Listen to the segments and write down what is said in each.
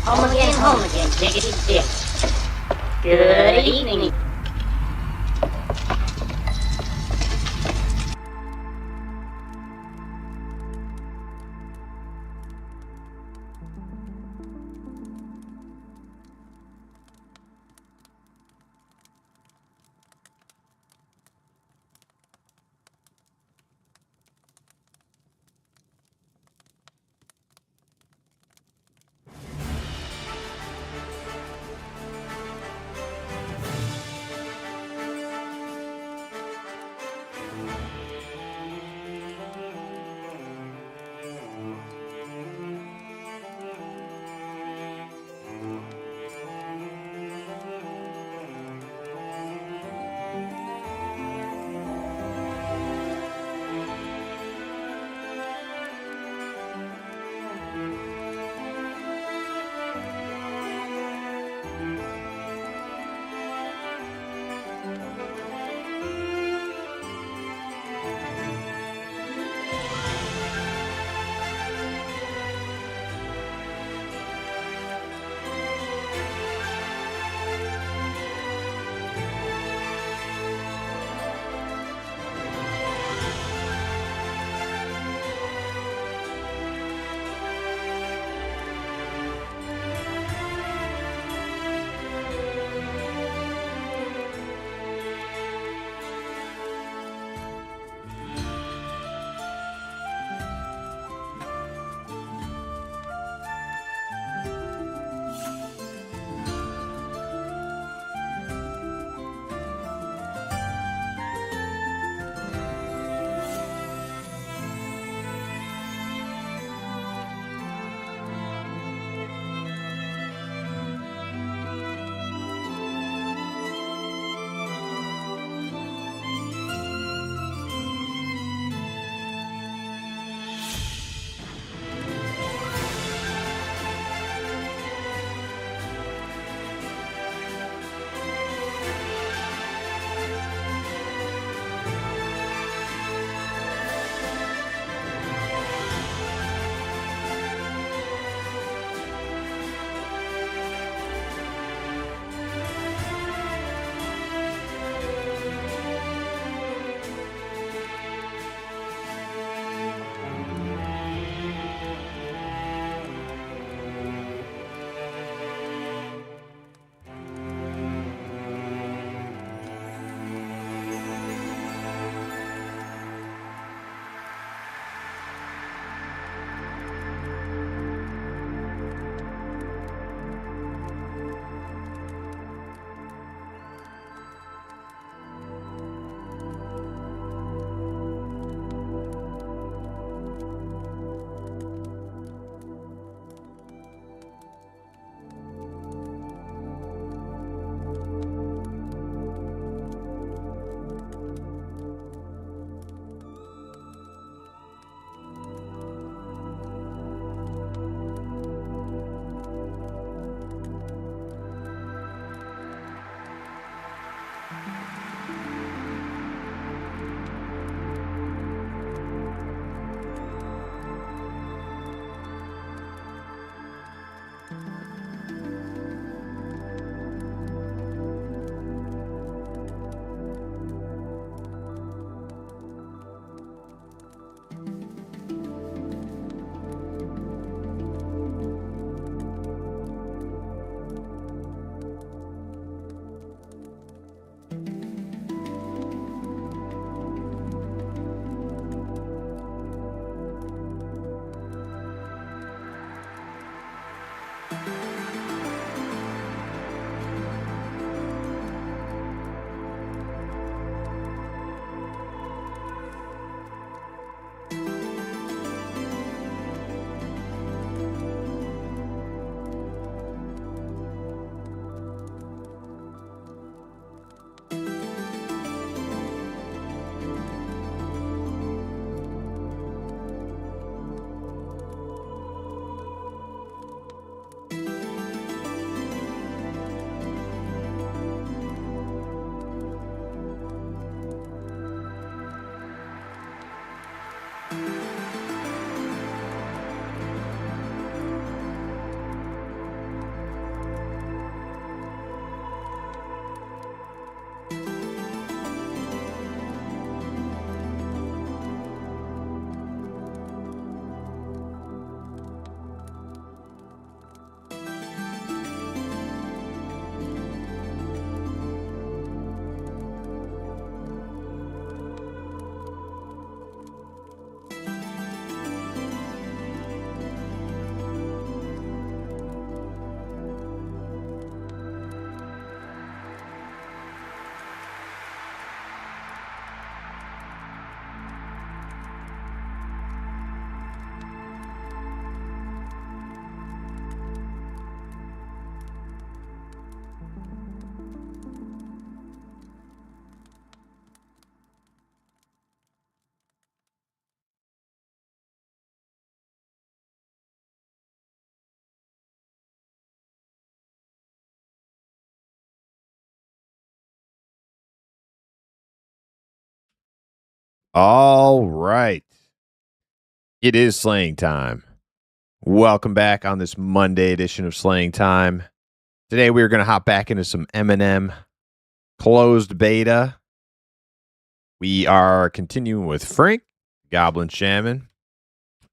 Home again, diggity dick. Good evening. All right. It is slaying time. Welcome back on this Monday edition of Slaying Time. Today we are going to hop back into some M&M closed beta. We are continuing with Frank, Goblin Shaman,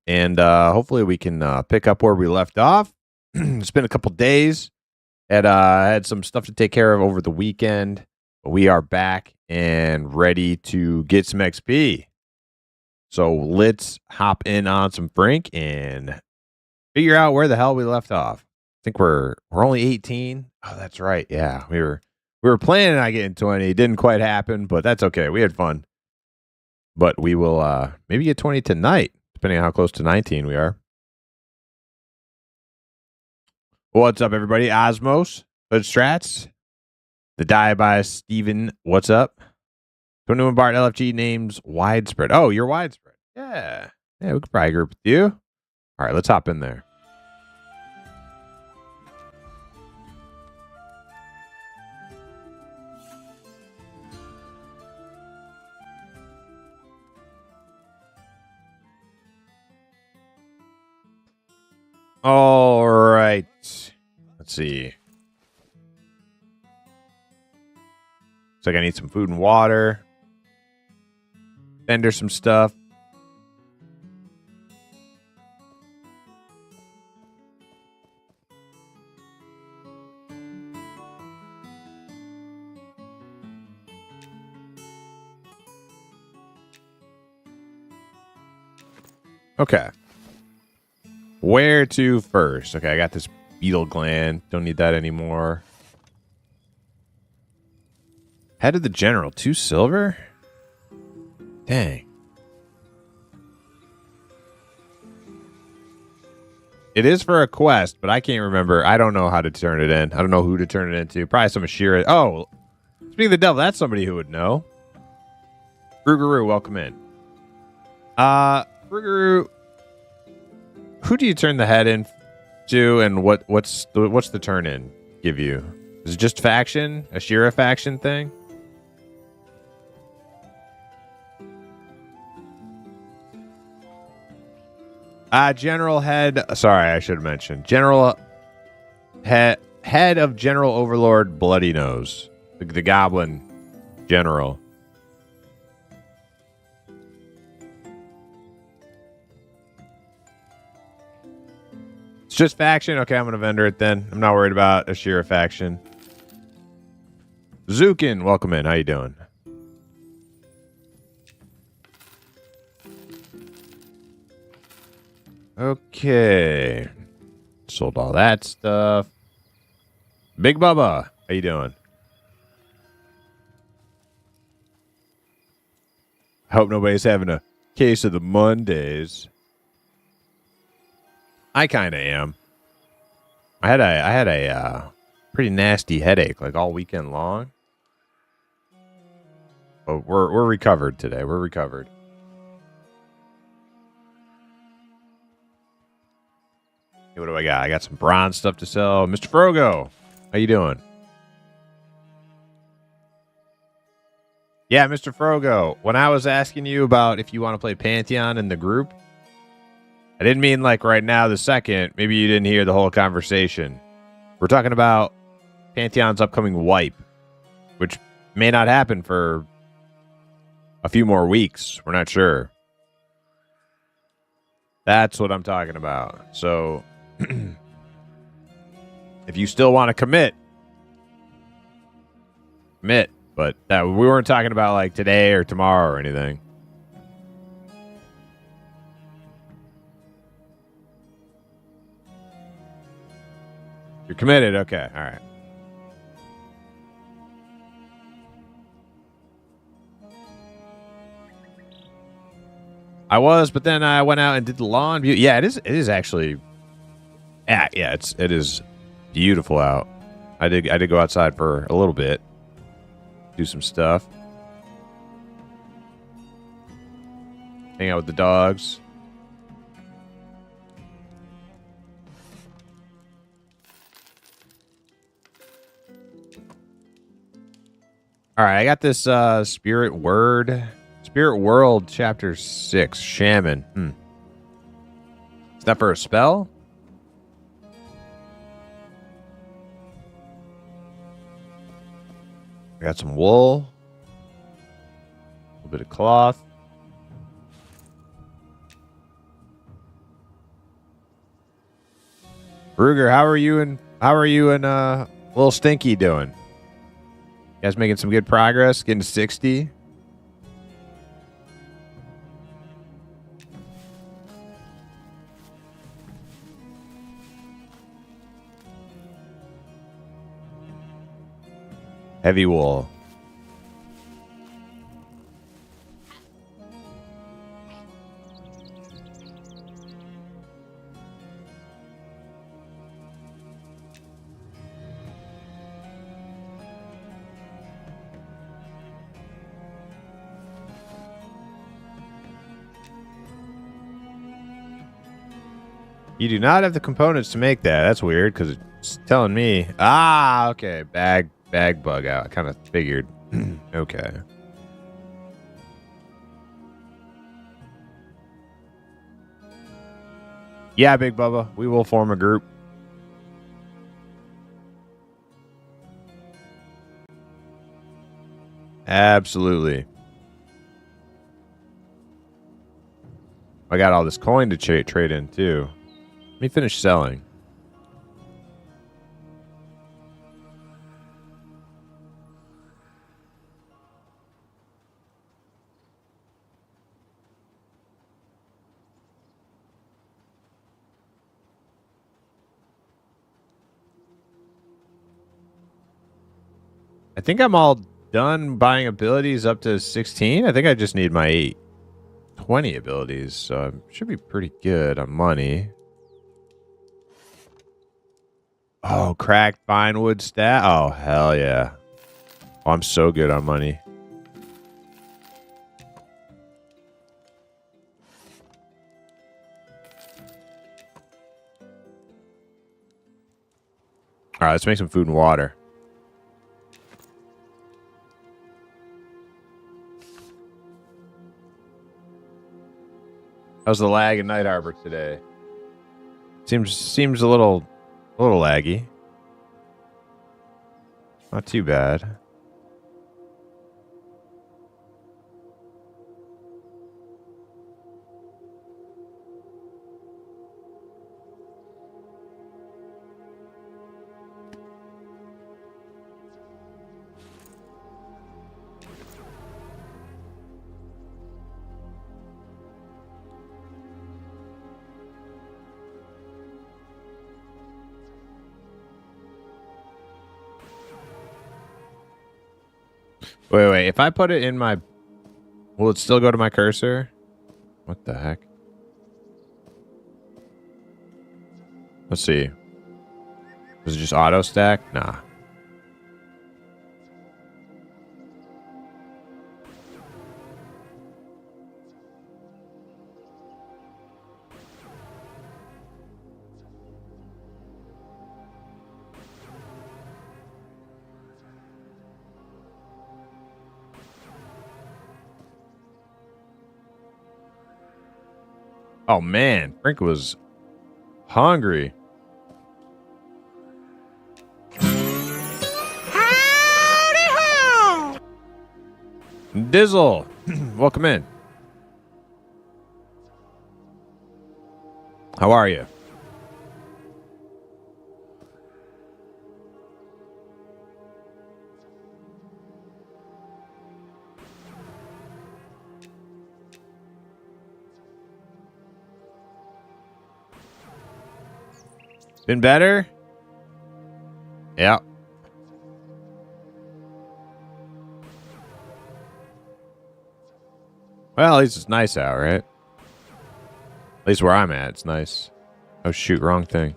and hopefully we can pick up where we left off. It's been a couple days. Had some stuff to take care of over the weekend, but we are back and ready to get some XP. So let's hop in on some Frank and figure out where the hell we left off. I think we're only 18. Oh, that's right. Yeah, we were planning on getting 20. It didn't quite happen, but that's okay. We had fun. But we will maybe get 20 tonight, depending on how close to 19 we are. What's up, everybody? Osmos, Hood Strats, the Die by Steven. What's up? 21 Bart LFG names Widespread. Oh, you're Widespread. Yeah. Yeah, we could probably group with you. All right, let's hop in there. All right. Let's see. Looks like I need some food and water. Vendor some stuff. Okay. Where to first? Okay, I got this beetle gland. Don't need that anymore. Head of the general. 2 silver? Dang. It is for a quest, but I can't remember. I don't know how to turn it in. I don't know who to turn it into. Probably some Ashira. Oh, speaking of the devil, that's somebody who would know. Rugaroo, welcome in. Rugaroo, who do you turn the head in to, and what's the turn in give you? Is it just faction? A Shira faction thing? General head. Sorry, I should have mentioned. General head of General Overlord Bloody Nose, the Goblin General. It's just faction. Okay, I'm gonna vendor it then. I'm not worried about a Shira faction. Zukin, welcome in. How you doing? Okay. Sold all that stuff. Big Bubba, how you doing? I hope nobody's having a case of the Mondays. I kind of am. I had a pretty nasty headache like all weekend long. But we're recovered today. We're recovered. What do I got? I got some bronze stuff to sell. Mr. Frogo, how you doing? Yeah, Mr. Frogo, when I was asking you about if you want to play Pantheon in the group, I didn't mean like right now, the second. Maybe you didn't hear the whole conversation. We're talking about Pantheon's upcoming wipe, which may not happen for a few more weeks. We're not sure. That's what I'm talking about. So if you still want to commit, but that we weren't talking about like today or tomorrow or anything. You're committed? Okay, all right. I was, but then I went out and did the lawn. Yeah, it is actually. Yeah, it is beautiful out. I did go outside for a little bit, do some stuff, hang out with the dogs. All right, I got this spirit Spirit World, Chapter 6, Shaman. Is that for a spell? I got some wool. A little bit of cloth. Ruger, how are you and Little Stinky doing? You guys making some good progress? Getting to 60? Heavy wool. You do not have the components to make that. That's weird because it's telling me. Ah, okay. Bag bug out. I kind of figured. Okay. Yeah, Big Bubba. We will form a group. Absolutely. I got all this coin to trade in too. Let me finish selling. I think I'm all done buying abilities up to 16. I think I just need my 20 abilities, so I should be pretty good on money. Oh, cracked Vinewood stat. Oh, hell yeah. Oh, I'm so good on money. All right, let's make some food and water. How's the lag in Night Harbor today? Seems a little laggy. Not too bad. Wait. If I put it in my... Will it still go to my cursor? What the heck? Let's see. Does it just auto stack? Nah. Oh man, Frank was hungry. Howdy ho! Dizzle, welcome in. How are you? Been better? Yeah. Well, at least it's nice out, right? At least where I'm at, it's nice. Oh, shoot, wrong thing.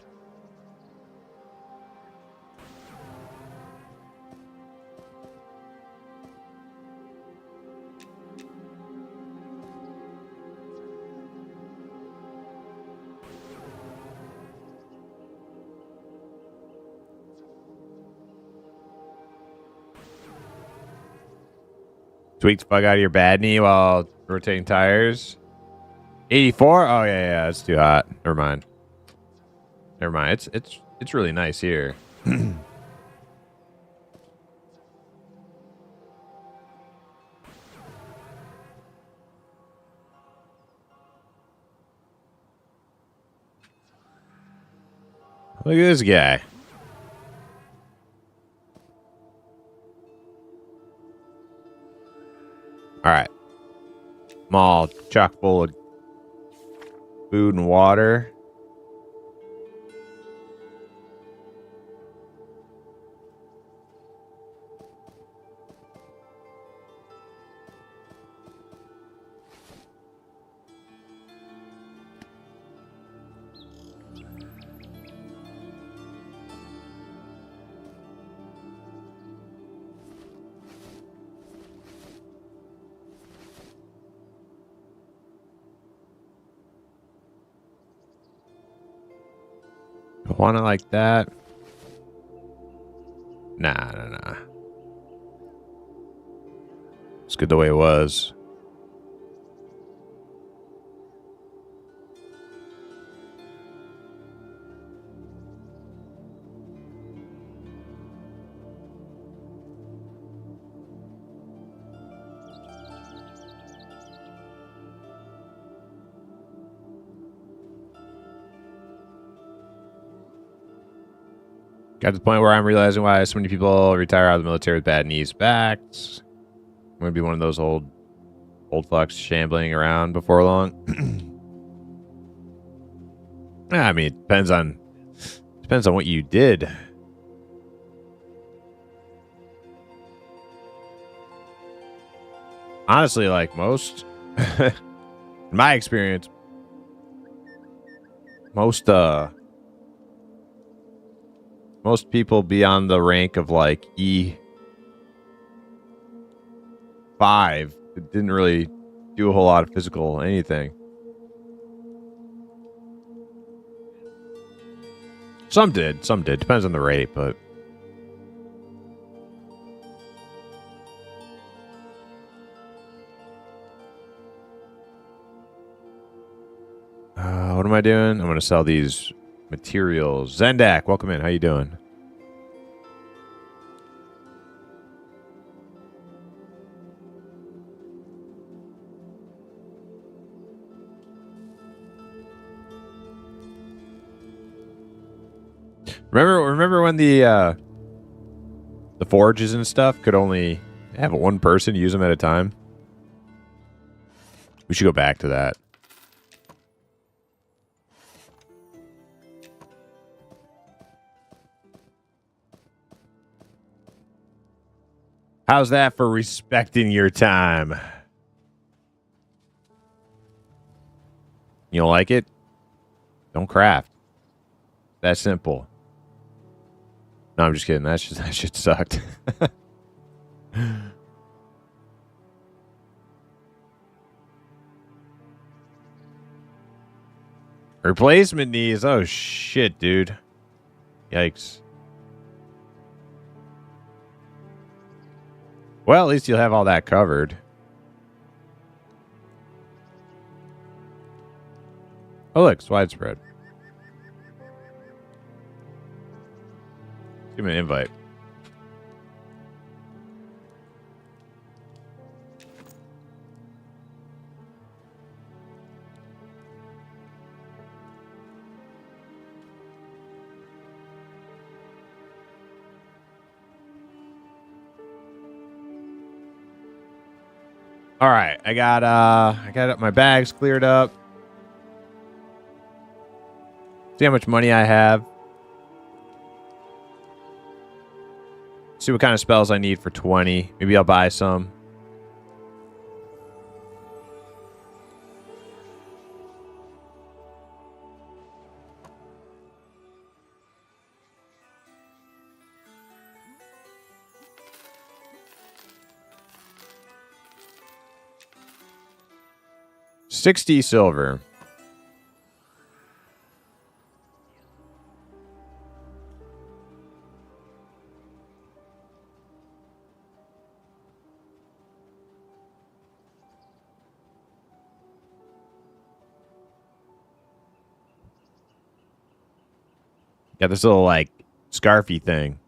Tweak the fuck out of your bad knee while rotating tires. 84? Oh yeah, it's too hot. Never mind. It's really nice here. Look at this guy. All right. I'm all chock full of food and water. I want it like that. Nah. It's good the way it was. Got to the point where I'm realizing why so many people retire out of the military with bad knees, backs. I'm gonna be one of those old fucks shambling around before long. I mean, it depends on what you did. Honestly, like most, in my experience, most people beyond the rank of like E5 didn't really do a whole lot of physical anything. Some did. Depends on the rate, but what am I doing? I'm gonna sell these materials. Zendak, welcome in. How you doing? Remember when the forges and stuff could only have one person use them at a time? We should go back to that. How's that for respecting your time? You don't like it? Don't craft. That simple. No, I'm just kidding. That shit sucked. Replacement knees. Oh shit, dude. Yikes. Well, at least you'll have all that covered. Oh, look, it's widespread. Give me an invite. All right, I got my bags cleared up. See how much money I have. See what kind of spells I need for 20. Maybe I'll buy some. $60 silver. Got this little like scarfy thing.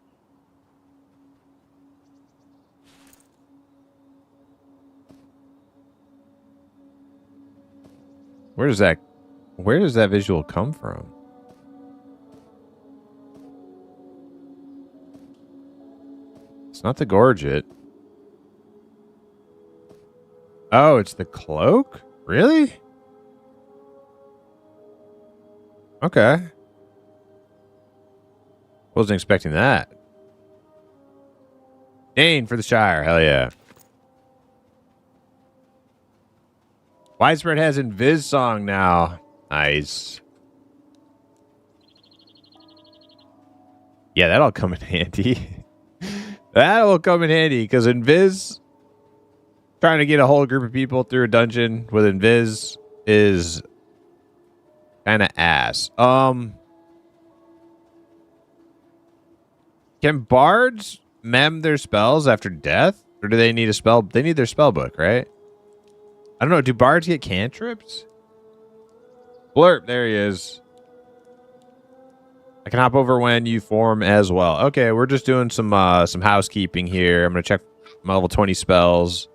Where does that visual come from? It's not the gorget. Oh, it's the cloak? Really? Okay. Wasn't expecting that. Dane for the Shire. Hell yeah. Widespread has Invis song now. Nice. Yeah, that'll come in handy. That'll come in handy because Invis, trying to get a whole group of people through a dungeon with Invis is kind of ass. Can bards mem their spells after death? Or do they need a spell? They need their spell book, right? I don't know. Do bards get cantrips? Blurp, there he is. I can hop over when you form as well. Okay, we're just doing some housekeeping here. I'm gonna check my level 20 spells.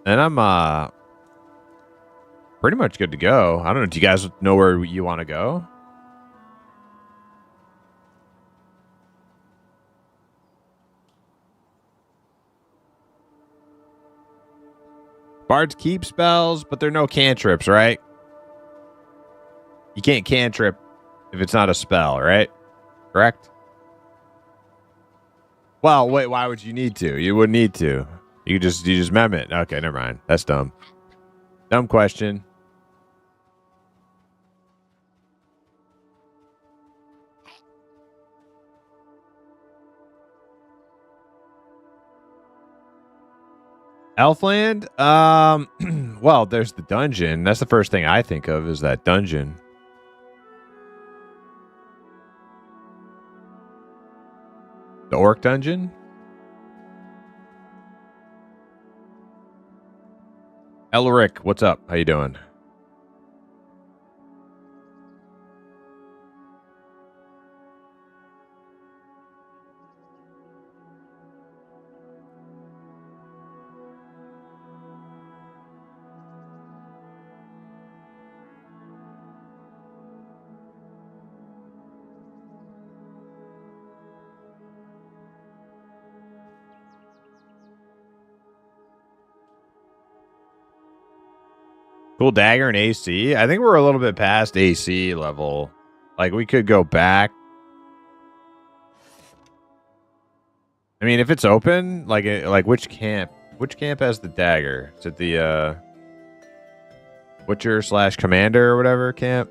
And I'm pretty much good to go. I don't know. Do you guys know where you want to go? Bards keep spells, but they're no cantrips, right? You can't cantrip if it's not a spell, right? Correct? Well, wait, why would you need to? You wouldn't need to. You just mem it. Okay, never mind. That's dumb. Dumb question. Elfland? Well, there's the dungeon. That's the first thing I think of is that dungeon. The orc dungeon? Elric, what's up? How you doing? Cool dagger and AC. I think we're a little bit past AC level. Like we could go back. I mean, if it's open, like which camp has the dagger? Is it the Butcher / Commander or whatever camp?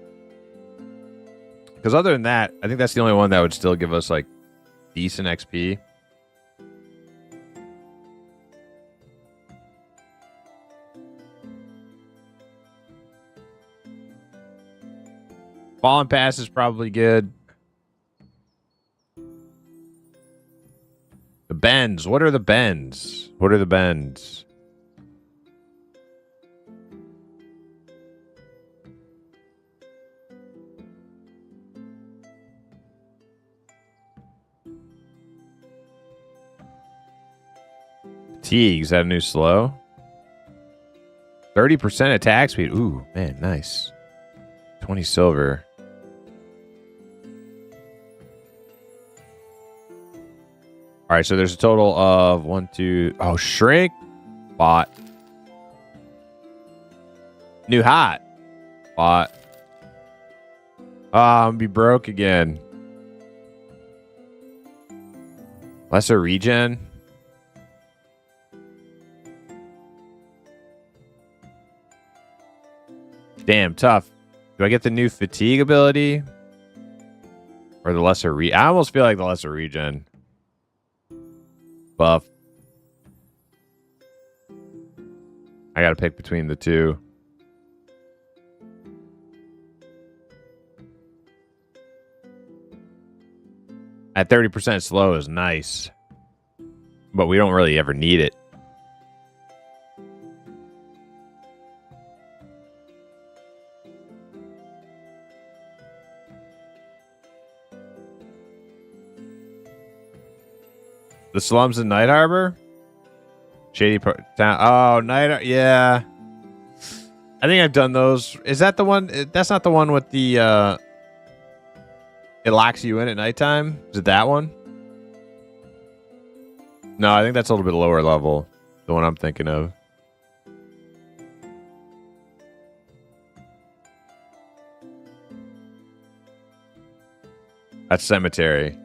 Because other than that, I think that's the only one that would still give us like decent XP. Fallen Pass is probably good. The bends. What are the bends? What are the bends? Fatigue. Is that a new slow? 30% attack speed. Ooh, man, nice. 20 silver. All right, so there's a total of 1, 2. Oh, shrink. Bought. New hot. Bought. Be broke again. Lesser regen. Damn, tough. Do I get the new fatigue ability? Or the lesser I almost feel like the lesser regen. Buff. I gotta pick between the two. At 30% slow is nice. But we don't really ever need it. The slums in Night Harbor? Shady Town. Oh, yeah. I think I've done those. Is that the one? That's not the one with the, it locks you in at nighttime? Is it that one? No, I think that's a little bit lower level. The one I'm thinking of. That's Cemetery.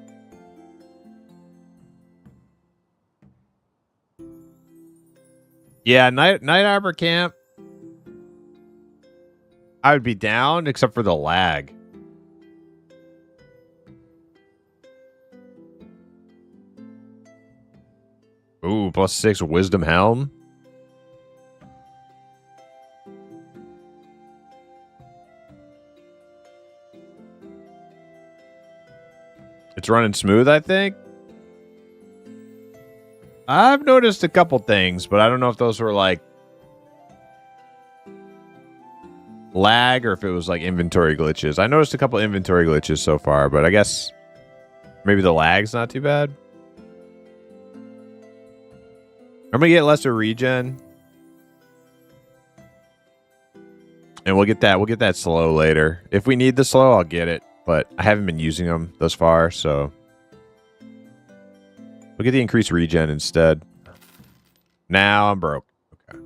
Yeah, Night Harbor Camp. I would be down, except for the lag. Ooh, +6 Wisdom Helm. It's running smooth, I think. I've noticed a couple things, but I don't know if those were like lag or if it was like inventory glitches. I noticed a couple inventory glitches so far, but I guess maybe the lag's not too bad. I'm gonna get lesser regen, and we'll get that slow later. If we need the slow, I'll get it, but I haven't been using them thus far, so we'll get the increased regen instead. Now I'm broke. Okay.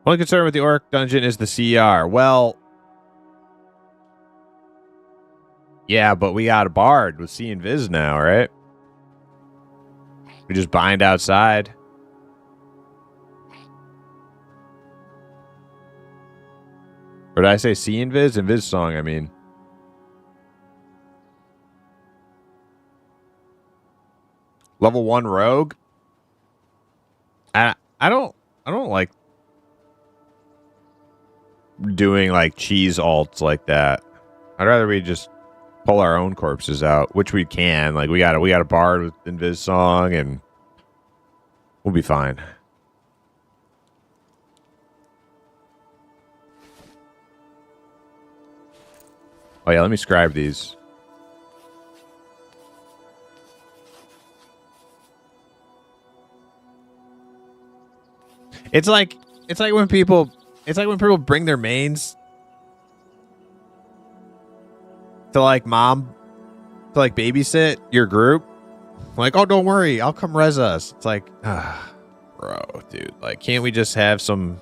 Only concern with the Orc dungeon is the CR. Well, yeah, but we got a bard with See Invis now, right? We just bind outside. Or did I say See Invis? Invis song, I mean. Level 1 rogue? I don't like doing like cheese alts like that. I'd rather we just pull our own corpses out, which we can. Like we got a bard with Invis song, and we'll be fine. Oh yeah, let me scribe these. It's like when people bring their mains to like babysit your group. Like, oh, don't worry, I'll come res us. It's like, bro, dude, like, can't we just have some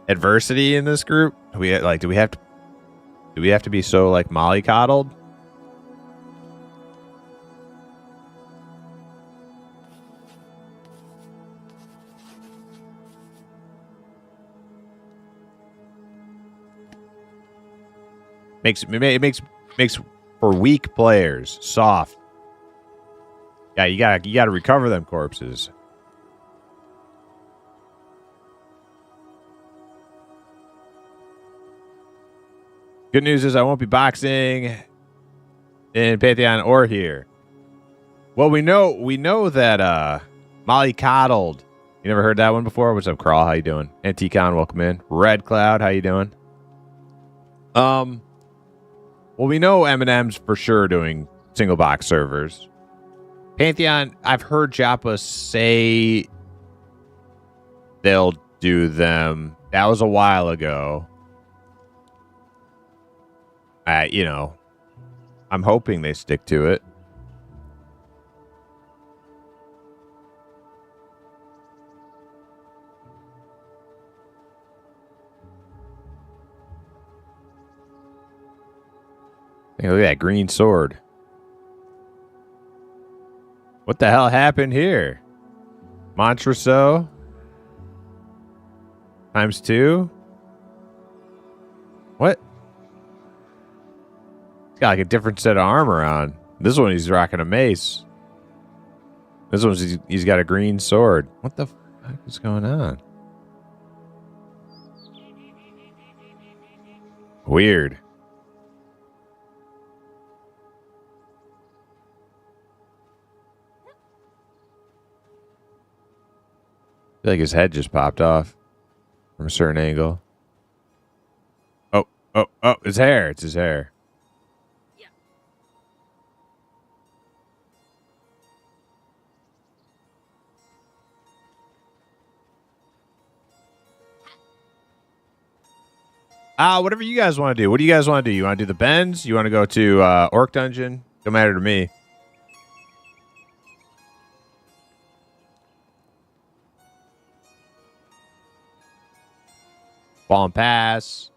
adversity in this group? Do we have to be so like mollycoddled? It makes for weak players soft. Yeah, you gotta recover them corpses. Good news is I won't be boxing in Pantheon or here. Well, we know that mollycoddled. You never heard that one before? What's up, Crawl? How you doing? Anticon, welcome in. Red Cloud, how you doing? Well, we know Eminem's for sure doing single box servers. Pantheon, I've heard Joppa say they'll do them. That was a while ago. I'm hoping they stick to it. Hey, look at that green sword. What the hell happened here? Montreso ×2? What? He's got like a different set of armor on. This one he's rocking a mace. This one's he's got a green sword. What the fuck is going on? Weird. I feel like his head just popped off from a certain angle. Oh, his hair. It's his hair. Whatever you guys want to do. What do you guys want to do? You want to do the bends? You want to go to Orc Dungeon? Don't matter to me. Fallen Pass.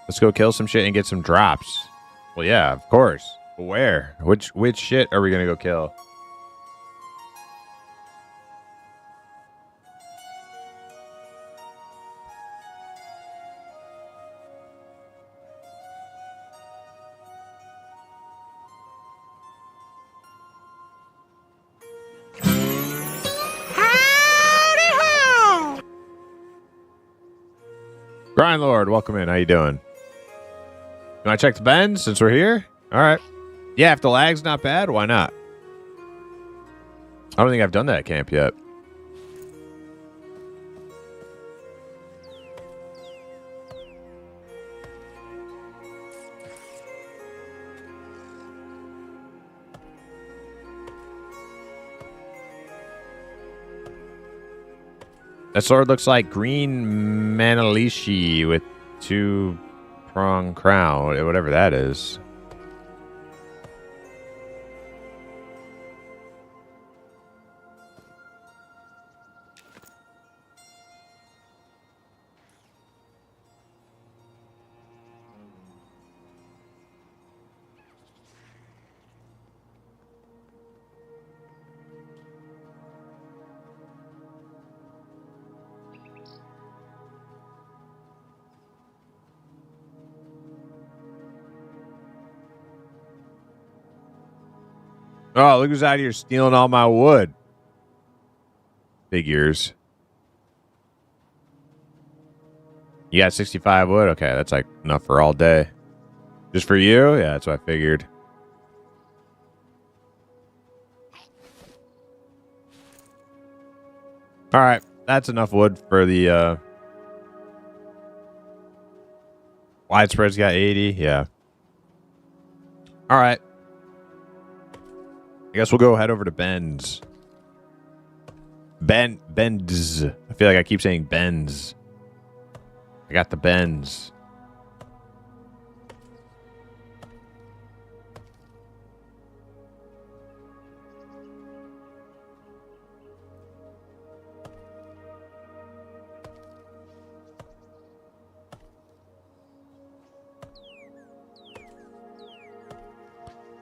Let's go kill some shit and get some drops. Well, yeah, of course. But where? Which shit are we gonna go kill? Grind Lord, welcome in. How you doing? You want to check the bends since we're here? All right. Yeah, if the lag's not bad, why not? I don't think I've done that camp yet. That sword looks like green Manalishi with 2-prong crown, whatever that is. Oh, look who's out here stealing all my wood. Figures. You got 65 wood? Okay, that's like enough for all day. Just for you? Yeah, that's what I figured. All right, that's enough wood for the widespread's got 80. Yeah. All right. I guess we'll go head over to Ben's. Ben's. I feel like I keep saying Ben's. I got the Ben's.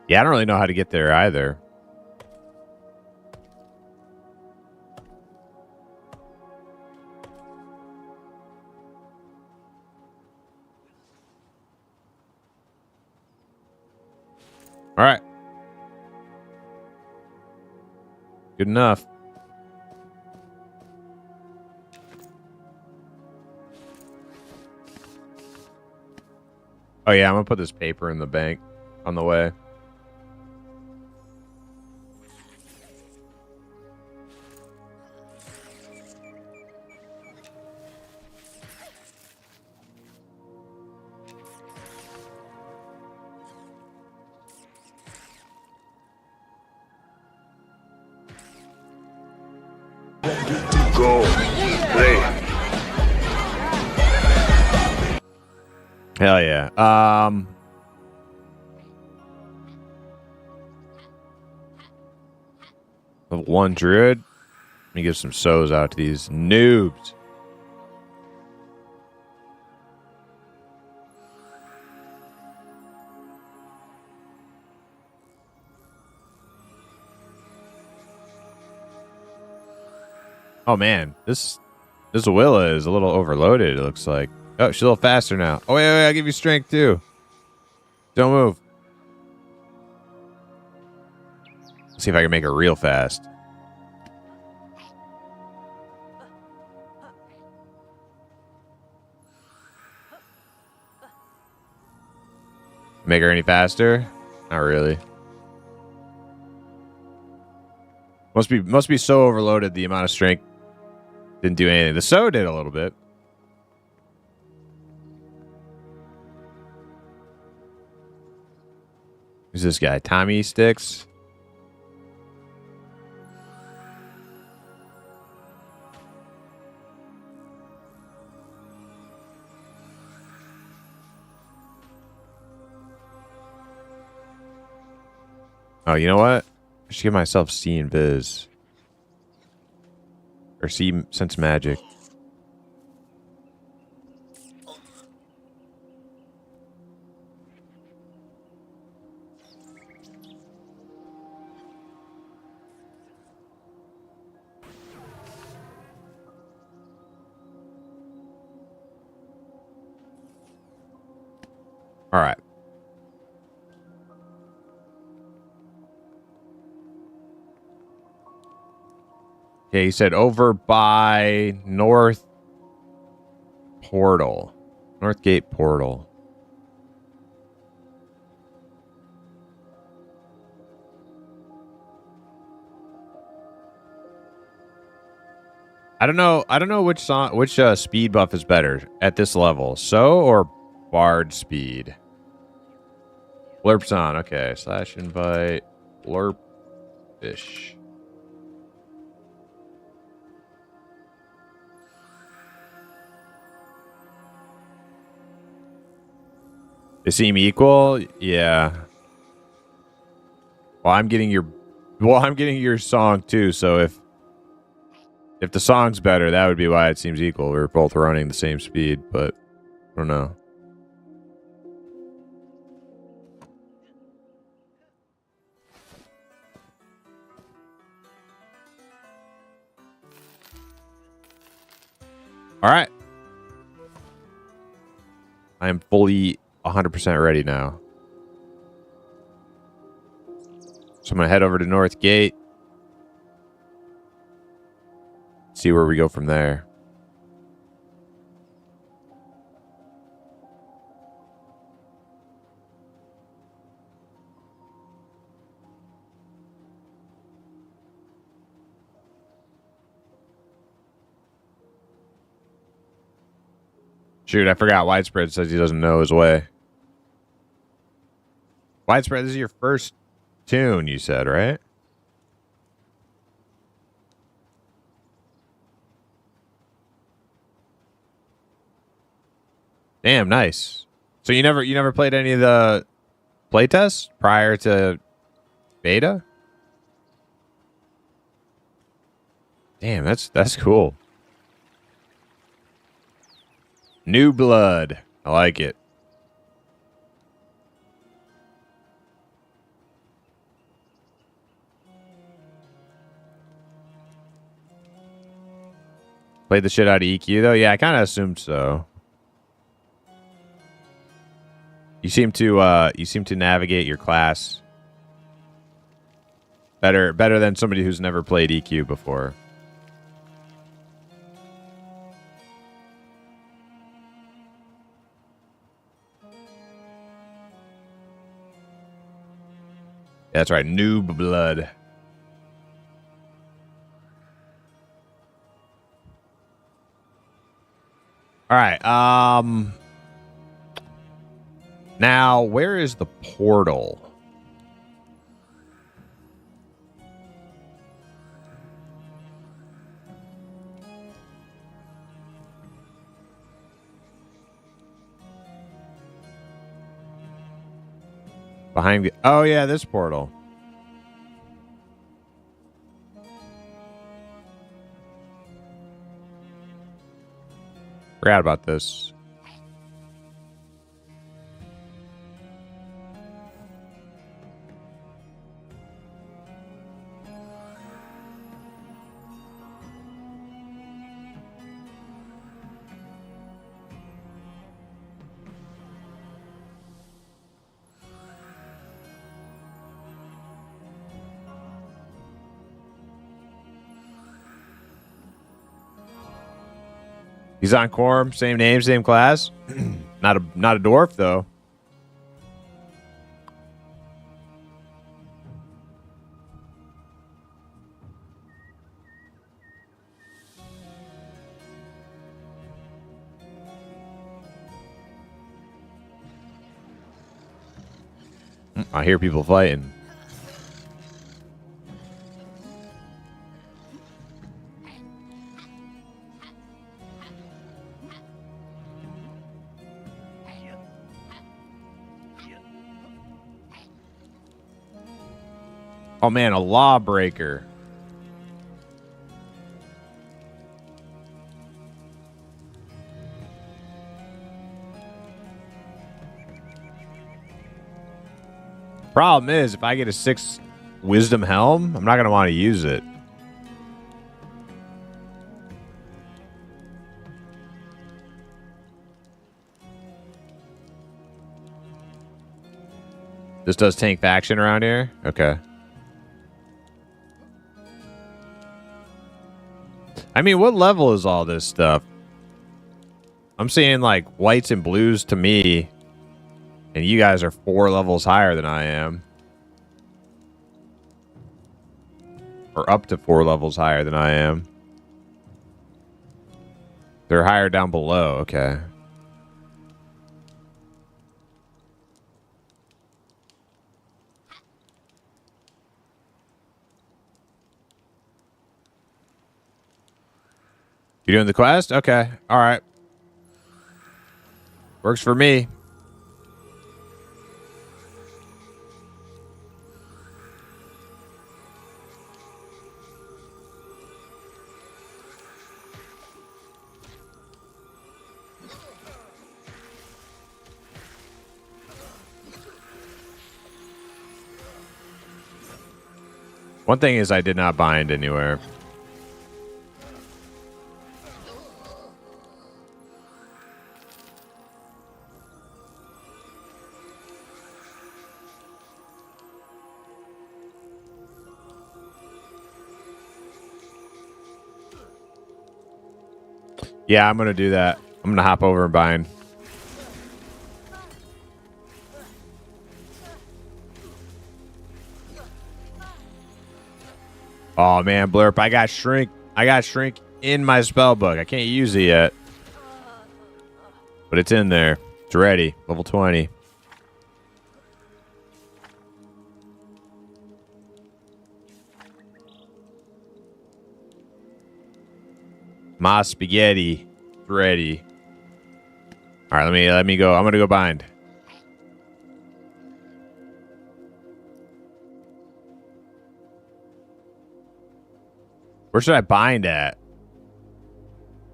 Yeah, I don't really know how to get there either. All right. Good enough. Oh, yeah, I'm going to put this paper in the bank on the way. Go. Play. Hell yeah. Level 1 druid. Let me give some sows out to these noobs. Oh man, this Willa is a little overloaded, it looks like. Oh, she's a little faster now. Oh wait, I'll give you strength too. Don't move. Let's see if I can make her real fast. Make her any faster? Not really. Must be so overloaded the amount of strength didn't do anything. The sow did a little bit. Who's this guy? Tommy Sticks? Oh, you know what? I should give myself see and viz. Or see sense magic. All right. Okay, he said over by North Portal. Northgate Portal. I don't know which speed buff is better at this level. So or Bard speed? Blurp's on. Okay. Slash invite. Blurpish. They seem equal? Yeah. Well, I'm getting your song too, so if the song's better, that would be why it seems equal. We're both running the same speed, but I don't know. All right. I am fully 100% ready now. So I'm going to head over to North Gate. See where we go from there. Shoot, I forgot. Widespread says he doesn't know his way. Widespread, this is your first tune, you said, right? Damn, nice. So you never played any of the playtests prior to beta? Damn, that's cool. New blood. I like it. Played the shit out of EQ though? Yeah, I kind of assumed so. You seem to navigate your class better than somebody who's never played EQ before. That's right, noob blood. All right. Now, where is the portal? Behind the... Oh, yeah, this portal. Forgot about this. He's on Quorum, same name, same class. Not a dwarf though. I hear people fighting. Oh man, a lawbreaker. Problem is, if I get a 6 wisdom helm, I'm not going to want to use it. This does tank faction around here? Okay. I mean, what level is all this stuff? I'm seeing like whites and blues to me, and you guys are 4 levels higher than I am. Or up to 4 levels higher than I am. They're higher down below. Okay. You doing the quest? Okay. All right. Works for me. One thing is I did not bind anywhere. Yeah, I'm going to do that. I'm going to hop over and bind. Oh, man, Blurp. I got shrink. I got shrink in my spell book. I can't use it yet. But it's in there. It's ready. Level 20. My spaghetti. It's ready. All right, let me go. I'm going to go bind. Where should I bind at?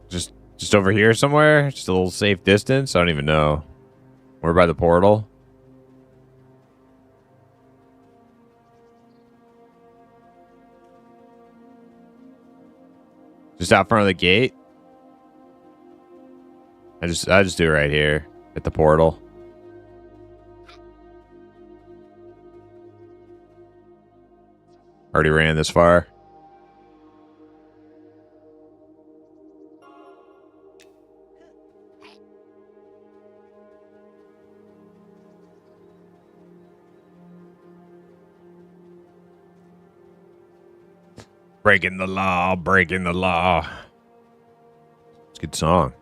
Just over here somewhere? Just a little safe distance? I don't even know. We're by the portal. Just out front of the gate? I just do it right here at the portal. Already ran this far. Breaking the law, breaking the law. It's a good song.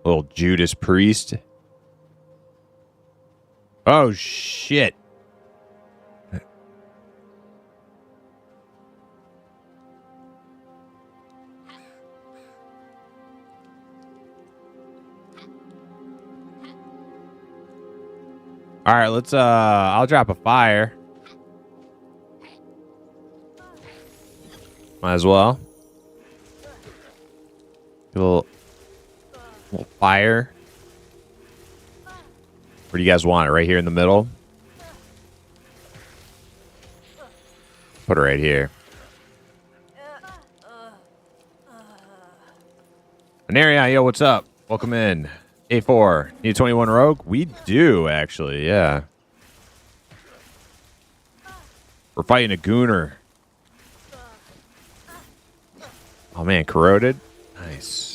Little Judas Priest. Oh, shit. All right, let's I'll drop a fire. Might as well. A little fire. Where do you guys want it? Right here in the middle? Put it right here. Anarion, yo, what's up? Welcome in. A4. Need 21 rogue? We do, actually, yeah. We're fighting a gooner. Oh, man, corroded? Nice.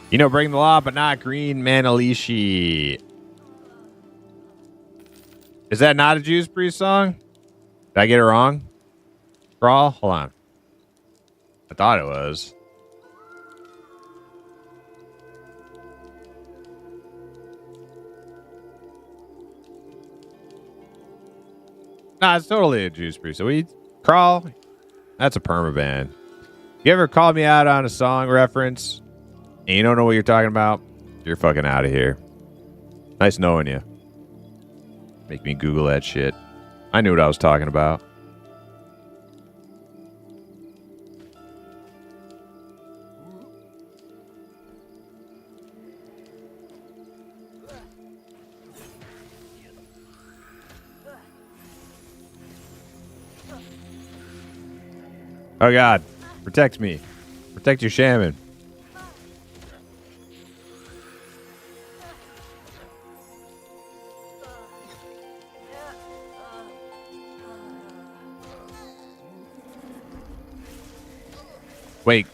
You know, breaking the law, but not green Manalishi. Is that not a Judas Priest song? Did I get it wrong? Crawl? Hold on. I thought it was. Nah, it's totally a Judas Priest. So we Crawl? That's a permaband. You ever called me out on a song reference and you don't know what you're talking about? You're fucking out of here. Nice knowing you. Make me Google that shit. I knew what I was talking about. Oh God, protect me. Protect your shaman. Wait,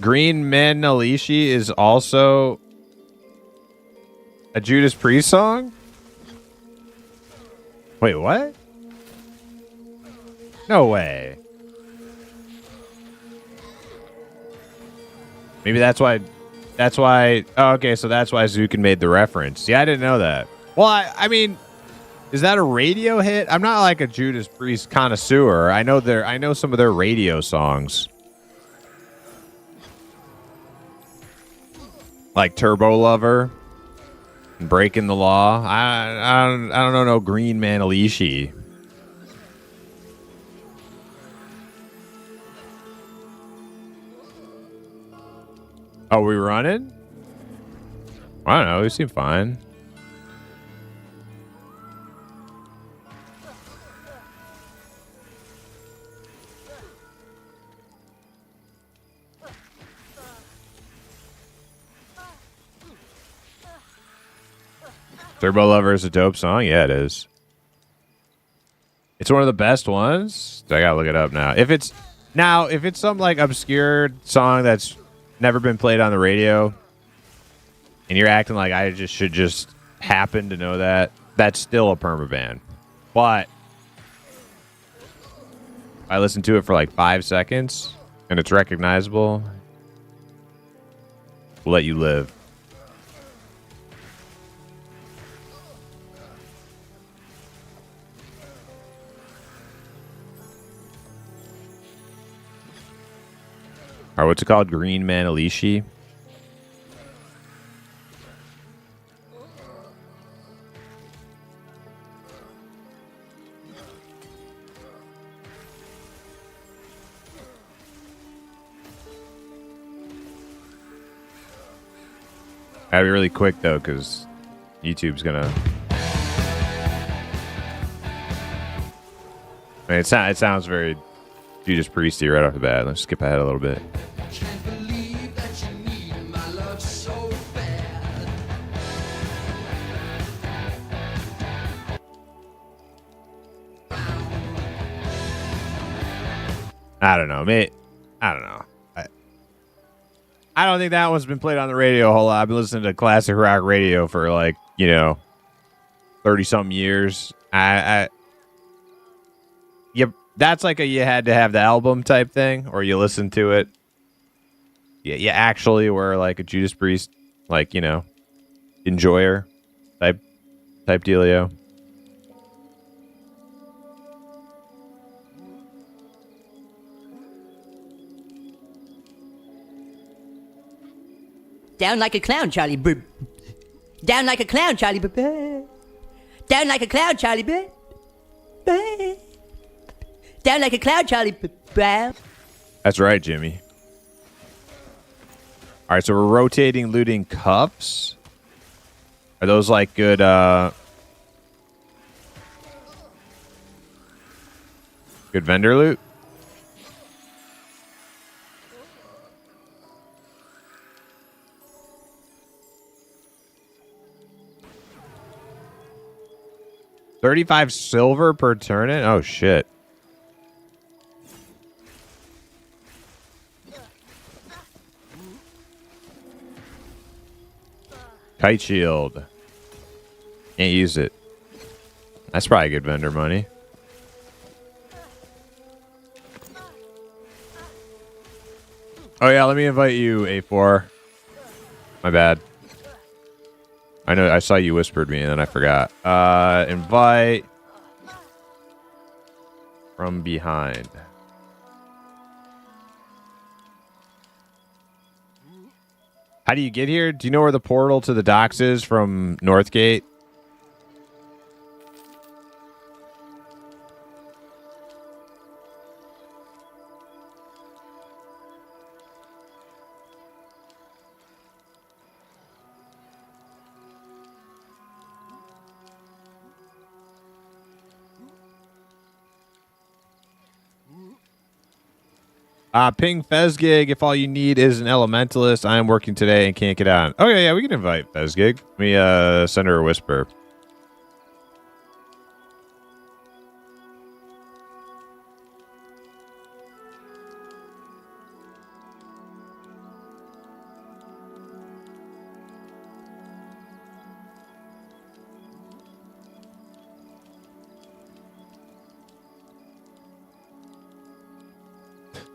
Green Men Alishi is also a Judas Priest song? Wait, what? No way. Maybe that's why. Oh, okay, so that's why Zukin made the reference. Yeah, I didn't know that. Well, I mean, is that a radio hit? I'm not like a Judas Priest connoisseur. I know some of their radio songs, like Turbo Lover and Breaking the Law. I don't know no Green Man Alishi. Oh, we running? I don't know. We seem fine. Turbo Lover is a dope song. Yeah, it is. It's one of the best ones. I gotta look it up now. If it's some like obscure song that's never been played on the radio, and you're acting like I should just happen to know that, that's still a permaband. But I listen to it for like 5 seconds and it's recognizable, we'll let you live. All right, what's it called? Green Man Alishi. Gotta be really quick though, because YouTube's gonna. I mean, it sounds very Judas Priesty right off the bat. Let's skip ahead a little bit. I don't know, mate. I don't know. I don't think that one's been played on the radio a whole lot. I've been listening to classic rock radio for like, 30-something years. Yep, that's like you had to have the album type thing, or you listen to it. Yeah, you actually were like a Judas Priest, like, enjoyer type dealio. Down like a clown, Charlie. Down like a clown, Charlie. Down like a clown, Charlie. Down like a cloud, Charlie. That's right, Jimmy. All right, so we're rotating looting cups. Are those like good good vendor loot? $35 silver per turn-in? Oh, shit. Kite shield. Can't use it. That's probably good vendor money. Oh yeah, let me invite you, A4. My bad. I know I saw you whispered me and then I forgot. Invite from behind. How do you get here? Do you know where the portal to the docks is from Northgate? Ping Fezgig if all you need is an elementalist. I am working today and can't get on. Okay, yeah, we can invite Fezgig. Let me send her a whisper.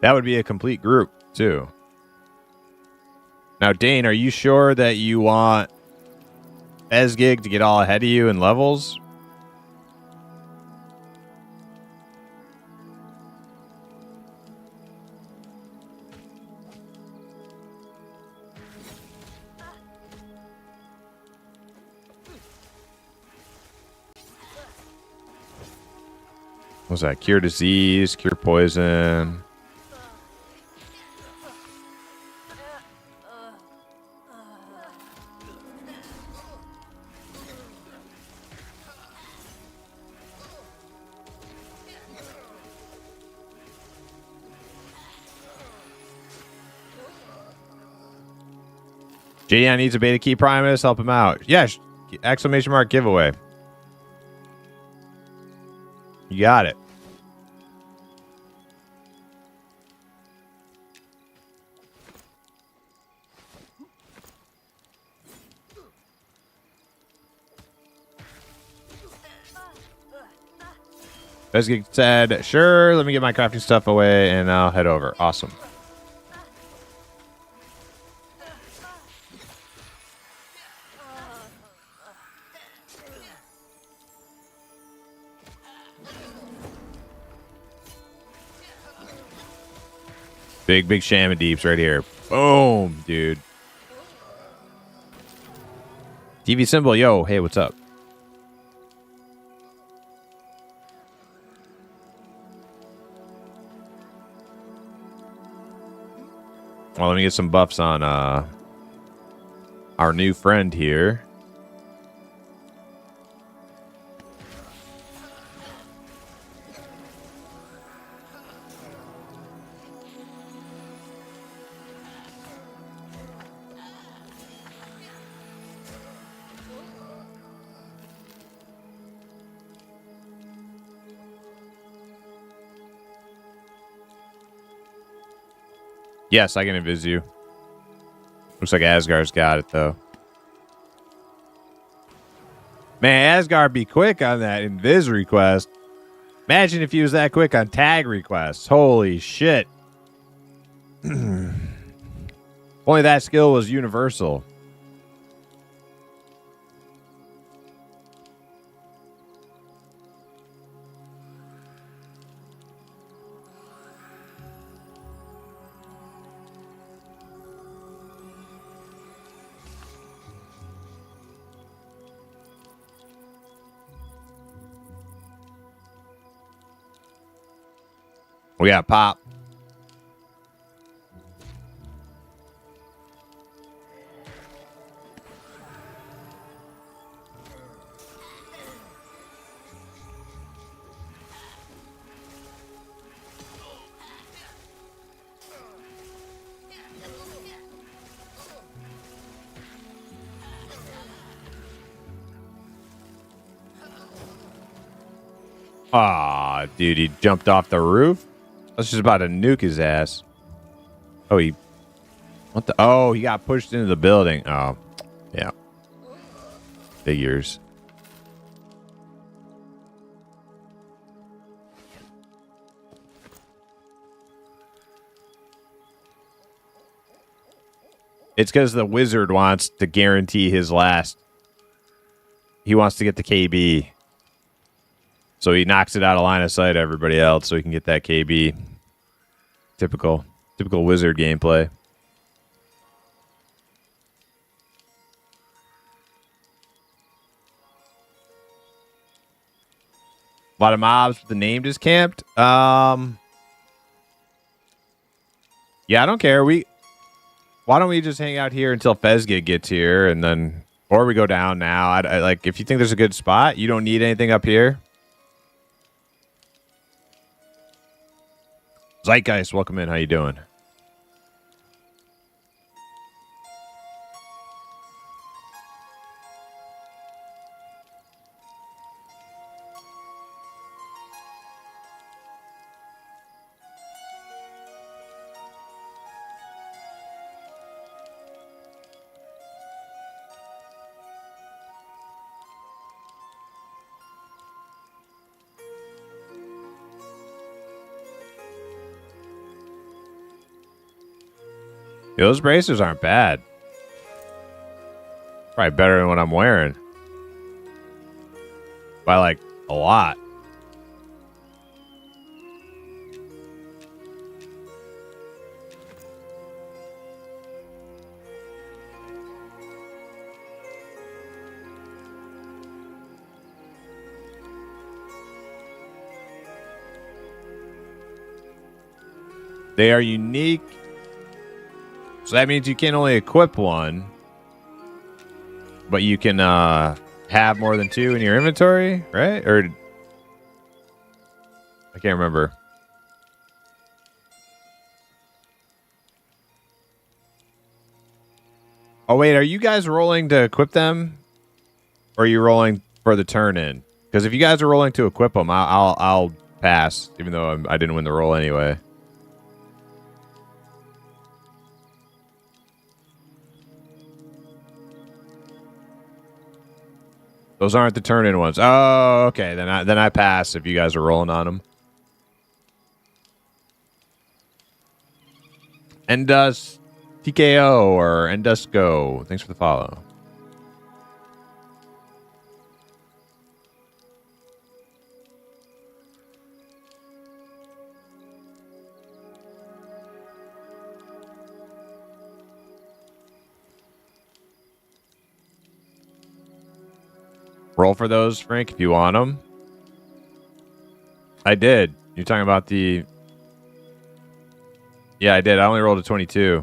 That would be a complete group, too. Now, Dane, are you sure that you want Fezgig to get all ahead of you in levels? What's that? Cure disease, cure poison. JDI needs a beta key Primus. Help him out. Yeah. Exclamation mark giveaway. You got it. Fezgig said, sure, let me get my crafting stuff away and I'll head over. Awesome. Big Shaman Deeps right here. Boom, dude. TV symbol, yo, hey, what's up? Well, let me get some buffs on our new friend here. Yes, I can invis you. Looks like Asgard's got it, though. Man, Asgard be quick on that invis request. Imagine if he was that quick on tag requests. Holy shit. Only that skill was universal. We got Pop. Aw, dude, he jumped off the roof? I was just about to nuke his ass. Oh, he... What the... Oh, he got pushed into the building. Oh, yeah. Figures. It's because the wizard wants to guarantee his last. He wants to get the KB. So he knocks it out of line of sight of everybody else so he can get that KB. Typical wizard gameplay. A lot of mobs, but the name just camped. Yeah, I don't care. Why don't we just hang out here until Fezgig gets here, and then, or we go down now. I like, if you think there's a good spot, you don't need anything up here. Zeitgeist, welcome in. How you doing? Those bracers aren't bad. Probably better than what I'm wearing. By like a lot. They are unique. So that means you can only equip one, but you can have more than two in your inventory, right? Or I can't remember. Oh wait, are you guys rolling to equip them, or are you rolling for the turn in? Because if you guys are rolling to equip them, I'll pass, even though I didn't win the roll anyway. Those aren't the turn-in ones. Oh, okay. Then I pass if you guys are rolling on them. Endus TKO or Endus Go. Thanks for the follow. Roll for those, Frank, if you want them. I did. You're talking about the... Yeah, I did. I only rolled a 22.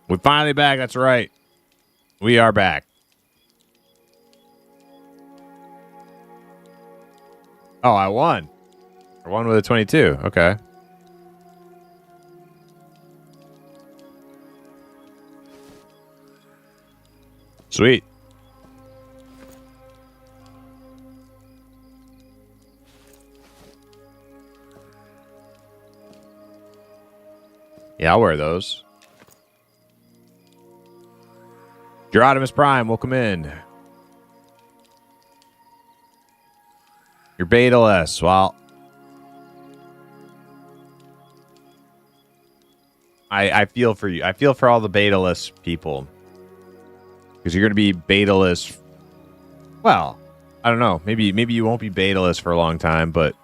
We're finally back. That's right. We are back. Oh, I won. I won with a 22. Okay. Sweet. Yeah, I'll wear those. Gerodimus Prime, welcome in. You're beta-less. Well, I feel for you. I feel for all the beta-less people. Because you're going to be beta-less. Well, I don't know. Maybe you won't be beta-less for a long time, but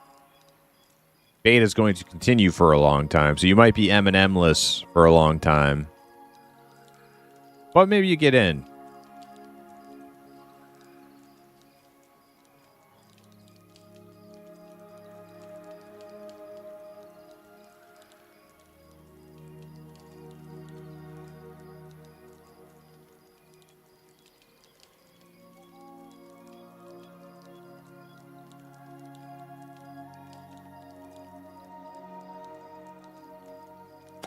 beta is going to continue for a long time. So you might be M&M-less for a long time. But maybe you get in.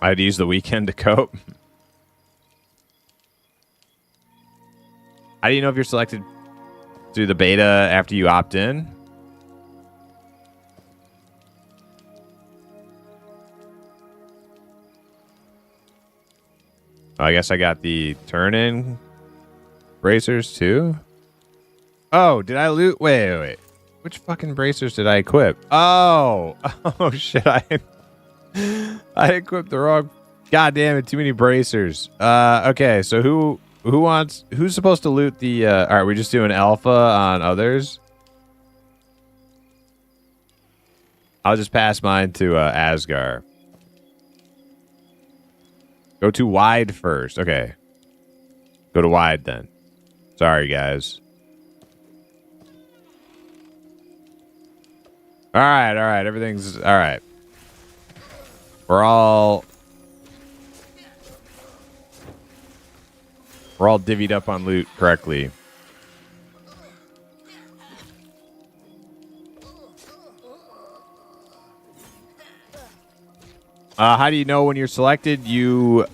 I'd use the weekend to cope. How do you know if you're selected through the beta after you opt in? I guess I got the turn-in bracers too. Oh, did I loot? Wait. Which fucking bracers did I equip? Oh shit! I equipped the wrong. God damn it! Too many bracers. Okay. So who's supposed to loot the? All right, we're just doing alpha on others. I'll just pass mine to Asgar. Go to wide first. Okay. Go to wide then. Sorry, guys. All right. Everything's all right. We're all divvied up on loot correctly. How do you know when you're selected? You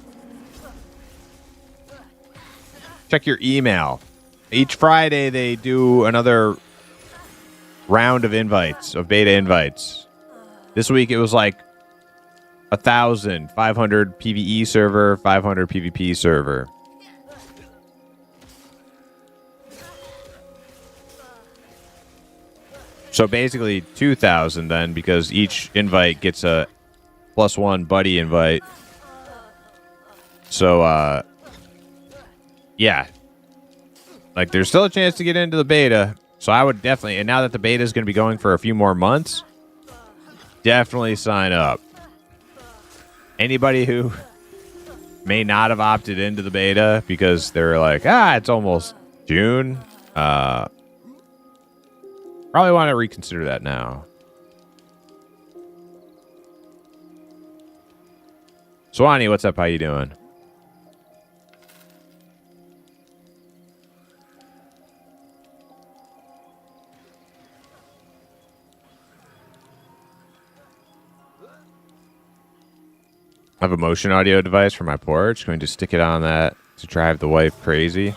check your email. Each Friday they do another round of invites, of beta invites. This week it was like 1,000, 500 PvE server, 500 PvP server. So basically 2,000 then, because each invite gets a +1 buddy invite. So, yeah. Like, there's still a chance to get into the beta. So I would definitely, and now that the beta is going to be going for a few more months, definitely sign up. Anybody who may not have opted into the beta because they're like, it's almost June, probably want to reconsider that now. Swanee, what's up? How you doing? I have a motion audio device for my porch. Going to stick it on that to drive the wife crazy.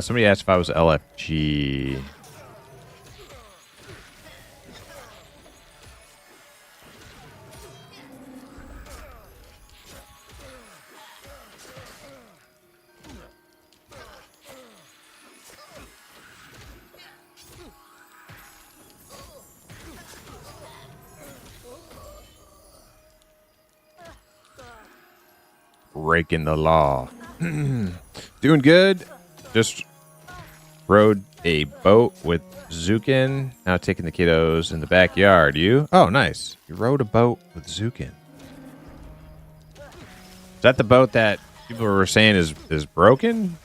Somebody asked if I was LFG. Breaking the law. Doing good. Just rode a boat with Zukin. Now taking the kiddos in the backyard. You? Oh, nice. You rode a boat with Zukin. Is that the boat that people were saying is broken?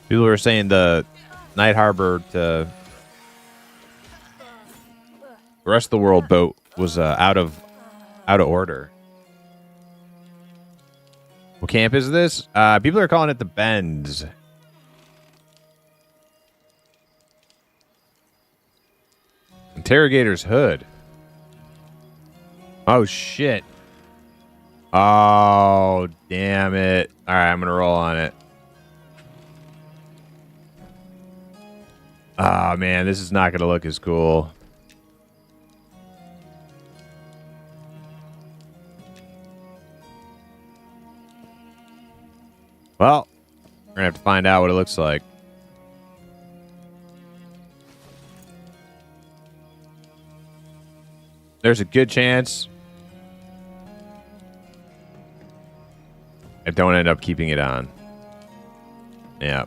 People were saying the Night Harbor to the rest of the world boat was out of order. What camp is this? People are calling it the Bends. Interrogator's hood. Oh, shit. Oh, damn it. All right, I'm going to roll on it. Oh, man, this is not going to look as cool. Well, we're going to have to find out what it looks like. There's a good chance I don't end up keeping it on. Yeah.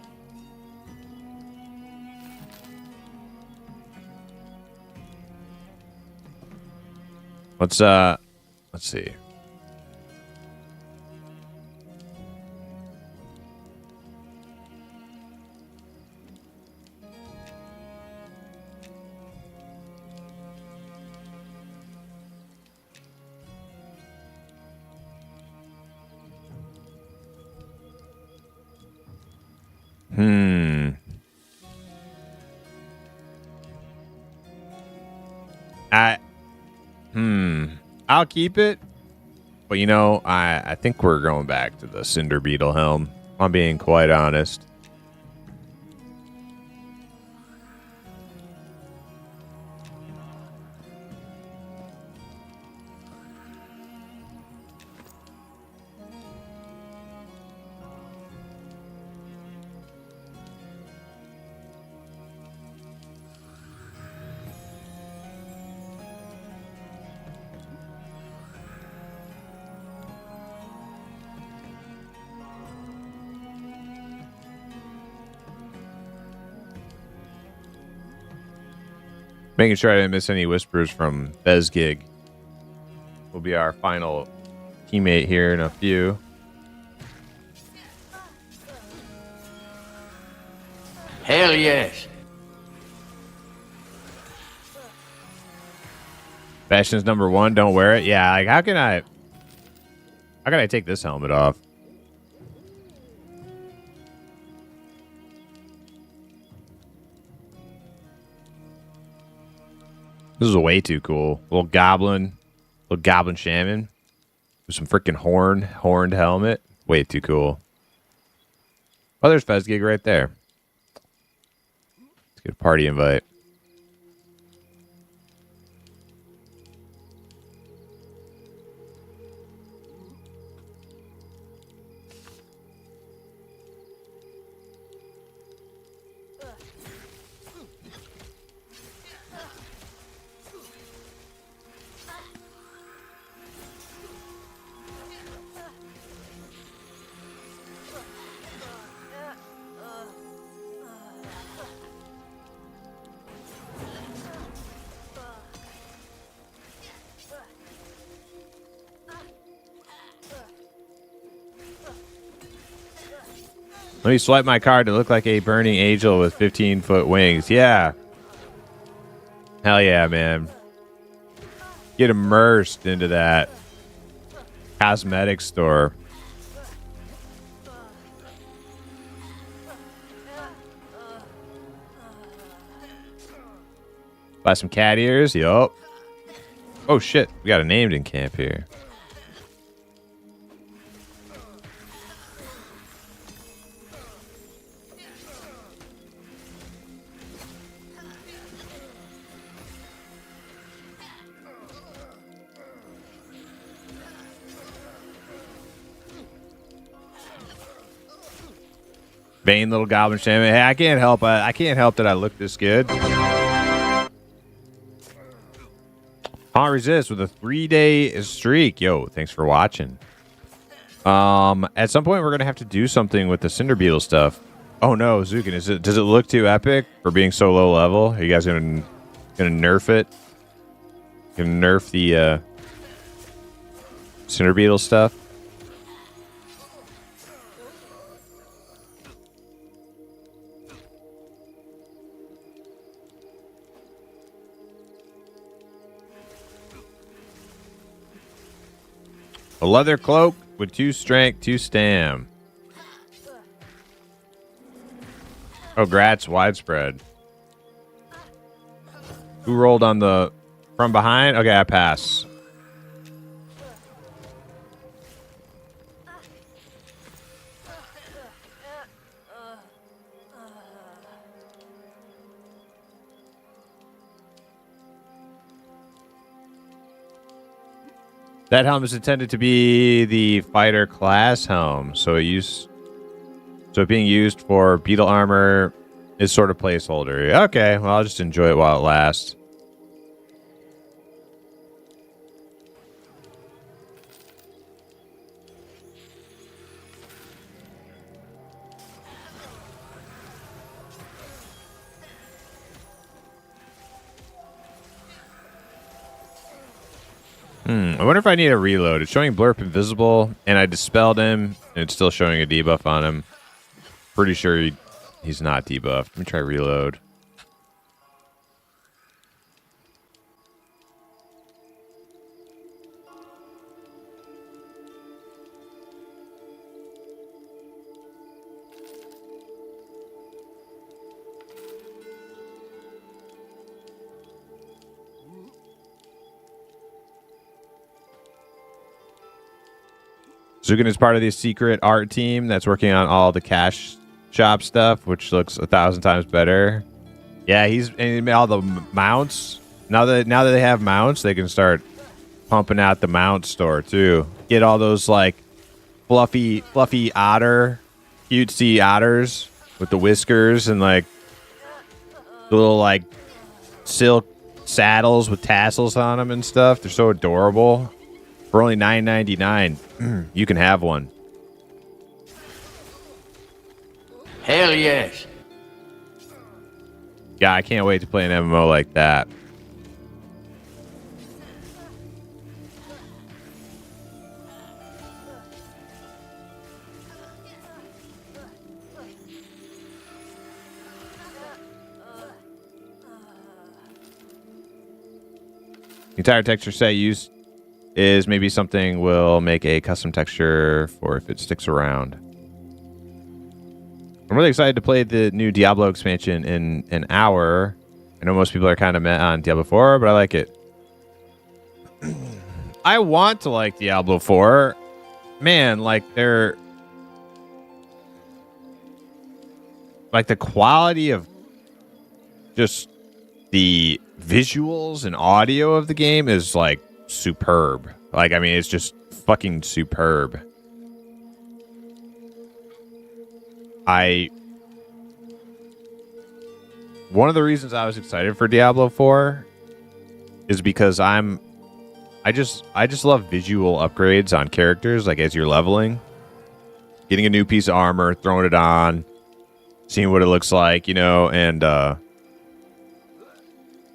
Let's see. I'll keep it. But you know, I think we're going back to the Cinder Beetle helm. I'm being quite honest. Making sure I didn't miss any whispers from Bezgig. Will be our final teammate here in a few. Hell yes. Fashion's number one. Don't wear it. Yeah, like how can I take this helmet off? This is way too cool. Little goblin shaman with some freaking horned helmet. Way too cool. Oh, there's Fezgig right there. Let's get a party invite. Let me swipe my card to look like a burning angel with 15-foot wings. Yeah. Hell yeah, man. Get immersed into that cosmetic store. Buy some cat ears. Yup. Oh, shit. We got a named in camp here. Vain little goblin shaman. Hey, I can't help that I look this good. Can't resist with a 3-day streak. Yo, thanks for watching. At some point we're gonna have to do something with the Cinder Beetle stuff. Oh no, Zukin, does it look too epic for being so low level? Are you guys gonna nerf it? Gonna nerf the Cinder Beetle stuff? A leather cloak with 2 strength, 2 stam. Oh, grats, widespread. Who rolled on the from behind? Okay, I pass. That helm is intended to be the fighter class helm, so being used for beetle armor is sort of placeholder. Okay, well I'll just enjoy it while it lasts. I wonder if I need a reload. It's showing Blurp invisible, and I dispelled him, and it's still showing a debuff on him. Pretty sure he's not debuffed. Let me try reload. Zugan is part of the secret art team that's working on all the cash shop stuff, which looks 1,000 times better. Yeah, and all the mounts. Now that they have mounts, they can start pumping out the mount store too. Get all those like fluffy otter, cutesy otters with the whiskers and like the little like silk saddles with tassels on them and stuff. They're so adorable. For only $9.99, you can have one. Hell yes. Yeah, I can't wait to play an MMO like that. The entire texture set used is maybe something we'll make a custom texture for if it sticks around. I'm really excited to play the new Diablo expansion in an hour. I know most people are kind of met on Diablo 4, but I like it. I want to like Diablo 4. Man, like they're... like the quality of just the visuals and audio of the game is like superb. Like, I mean, it's just fucking superb. One of the reasons I was excited for Diablo 4 is because I just love visual upgrades on characters, like as you're leveling. Getting a new piece of armor, throwing it on, seeing what it looks like, you know, and I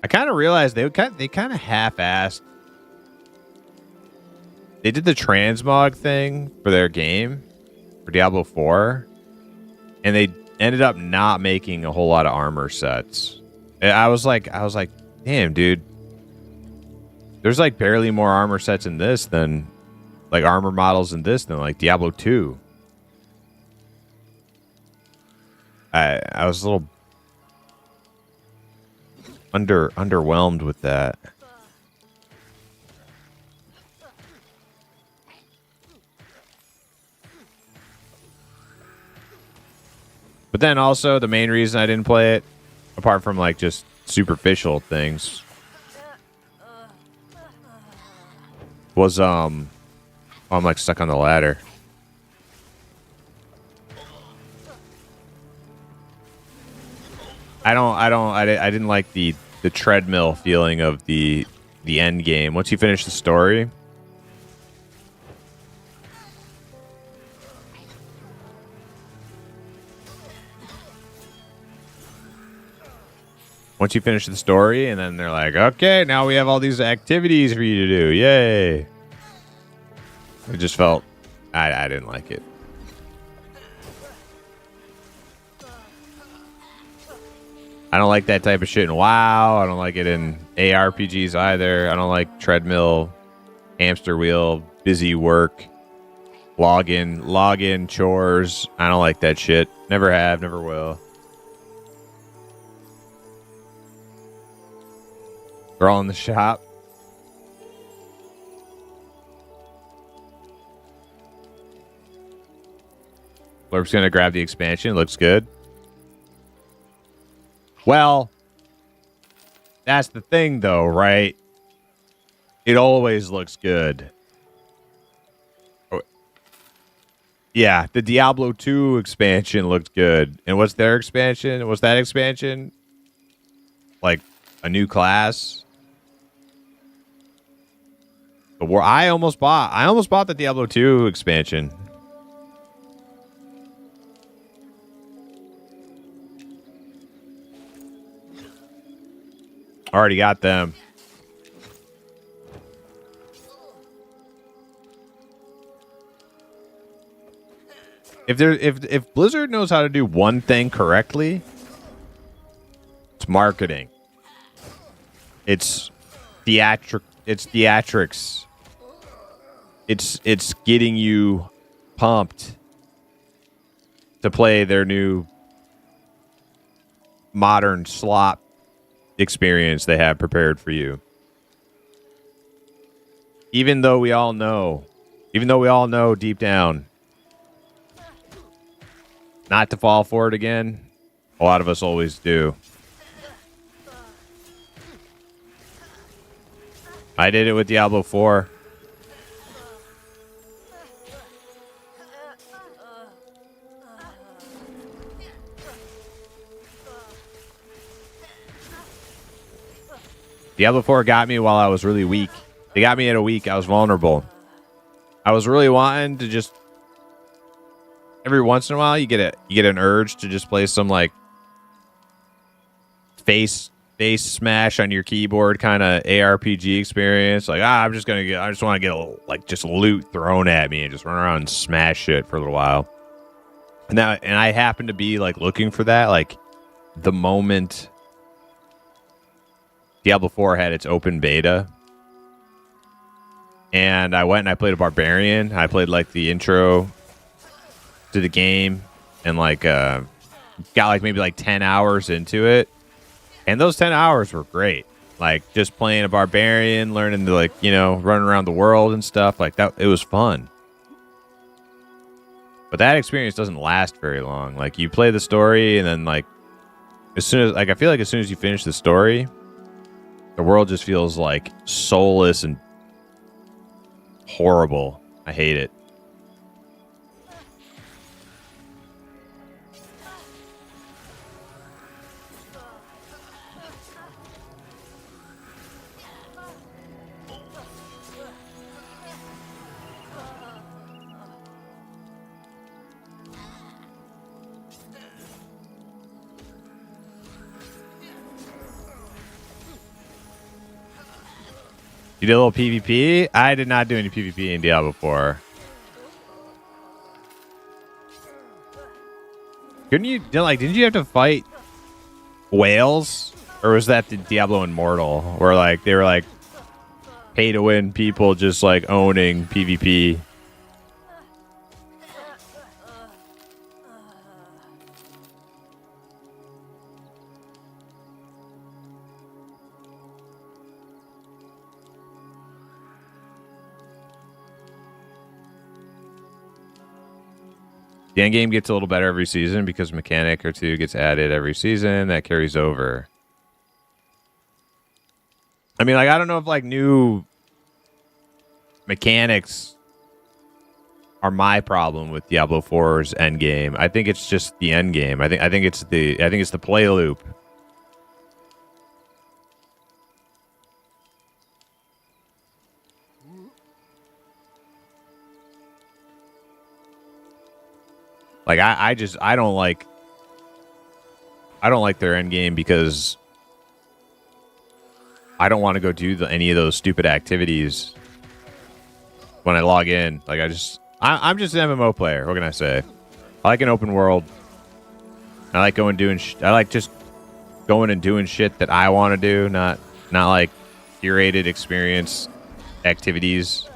kind of realized they kind of half-assed. They did the transmog thing for their game, for Diablo 4, and they ended up not making a whole lot of armor sets. And I was like, damn, dude. There's like barely more armor sets in this than like armor models in this than like Diablo 2. I was a little underwhelmed with that. But then also the main reason I didn't play it, apart from like just superficial things, was I'm like stuck on the ladder. I didn't like the treadmill feeling of the end game. Once you finish the story, and then they're like, okay, now we have all these activities for you to do. Yay. It just felt, I didn't like it. I don't like that type of shit in WoW. I don't like it in ARPGs either. I don't like treadmill, hamster wheel, busy work, login, chores. I don't like that shit. Never have, never will. They're all in the shop. Lurp's gonna grab the expansion. Looks good. Well, that's the thing, though, right? It always looks good. Yeah, the Diablo 2 expansion looked good. And what's their expansion? What's that expansion? Like a new class? The war. I almost bought the Diablo 2 expansion. Already got them. If Blizzard knows how to do one thing correctly, it's marketing. It's theatrics. It's getting you pumped to play their new modern slot experience they have prepared for you. Even though we all know Even though we all know deep down not to fall for it again, a lot of us always do. I did it with Diablo 4. Diablo 4 got me while I was really weak. They got me at a weak. I was vulnerable. I was really wanting to just every once in a while you get an urge to just play some like face smash on your keyboard kind of ARPG experience. Like I just want to get like just loot thrown at me and just run around and smash shit for a little while. And I happened to be like looking for that like the moment Diablo 4 had its open beta. And I went and I played a barbarian. I played like the intro to the game and like got like maybe like 10 hours into it. And those 10 hours were great. Like just playing a barbarian, learning to like, you know, run around the world and stuff like that. It was fun. But that experience doesn't last very long. Like you play the story and then like as soon as like I feel like as soon as you finish the story, the world just feels like soulless and horrible. I hate it. You did a little PvP? I did not do any PvP in Diablo 4. Didn't you have to fight whales? Or was that the Diablo Immortal? Where like they were like pay to win people just like owning PvP? The end game gets a little better every season because mechanic or two gets added every season that carries over. I mean, like I don't know if like new mechanics are my problem with Diablo 4's end game. I think it's just the end game. I think it's the play loop. Like I don't like their end game because I don't want to go do any of those stupid activities when I log in. Like I'm just an MMO player. What can I say? I like an open world. I like I like just going and doing shit that I want to do, not like curated experience activities.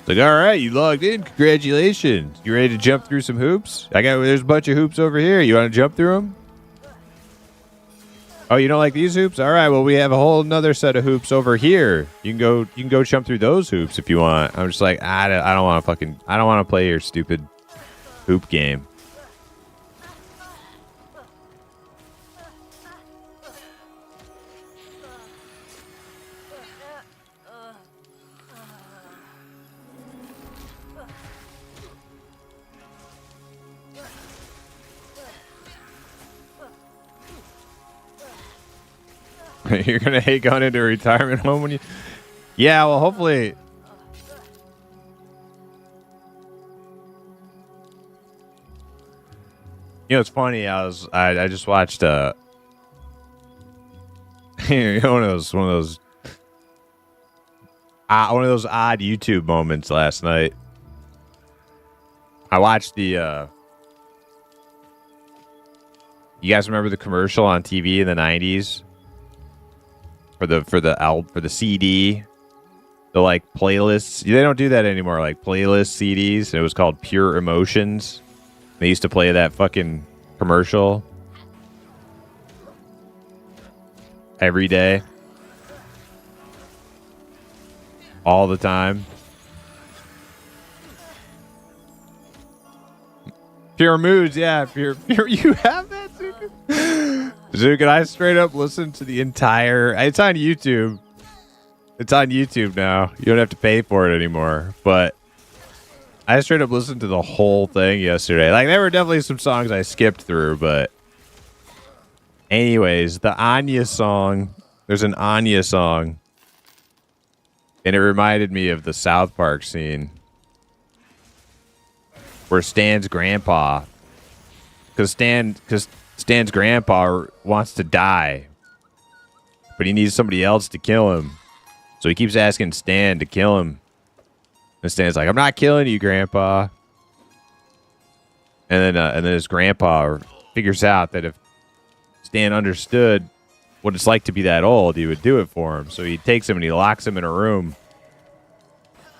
It's like, all right, you logged in. Congratulations. You ready to jump through some hoops? There's a bunch of hoops over here. You want to jump through them? Oh, you don't like these hoops? All right, well, we have a whole nother set of hoops over here. You can go jump through those hoops if you want. I'm just like, I don't want to play your stupid hoop game. You're gonna hate going into a retirement home when you... Yeah, well, hopefully... You know, it's funny. I just watched one of those odd YouTube moments last night. I watched the... You guys remember the commercial on TV in the 90s? For the CD, the like playlists. They don't do that anymore. Like playlist CDs. It was called Pure Emotions. They used to play that fucking commercial. every day, all the time. Pure moods, yeah. Pure. You have that, Zuka? Zuka, I straight up listen to the entire. It's on YouTube. It's on YouTube now. You don't have to pay for it anymore. But I straight up listened to the whole thing yesterday. Like, there were definitely some songs I skipped through, but anyways, the Anya song. There's an Anya song, and it reminded me of the South Park scene where Stan's grandpa, because Stan's grandpa wants to die, but he needs somebody else to kill him. So he keeps asking Stan to kill him. And Stan's like, I'm not killing you, Grandpa. And then his grandpa figures out that if Stan understood what it's like to be that old, he would do it for him. So he takes him and he locks him in a room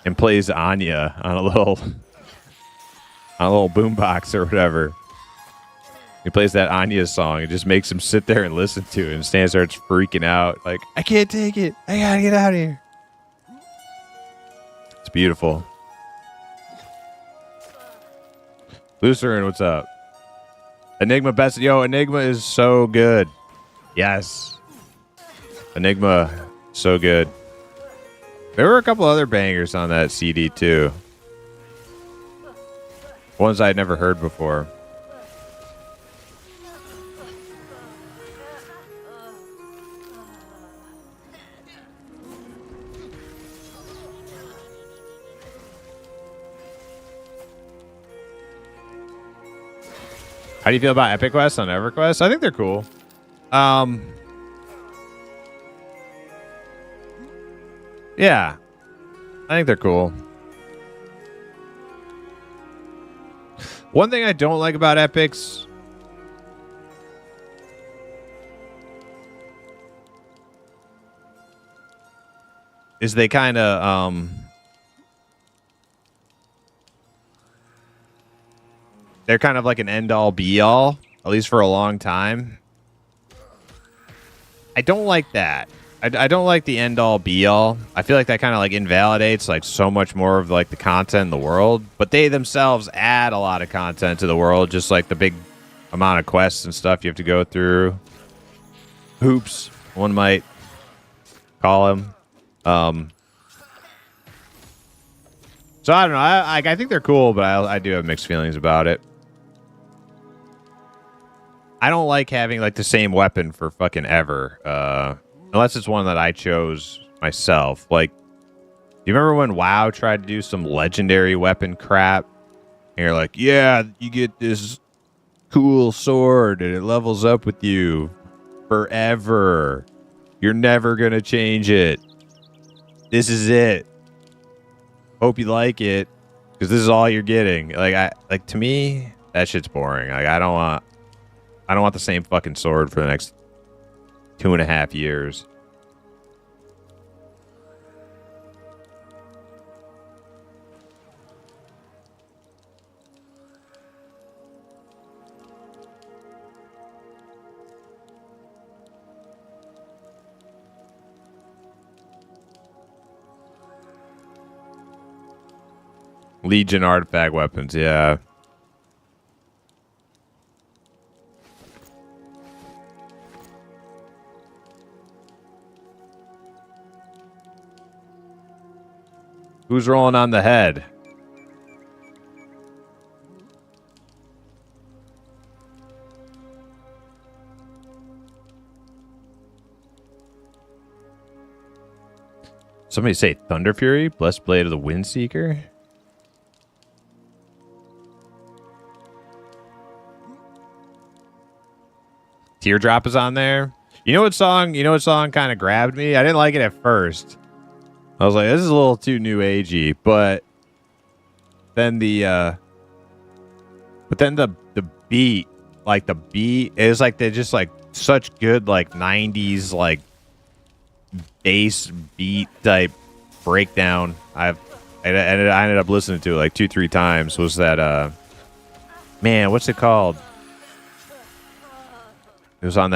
and plays Anya on a little boombox or whatever. He plays that Anya song and just makes him sit there and listen to it. And Stan starts freaking out. Like, I can't take it. I gotta get out of here. It's beautiful. Lucerin, what's up? Enigma best. Yo, Enigma is so good. Yes. Enigma, so good. There were a couple other bangers on that CD too. Ones I'd never heard before. How do you feel about Epic Quest on EverQuest? I think they're cool. Yeah. I think they're cool. One thing I don't like about Epics is they kind of they're kind of like an end-all be-all, at least for a long time. I don't like that. I don't like the end-all be-all. I feel like that kind of like invalidates like so much more of like the content in the world. But they themselves add a lot of content to the world, just like the big amount of quests and stuff you have to go through. Hoops, one might call them. So I don't know. I think they're cool, but I do have mixed feelings about it. I don't like having like the same weapon for fucking ever. Unless it's one that I chose myself. Like, do you remember when WoW tried to do some legendary weapon crap? And you're like, yeah, you get this cool sword and it levels up with you forever. You're never gonna change it. This is it. Hope you like it, because this is all you're getting. Like to me, that shit's boring. Like I don't want the same fucking sword for the next 2.5 years. Legion artifact weapons, yeah. Who's rolling on the head? Somebody say Thunder Fury, Blessed Blade of the Windseeker. Teardrop is on there. You know what song kind of grabbed me? I didn't like it at first. I was like, this is a little too new agey, but then the beat, like the beat is like they're just like such good like 90s like bass beat type breakdown. I ended up listening to it like 2-3 times. Was that man, what's it called? It was on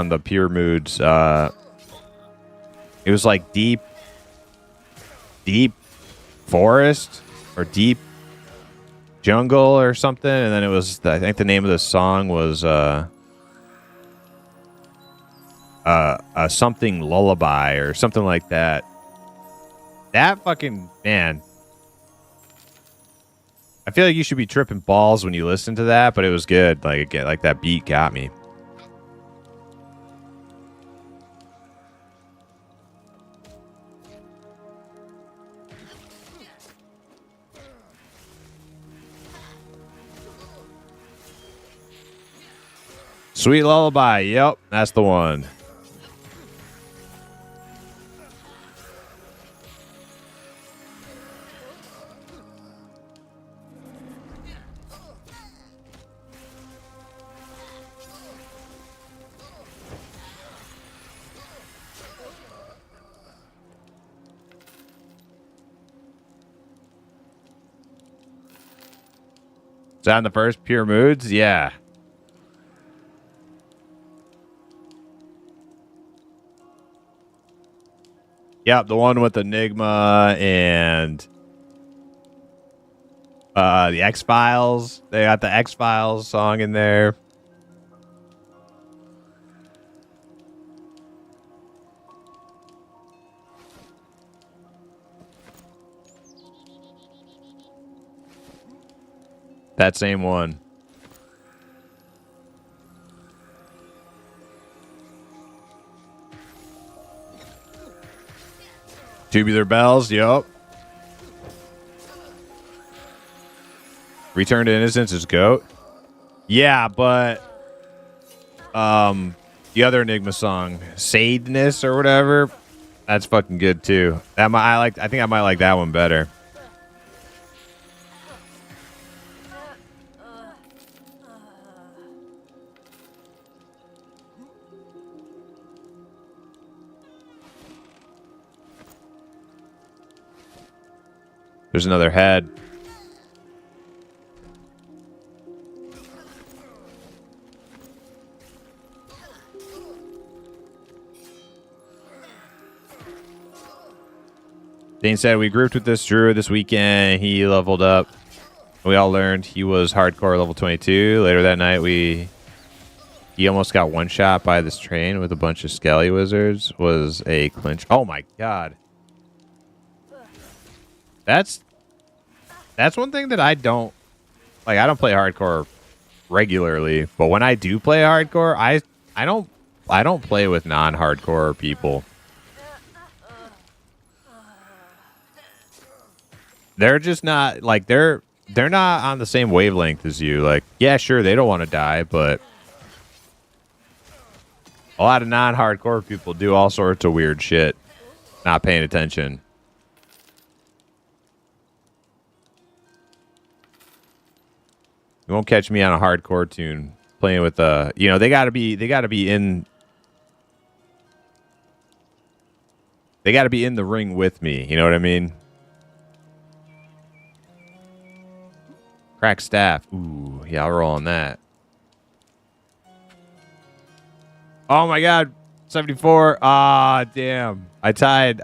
the Pure Moods It was like deep forest or deep jungle or something, and then it was I think the name of the song was something lullaby or something like that. That fucking man. I feel like you should be tripping balls when you listen to that, but it was good. Like that beat got me. Sweet Lullaby. Yep, that's the one. Is that in the first Pure Moods? Yeah. Yep, the one with Enigma and the X-Files. They got the X-Files song in there. That same one. Tubular Bells, yup. Return to Innocence is GOAT. Yeah, but the other Enigma song, Sadness or whatever, that's fucking good too. I think I might like that one better. There's another head. Dane said, we grouped with this druid this weekend. He leveled up. We all learned he was hardcore level 22. Later that night, he almost got one shot by this train with a bunch of skelly wizards. Was a clinch. Oh my god. That's one thing that I don't like. I don't play hardcore regularly, but when I do play hardcore, I don't play with non-hardcore people. They're just not like they're not on the same wavelength as you. Like, yeah, sure, they don't want to die, but a lot of non-hardcore people do all sorts of weird shit, not paying attention. You won't catch me on a hardcore tune playing with they gotta be in the ring with me, you know what I mean? Crack staff. Ooh, yeah, I'll roll on that. Oh my god, 74. Ah, damn. I tied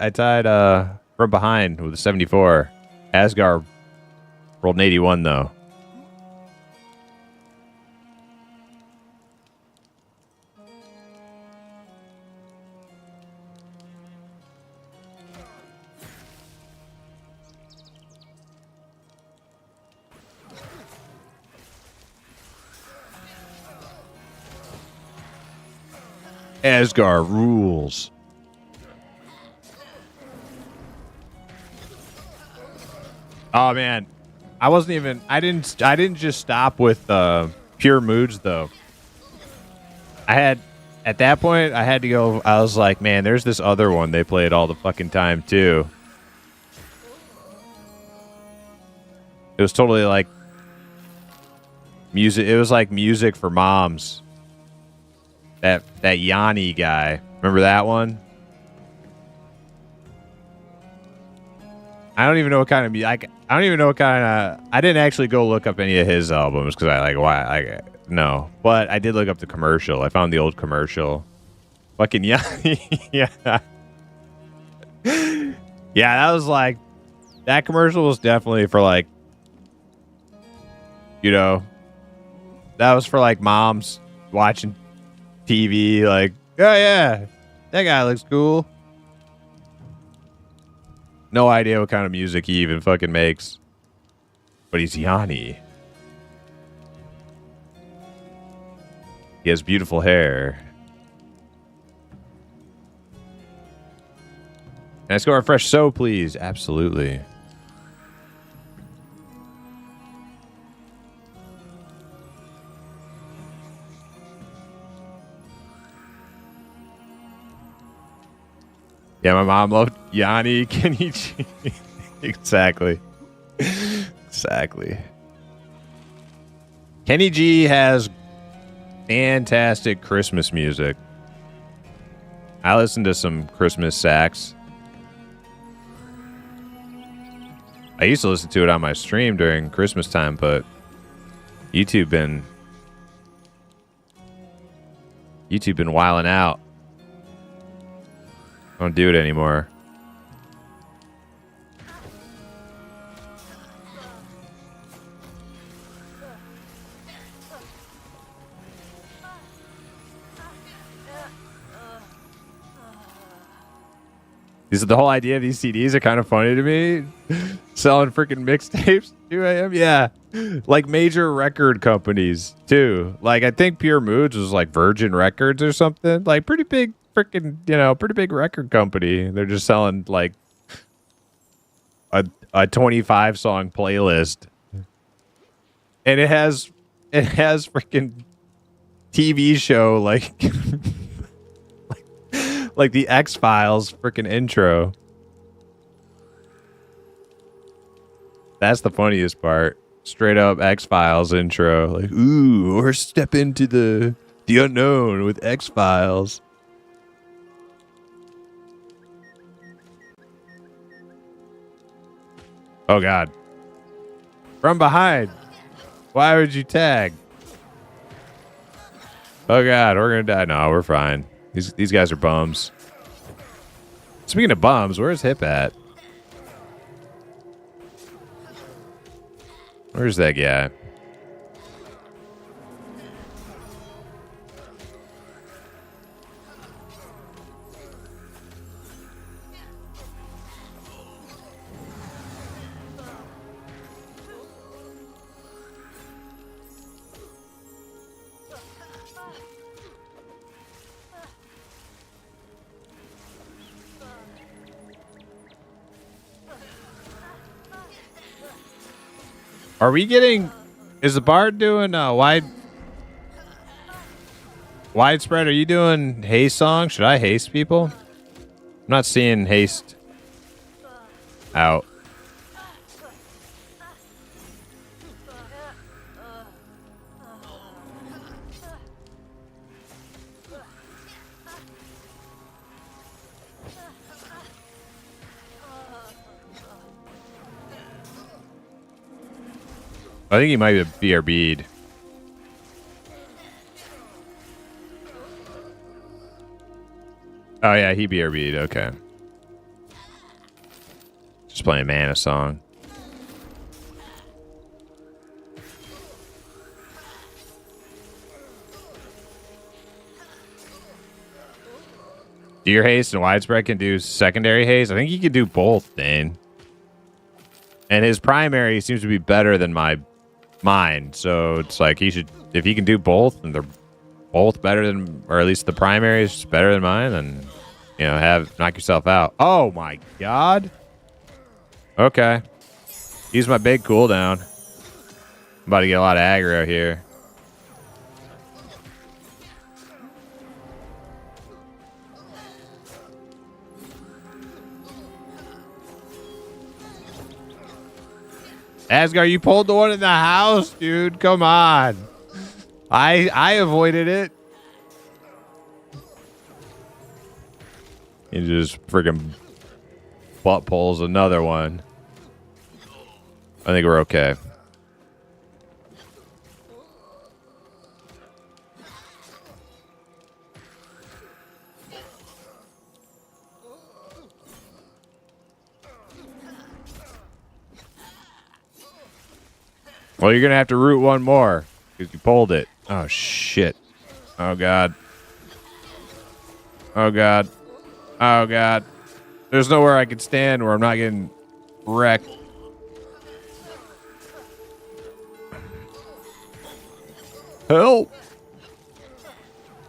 from behind with a 74. Asgard rolled an 81 though. Asgard rules. Oh man, I didn't just stop with Pure Moods though. At that point I had to go. I was like, man, there's this other one they played all the fucking time too. It was totally like music. It was like music for moms. That Yanni guy. Remember that one? I don't even know what kind of music. I don't even know what kind of. I didn't actually go look up any of his albums because no. But I did look up the commercial. I found the old commercial. Fucking Yanni. Yeah. Yeah, that was like that commercial was definitely for like, you know, that was for like moms watching TV. Like, oh yeah, that guy looks cool. No idea what kind of music he even fucking makes, but he's Yanni. He has beautiful hair. Can I score a fresh so, please? Absolutely. Yeah, my mom loved Yanni Kenichi. Exactly. Exactly. Kenny G has fantastic Christmas music. I listen to some Christmas sax. I used to listen to it on my stream during Christmas time, but YouTube been wilding out. I don't do it anymore. The whole idea of these CDs are kind of funny to me. Selling freaking mixtapes, 2 a.m. Yeah, like major record companies too. Like I think Pure Moods was like Virgin Records or something. Like pretty big freaking, pretty big record company. They're just selling like a 25 song playlist, and it has freaking TV show like like the X-Files freaking intro. That's the funniest part. Straight up X-Files intro. Like, ooh, or step into the unknown with X-Files. Oh God. From behind. Why would you tag? Oh God, we're gonna die. No, we're fine. These guys are bums. Speaking of bums, where's Hip at? Where's that guy? Are we getting... Is the bard doing widespread? Are you doing haste song? Should I haste people? I'm not seeing haste out. I think he might be BRB'd. Oh yeah, he BRB'd. Okay. Just playing Mana song. Do your haste and widespread can do secondary haste? I think he can do both, Dane. And his primary seems to be better than mine. So it's like he should, if he can do both and they're both better than, or at least the primary is better than mine, then, knock yourself out. Oh my God. Okay. Use my big cooldown. I'm about to get a lot of aggro here. Asgard, you pulled the one in the house, dude. Come on. I avoided it. He just freaking butt pulls another one. I think we're okay. Well, you're gonna have to root one more because you pulled it. Oh shit! Oh god! Oh god! Oh god! There's nowhere I can stand where I'm not getting wrecked. Help!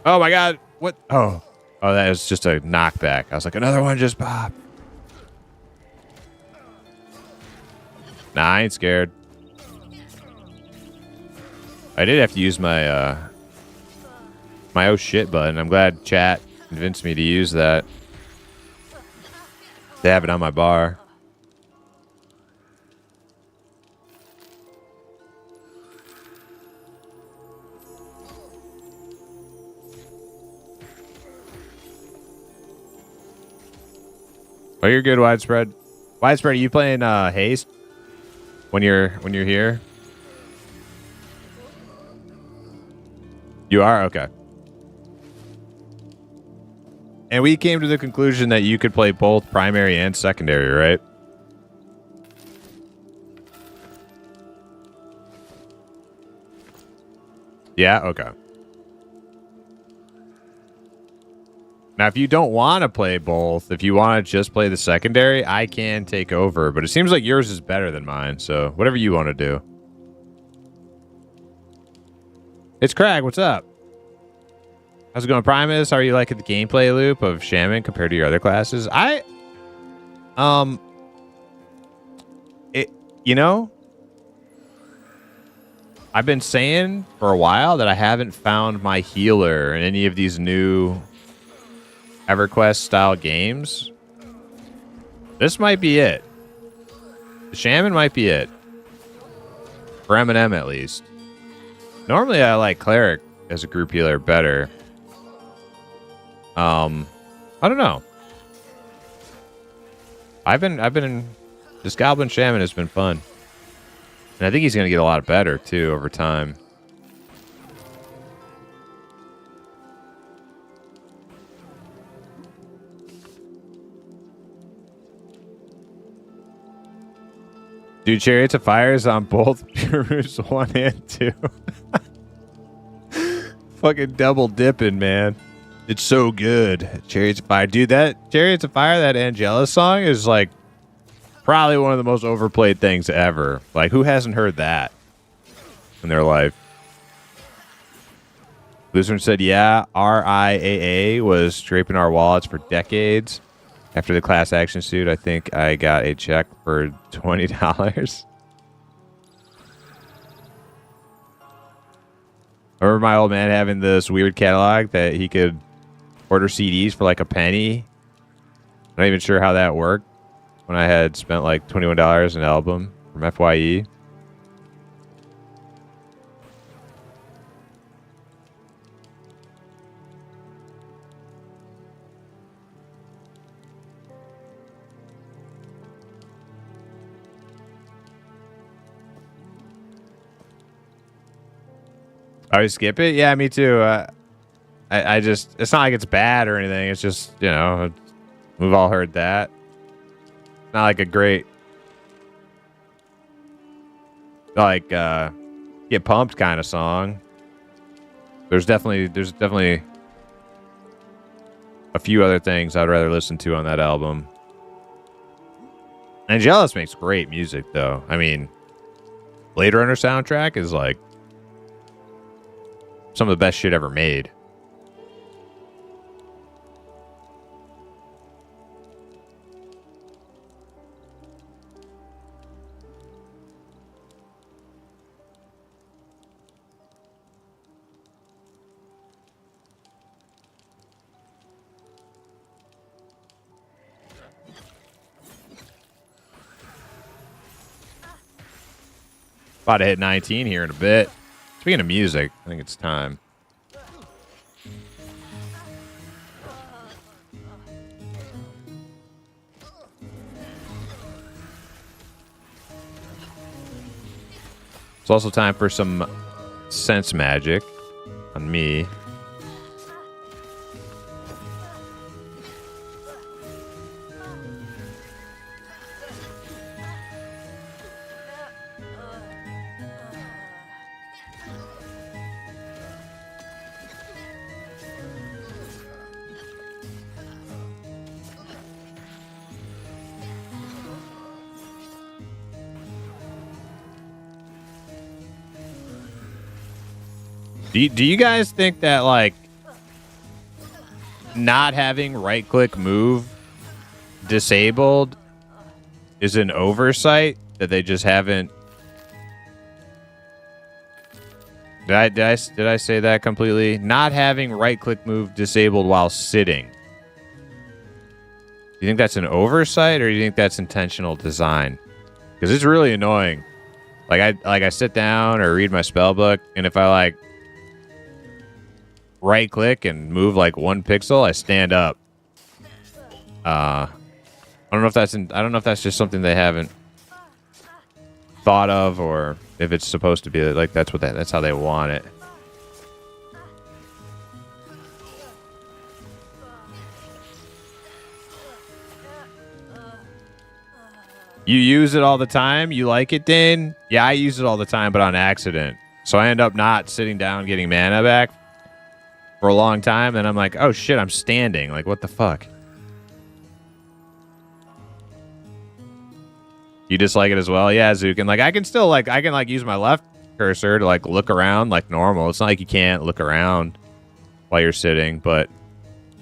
Oh my god! What? Oh, that was just a knockback. I was like, another one just popped. Nah, I ain't scared. I did have to use my my oh shit button. I'm glad chat convinced me to use that. They have it on my bar. Oh, you're good, Widespread. Widespread, are you playing Haste when you're here? You are? Okay. And we came to the conclusion that you could play both primary and secondary, right? Yeah, okay. Now, if you don't want to play both, if you want to just play the secondary, I can take over. But it seems like yours is better than mine, so whatever you want to do. It's Crag, what's up? How's it going, Primus? How are you liking the gameplay loop of Shaman compared to your other classes? You know, I've been saying for a while that I haven't found my healer in any of these new EverQuest style games. This might be it. The Shaman might be it. For Eminem, at least. Normally, I like Cleric as a group healer better. I don't know. This Goblin Shaman has been fun. And I think he's going to get a lot better, too, over time. Dude, Chariots of Fire is on both Pyrrhus 1 and 2. Fucking double dipping, man. It's so good. Chariots of Fire. Dude, that Chariots of Fire, that Angela song is like probably one of the most overplayed things ever. Like, who hasn't heard that in their life? Lutheran said, yeah, RIAA was scraping our wallets for decades. After the class action suit, I think I got a check for $20. I remember my old man having this weird catalog that he could order CDs for like a penny. I'm not even sure how that worked when I had spent like $21 an album from FYE. I would skip it? Yeah, me too. I just, it's not like it's bad or anything. It's just, you know, we've all heard that. Not like a great, like, get pumped kind of song. There's definitely a few other things I'd rather listen to on that album. Angelus makes great music, though. I mean, Blade Runner soundtrack is like some of the best shit ever made. About to hit 19 here in a bit. Speaking of music, I think it's time. It's also time for some sense magic on me. Do you guys think that like not having right click move disabled is an oversight that they just haven't? Did I say that completely? Not having right click move disabled while sitting. Do you think that's an oversight or do you think that's intentional design? Because it's really annoying. Like I sit down or read my spell book, and if I like right click and move like 1 pixel, I stand up. I don't know if that's just something they haven't thought of, or if it's supposed to be like that's how they want it. You use it all the time? You like it, Dane? Yeah, I use it all the time, but on accident. So I end up not sitting down getting mana back for a long time, and I'm like, oh shit, I'm standing. Like, what the fuck? You dislike it as well? Yeah, Zukin. Like, I can use my left cursor to like look around like normal. It's not like you can't look around while you're sitting, but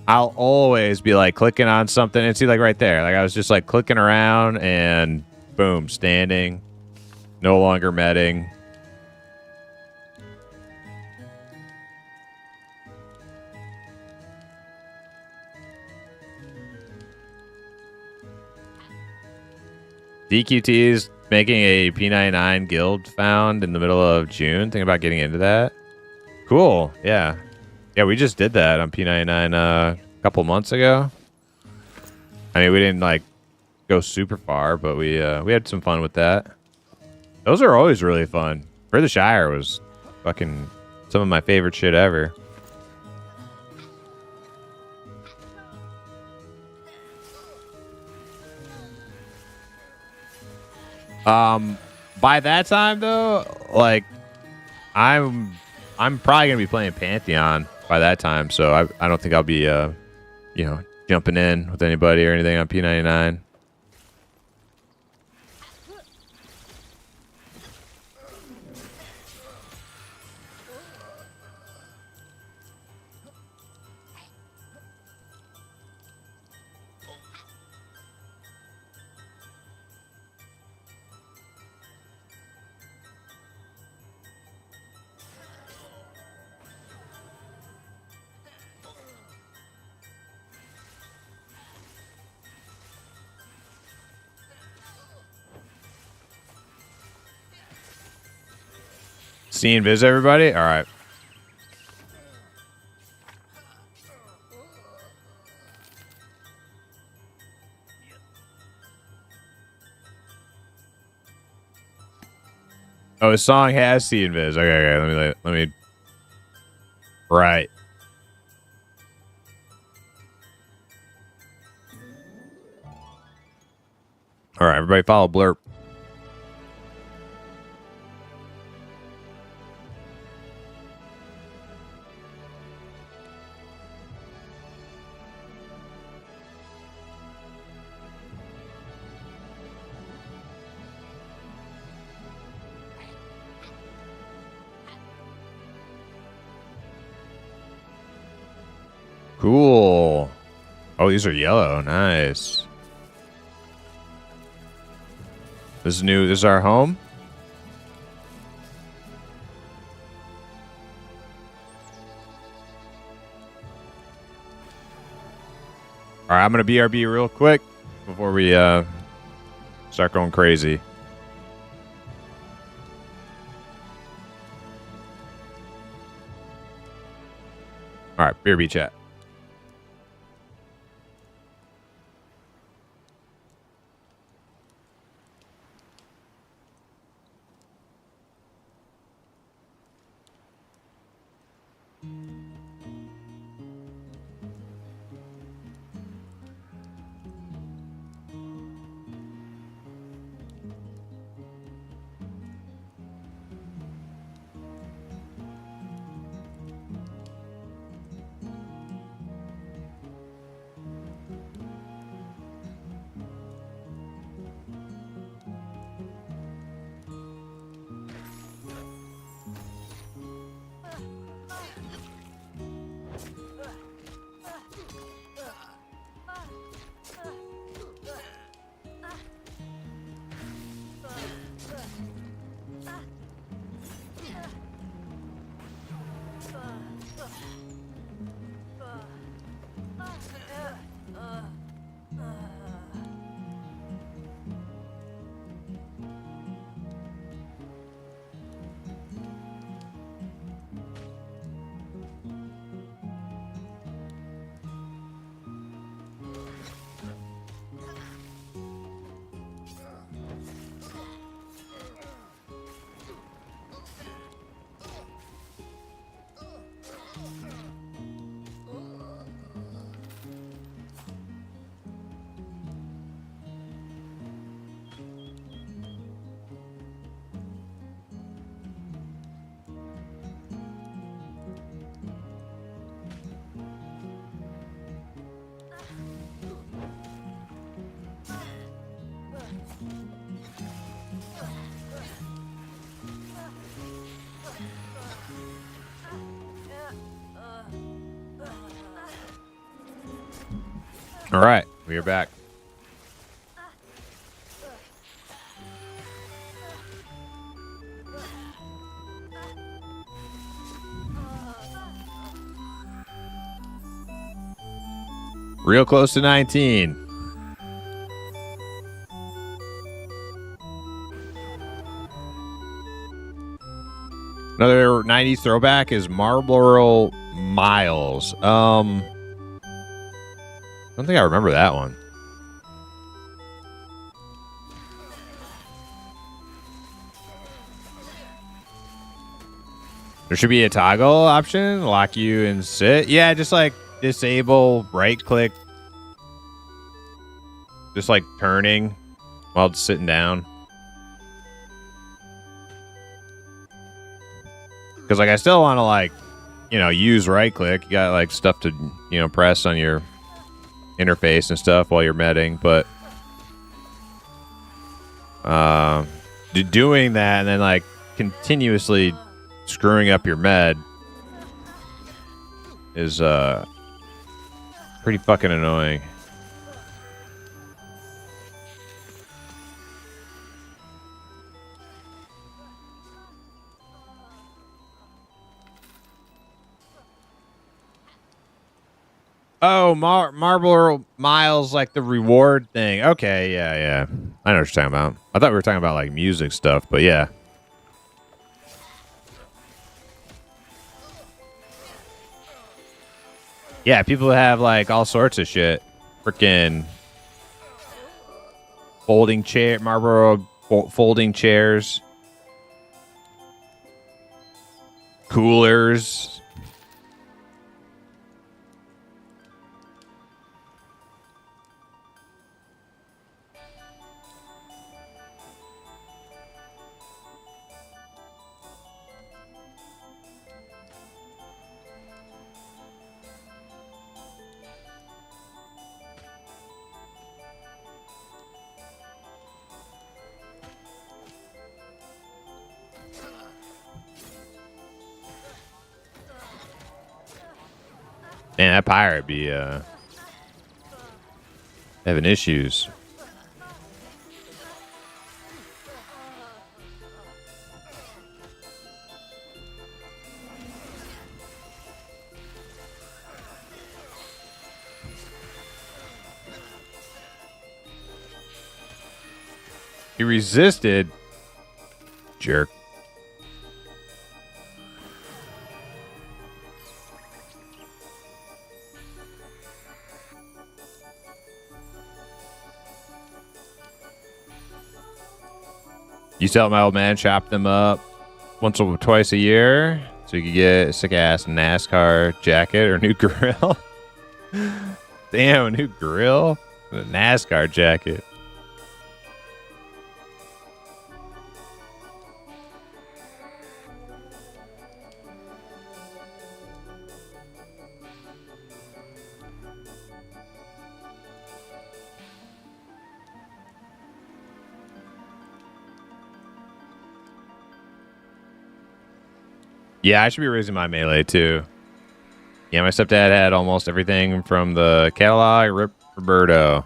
I'll always be like clicking on something and see like right there. Like I was just like clicking around and boom, standing. No longer medding. DQT is making a P99 guild found in the middle of June. Thinking about getting into that. Cool. Yeah. Yeah, we just did that on P99 a couple months ago. I mean, we didn't like go super far, but we had some fun with that. Those are always really fun. For the Shire was fucking some of my favorite shit ever. By that time though, like I'm probably gonna be playing Pantheon by that time, so I don't think I'll be jumping in with anybody or anything on P99. See and visit everybody? All right. Oh, his song has see and viz. Okay. Let me. Right. All right, everybody follow Blurp. Cool. Oh, these are yellow. Nice. This is new. This is our home. All right, I'm gonna BRB real quick before we start going crazy. All right, BRB chat. All right, we are back. Real close to 19. Another 90s throwback is Marlboro Miles. I don't think I remember that one. There should be a toggle option, lock you and sit. Yeah, just like disable right click. Just like turning while it's sitting down. Because like I still want to like, use right click. You got like stuff to, press on your interface and stuff while you're medding, but doing that and then like continuously screwing up your med is pretty fucking annoying. Oh, Marlboro Miles, like the reward thing. Okay, yeah. I know what you're talking about. I thought we were talking about like music stuff, but yeah. Yeah, people have like all sorts of shit. Freaking folding chair, Marlboro folding chairs, coolers. Man, that pirate be having issues. He resisted. Jerk. Used to help my old man chop them up once or twice a year so you could get a sick ass NASCAR jacket or new grill. Damn, a new grill? A NASCAR jacket. Yeah, I should be raising my melee too. Yeah, my stepdad had almost everything from the catalog. Rip Roberto.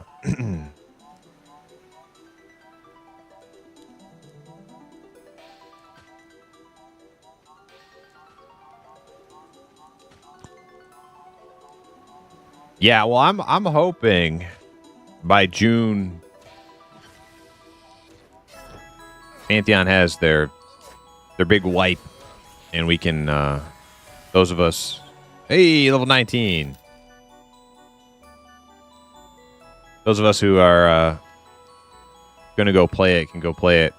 Yeah, well, I'm hoping by June Pantheon has their big wipe. And we can, those of us, hey, level 19. Those of us who are going to go play it can go play it.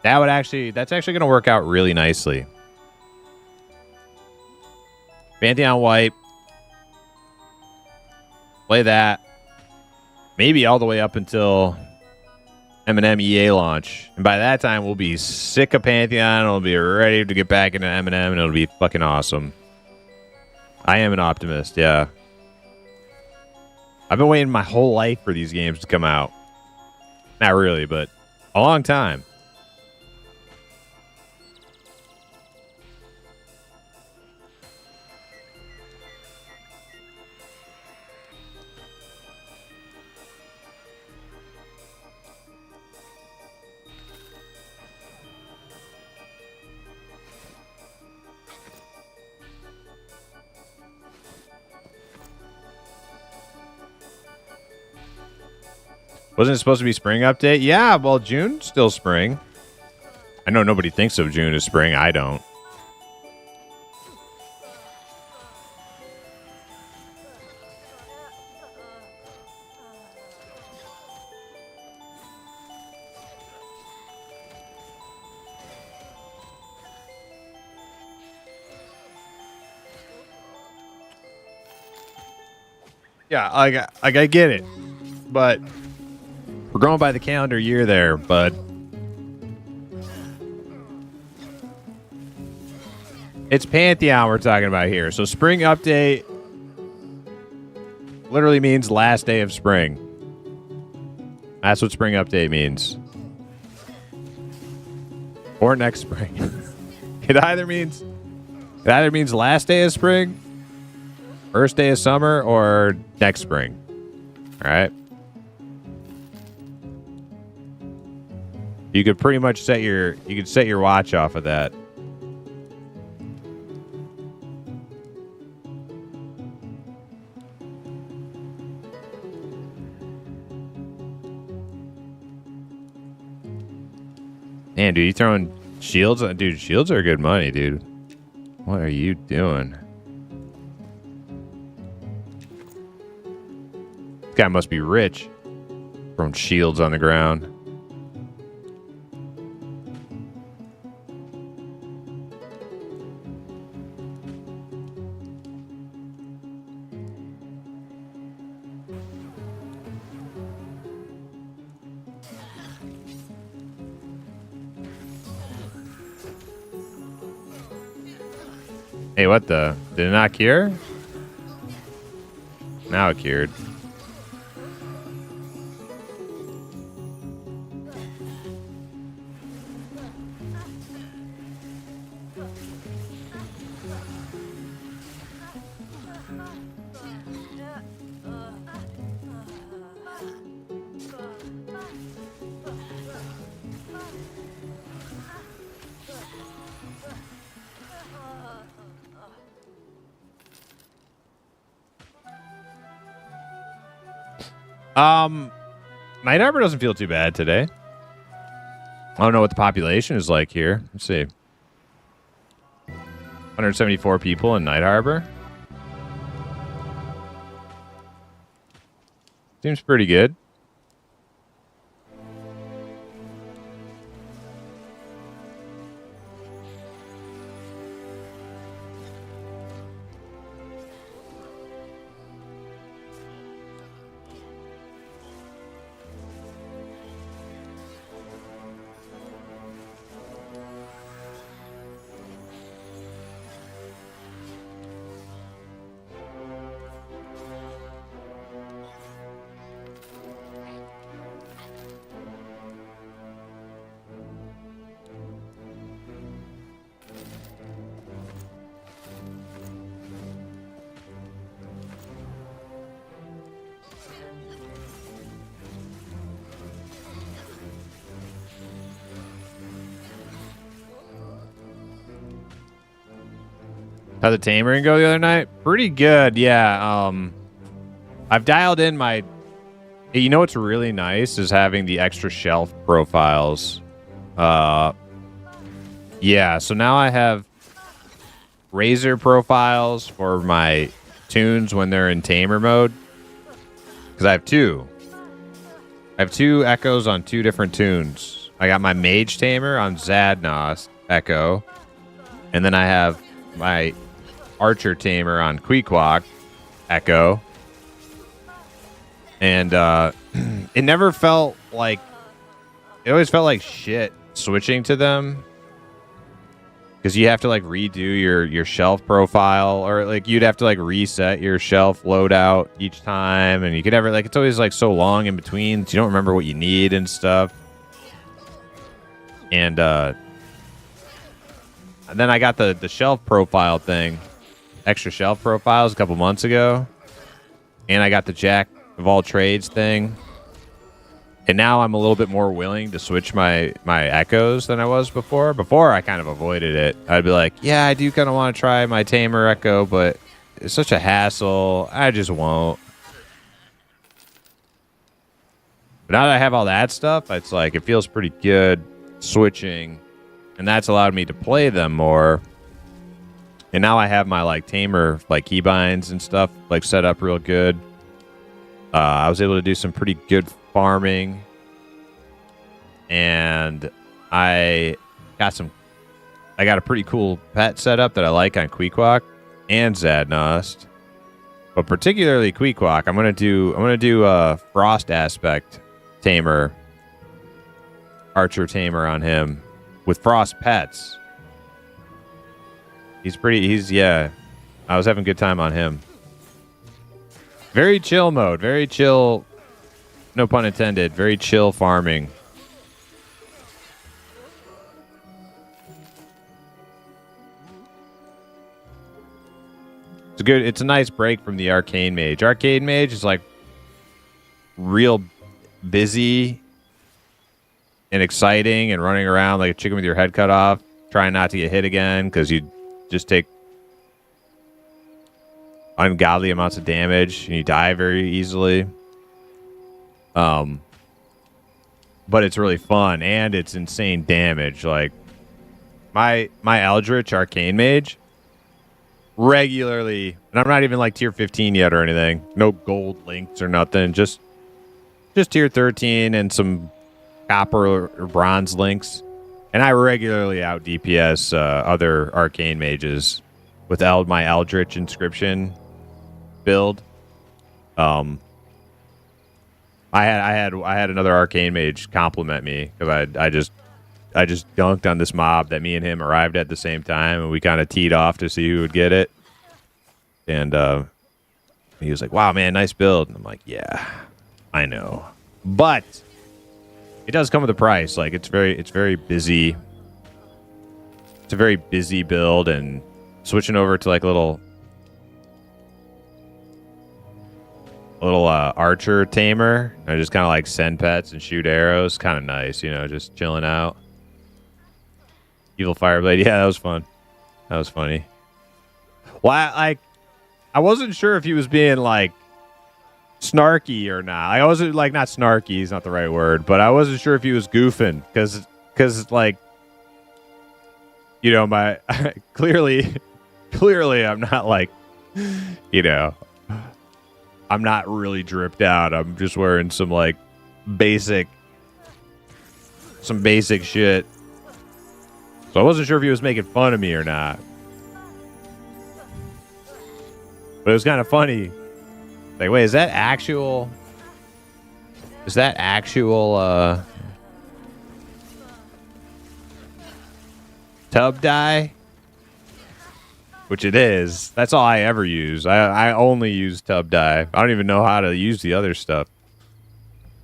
That's actually going to work out really nicely. Pantheon wipe. Play that. Maybe all the way up until M&M EA launch. And by that time, we'll be sick of Pantheon. We'll be ready to get back into M&M, and it'll be fucking awesome. I am an optimist, yeah. I've been waiting my whole life for these games to come out. Not really, but a long time. Wasn't it supposed to be spring update? Yeah, well, June's still spring. I know nobody thinks of June as spring. I don't. Yeah, I get it, but we're going by the calendar year there, but it's Pantheon we're talking about here. So spring update literally means last day of spring. That's what spring update means. Or next spring. It either means last day of spring, first day of summer, or next spring. All right. You could pretty much set your watch off of that. Man, dude, you throwing shields? Dude, shields are good money, dude. What are you doing? This guy must be rich. Throwing shields on the ground. Hey, what the? Did it not cure? Now it cured. Night Harbor doesn't feel too bad today. I don't know what the population is like here. Let's see. 174 people in Night Harbor. Seems pretty good. How'd the Tamering go the other night? Pretty good, yeah. I've dialed in my... You know what's really nice is having the extra shelf profiles. Yeah, so now I have Razor profiles for my tunes when they're in Tamer mode. Because I have two. I have two Echoes on two different tunes. I got my Mage Tamer on Zadnos Echo. And then I have my Archer Tamer on Queequeg Echo. And it never felt like... It always felt like shit switching to them. because you have to like redo your shelf profile, or like you'd have to like reset your shelf loadout each time, and you could never like it's always like so long in between, so you don't remember what you need and stuff. And then I got the shelf profile thing, extra shelf profiles a couple months ago, and I got the Jack of all trades thing. And now I'm a little bit more willing to switch my echoes than I was before. Before, I kind of avoided it. I'd be like, yeah, I do kind of want to try my Tamer Echo, but it's such a hassle. I just won't. But now that I have all that stuff, it's like it feels pretty good switching. And that's allowed me to play them more. And now I have my like Tamer like keybinds and stuff like set up real good. I was able to do some pretty good farming, and I got a pretty cool pet setup that I like on Queequeg and Zadnost, but particularly Queequeg. I'm gonna do a Frost Aspect Tamer, Archer Tamer on him with Frost pets. Yeah, I was having a good time on him. Very chill mode, very chill. No pun intended. Very chill farming. It's a nice break from the Arcane Mage. Arcane Mage is like real busy and exciting and running around like a chicken with your head cut off, trying not to get hit again because you just take ungodly amounts of damage and you die very easily. But it's really fun and it's insane damage. Like my Eldritch Arcane Mage regularly, and I'm not even like tier 15 yet or anything. No gold links or nothing. Just tier 13 and some copper or bronze links. And I regularly out DPS other Arcane Mages with my Eldritch Inscription build. I had another Arcane Mage compliment me because I just dunked on this mob that me and him arrived at the same time, and we kind of teed off to see who would get it. And he was like, "Wow, man, nice build." And I'm like, "Yeah, I know, but it does come with a price. Like it's very busy. It's a very busy build, and switching over to like a little Archer Tamer. I just kind of like send pets and shoot arrows. Kind of nice, you know, just chilling out. Evil Fireblade. Yeah, that was fun. That was funny. Well, I wasn't sure if he was being like snarky or not. I wasn't like, not snarky is not the right word, but I wasn't sure if he was goofing because like, you know, my clearly I'm not like, you know, I'm not really dripped out. I'm just wearing some like basic shit. So I wasn't sure if he was making fun of me or not. But it was kind of funny. Like, wait, is that actual tub dye? Which it is. That's all I ever use. I only use tub dye. I don't even know how to use the other stuff.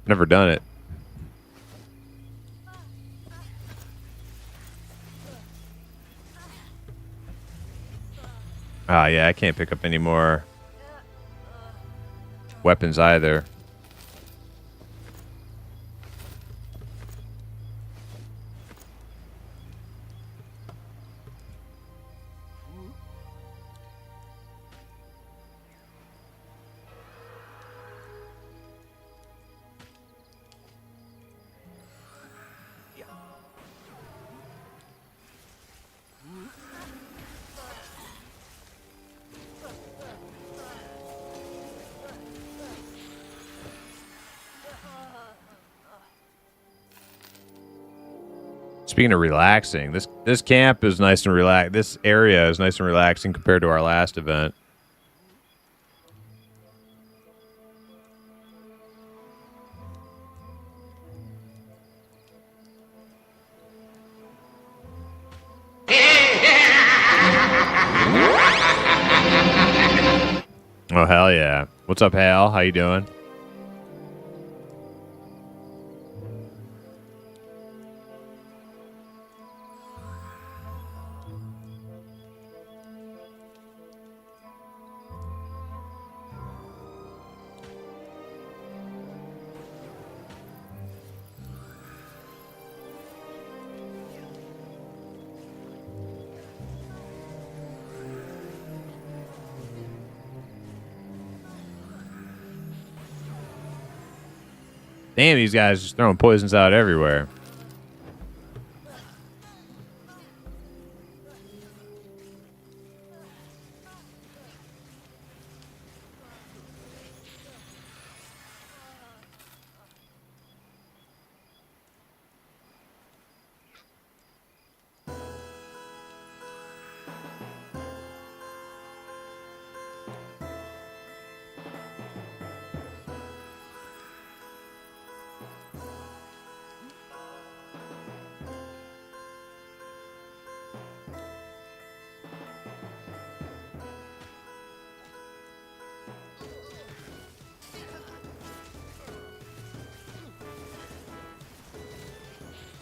Never done it. Ah, yeah, I can't pick up any more weapons either. Speaking of relaxing, this camp is nice and relaxed. This area is nice and relaxing compared to our last event. Oh, hell yeah. What's up, Hal? How you doing? Damn, these guys just throwing poisons out everywhere.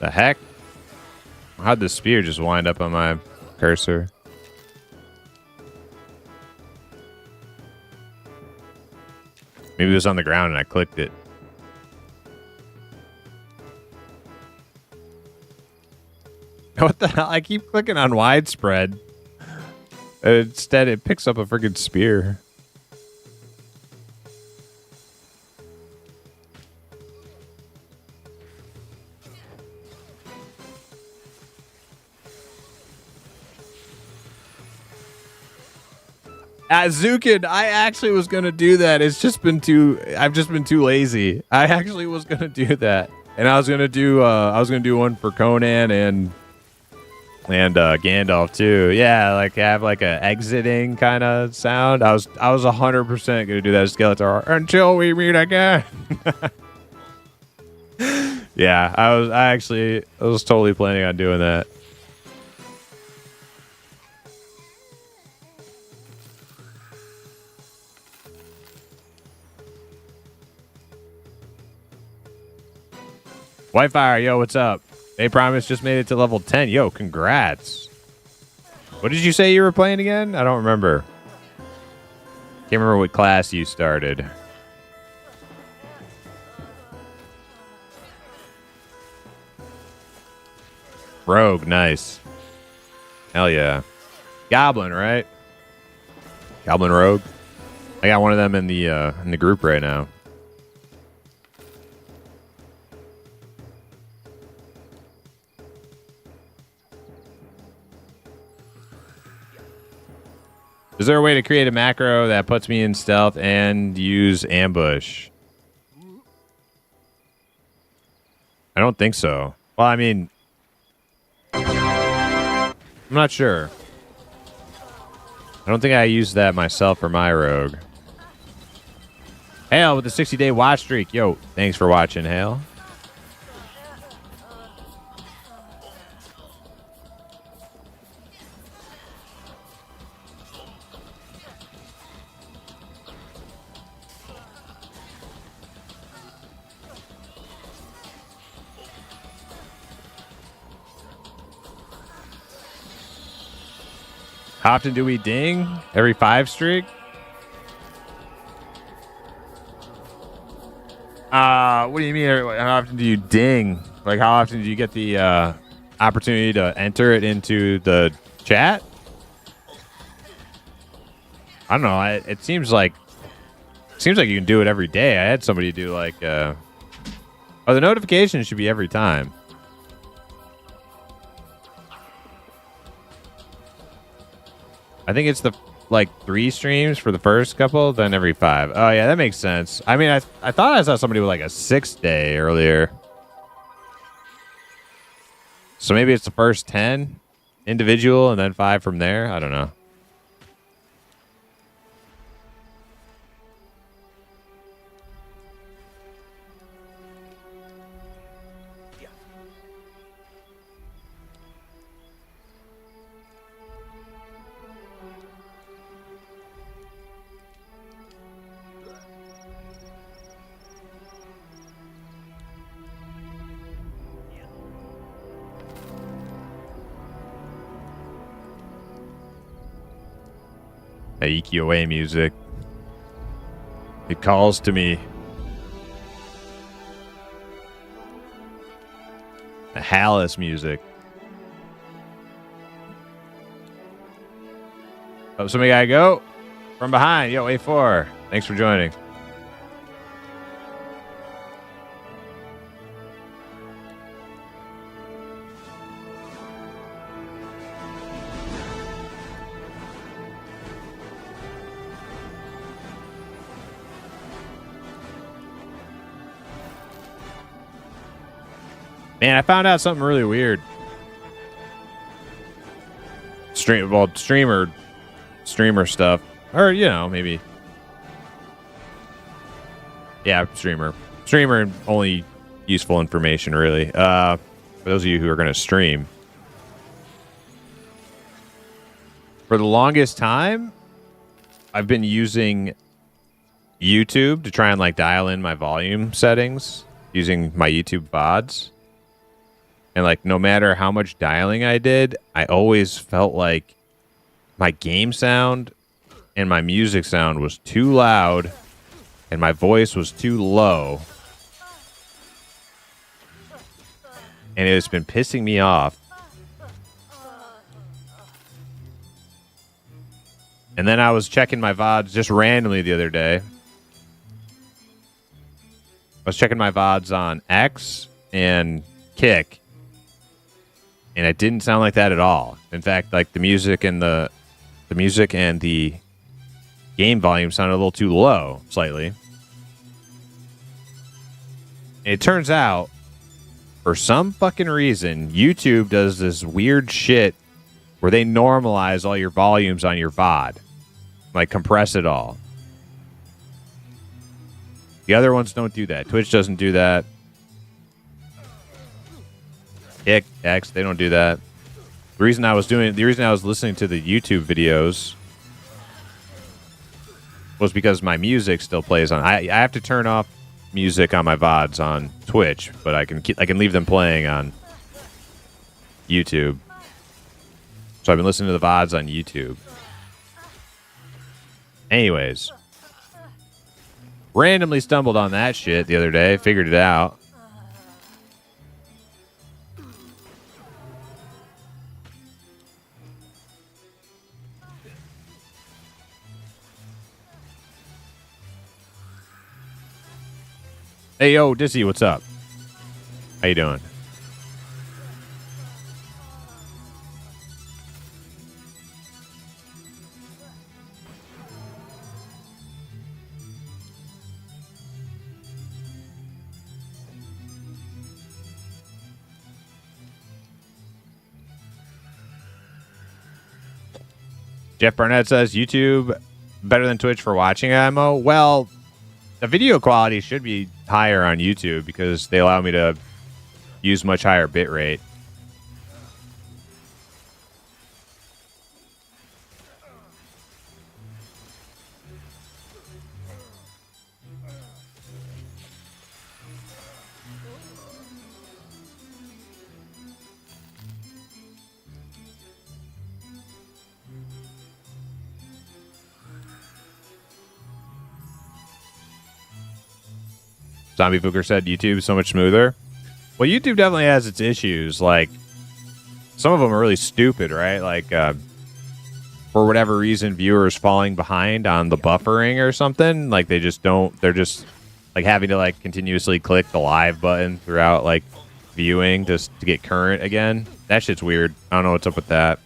The heck? How'd the spear just wind up on my cursor? Maybe it was on the ground and I clicked it. What the hell? I keep clicking on widespread. Instead, it picks up a freaking spear. Zukin, I actually was gonna do that. I've just been too lazy. I actually was gonna do that, and I was gonna do one for Conan and Gandalf too. Yeah, like have like a exiting kind of sound. I was 100% gonna do that Skeletor until we meet again. Yeah, I was totally planning on doing that. Whitefire, yo, what's up? They Promise just made it to level 10. Yo, congrats. What did you say you were playing again? I don't remember. Can't remember what class you started. Rogue, nice. Hell yeah. Goblin, right? Goblin Rogue. I got one of them in the group right now. Is there a way to create a macro that puts me in stealth and use ambush? I don't think so. Well, I mean, I'm not sure. I don't think I used that myself for my rogue. Hale with the 60-day watch streak. Yo, thanks for watching, Hale. How often do we ding? Every 5 streak? What do you mean? How often do you ding? Like, how often do you get the opportunity to enter it into the chat? I don't know. It seems like you can do it every day. I had somebody do like, the notification should be every time. I think it's the like 3 streams for the first couple, then every 5. Oh yeah, that makes sense. I mean, I thought I saw somebody with like a 6 day earlier. So maybe it's the first 10 individual and then 5 from there. I don't know. That EQA music. It calls to me. The Hallis music. Oh, somebody gotta go from behind. Yo, A4. Thanks for joining. Man, I found out something really weird. Streamer stuff. Or, you know, maybe. Yeah, streamer. Streamer, only useful information, really. For those of you who are going to stream. For the longest time, I've been using YouTube to try and, like, dial in my volume settings using my YouTube VODs. And, like, no matter how much dialing I did, I always felt like my game sound and my music sound was too loud and my voice was too low. And it's been pissing me off. And then I was checking my VODs just randomly the other day. I was checking my VODs on X and Kick. And it didn't sound like that at all. In fact, like the music and the game volume sounded a little too low, slightly. And it turns out, for some fucking reason, YouTube does this weird shit where they normalize all your volumes on your VOD. Like, compress it all. The other ones don't do that. Twitch doesn't do that. X, they don't do that. The reason I was listening to the YouTube videos was because my music still plays on. I have to turn off music on my VODs on Twitch, but I can leave them playing on YouTube. So I've been listening to the VODs on YouTube. Anyways, randomly stumbled on that shit the other day, figured it out. Hey, yo, Dizzy, what's up? How you doing? Jeff Barnett says, YouTube better than Twitch for watching ammo. Well, the video quality should be higher on YouTube because they allow me to use much higher bit rate. Zombie Booker said YouTube is so much smoother. Well, YouTube definitely has its issues. Like, some of them are really stupid, right? Like, for whatever reason, viewers falling behind on the buffering or something. Like, they just don't. They're just, like, having to, like, continuously click the live button throughout, like, viewing just to get current again. That shit's weird. I don't know what's up with that.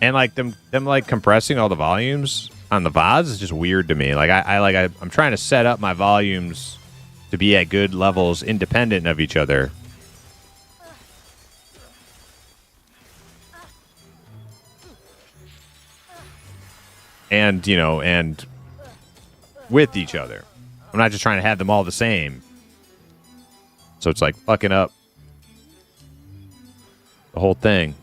And like them like compressing all the volumes on the VODs is just weird to me. Like I'm trying to set up my volumes to be at good levels independent of each other. And, you know, and with each other. I'm not just trying to have them all the same. So it's like fucking up the whole thing.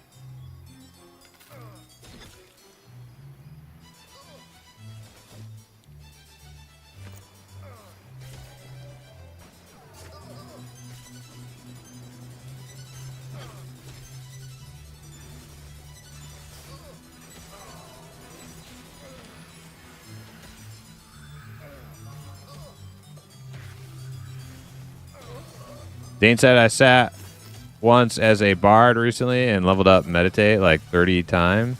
Dane said I sat once as a bard recently and leveled up meditate like 30 times.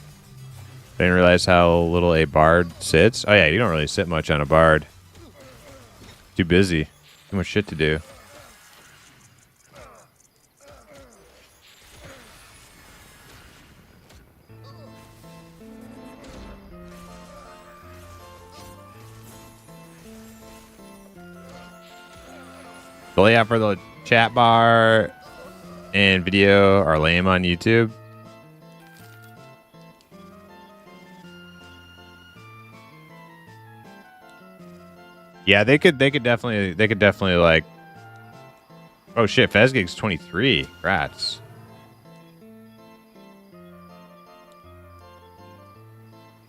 I didn't realize how little a bard sits. Oh yeah, you don't really sit much on a bard. Too busy. Too much shit to do. So yeah, for the chat bar and video are lame on YouTube. Yeah, they could definitely like. Oh shit, Fezgig's 23. Rats.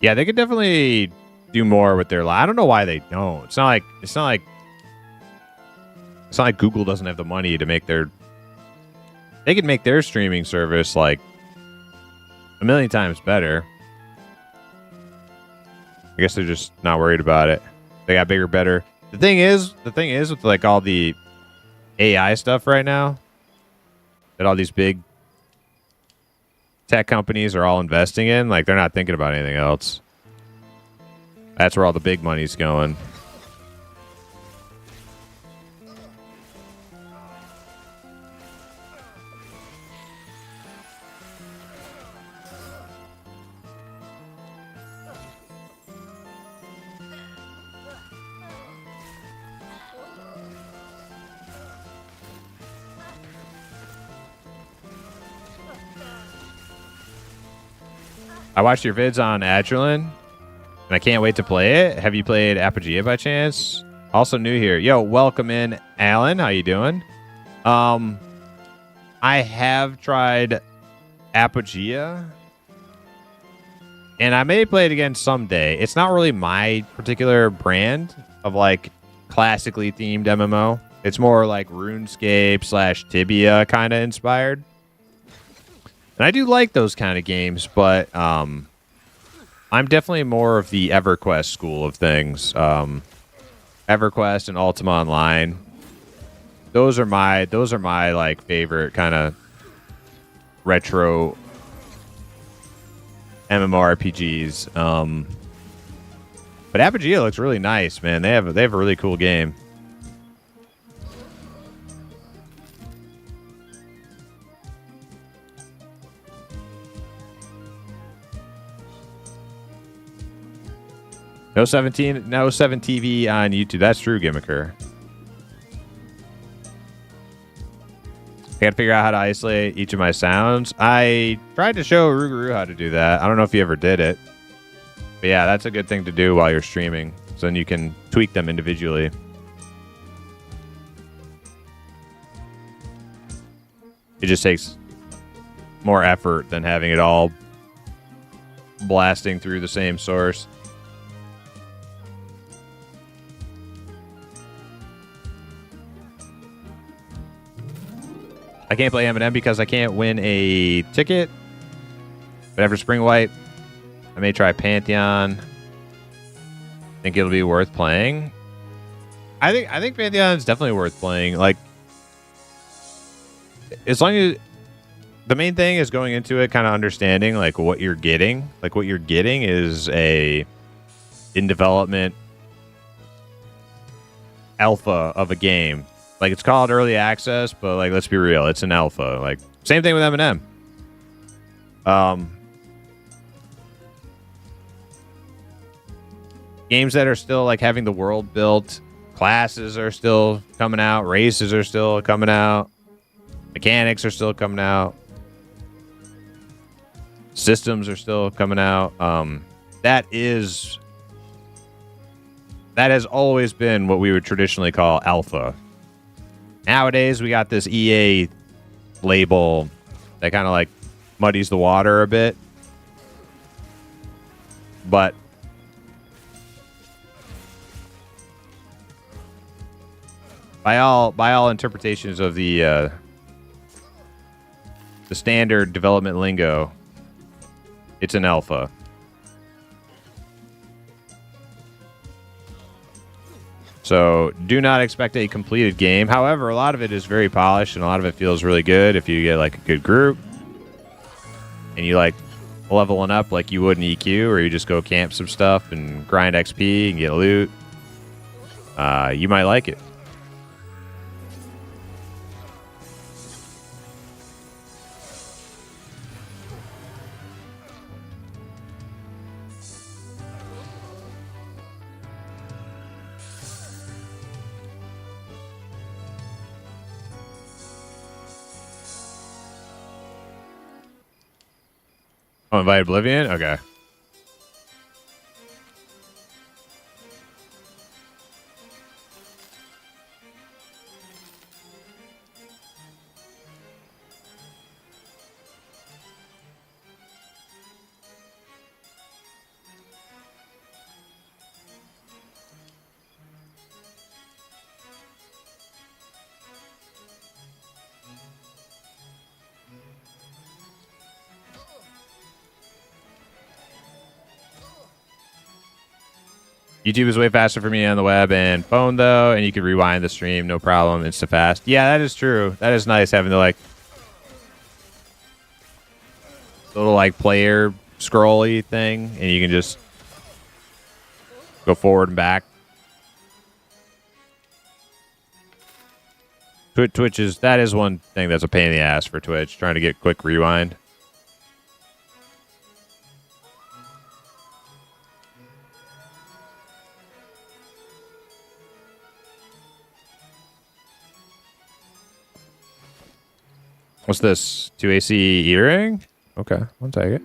Yeah, they could definitely do more with their. I don't know why they don't. It's not like Google doesn't have the money to make their. They could make their streaming service like a million times better. I guess they're just not worried about it. They got bigger, better. The thing is with like all the AI stuff right now, that all these big tech companies are all investing in, like they're not thinking about anything else. That's where all the big money's going. I watched your vids on Adrenaline, and I can't wait to play it. Have you played Apogea by chance? Also new here. Yo, welcome in, Alan. How you doing? I have tried Apogea, and I may play it again someday. It's not really my particular brand of like classically themed MMO. It's more like RuneScape / Tibia kind of inspired. And I do like those kind of games, but I'm definitely more of the EverQuest school of things. EverQuest and Ultima Online. Those are my like favorite kind of retro MMORPGs. But Apogea looks really nice, man. They have a really cool game. No 7 TV on YouTube. That's true, Gimmicker. I gotta figure out how to isolate each of my sounds. I tried to show Rougarou how to do that. I don't know if he ever did it. But yeah, that's a good thing to do while you're streaming. So then you can tweak them individually. It just takes more effort than having it all blasting through the same source. I can't play M&M because I can't win a ticket. But after Spring White, I may try Pantheon. Think it'll be worth playing. I think Pantheon is definitely worth playing. Like, as long as the main thing is going into it, kind of understanding like what you're getting. Like what you're getting is a in development alpha of a game. Like, it's called early access, but like, let's be real, it's an alpha. Like, same thing with M&M. Games that are still like having the world built, classes are still coming out, races are still coming out, mechanics are still coming out, systems are still coming out. That has always been what we would traditionally call alpha. Nowadays, we got this EA label that kind of like muddies the water a bit. But by all interpretations of the standard development lingo, it's an alpha. So do not expect a completed game. However, a lot of it is very polished and a lot of it feels really good if you get like a good group and you like leveling up like you would in EQ, or you just go camp some stuff and grind XP and get loot. You might like it. Oh, invite Oblivion? Okay. YouTube is way faster for me on the web and phone, though, and you can rewind the stream, no problem. Insta fast. Yeah, that is true. That is nice having the like little like player scrolly thing, and you can just go forward and back. Twitch is that is one thing that's a pain in the ass for Twitch, trying to get quick rewind. What's this? 2AC earring? Okay, I'll take it.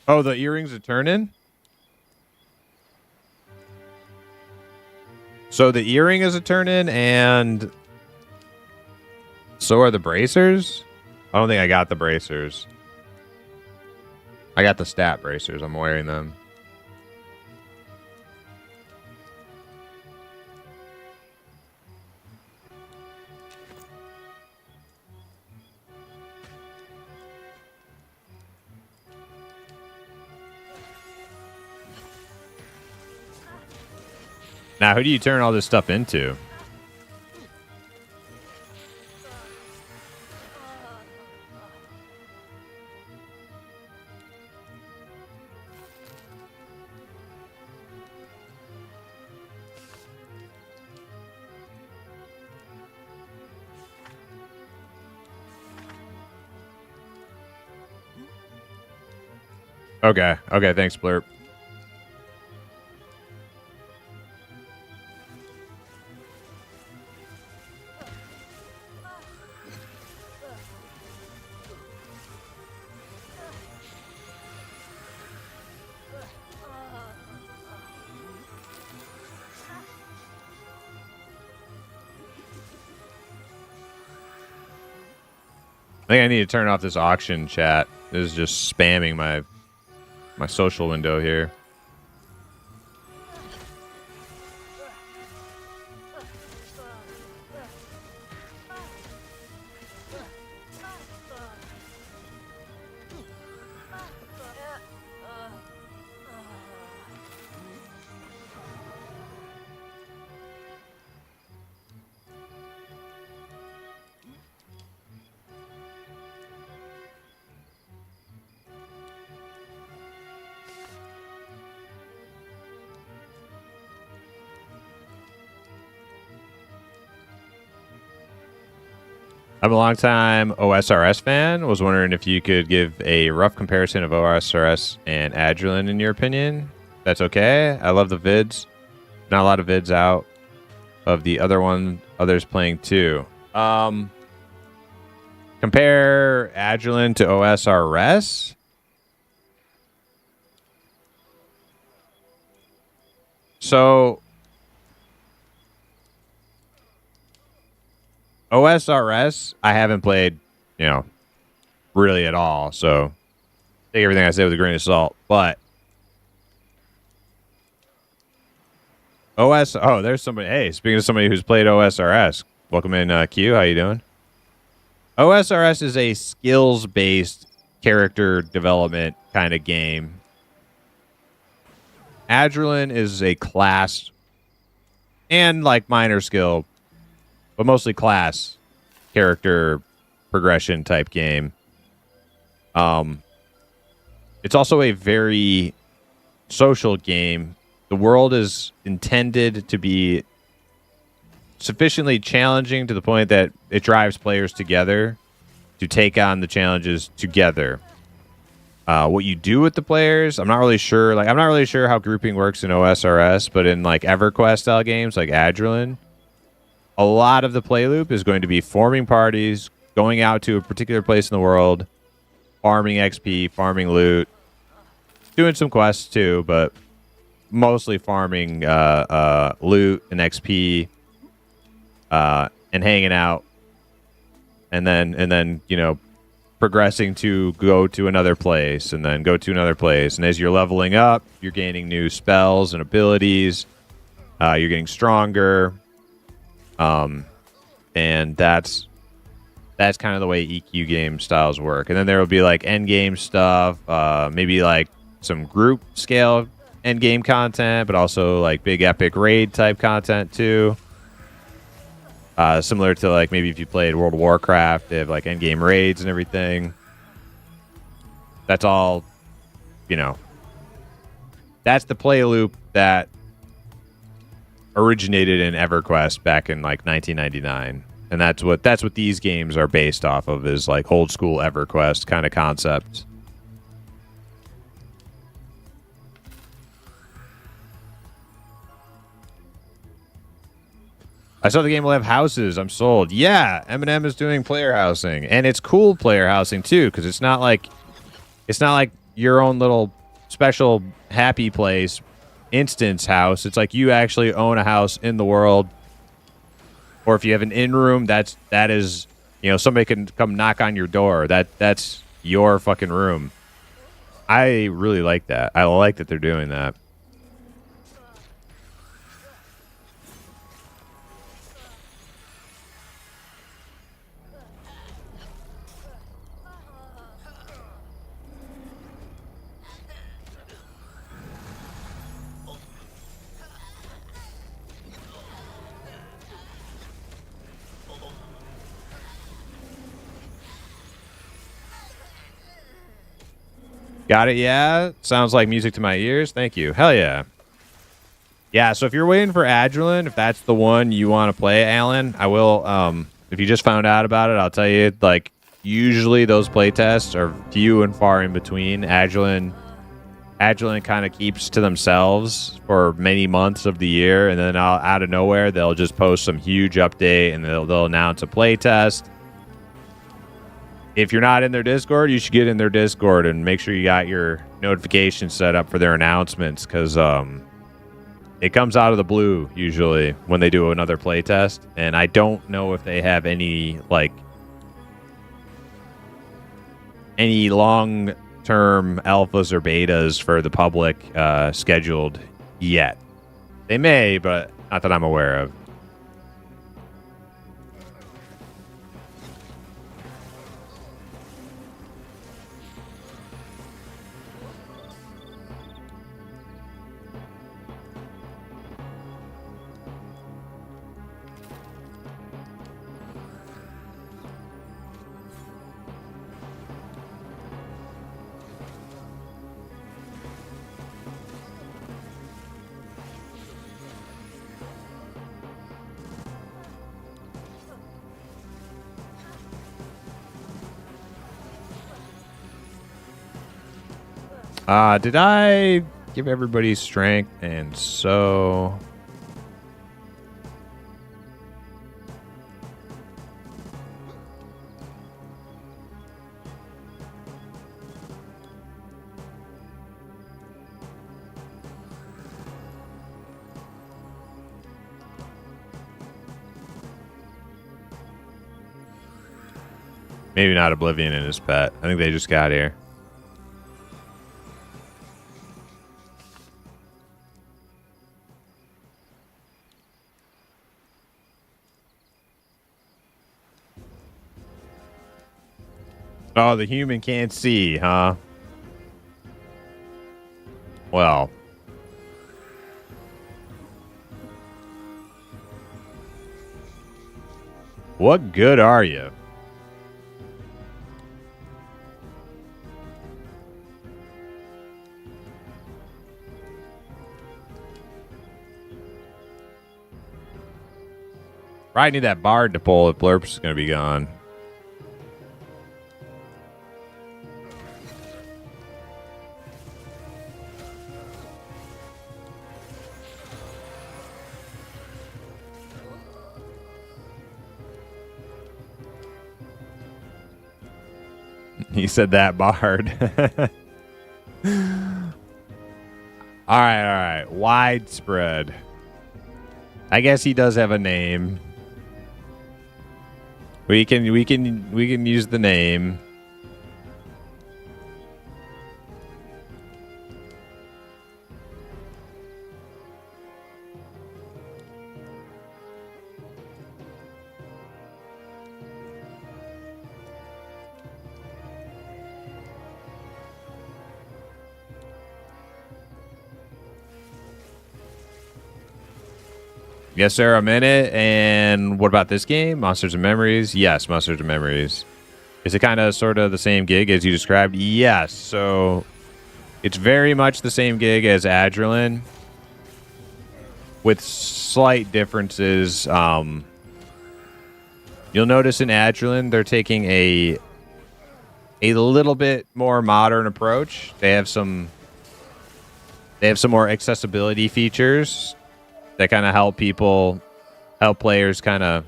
Oh, the earrings are turning? So the earring is a turn-in, and so are the bracers? I don't think I got the bracers. I got the stat bracers. I'm wearing them. Now, who do you turn all this stuff into? Okay. Okay, thanks, Blurp. I think I need to turn off this auction chat. This is just spamming my social window here. I'm a long-time OSRS fan. Was wondering if you could give a rough comparison of OSRS and Agilent in your opinion. That's okay. I love the vids. Not a lot of vids out of the others playing too. Compare Agilent to OSRS. So OSRS, I haven't played, really at all. So take everything I say with a grain of salt. But OS. Oh, there's somebody. Hey, speaking of somebody who's played OSRS, welcome in, Q. How you doing? OSRS is a skills-based character development kind of game. Adrenalin is a class and like minor skill, but mostly class character progression type game. It's also a very social game. The world is intended to be sufficiently challenging to the point that it drives players together to take on the challenges together. What you do with the players, I'm not really sure. Like, I'm not really sure how grouping works in OSRS, but in like EverQuest style games like Adrenalin, a lot of the play loop is going to be forming parties, going out to a particular place in the world, farming XP, farming loot, doing some quests too, but mostly farming loot and XP, and hanging out, and then you know, progressing to go to another place, and then go to another place. And as you're leveling up, you're gaining new spells and abilities. You're getting stronger, and that's kind of the way EQ game styles work. And then there will be like end game stuff, maybe like some group scale end game content, but also like big epic raid type content too. Similar to like maybe if you played World of Warcraft, they have like end game raids and everything. That's all, you know. That's the play loop that originated in EverQuest back in like 1999, and that's what these games are based off of, is like old school EverQuest kind of concept. I saw the game will have houses. I'm sold. Yeah, Eminem is doing player housing, and it's cool player housing too, because it's not like your own little special happy place instance house. It's like you actually own a house in the world, or if you have an in room, that is, you know, somebody can come knock on your door. That's your fucking room. I really like that. I like that they're doing that. Got it, yeah? Sounds like music to my ears. Thank you. Hell yeah. Yeah, so if you're waiting for Adrenalin, if that's the one you want to play, Alan, I will, if you just found out about it, I'll tell you, like, usually those playtests are few and far in between. Adrenalin kind of keeps to themselves for many months of the year, and then out of nowhere, they'll just post some huge update, and they'll announce a playtest. If you're not in their Discord, you should get in their Discord and make sure you got your notifications set up for their announcements, because it comes out of the blue usually when they do another playtest, and I don't know if they have any long-term alphas or betas for the public scheduled yet. They may, but not that I'm aware of. Did I give everybody strength? And so... maybe not Oblivion and his pet. I think they just got here. Oh, the human can't see, huh? Well. What good are you? Right, need that bard to pull if Blurp's is going to be gone. He said that bard. All right. Widespread. I guess he does have a name. We can use the name. Yes, sir. I'm in it. And what about this game? Monsters and Memories? Yes, Monsters and Memories. Is it kind of sort of the same gig as you described? Yes. So it's very much the same gig as Adrenaline with slight differences. You'll notice in Adrenaline, they're taking a little bit more modern approach. They have some more accessibility features that kind of help players kind of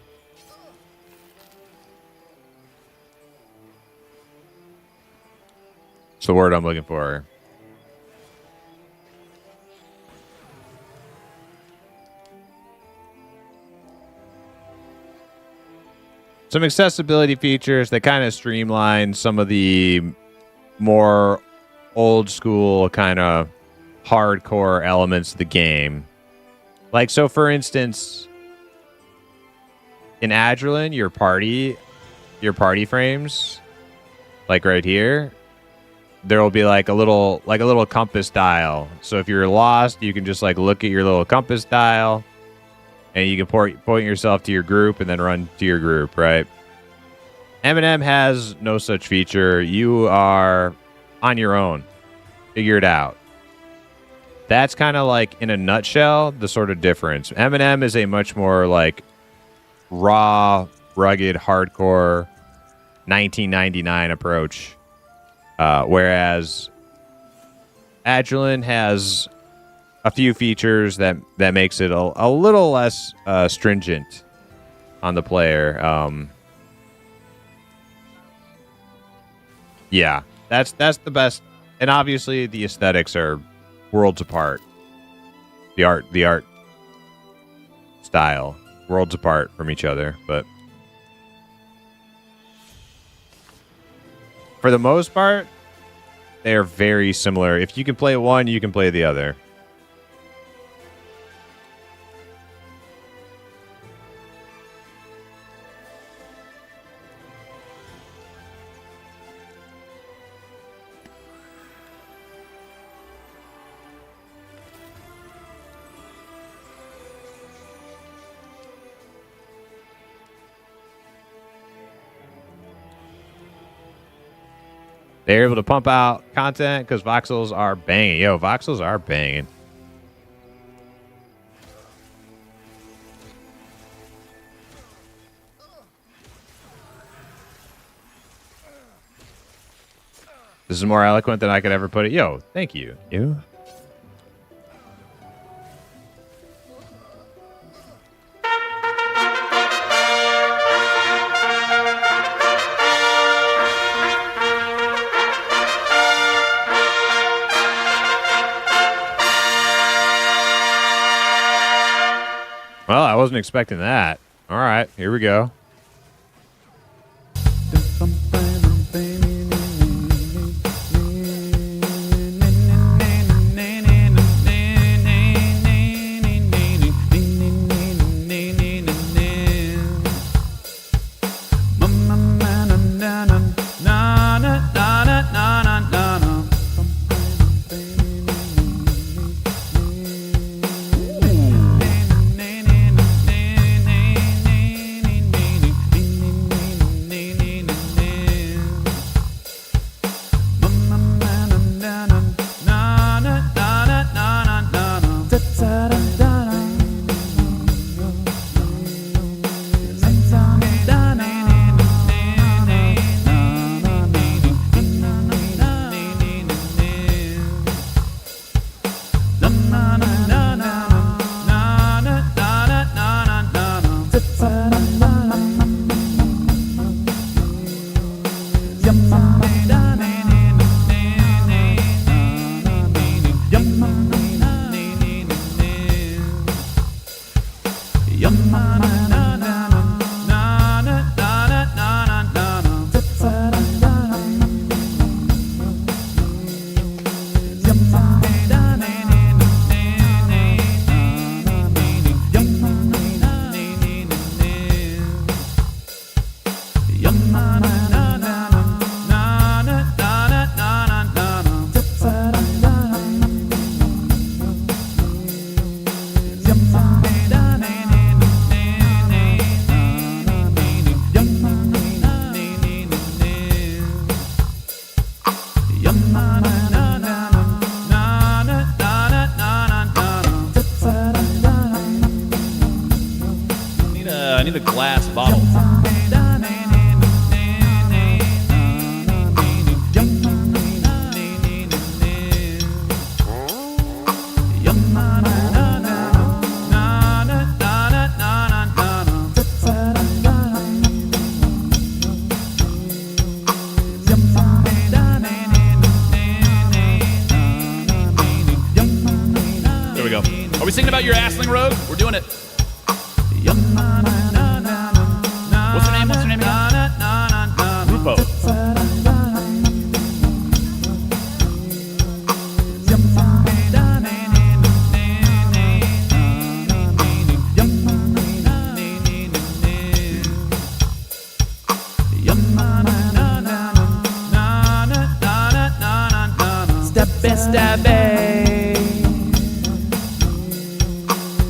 what's the word I'm looking for? Some accessibility features that kind of streamline some of the more old school kind of hardcore elements of the game. Like, so for instance, in Adrenaline, your party frames, like right here, there will be like a little compass dial. So if you're lost, you can just like look at your little compass dial and you can point yourself to your group and then run to your group, right? M&M has no such feature. You are on your own. Figure it out. That's kind of like, in a nutshell, the sort of difference. M&M is a much more like raw, rugged, hardcore 1999 approach. Whereas Adrenaline has a few features that makes it a little less stringent on the player. Yeah, that's the best. And obviously the aesthetics are worlds apart. The art style, worlds apart from each other, but for the most part, they are very similar. If you can play one, you can play the other. They're able to pump out content because voxels are banging. Yo, voxels are banging. This is more eloquent than I could ever put it. Yo, thank you. You? Well, I wasn't expecting that. All right, here we go. I need a glass bottle. There we go. Are we singing about your Assling Road? We're doing it. What's her name? What's her name again? Rupo.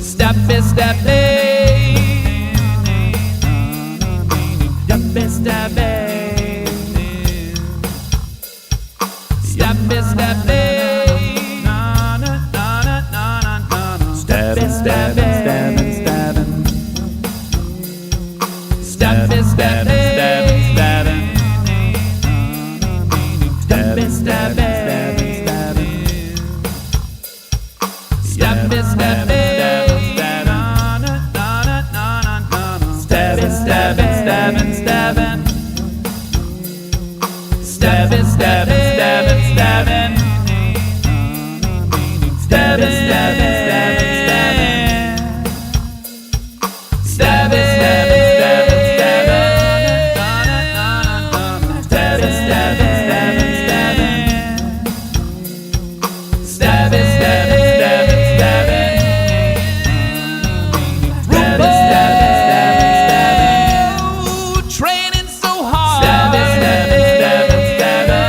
Stabby, stabby, stabby. Stabby, stabby. Stabby, stabby. Stabby, stabby. Stabby, stabby. Stabby, stabby. Stabby, stabby. Stabbing, stabbing, stabbing, stabbing. Stabbing, stabbing, stabbing, stabbing. Stabbing, stabbing, stabbing, stabbing. Stabbing, stabbing, stabbing, stabbing. Stabbing, stabbing, stabbing, stabbing. Stabbing, stabbing, stabbing, stabbing. Stabbing, stabbing, stabbing, stabbing. Training so hard. Stabbing, stabbing, stabbing, stabbing.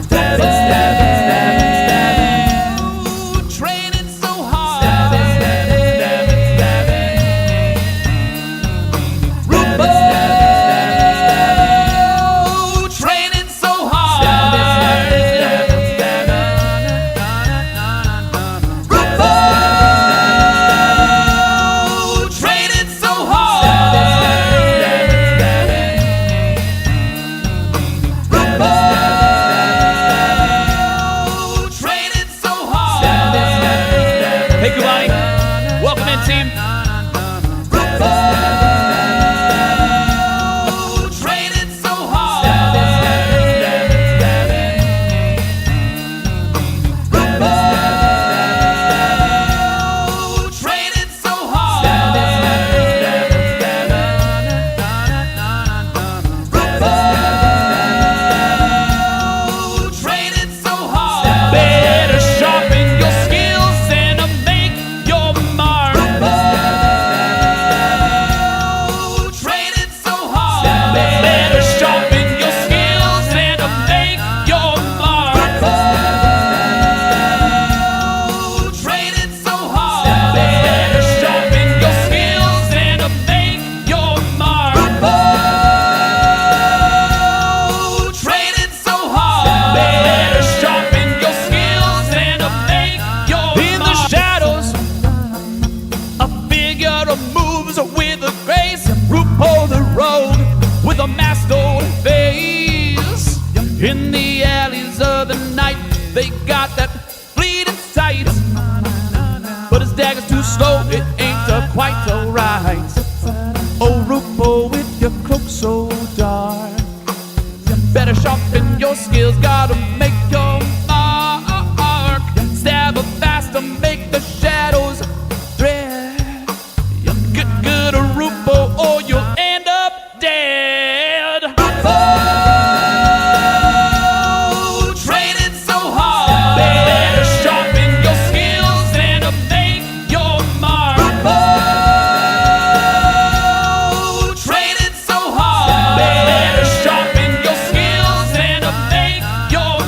Stabbing, stabbing, stabbing, stabbing. Training so hard. Stabbing, stabbing, stabbing, stabbing. Rupo. Training so hard. Stabbing, stabbing, stabbing, stabbing. Rupo. Training so hard. Rupo. Training so hard. Hey, Kubani. Welcome in, team. Rupo. Training so hard. Rupo. Training so hard. Rupo. Training so hard. Better sharpen your skills and make your mark. Training so hard. Better sharpen your skills and make your mark. Training so hard. Better sharpen your skills and make your mark. Training so hard. Better sharpen your skills and make your mark. In the shadows, a figure moves with a grace. Rupo the road with a masked old face. In the alleys of the night, they got that fleeting sight. But his dagger's too slow, it ain't quite so right. Oh, Rupo, with your cloak so dark, better sharpen your skills, gotta make your mark. Stab a fast to make the shadows dread. Get good, Rupo, or you'll end up dead. Rupo, training so hard. Better sharpen your skills and make your mark. Rupo, training so hard. Better sharpen your skills and make your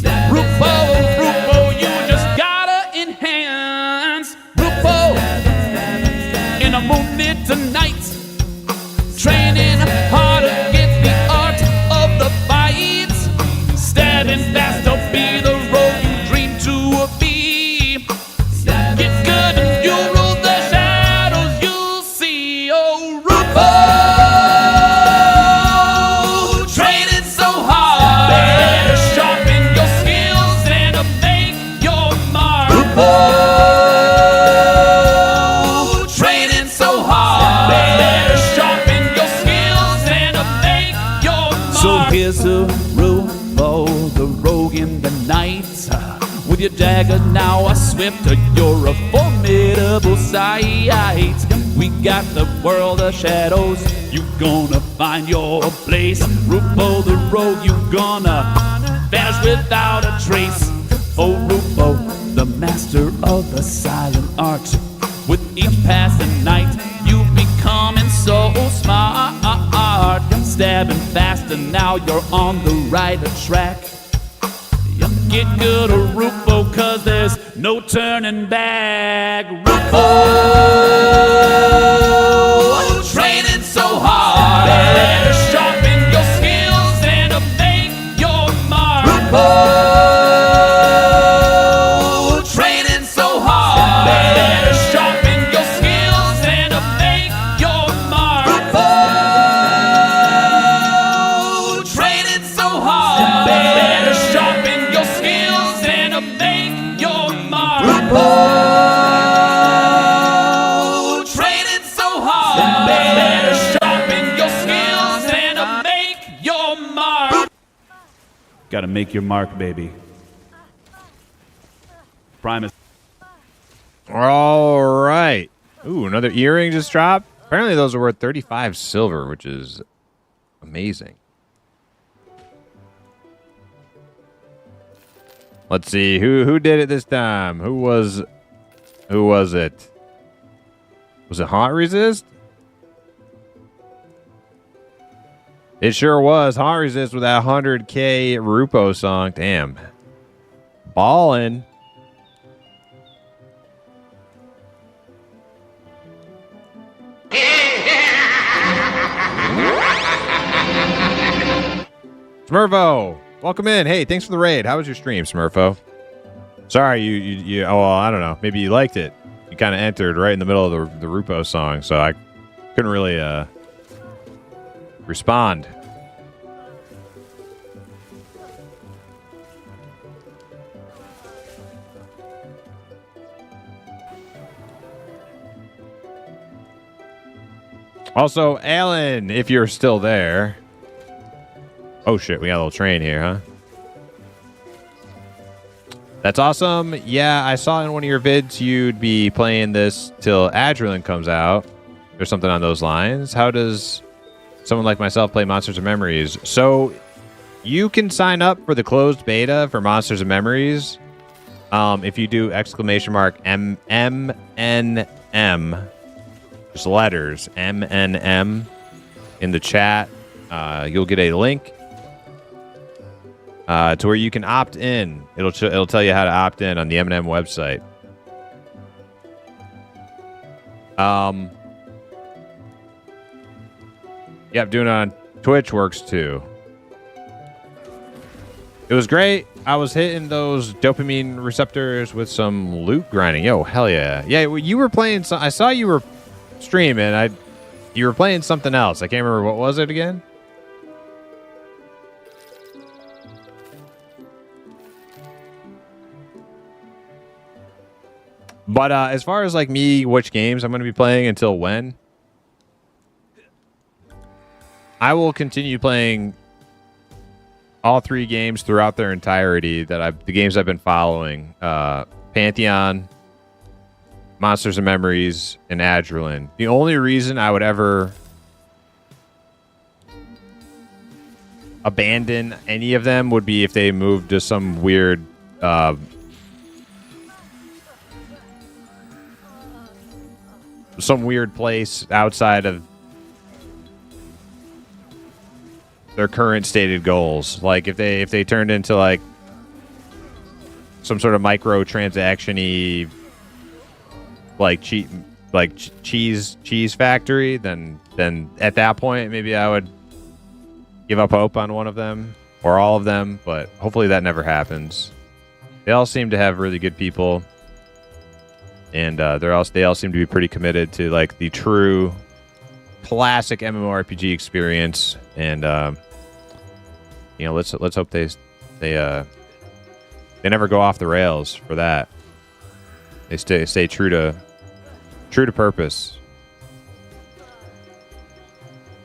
Rupo, you just gotta enhance. Rupo, in a moonlit tonight, training hard to get the art of the fight. Stabbing fast to be the rogue you dream to be. Get good and you rule the shadows you'll see. Oh, Rupo, training so hard. Better sharpen your skills and make your mark. Rupo, training so hard. Better sharpen your skills and make your mark. So here's a Rupo, the rogue in the night. With your dagger now a swift, you're a formidable sight. We got the world of shadows, you gonna find your place. Rupo the rogue, you gonna vanish without a trace. Oh Rupo, the master of the silent art. With each passing night, you becoming so smart. Stabbing fast and now you're on the right track. Get good, Rupo, cause there's no turning back. Rupo, training so hard. Better sharpen your skills and make your mark. Rupo, training so hard. Better sharpen your skills and make your mark. Rupo, training so hard. Better sharpen your skills and make your mark. Rupo, training so hard. Better sharpen your skills and make your mark. Gotta make your mark, baby. Primus. All right. Ooh, another earring just dropped. Apparently those are worth 35 silver, which is amazing. Let's see who did it this time. Who was it? Was it Haunt Resist? It sure was. Haunt Resist with that 100K Rupo song. Damn. Ballin'. Smurfo, welcome in. Hey, thanks for the raid. How was your stream, Smurfo? Sorry, you oh, well, I don't know. Maybe you liked it. You kind of entered right in the middle of the Rupo song, so I couldn't really respond. Also, Alan, if you're still there. Oh shit, we got a little train here, huh? That's awesome. Yeah, I saw in one of your vids you'd be playing this till Adrenaline comes out or something on those lines. How does someone like myself play Monsters and Memories? So you can sign up for the closed beta for Monsters and Memories if you do !MMNM, just letters, MNM in the chat. You'll get a link to where you can opt in. It'll tell you how to opt in on the M&M website. Yep, doing it on Twitch works too. It was great. I was hitting those dopamine receptors with some loot grinding. Yo, hell yeah. Yeah, you were playing I saw you were streaming. You were playing something else. I can't remember. What was it again? But as far as like me, which games I'm going to be playing until when, I will continue playing all three games throughout their entirety. The games I've been following: Pantheon, Monsters and Memories, and Adrenaline. The only reason I would ever abandon any of them would be if they moved to some weird place outside of their current stated goals. Like if they turned into like some sort of microtransaction-y like cheese factory, then at that point maybe I would give up hope on one of them or all of them, but hopefully that never happens. They all seem to have really good people, and they all seem to be pretty committed to like the true classic MMORPG experience, and let's hope they never go off the rails for that. They stay true to purpose.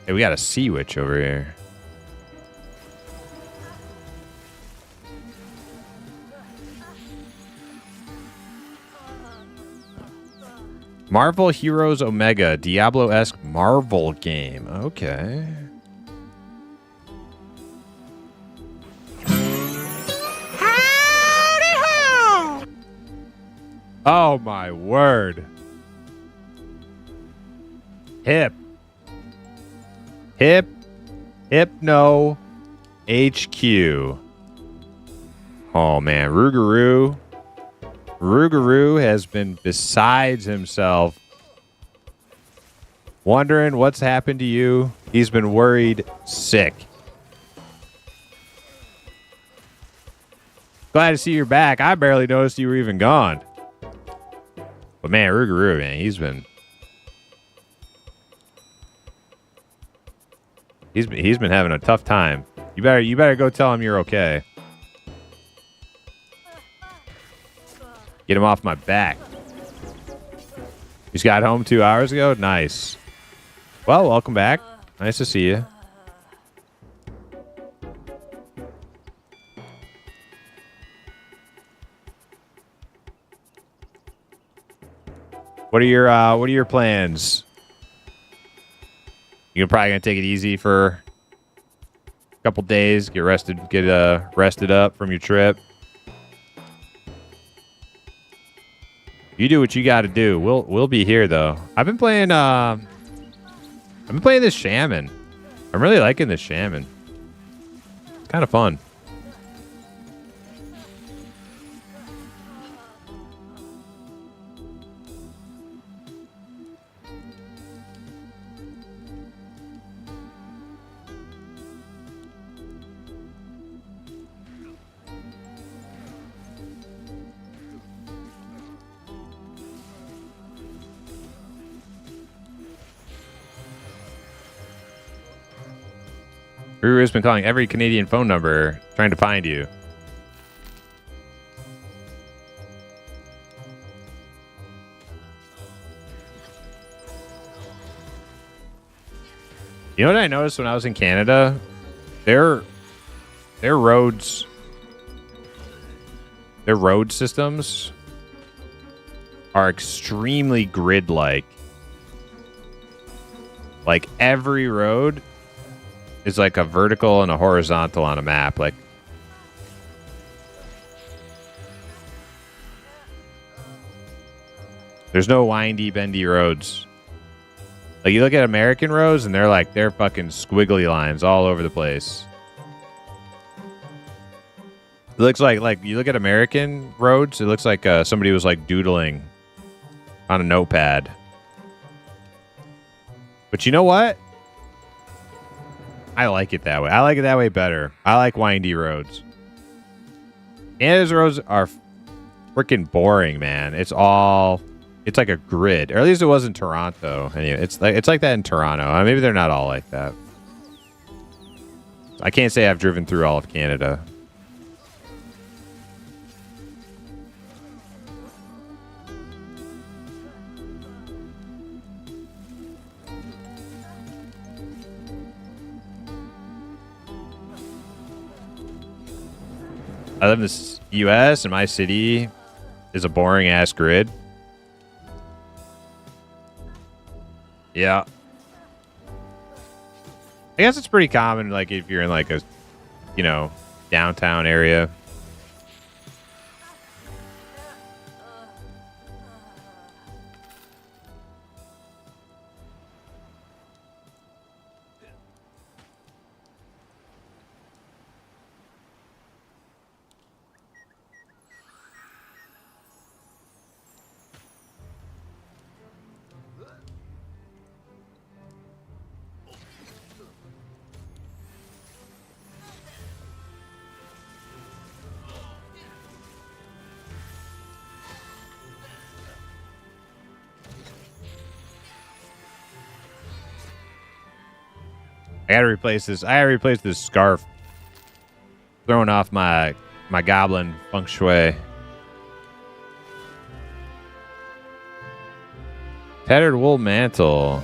Hey, we got a sea witch over here. Marvel Heroes Omega, Diablo-esque Marvel game. Okay. Howdy ho! Oh my word. Hypno HQ. Oh man, Rougarou has been besides himself, wondering what's happened to you. He's been worried sick. Glad to see you're back. I barely noticed you were even gone. But man, Rougarou, man, he's been having a tough time. You better go tell him you're okay. Get him off my back. He's got home 2 hours ago? Nice. Well, welcome back. Nice to see you. What are your plans? You're probably gonna take it easy for a couple days, get rested up from your trip. You do what you got to do. We'll be here though. I've been playing this shaman. I'm really liking this shaman. It's kind of fun. Ruru has been calling every Canadian phone number trying to find you. You know what I noticed when I was in Canada? Their road systems are extremely grid-like. Like every road is like a vertical and a horizontal on a map. Like there's no windy, bendy roads. Like you look at American roads and they're fucking squiggly lines all over the place. It looks like you look at American roads, it looks like somebody was like doodling on a notepad. But you know what? I like it that way. I like it that way better. I like windy roads. Canada's roads are freaking boring, man. It's like a grid. Or at least it was in Toronto. Anyway, it's like that in Toronto. Maybe they're not all like that. I can't say I've driven through all of Canada. I live in the U.S. and my city is a boring ass grid. Yeah. I guess it's pretty common, like if you're in like a, downtown area. I gotta replace this. I gotta replace this scarf. Throwing off my goblin feng shui. Tattered wool mantle.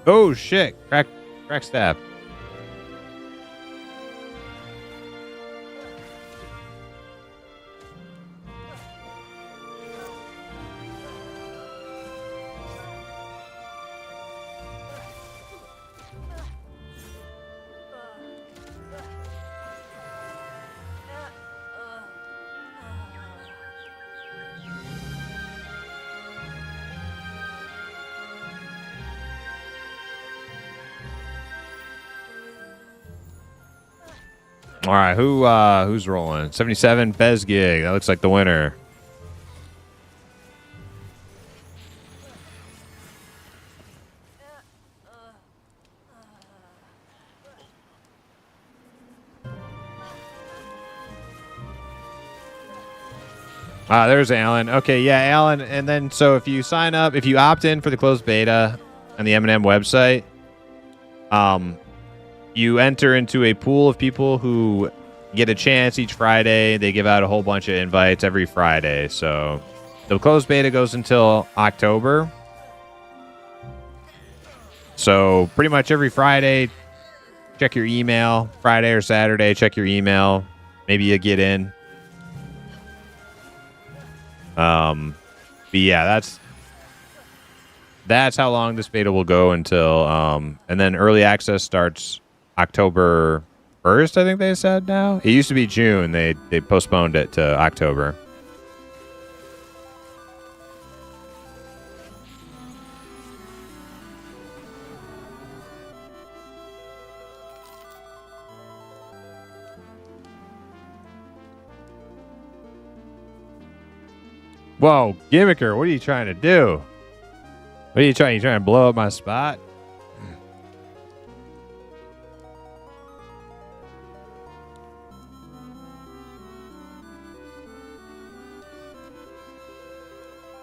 Oh shit! Crack staff. All right, who's rolling? 77 Bezgig. That looks like the winner. There's Alan. Okay, yeah, Alan. And then, so if you sign up, if you opt in for the closed beta on the M&M website, you enter into a pool of people who get a chance each Friday. They give out a whole bunch of invites every Friday. So the closed beta goes until October. So pretty much every Friday, check your email. Friday or Saturday, check your email. Maybe you get in. But yeah, that's how long this beta will go until, and then early access starts October 1st, I think they said now. It used to be June. They postponed it to October. Whoa, Gimmicker, what are you trying to do? What are you trying? You trying to blow up my spot?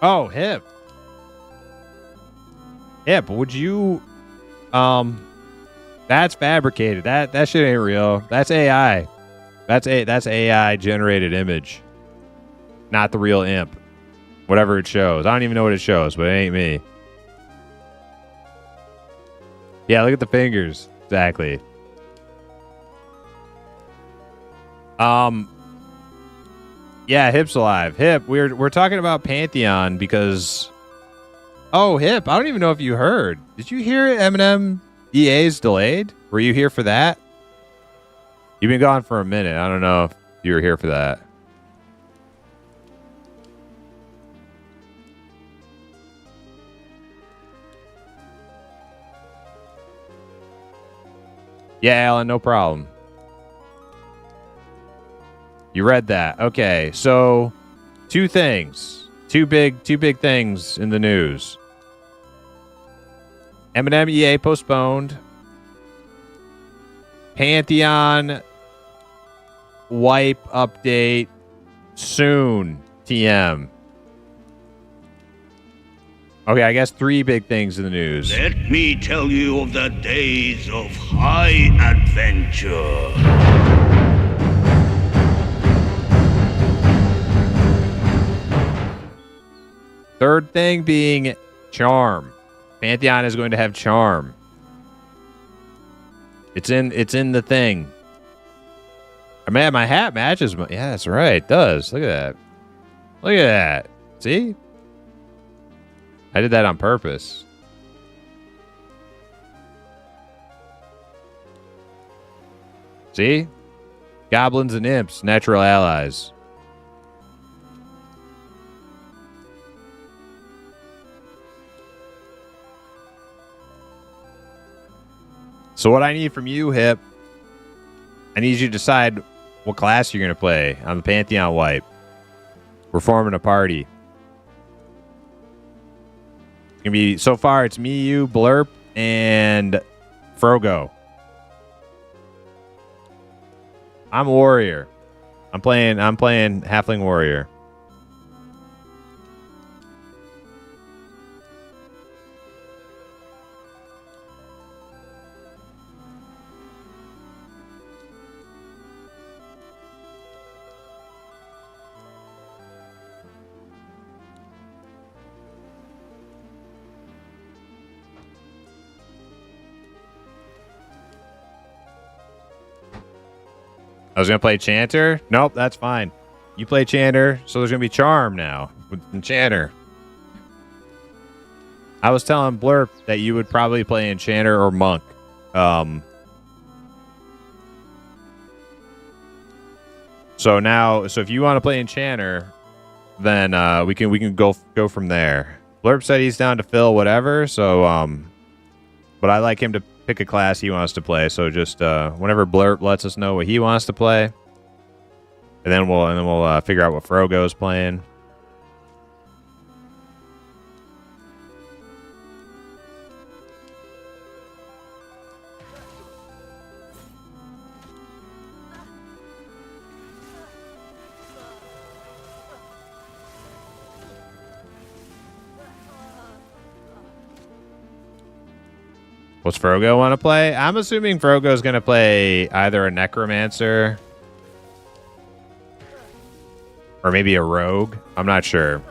Oh, Hip. Hip, would you that's fabricated. That shit ain't real. That's AI. That's AI generated image. Not the real imp. Whatever it shows. I don't even know what it shows, but it ain't me. Yeah, look at the fingers. Exactly. Yeah, Hip's alive. Hip, we're talking about Pantheon because Hip, I don't even know if you heard. Did you hear Eminem EA's delayed? Were you here for that? You've been gone for a minute. I don't know if you were here for that. Yeah, Alan, no problem. You read that. Okay, so two things. Two big things in the news. Eminem EA postponed. Pantheon wipe update soon. TM. Okay, I guess three big things in the news. Let me tell you of the days of high adventure. Third thing being charm. Pantheon is going to have charm. It's in the thing. Man, my hat matches my... Yeah, that's right. It does. Look at that. Look at that. See? I did that on purpose. See? Goblins and imps, natural allies. So what I need from you, Hip, I need you to decide what class you're going to play on the Pantheon wipe. We're forming a party. It's going to be, so far, it's me, you, Blurp, and Frogo. I'm Warrior. I'm playing Halfling Warrior. was gonna play Chanter. Nope, that's fine. You play Chanter, so there's gonna be Charm now with Enchanter. I was telling Blurp that you would probably play Enchanter or Monk. So if you want to play Enchanter, then we can go from there. Blurp said he's down to fill whatever. So but I like him to pick a class he wants to play. So just whenever Blurp lets us know what he wants to play, and then we'll figure out what Frogo's playing. What's Frogo want to play? I'm assuming Frogo's going to play either a Necromancer or maybe a Rogue. I'm not sure.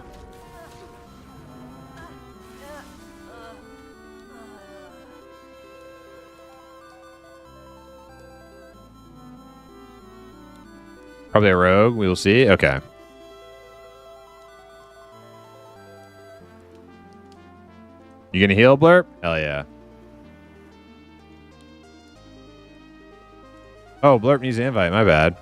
Probably a Rogue. We will see. Okay. You going to heal, Blurp? Hell yeah. Oh, Blurp needs an invite. My bad.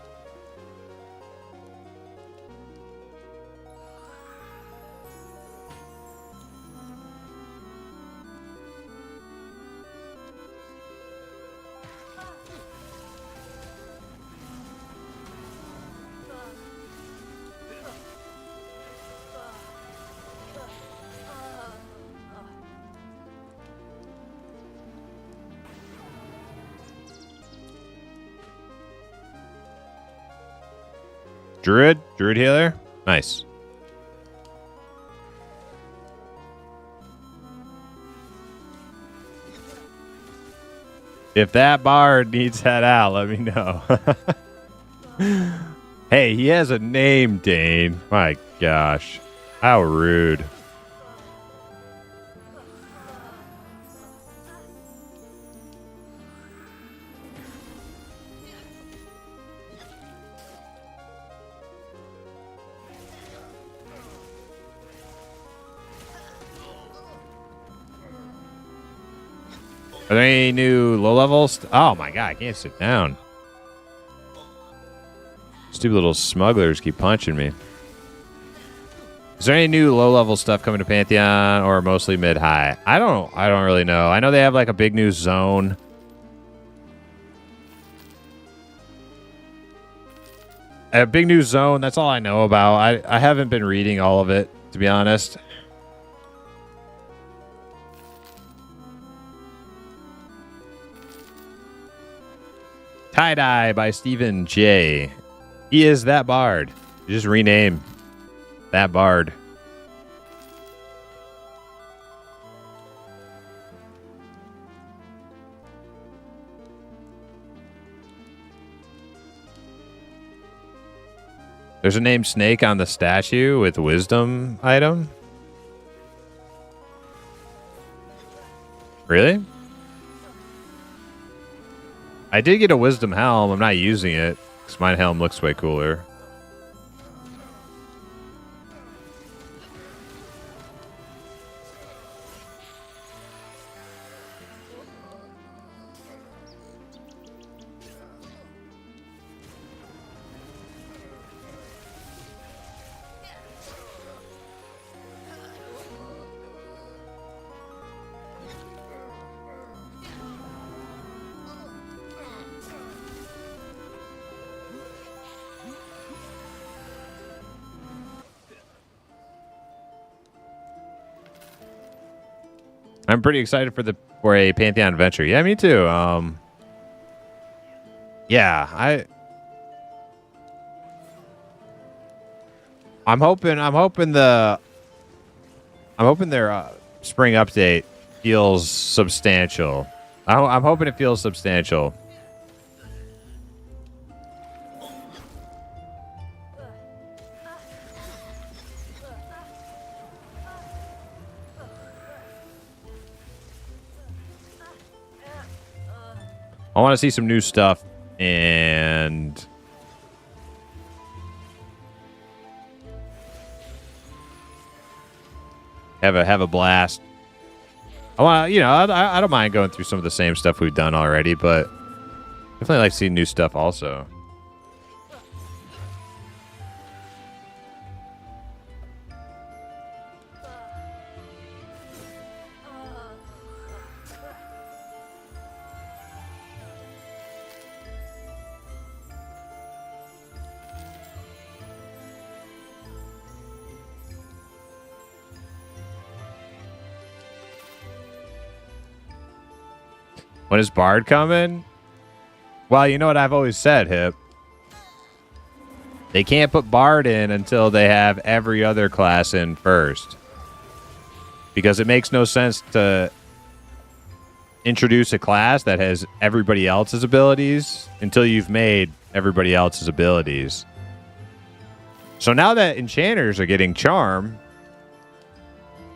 Druid healer. Nice. If that bard needs head out, let me know. Hey, he has a name, Dane. My gosh. How rude. Are there any new low levels? Oh my god, I can't sit down. Stupid little smugglers keep punching me. Is there any new low level stuff coming to Pantheon or mostly mid high? I don't really know. I know they have like a big new zone. A big new zone, that's all I know about. I haven't been reading all of it, to be honest. Tie-Dye by Stephen J. He is that bard. You just rename that bard. There's a named Snake on the statue with wisdom item. Really? I did get a wisdom helm. I'm not using it because my helm looks way cooler. I'm pretty excited for a Pantheon adventure. Yeah, me too. Yeah, I'm hoping their spring update feels substantial. I'm hoping it feels substantial. I want to see some new stuff, and have a blast. I want, I don't mind going through some of the same stuff we've done already, but definitely like seeing new stuff also. When is Bard coming? Well, you know what I've always said, Hip. They can't put Bard in until they have every other class in first. Because it makes no sense to introduce a class that has everybody else's abilities until you've made everybody else's abilities. So now that enchanters are getting charm,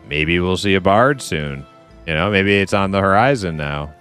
maybe we'll see a Bard soon. Maybe it's on the horizon now.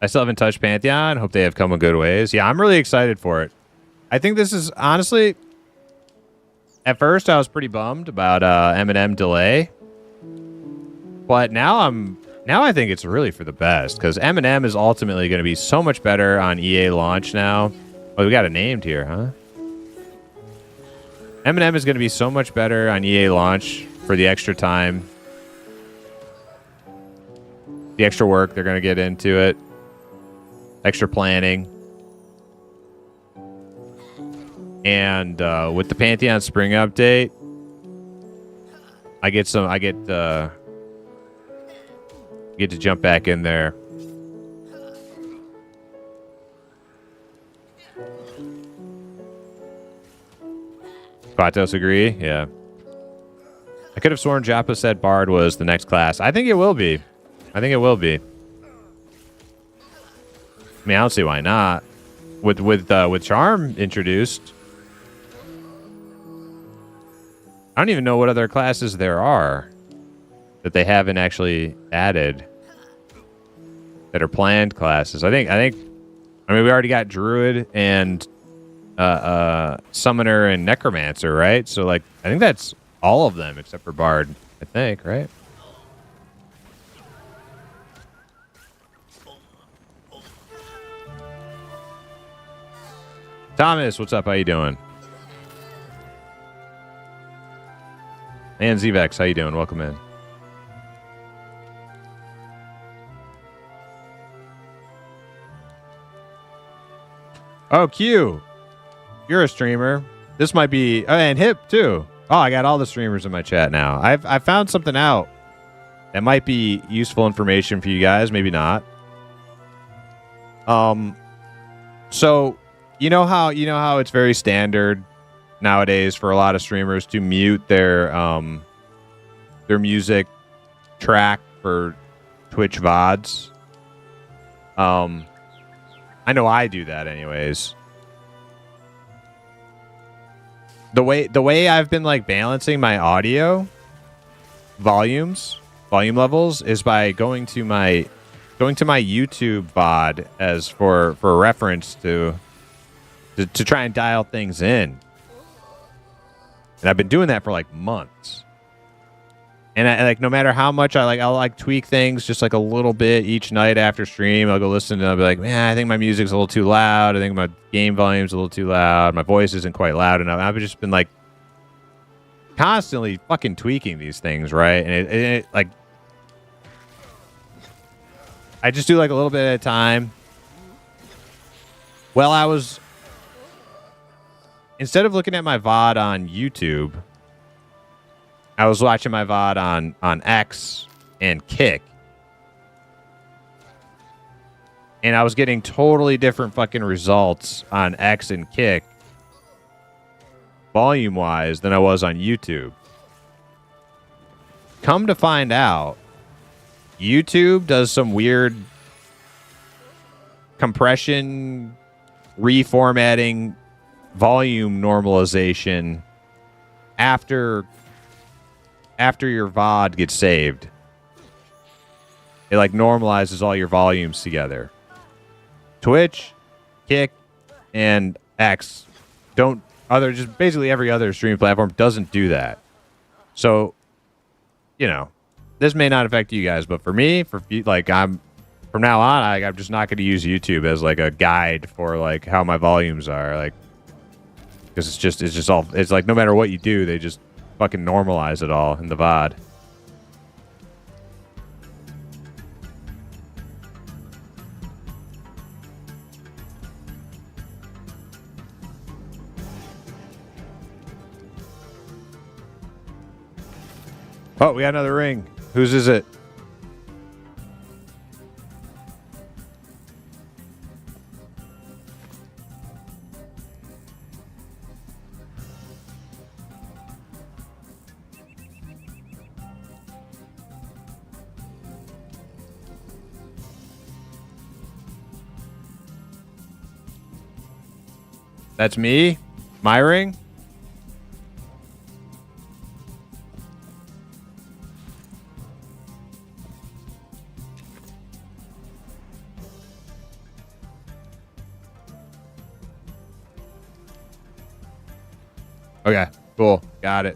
I still haven't touched Pantheon. Hope they have come a good ways. Yeah, I'm really excited for it. I think this is, honestly, at first I was pretty bummed about M&M delay. But now I think it's really for the best, because M&M is ultimately going to be so much better on EA launch now. Oh, we got it named here, huh? M&M is going to be so much better on EA launch for the extra time. The extra work they're going to get into it. Extra planning. And with the Pantheon Spring update, I get to jump back in there. Patos agree? Yeah. I could have sworn Joppa said Bard was the next class. I think it will be. I mean, I don't see why not. With Charm introduced, I don't even know what other classes there are that they haven't actually added that are planned classes. I mean, we already got Druid and Summoner and Necromancer, right? So, like, I think that's all of them except for Bard, I think, right? Thomas, what's up? How you doing? And Zvex, how you doing? Welcome in. Oh, Q. You're a streamer. This might be... and Hip, too. Oh, I got all the streamers in my chat now. I found something out that might be useful information for you guys. Maybe not. So... You know how it's very standard nowadays for a lot of streamers to mute their music track for Twitch VODs. I know I do that anyways. The way I've been like balancing my audio volume levels is by going to my YouTube VOD as for reference to try and dial things in. And I've been doing that for like months. And I like, no matter how much I'll tweak things just like a little bit each night after stream. I'll go listen and I'll be like, man, I think my music's a little too loud. I think my game volume's a little too loud. My voice isn't quite loud enough. I've just been like constantly fucking tweaking these things, right? And it like, I just do like a little bit at a time. Well, instead of looking at my VOD on YouTube, I was watching my VOD on X and Kick. And I was getting totally different fucking results on X and Kick, volume-wise, than I was on YouTube. Come to find out, YouTube does some weird compression, reformatting, volume normalization after your VOD gets saved. It like normalizes all your volumes together. Twitch, Kick, and X just basically every other streaming platform doesn't do that. So, this may not affect you guys, but for me, from now on, I'm just not going to use YouTube as like a guide for like how my volumes are, like, because it's like no matter what you do, they just fucking normalize it all in the VOD. Oh, we got another ring. Whose is it? That's me? My ring? Okay, cool. Got it.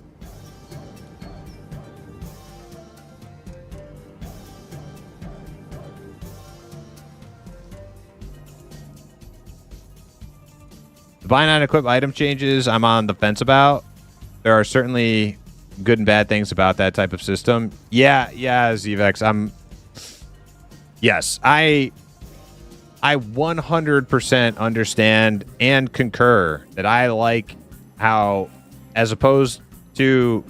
The buy nine equip item changes I'm on the fence about. There are certainly good and bad things about that type of system. Yeah, Zvex. Yes, I 100% understand and concur that I like how, as opposed to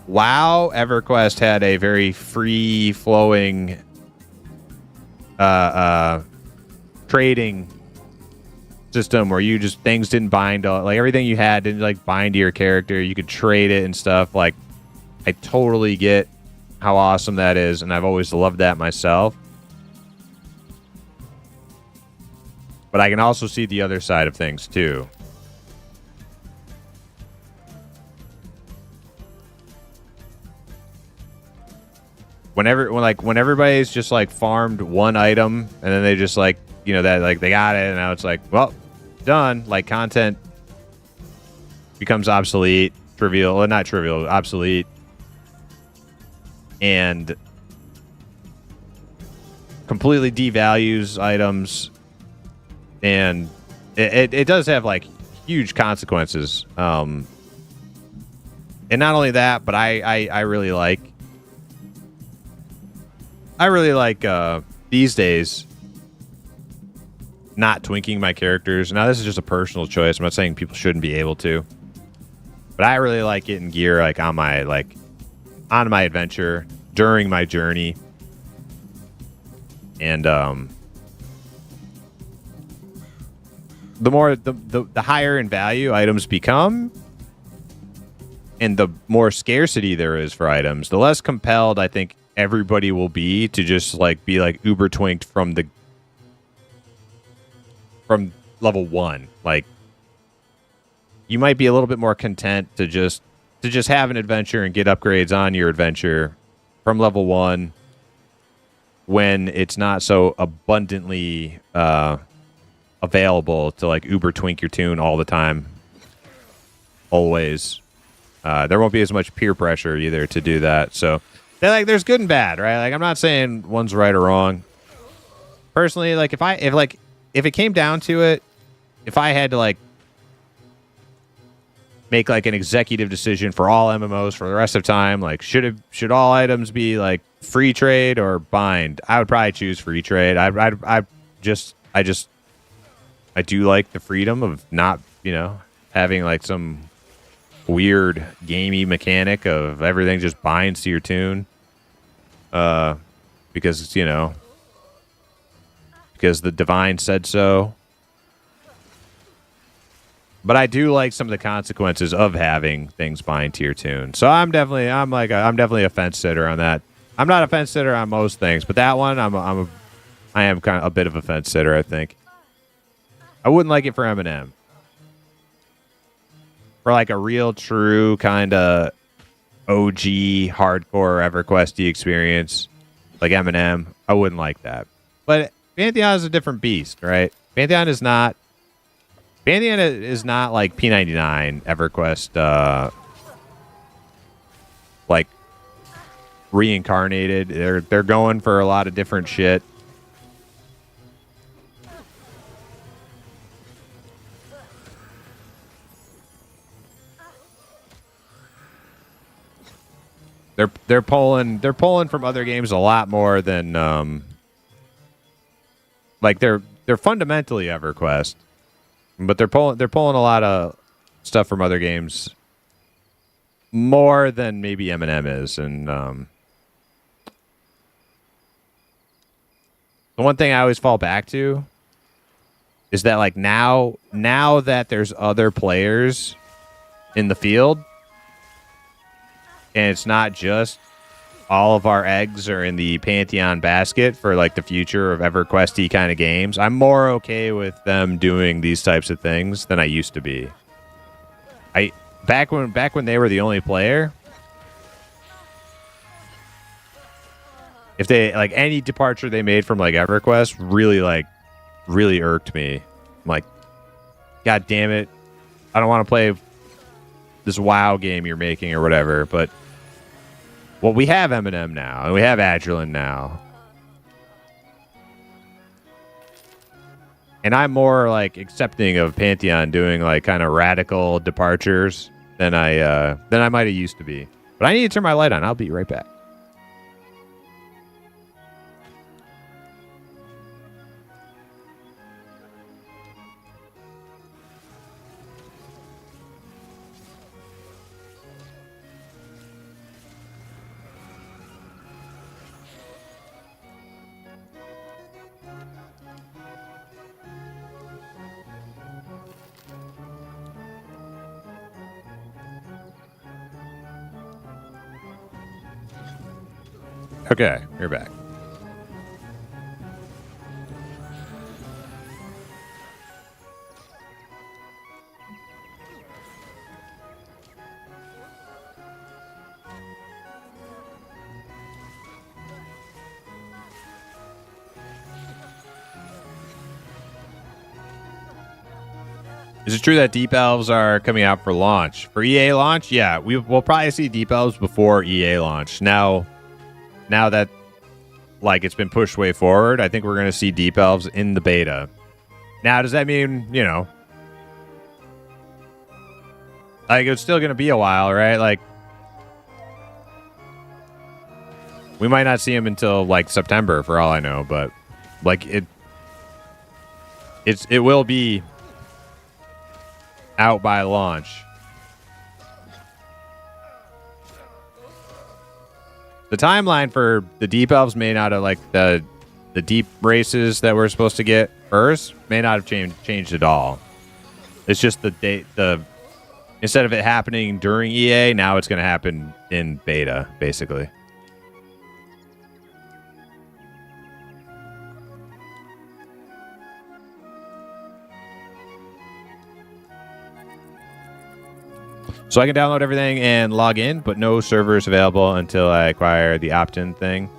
WoW, EverQuest had a very free-flowing trading system where you just, things didn't bind, like everything you had didn't like bind to your character. You could trade it and stuff. Like, I totally get how awesome that is, and I've always loved that myself. But I can also see the other side of things too. When everybody's just like farmed one item and then they just like, that like they got it and now it's like, well, done. Like content becomes obsolete, obsolete, and completely devalues items, and it does have like huge consequences. And not only that, but I really like these days not twinking my characters. Now this is just a personal choice. I'm not saying people shouldn't be able to, but I really like getting gear like on my adventure during my journey. And the higher in value items become, and the more scarcity there is for items, the less compelled I think everybody will be to just like be like uber twinked from level 1. Like, you might be a little bit more content to just have an adventure and get upgrades on your adventure from level 1 when it's not so abundantly available to like uber twink your tune all the time. Always. There won't be as much peer pressure either to do that. So there's good and bad, right? Like, I'm not saying one's right or wrong. Personally, like if it came down to it, if I had to like make like an executive decision for all MMOs for the rest of time, like should all items be like free trade or bind? I would probably choose free trade. I do like the freedom of not, having like some weird gamey mechanic of everything just binds to your tune. Because the divine said so. But I do like some of the consequences of having things bind to your tune. So I'm definitely a fence sitter on that. I'm not a fence sitter on most things, but that one I am kind of a bit of a fence sitter, I think. I wouldn't like it for Eminem. For like a real, true kind of OG hardcore EverQuesty experience, like Eminem, I wouldn't like that. But Pantheon is a different beast, right? Pantheon is not like P99 EverQuest, like reincarnated. They're going for a lot of different shit. They're pulling from other games a lot more than like they're fundamentally EverQuest, but they're pulling a lot of stuff from other games more than maybe Eminem is. And the one thing I always fall back to is that like now that there's other players in the field, and it's not just all of our eggs are in the Pantheon basket for like the future of EverQuesty kind of games, I'm more okay with them doing these types of things than I used to be. Back when they were the only player, if they like any departure they made from like EverQuest really irked me. I'm like, God damn it, I don't want to play this WoW game you're making or whatever. But well, we have Eminem now, and we have Agilent now, and I'm more like accepting of Pantheon doing like kind of radical departures than I might have used to be. But I need to turn my light on. I'll be right back. Okay, you're back. Is it true that Deep Elves are coming out for launch? For EA launch? Yeah, we'll probably see Deep Elves before EA launch. Now that like it's been pushed way forward, I think we're going to see Deep Elves in the beta. Now, does that mean, like it's still going to be a while, right? Like we might not see him until like September for all I know, but like it will be out by launch. The timeline for the Deep Elves may not have, like, the deep races that we're supposed to get first may not have changed at all. It's just the date, instead of it happening during EA, now it's going to happen in beta, basically. So I can download everything and log in, but no servers available until I acquire the opt-in thing.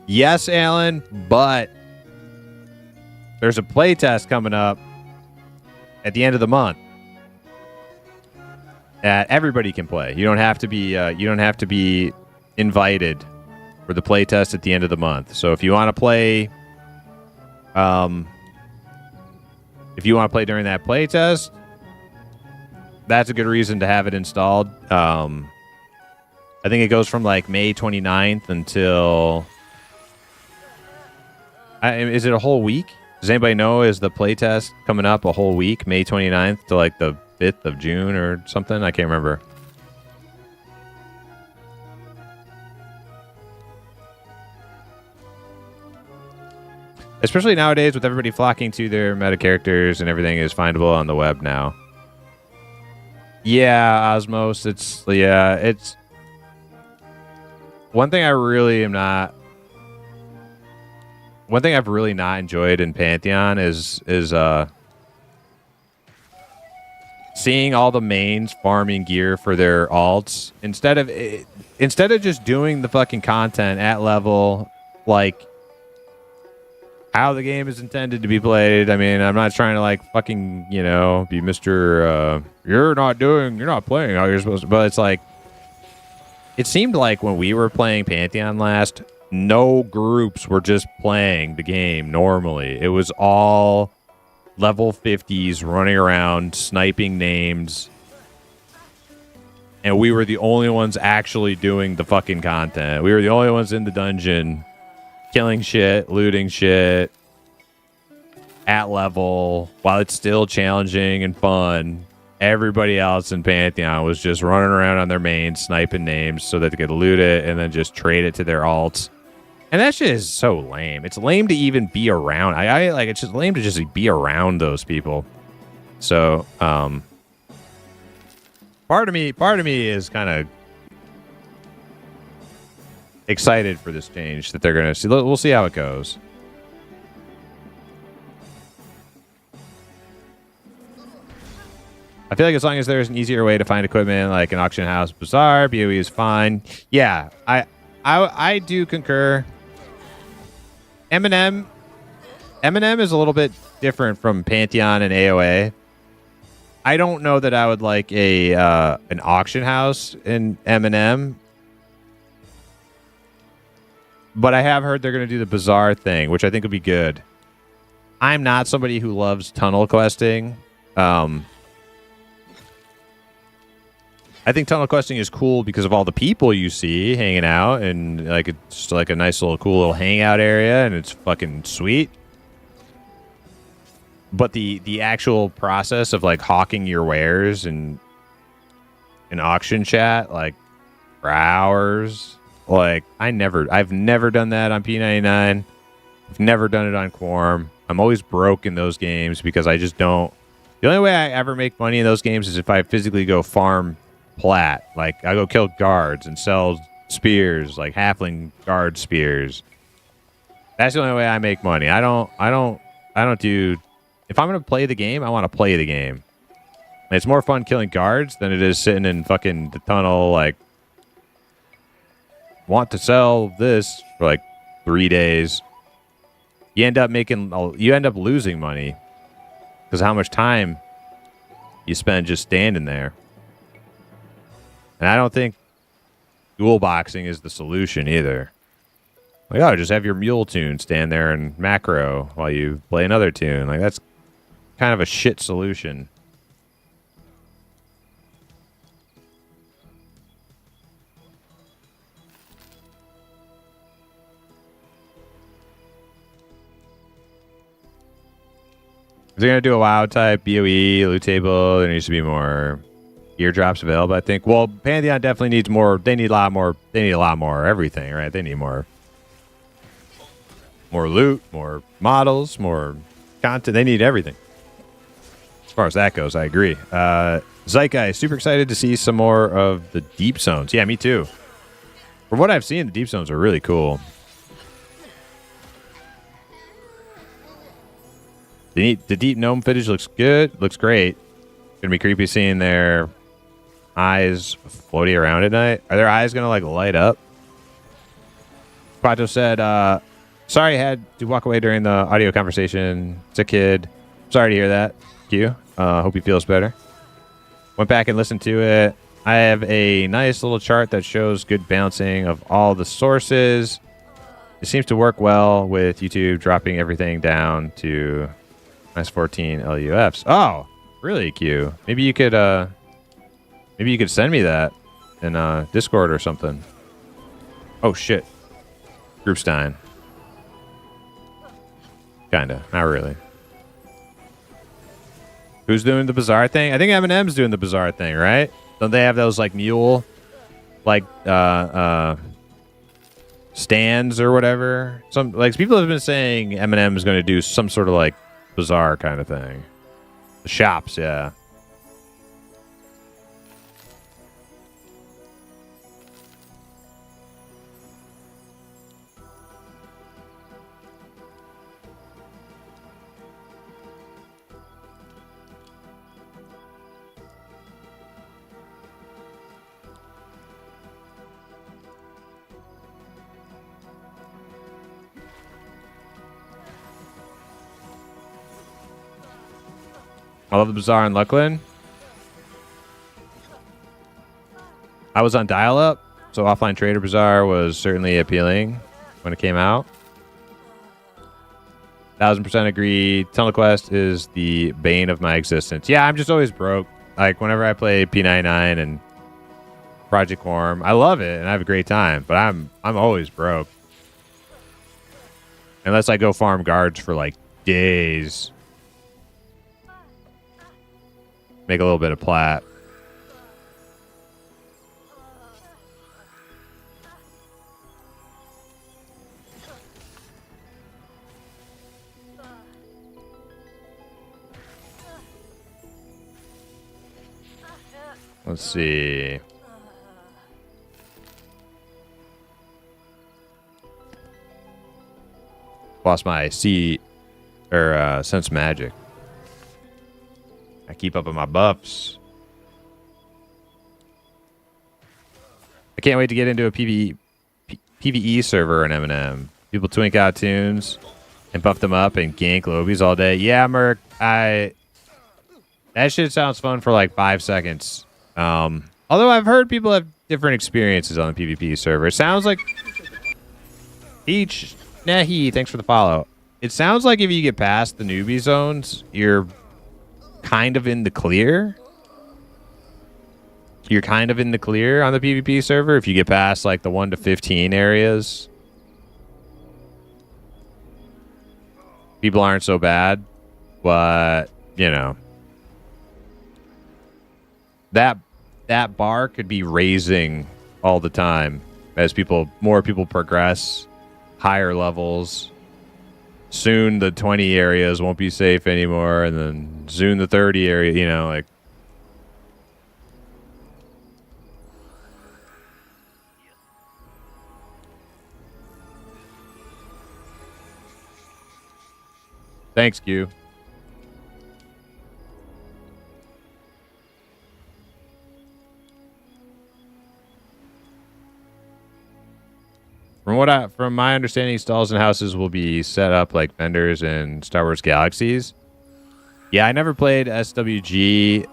Yes, Alan, but there's a playtest coming up at the end of the month. Everybody can play. You don't have to be invited for the playtest at the end of the month. So if you want to play, during that playtest, that's a good reason to have it installed. I think it goes from like May 29th until... is it a whole week? Does anybody know? Is the playtest coming up a whole week, May 29th to like the 5th of June or something? I can't remember. Especially nowadays with everybody flocking to their meta characters and everything is findable on the web now. Yeah, Osmos, it's one thing I've really not enjoyed in Pantheon is seeing all the mains farming gear for their alts instead of just doing the fucking content at level, like how the game is intended to be played. I mean, I'm not trying to like fucking, you know, be Mr. You're not playing how you're supposed to, but it's like, it seemed like when we were playing Pantheon last, no groups were just playing the game normally. It was all level 50s running around, sniping names. And we were the only ones actually doing the fucking content. We were the only ones in the dungeon, killing shit, looting shit, at level, while it's still challenging and fun. Everybody else in Pantheon was just running around on their mains, sniping names so that they could loot it and then just trade it to their alts. And that shit is so lame. It's lame to even be around. I like, it's just lame to just be around those people. So, part of me is kind of excited for this change that they're going to see. We'll see how it goes. I feel like as long as there's an easier way to find equipment, like an auction house, bazaar, BOE is fine. Yeah, I do concur. M&M is a little bit different from Pantheon and AOA. I don't know that I would like an auction house in M&M, but I have heard they're going to do the bazaar thing, which I think would be good. I'm not somebody who loves tunnel questing. I think tunnel questing is cool because of all the people you see hanging out, and like it's just like a nice little cool little hangout area, and it's fucking sweet. But the actual process of like hawking your wares and in auction chat, like for hours, like I've never done that on P99. I've never done it on Quorum. I'm always broke in those games because I just don't. The only way I ever make money in those games is if I physically go farm plat. Like I go kill guards and sell spears, like halfling guard spears. That's the only way I make money. I don't do. If I'm gonna play the game, I want to play the game. And it's more fun killing guards than it is sitting in fucking the tunnel. Like, want to sell this for like 3 days. You end up losing money because how much time you spend just standing there. And I don't think dual boxing is the solution either. Like, oh, just have your mule tune stand there and macro while you play another tune. Like, that's kind of a shit solution. If they're going to do a WoW type BOE, loot table, there needs to be more gear drops available, I think. Well, Pantheon definitely needs more. They need a lot more. They need a lot more everything, right? They need more loot, more models, more content. They need everything. As far as that goes, I agree. Zeitgeist, super excited to see some more of the deep zones. Yeah, me too. From what I've seen, the deep zones are really cool. The deep gnome footage looks good. Looks great. Gonna be creepy seeing their eyes floating around at night. Are their eyes gonna like light up? Quato said, sorry I had to walk away during the audio conversation. It's a kid. Sorry to hear that. Q. Hope he feels better. Went back and listened to it. I have a nice little chart that shows good bouncing of all the sources. It seems to work well with YouTube dropping everything down to minus 14 LUFs. Oh, really, Q? Maybe you could send me that in Discord or something. Oh shit. Groupstein. Kinda. Not really. Who's doing the bazaar thing? I think M&M's doing the bazaar thing, right? Don't they have those like mule like stands or whatever? Some like people have been saying M&M is going to do some sort of like bazaar kind of thing. The shops, yeah. I love the Bazaar in Luckland. I was on dial-up, so offline Trader Bazaar was certainly appealing when it came out. 1000% agree. Tunnel Quest is the bane of my existence. Yeah, I'm just always broke. Like, whenever I play P99 and Project Worm, I love it and I have a great time, but I'm always broke. Unless I go farm guards for like days. Make a little bit of plat. Let's see. Lost my sense magic. I keep up on my buffs. I can't wait to get into a PvE server in M&M. People twink out tunes and buff them up and gank lobies all day. Yeah, Merc. That shit sounds fun for like 5 seconds. Although I've heard people have different experiences on the PvP server. It sounds like Nahi, thanks for the follow. It sounds like if you get past the newbie zones, you're kind of in the clear. You're kind of in the clear on the PvP server if you get past like the 1 to 15 areas. People aren't so bad, but you know, that bar could be raising all the time as more people progress, higher levels. Soon the 20 areas won't be safe anymore, and then soon the 30 area, you know, like. Thanks, Q. From my understanding, stalls and houses will be set up like vendors in Star Wars Galaxies. Yeah, I never played SWG.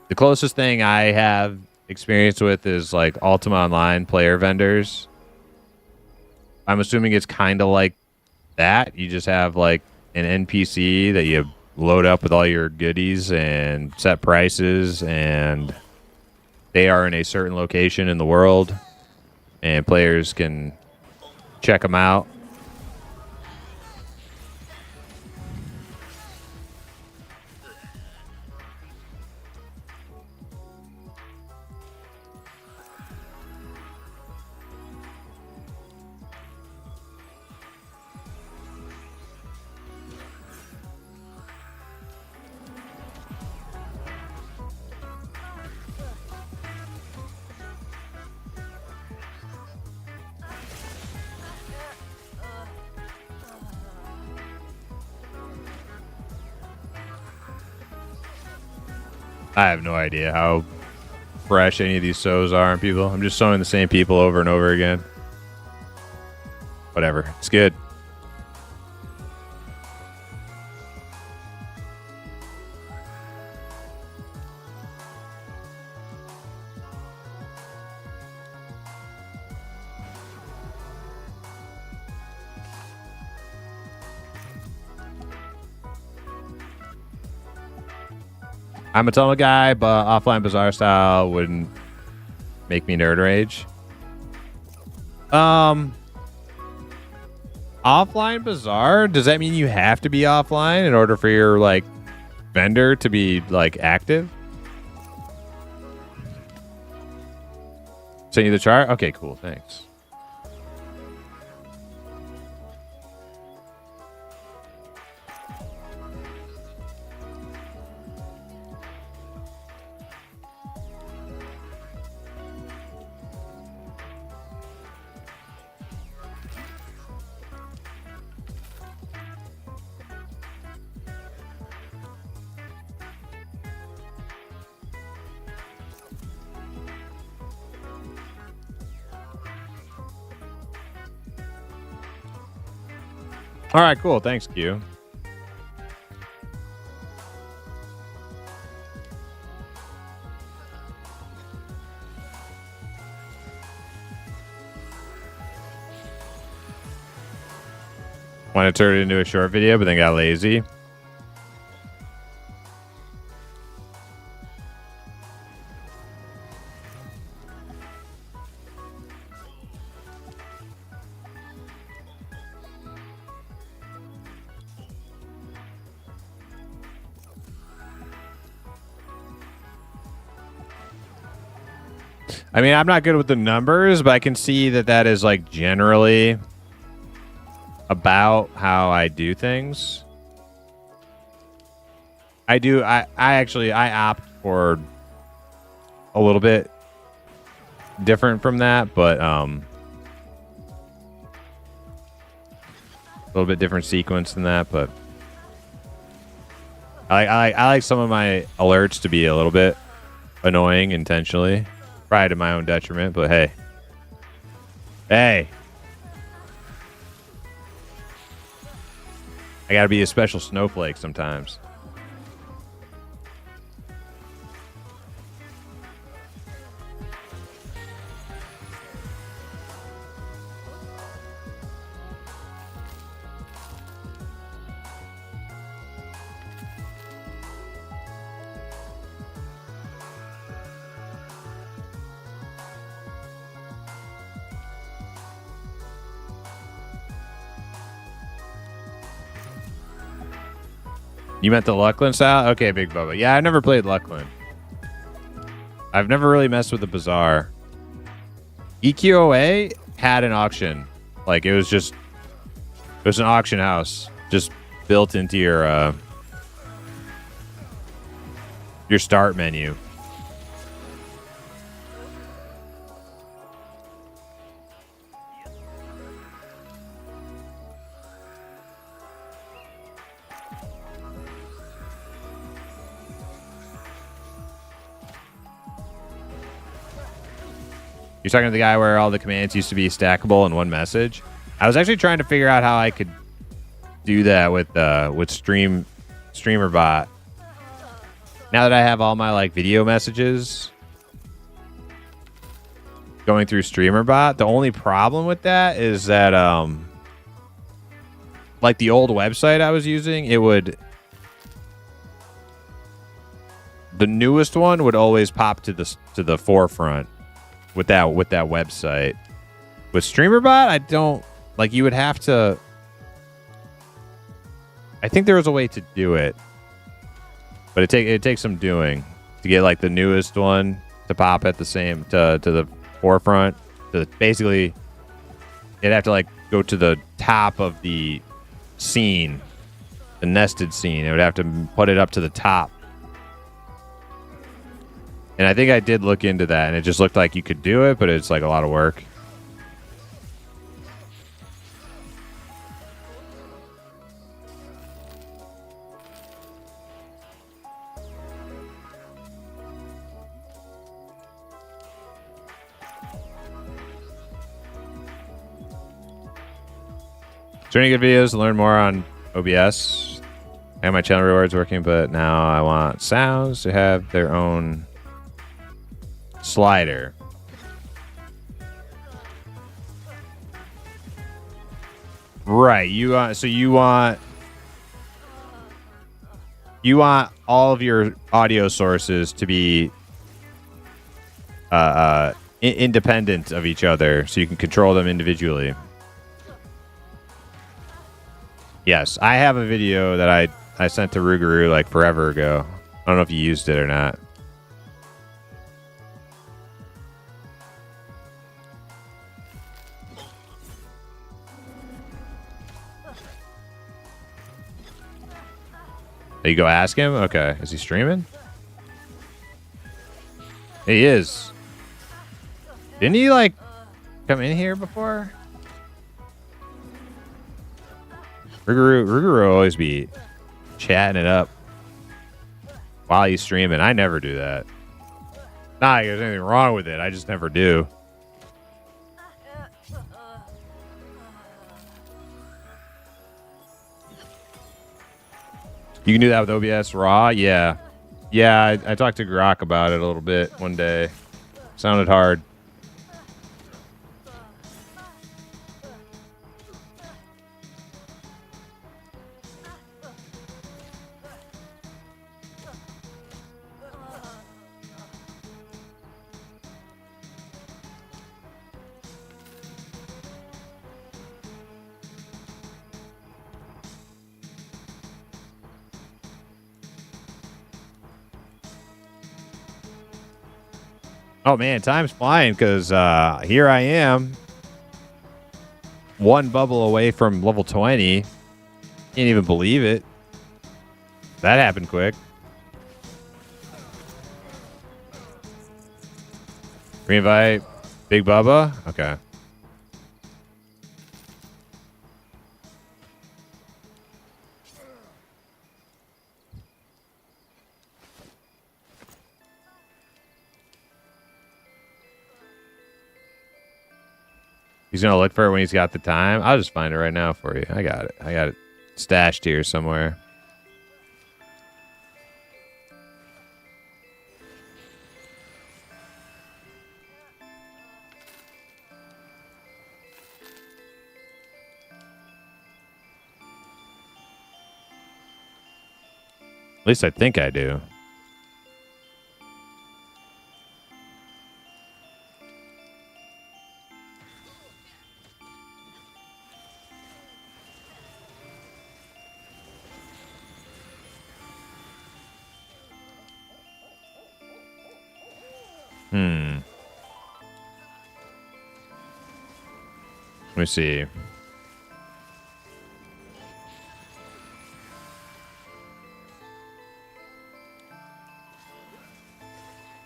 The closest thing I have experience with is like Ultima Online player vendors. I'm assuming it's kind of like that. You just have like an NPC that you load up with all your goodies and set prices, and they are in a certain location in the world, and players can check them out. I have no idea how fresh any of these sows are on people. I'm just sowing the same people over and over again. Whatever. It's good. I'm a tunnel guy, but offline Bazaar style wouldn't make me nerd rage. Offline Bazaar? Does that mean you have to be offline in order for your like vendor to be like active? Send you the chart? Okay, cool. Thanks. All right, cool. Thanks, Q. Want to turn it into a short video, but then got lazy. I mean, I'm not good with the numbers, but I can see that that is like generally about how I do things. I opt for a little bit different from that, but a little bit different sequence than that, but I like some of my alerts to be a little bit annoying intentionally. Probably to my own detriment, but hey. Hey. I gotta be a special snowflake sometimes. You meant the Luckland style? Okay, Big Bubba. Yeah, I've never played Luckland. I've never really messed with the Bazaar. EQOA had an auction. Like, it was an auction house just built into your start menu. You're talking to the guy where all the commands used to be stackable in one message. I was actually trying to figure out how I could do that with StreamerBot. Now that I have all my like video messages going through StreamerBot, the only problem with that is that like the old website I was using, the newest one would always pop to the forefront. With that website. With StreamerBot, I don't like. You would have to. I think there was a way to do it, but it takes some doing to get like the newest one to pop at the same to the forefront. Basically, it'd have to like go to the top of the scene, the nested scene. It would have to put it up to the top. And I think I did look into that, and it just looked like you could do it, but it's like a lot of work. Is there any good videos to learn more on OBS? I have my channel rewards working, but now I want sounds to have their own slider. Right. You want all of your audio sources to be independent of each other, so you can control them individually. Yes, I have a video that I sent to Rougarou like forever ago. I don't know if you used it or not. You go ask him? Okay. Is he streaming? He is. Didn't he, like, come in here before? Rougarou always be chatting it up while he's streaming. I never do that. Not like there's anything wrong with it. I just never do. You can do that with OBS Raw? Yeah. Yeah, I talked to Grok about it a little bit one day. Sounded hard. Oh man, time's flying because here I am, one bubble away from level 20. Can't even believe it. That happened quick. Reinvite Big Bubba? Okay. He's going to look for it when he's got the time. I'll just find it right now for you. I got it. I got it stashed here somewhere. At least I think I do. Let me see.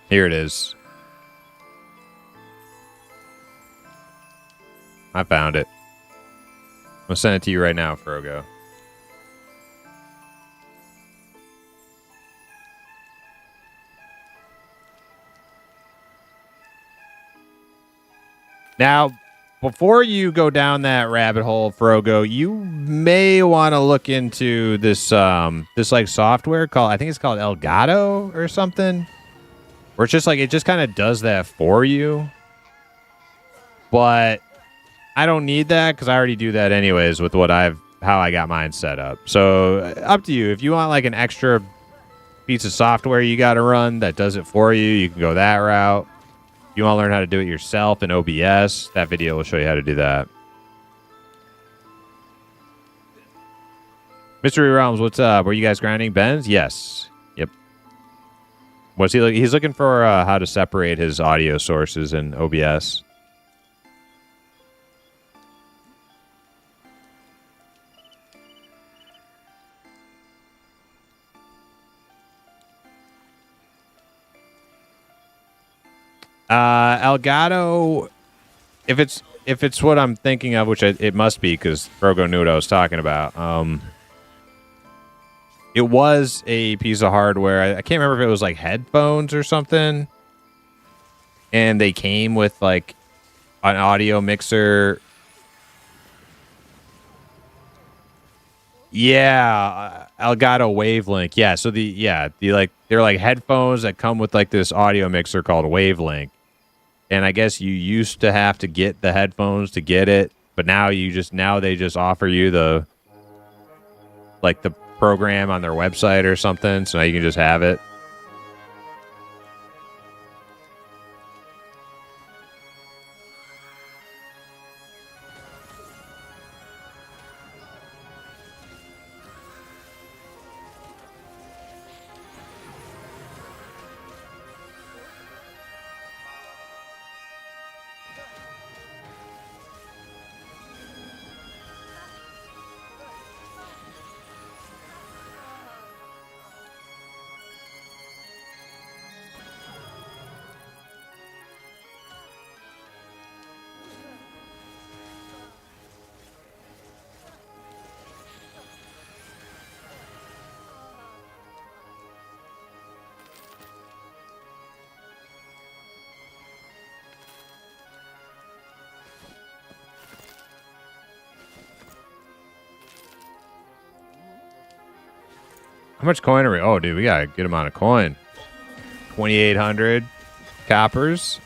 Here it is. I found it. I'm gonna send it to you right now, Frogo. Now, before you go down that rabbit hole, Frogo, you may want to look into this this like software called, I think it's called Elgato or something. Where it's just like, it just kind of does that for you. But I don't need that because I already do that anyways with how I got mine set up. So up to you. If you want like an extra piece of software you got to run that does it for you, you can go that route. If you want to learn how to do it yourself in OBS, that video will show you how to do that. Mystery Realms, what's up? Were you guys grinding Benz? Yes. Yep. What's he he's looking for how to separate his audio sources in OBS. Elgato, if it's what I'm thinking of, which it must be because Frogo knew what I was talking about. It was a piece of hardware. I can't remember if it was like headphones or something, and they came with like an audio mixer. Yeah, Elgato Wavelink. Yeah, so they're like headphones that come with like this audio mixer called Wavelink. And I guess you used to have to get the headphones to get it, but now they just offer you the program on their website or something, so now you can just have it. How much coin are we? Oh, dude, we got a good amount of coin. 2,800 coppers.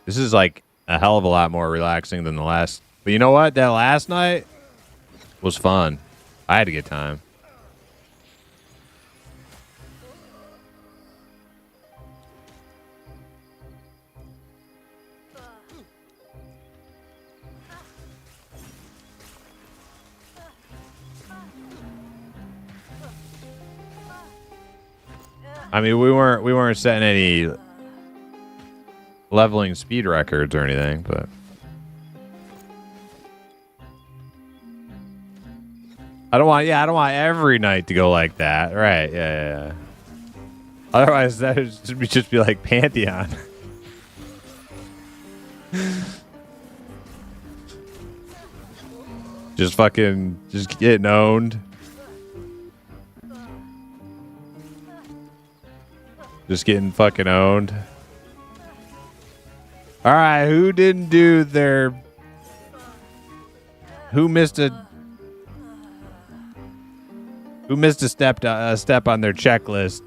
This is like a hell of a lot more relaxing than the last. But you know what? That last night was fun. I had a good time. I mean, we weren't setting any leveling speed records or anything, but I don't want every night to go like that. Right. Yeah. Otherwise that would just be like Pantheon. just getting owned. Just getting fucking owned. All right, who didn't do their... Who missed a step on their checklist?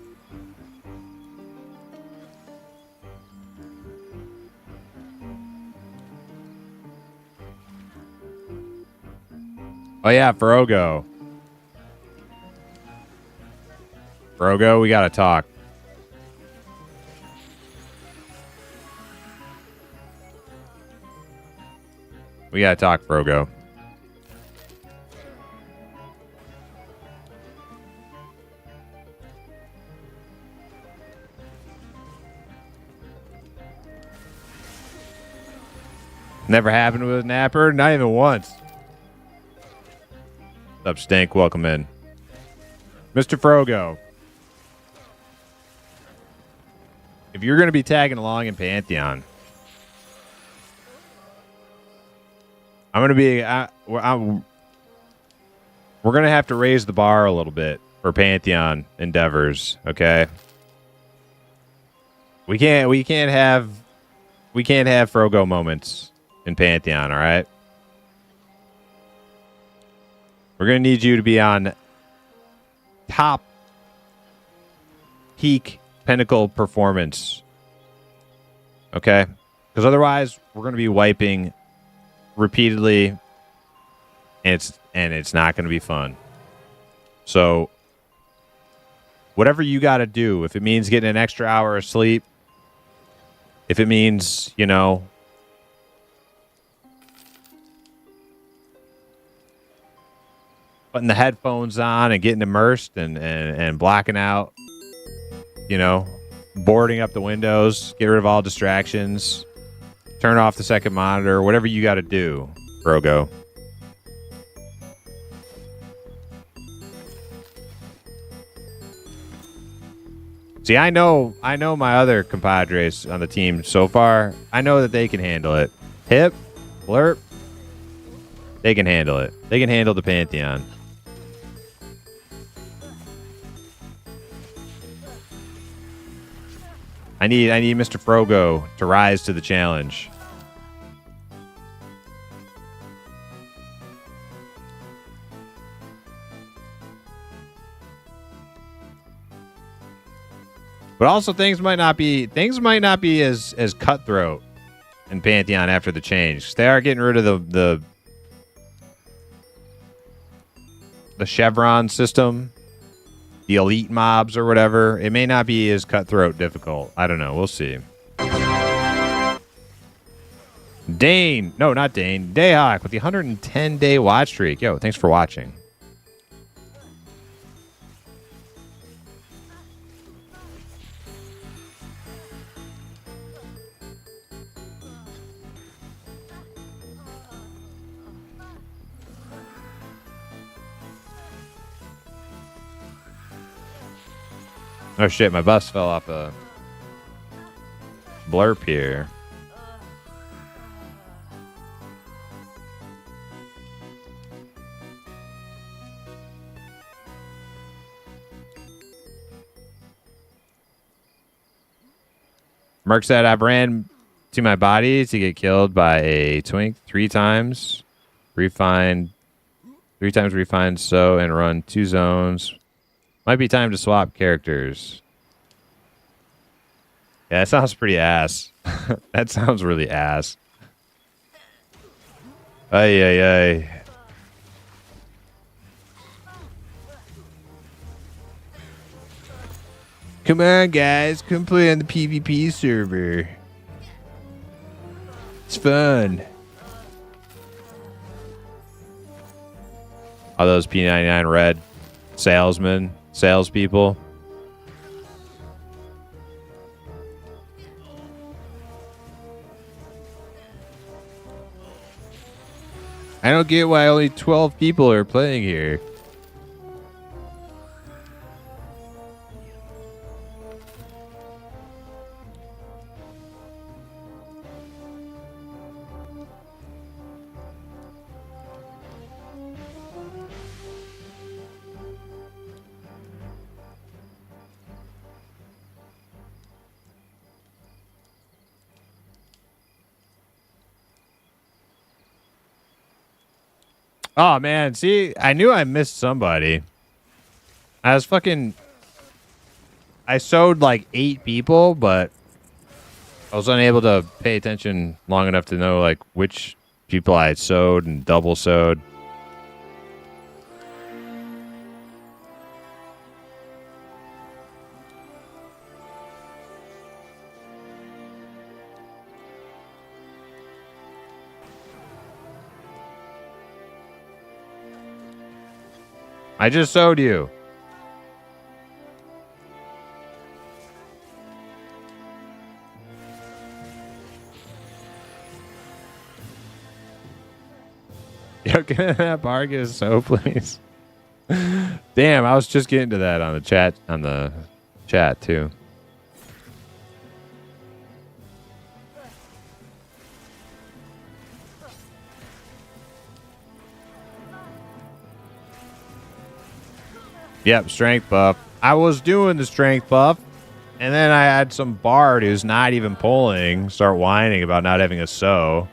Oh yeah, Frogo. Frogo, we gotta talk. We gotta talk, Frogo. Never happened with a napper? Not even once. What's up, Stink? Welcome in. Mr. Frogo. If you're going to be tagging along in Pantheon, I'm going to be... we're going to have to raise the bar a little bit for Pantheon endeavors, okay? We can't have Frogo moments in Pantheon, all right? We're going to need you to be on top peak pinnacle performance. Okay? Because otherwise, we're going to be wiping repeatedly, and it's not going to be fun. So, whatever you got to do, if it means getting an extra hour of sleep, if it means, putting the headphones on and getting immersed and blacking out, boarding up the windows, get rid of all distractions, turn off the second monitor, whatever you got to do, Frogo. See, I know my other compadres on the team so far. I know that they can handle it. Hip, Blurp, they can handle it. They can handle the Pantheon. I need Mr. Frogo to rise to the challenge. But also things might not be as cutthroat in Pantheon after the change. They are getting rid of the chevron system. The elite mobs or whatever. It may not be as cutthroat difficult. I don't know. We'll see. Dane. No, not Dane. Dayhawk with the 110-day watch streak. Yo, thanks for watching. Oh shit, my bus fell off a blurp here. Merc said, I've ran to my body to get killed by a twink 3 times. Refined 3 times refined so and run 2 zones. Might be time to swap characters. Yeah, that sounds pretty ass. That sounds really ass. Ay, ay, ay. Come on, guys. Come play on the PvP server. It's fun. All those P99 red salespeople. I don't get why only 12 people are playing here. Oh, man. See, I knew I missed somebody. I sewed like 8 people, but I was unable to pay attention long enough to know like which people I had sewed and double sewed. I just sewed you. Yo, can that bar get a sew, please? Damn, I was just getting to that on the chat too. Yep, strength buff. I was doing the strength buff, and then I had some bard who's not even pulling start whining about not having a sew.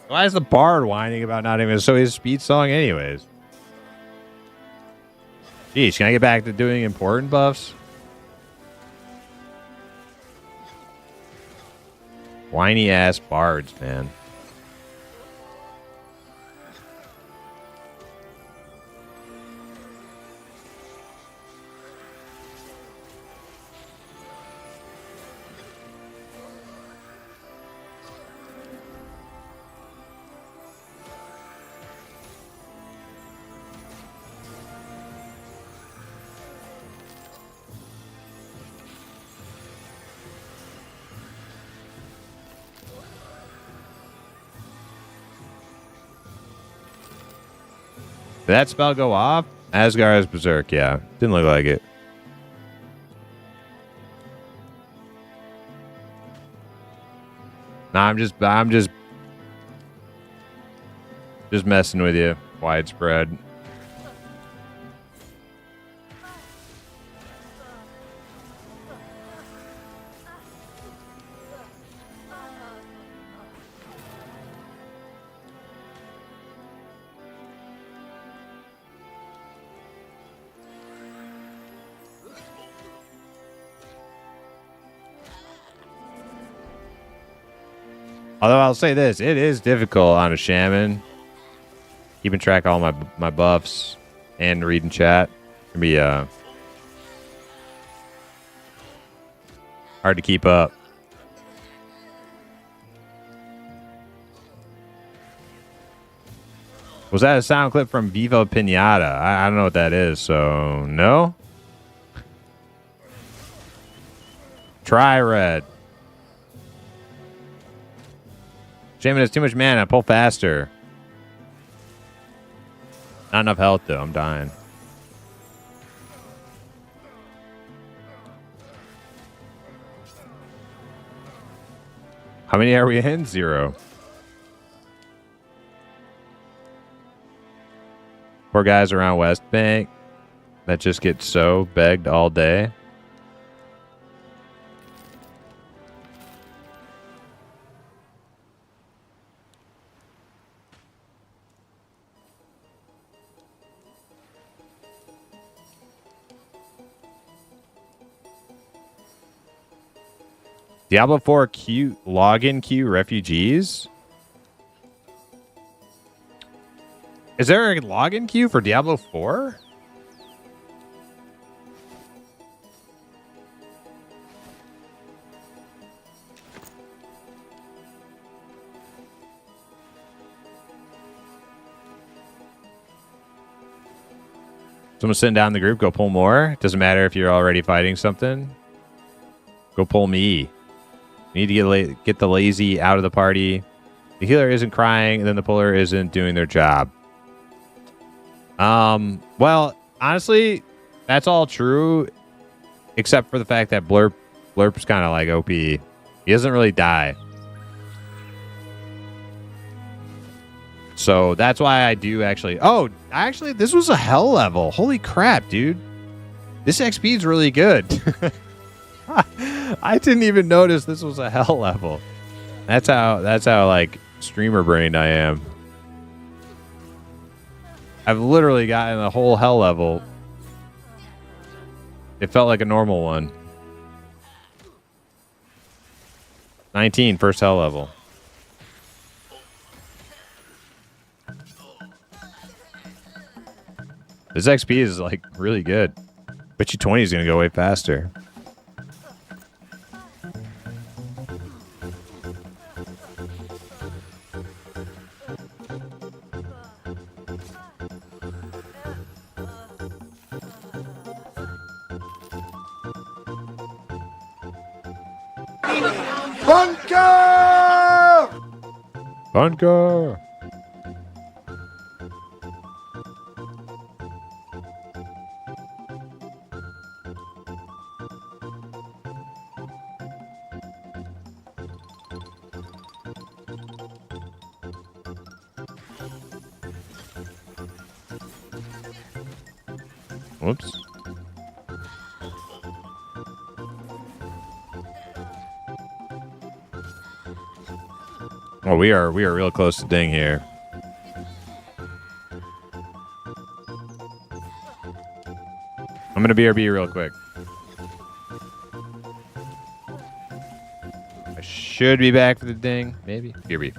Why is the bard whining about not having a sew? His speed song anyways. Jeez, can I get back to doing important buffs? Whiny ass bards, man. Did that spell go off? Asgar's Berserk, yeah. Didn't look like it. Nah, I'm just messing with you. Widespread. Although I'll say this, it is difficult on a shaman. Keeping track of all my buffs and reading chat can be hard to keep up. Was that a sound clip from Viva Pinata? I don't know what that is, so no? Try red. Shaman has too much mana. Pull faster. Not enough health, though. I'm dying. How many are we in? 0. Poor guys around West Bank that just get so begged all day. Diablo 4 queue login queue refugees. Is there a login queue for Diablo 4? Someone sitting down in the group, go pull more. Doesn't matter if you're already fighting something. Go pull me. We need to get the lazy out of the party. The healer isn't crying, and then the puller isn't doing their job. Well, honestly, that's all true, except for the fact that Blurp's kind of like OP. He doesn't really die. So that's why I do actually... Oh, actually, this was a hell level. Holy crap, dude. This XP is really good. I didn't even notice this was a hell level. That's how like streamer brained I am. I've literally gotten a whole hell level. It felt like a normal one. 19, first hell level. This XP is like really good. Bet you 20 is going to go way faster. Bunker! Whoops. Oh, we are real close to ding here. I'm gonna BRB real quick. I should be back for the ding, maybe. BRB.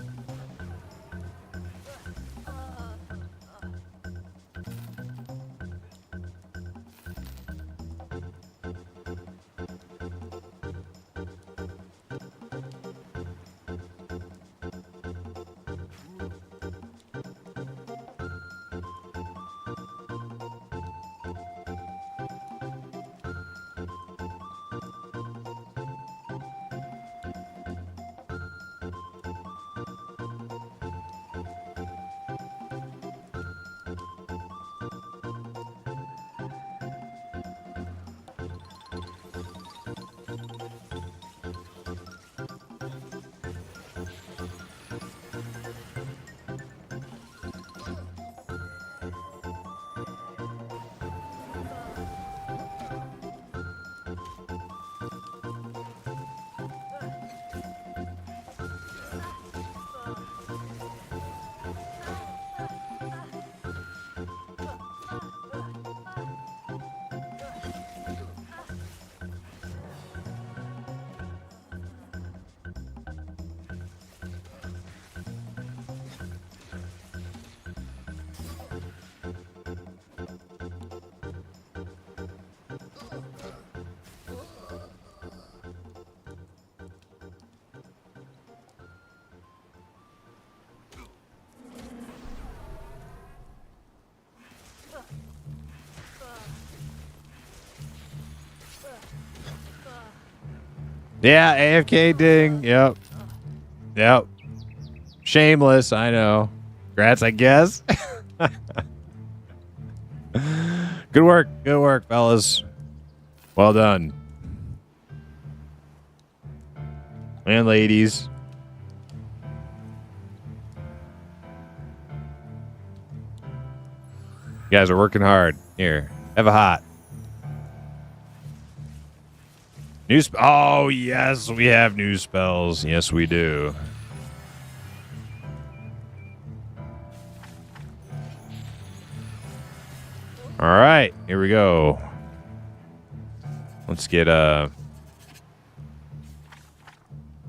Yeah, AFK ding. Yep. Yep. Shameless, I know. Congrats, I guess. Good work. Good work, fellas. Well done. And ladies. You guys are working hard. Here, have a hot. Oh, yes, we have new spells. Yes, we do. All right, here we go. Let's get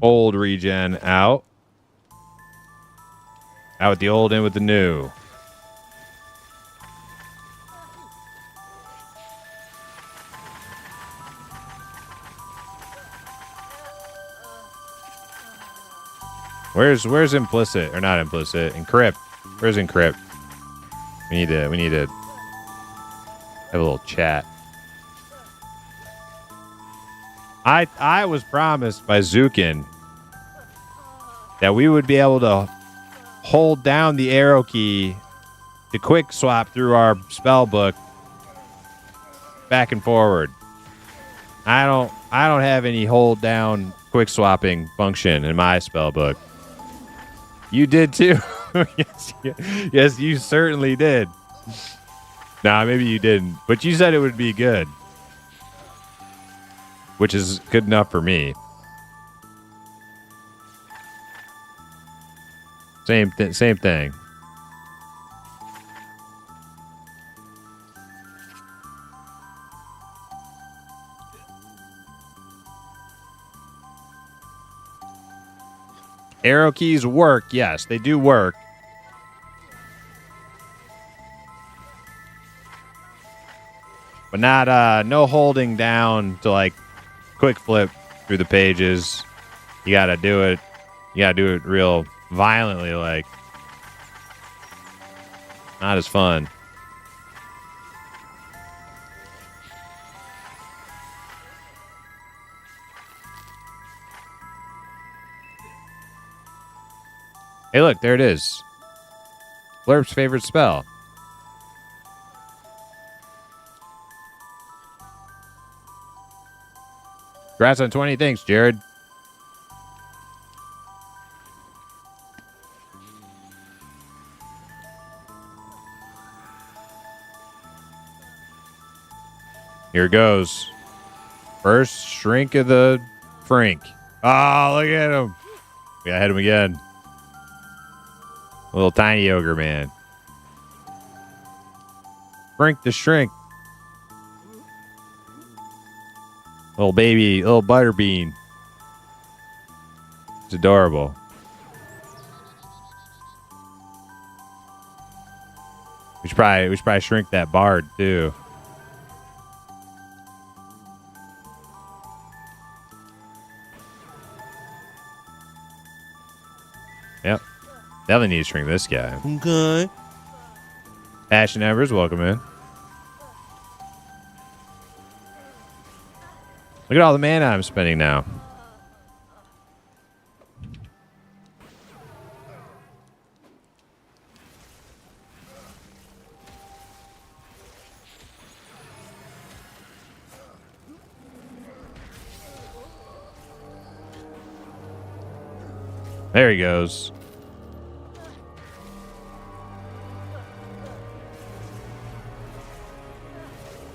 old regen out. Out with the old, in with the new. Where's implicit or not implicit? Encrypt. Where's encrypt? We need to have a little chat. I was promised by Zukin that we would be able to hold down the arrow key to quick swap through our spell book back and forward. I don't have any hold down quick swapping function in my spell book. You did too. Yes, you certainly did. Nah, maybe you didn't, but you said it would be good, which is good enough for me. Same thing. Arrow keys work. Yes, they do work. But not no holding down to like quick flip through the pages. You gotta do it. You gotta do it real violently, like. Not as fun. Hey, look, there it is. Blurp's favorite spell. Congrats on 20. Thanks, Jared. Here goes. First shrink of the Frink. Oh, look at him. We gotta hit him again. Little tiny ogre man. Frink the shrink. Little baby, little butterbean. It's adorable. We should probably shrink that bard too. Yep. Definitely need to shrink this guy. Okay. Ash and Evers, welcome in. Look at all the mana I'm spending now. There he goes.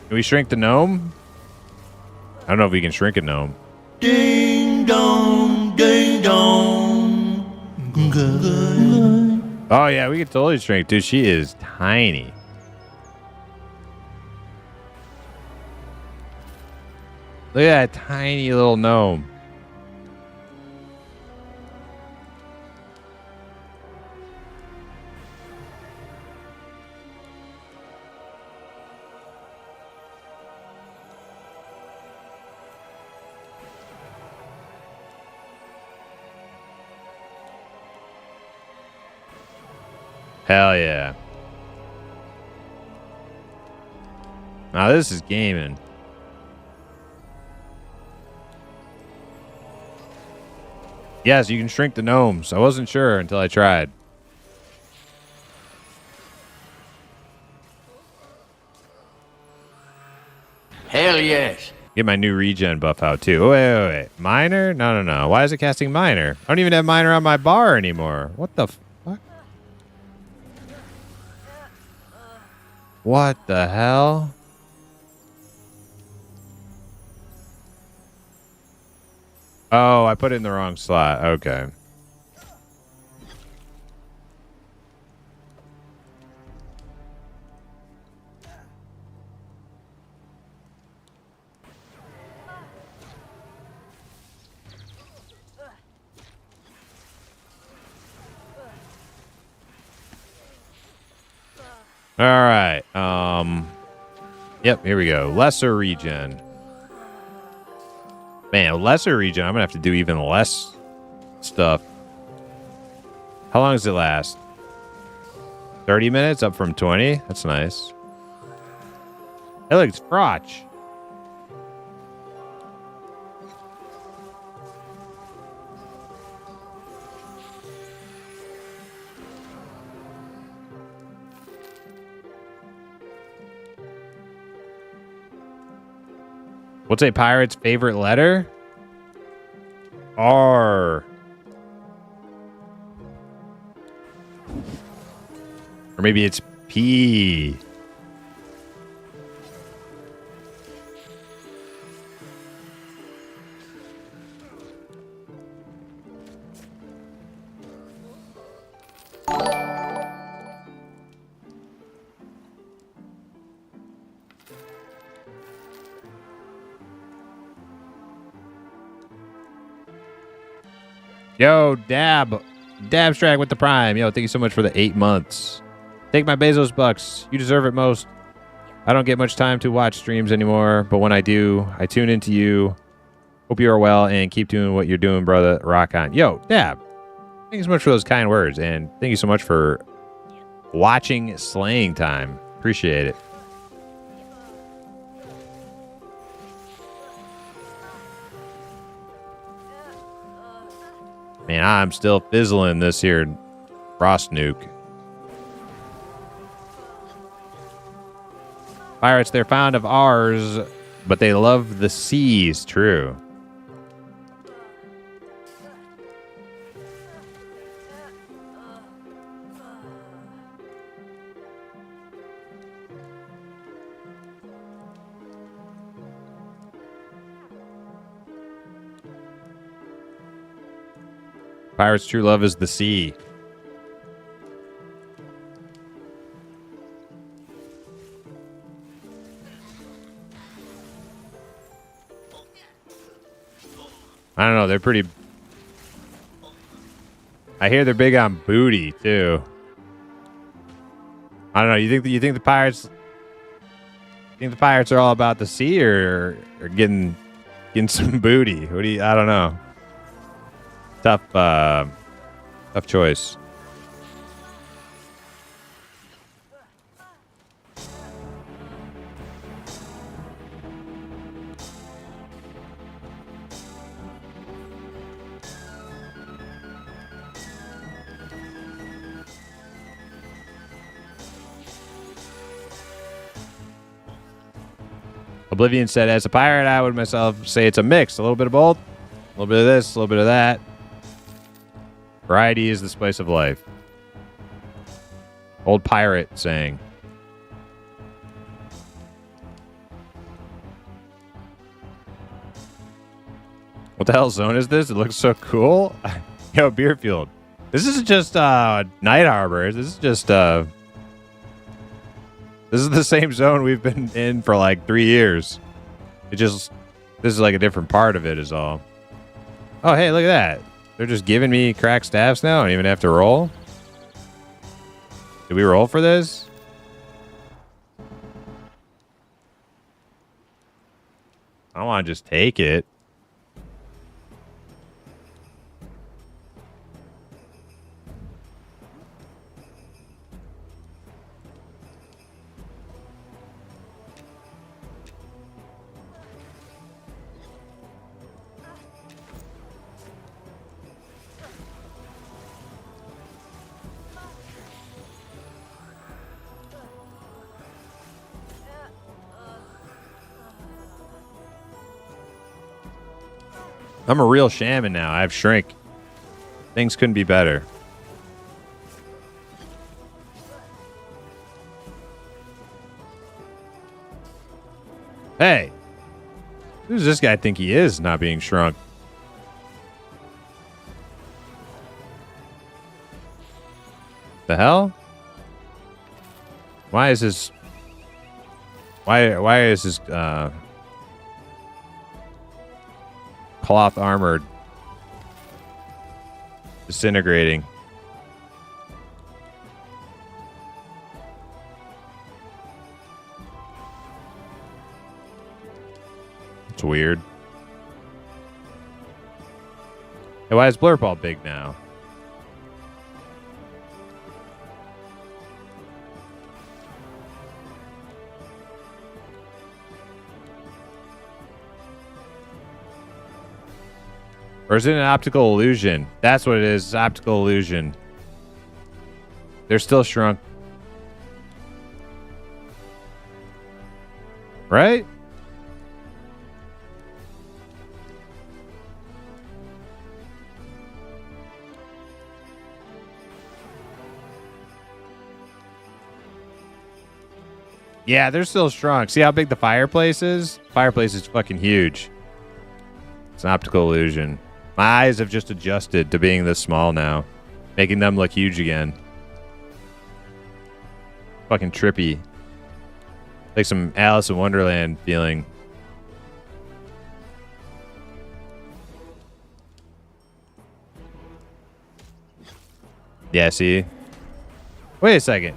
Can we shrink the gnome? I don't know if we can shrink a gnome. Ding dong, ding dong. Oh, yeah, we can totally shrink. Dude, she is tiny. Look at that tiny little gnome. Hell yeah. Now this is gaming. Yes, you can shrink the gnomes. I wasn't sure until I tried. Hell yes. Get my new regen buff out too. Oh, wait. Minor? No. Why is it casting minor? I don't even have minor on my bar anymore. What the fuck? What the hell? Oh, I put it in the wrong slot. Okay. All right. Yep, here we go. Lesser regen. Man, lesser regen, I'm going to have to do even less stuff. How long does it last? 30 minutes? Up from 20? That's nice. Hey, look, it's Frotch. What's a pirate's favorite letter? R. Or maybe it's P. Yo, Dabstrack with the Prime. Yo, thank you so much for the 8 months. Take my Bezos bucks. You deserve it most. I don't get much time to watch streams anymore, but when I do, I tune into you. Hope you are well and keep doing what you're doing, brother. Rock on. Yo, Dab, thank you so much for those kind words, and thank you so much for watching Slaying Time. Appreciate it. Man, I'm still fizzling this here Frost Nuke. Pirates, they're fond of ours, but they love the seas. True. Pirates' true love is the sea. I don't know. They're pretty. I hear they're big on booty too. I don't know. You think the pirates? You think the pirates are all about the sea or getting some booty? What do you? I don't know. Tough choice. Oblivion said, as a pirate, I would myself say it's a mix. A little bit of both. A little bit of this, a little bit of that. Variety is the spice of life. Old pirate saying. What the hell zone is this? It looks so cool. Yo, Beerfield. This isn't just Night Harbor. This is just this is the same zone we've been in for like 3 years. This is like a different part of it is all. Oh, hey, look at that. They're just giving me cracked staffs now. I don't even have to roll. Did we roll for this? I don't want to just take it. I'm a real shaman now. I have shrink. Things couldn't be better. Hey. Who does this guy think he is not being shrunk? The hell? Why is this cloth armored disintegrating? It's weird. Hey, why is Blurp all big now? Or is it an optical illusion? That's what it is. It's optical illusion. They're still shrunk. Right? Yeah, they're still shrunk. See how big the fireplace is? Fireplace is fucking huge. It's an optical illusion. My eyes have just adjusted to being this small now, making them look huge again. Fucking trippy. Like some Alice in Wonderland feeling. Yeah, see? Wait a second.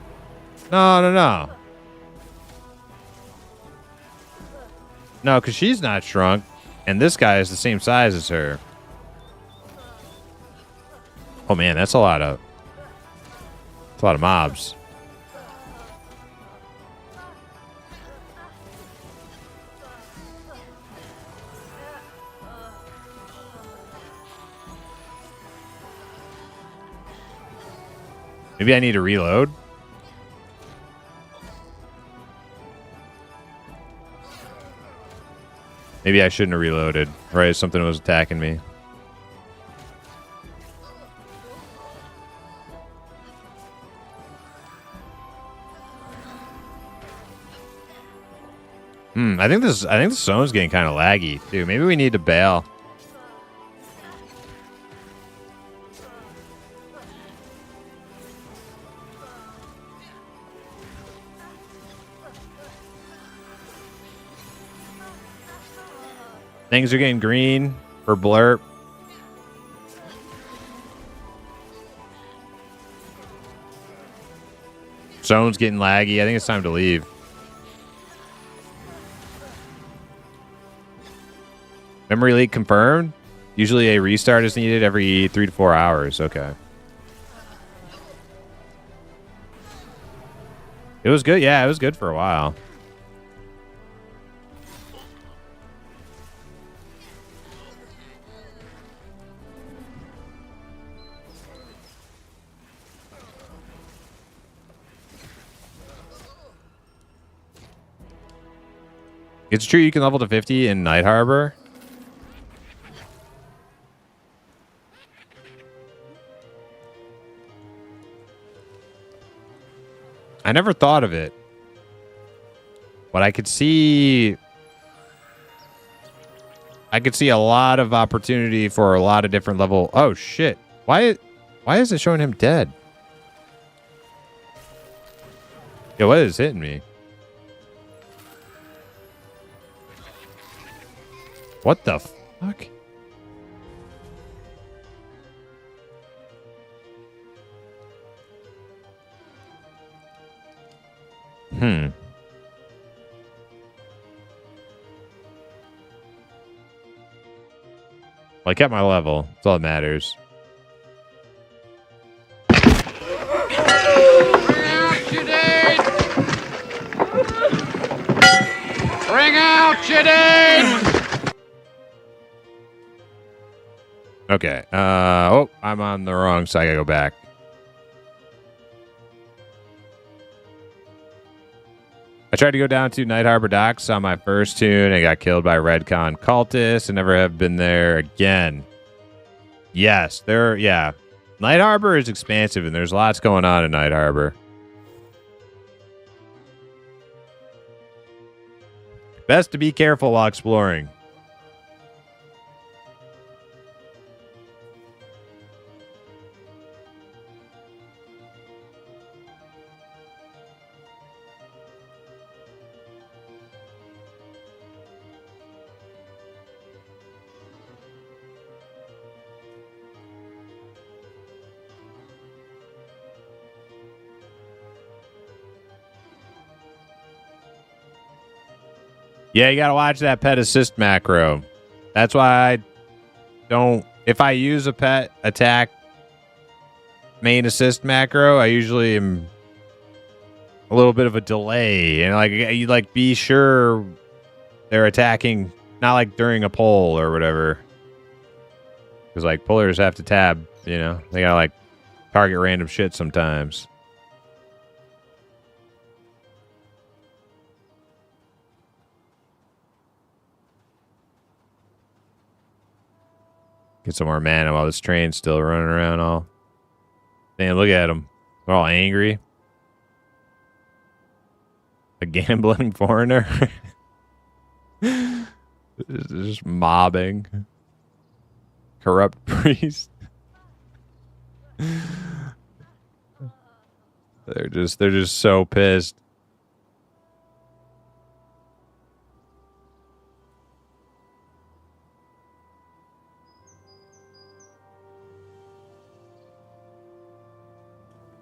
No. No, because she's not shrunk, and this guy is the same size as her. Oh man, that's a lot of mobs. Maybe I need to reload. Maybe I shouldn't have reloaded. Right, something was attacking me. I think this zone's getting kind of laggy too. Maybe we need to bail. Things are getting green for Blurp. Zone's getting laggy. I think it's time to leave. Memory leak confirmed. Usually a restart is needed every 3 to 4 hours. Okay. It was good. Yeah, it was good for a while. It's true you can level to 50 in Night Harbor. I never thought of it. But I could see a lot of opportunity for a lot of different level. Oh shit. Why is it showing him dead? Yo, what is hitting me? What the fuck? Well, I kept my level. That's all that matters. Bring out Jadine! Okay. Oh, I'm on the wrong side. I gotta go back. I tried to go down to Night Harbor Docks on my first tune. I got killed by Redcon cultists and never have been there again. Yes, yeah. Night Harbor is expansive and there's lots going on in Night Harbor. Best to be careful while exploring. Yeah, you gotta watch that pet assist macro. That's why I don't. If I use a pet attack main assist macro, I usually am a little bit of a delay, and like you like be sure they're attacking, not like during a pull or whatever. Because like pullers have to tab, you know, they gotta like target random shit sometimes. Get some more mana while this train's still running around all. Man, look at them. They're all angry. A gambling foreigner. Just mobbing. Corrupt priest. They're just so pissed.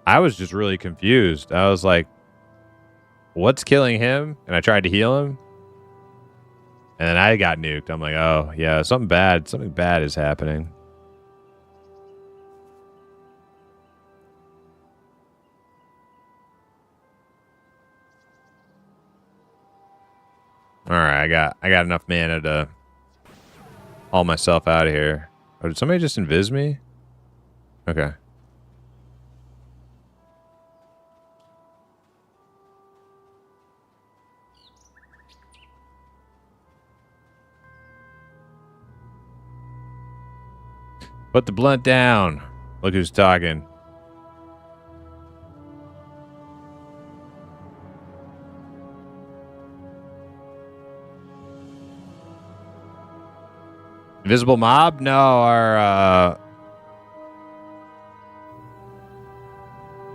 I was just really confused. I was like, what's killing him? And I tried to heal him. And then I got nuked. I'm like, oh, yeah, something bad is happening. All right, I got enough mana to haul myself out of here. Oh, did somebody just invis me? Okay. Put the blunt down. Look who's talking. Invisible mob? No, our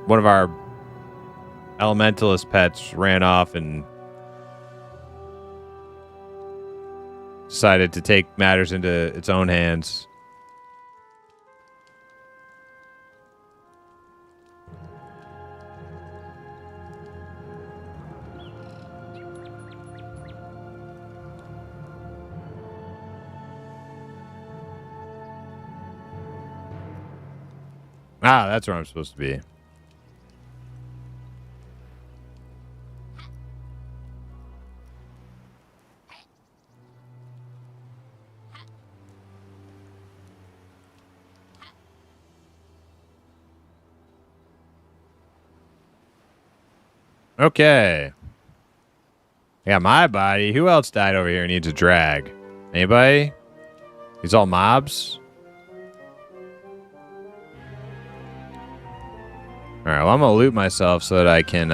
one of our elementalist pets ran off and decided to take matters into its own hands. Ah, that's where I'm supposed to be. Okay. I got my body. Who else died over here and needs a drag? Anybody? These all mobs? Alright, well, I'm gonna loot myself so that I can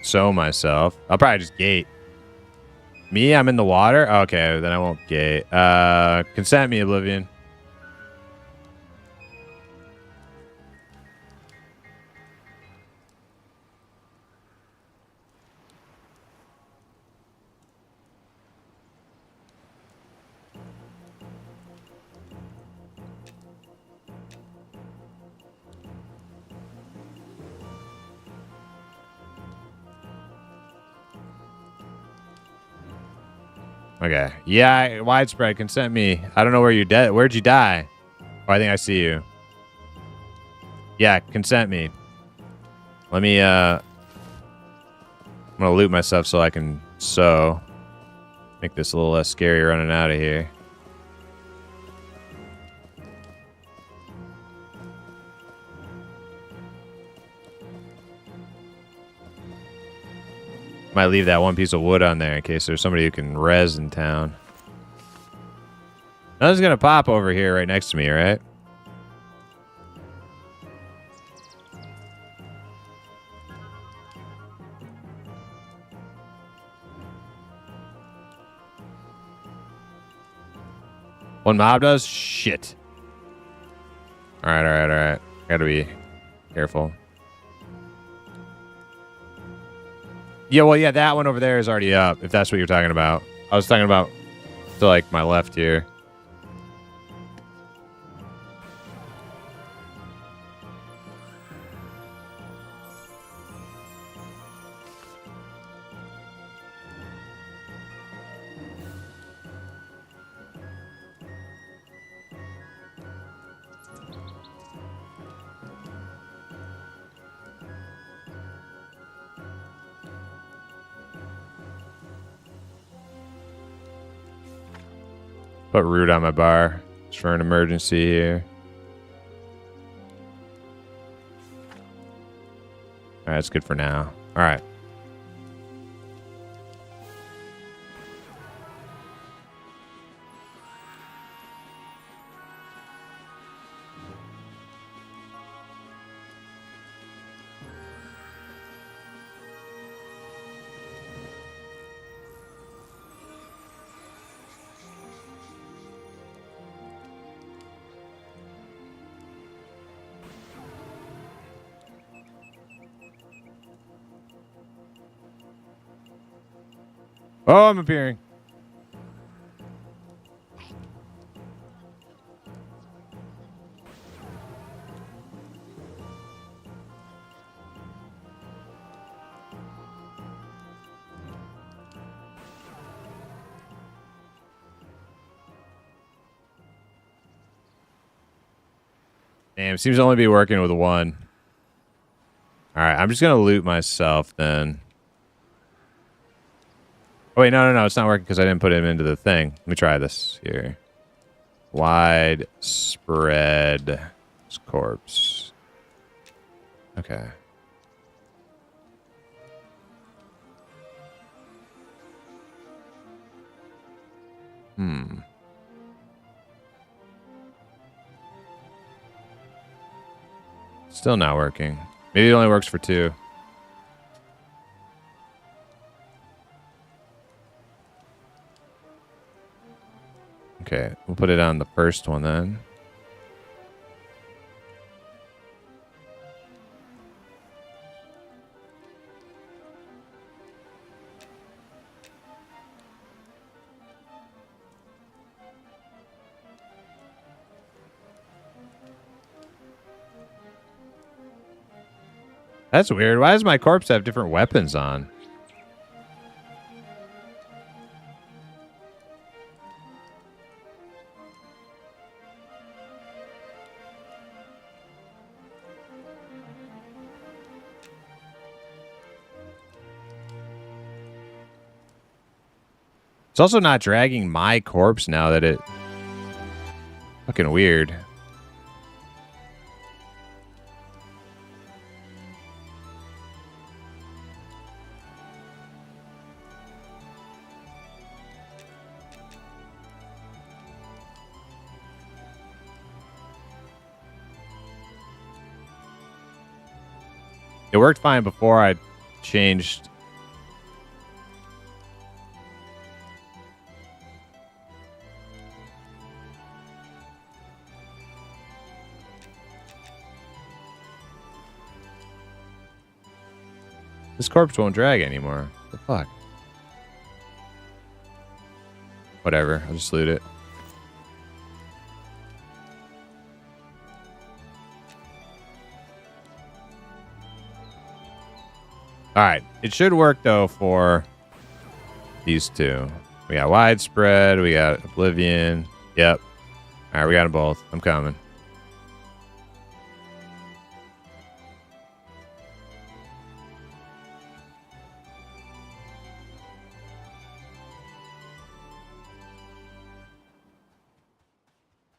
sew myself. I'll probably just gate. Me? I'm in the water? Okay, then I won't gate. Consent me, Oblivion. Okay. Yeah, widespread. Consent me. I don't know where you're dead. Where'd you die? Oh, I think I see you. Yeah, consent me. Let me, I'm gonna loot myself so I can sew. Make this a little less scary running out of here. Might leave that one piece of wood on there in case there's somebody who can res in town. Nothing's gonna pop over here right next to me, right? One mob does? Shit. Alright. Gotta be careful. Yeah, well, yeah, that one over there is already up, if that's what you're talking about. I was talking about to, like, my left here. Put root on my bar just for an emergency here. All right, that's good for now. All right. Oh, I'm appearing. Damn, seems to only be working with one. All right, I'm just going to loot myself then. Oh, wait, no. It's not working because I didn't put him into the thing. Let me try this here. Widespread corpse. Okay. Still not working. Maybe it only works for 2. Okay, we'll put it on the first one then. That's weird. Why does my corpse have different weapons on? It's also not dragging my corpse now that it... Fucking weird. It worked fine before I changed. This corpse won't drag anymore. What the fuck? Whatever, I'll just loot it. Alright, it should work though for these two. We got widespread, we got oblivion. Yep. Alright, we got them both. I'm coming.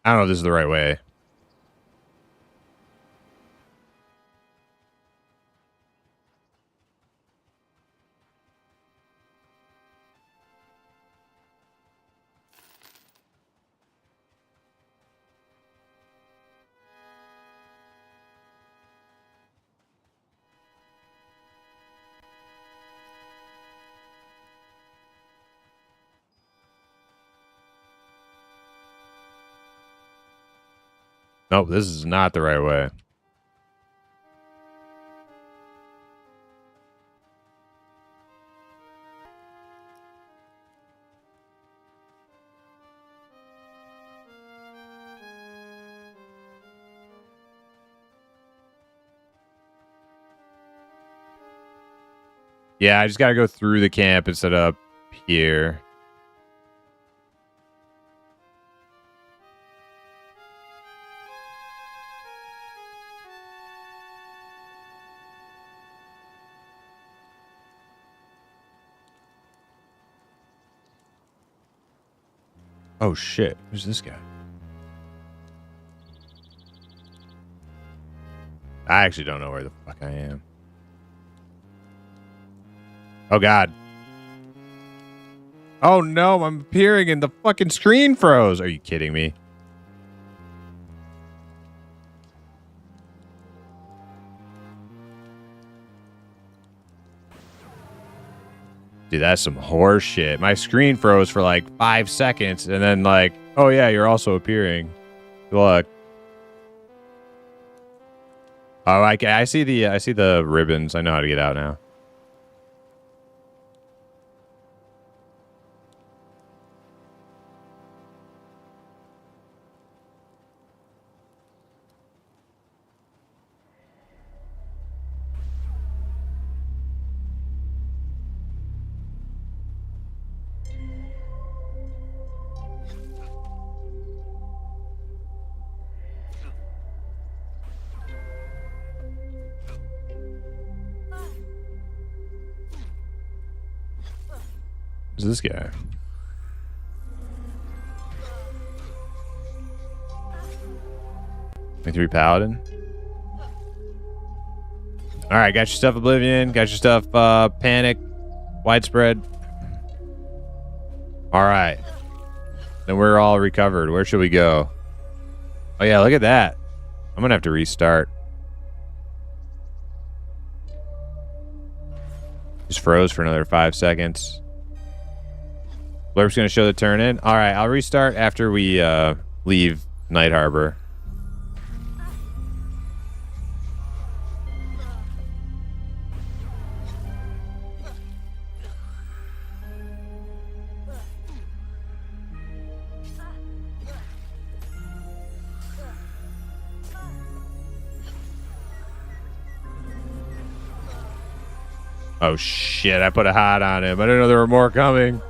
I don't know if this is the right way. Nope, this is not the right way. Yeah, I just got to go through the camp instead of up here. Oh shit! Who's this guy? I actually don't know where the fuck I am. Oh god. Oh no! I'm appearing and the fucking screen froze. Are you kidding me? Dude, that's some horse shit. My screen froze for like 5 seconds, and then like, oh yeah, you're also appearing. Good luck. Oh, I see the ribbons. I know how to get out now. Who's this guy? Three Paladin. All right, got your stuff, Oblivion. Got your stuff, Panic, Widespread. All right. Then we're all recovered. Where should we go? Oh yeah, look at that. I'm gonna have to restart. Just froze for another 5 seconds. Blurp's gonna show the turn in. All right, I'll restart after we leave Night Harbor. Oh shit, I put a hot on him. I didn't know there were more coming.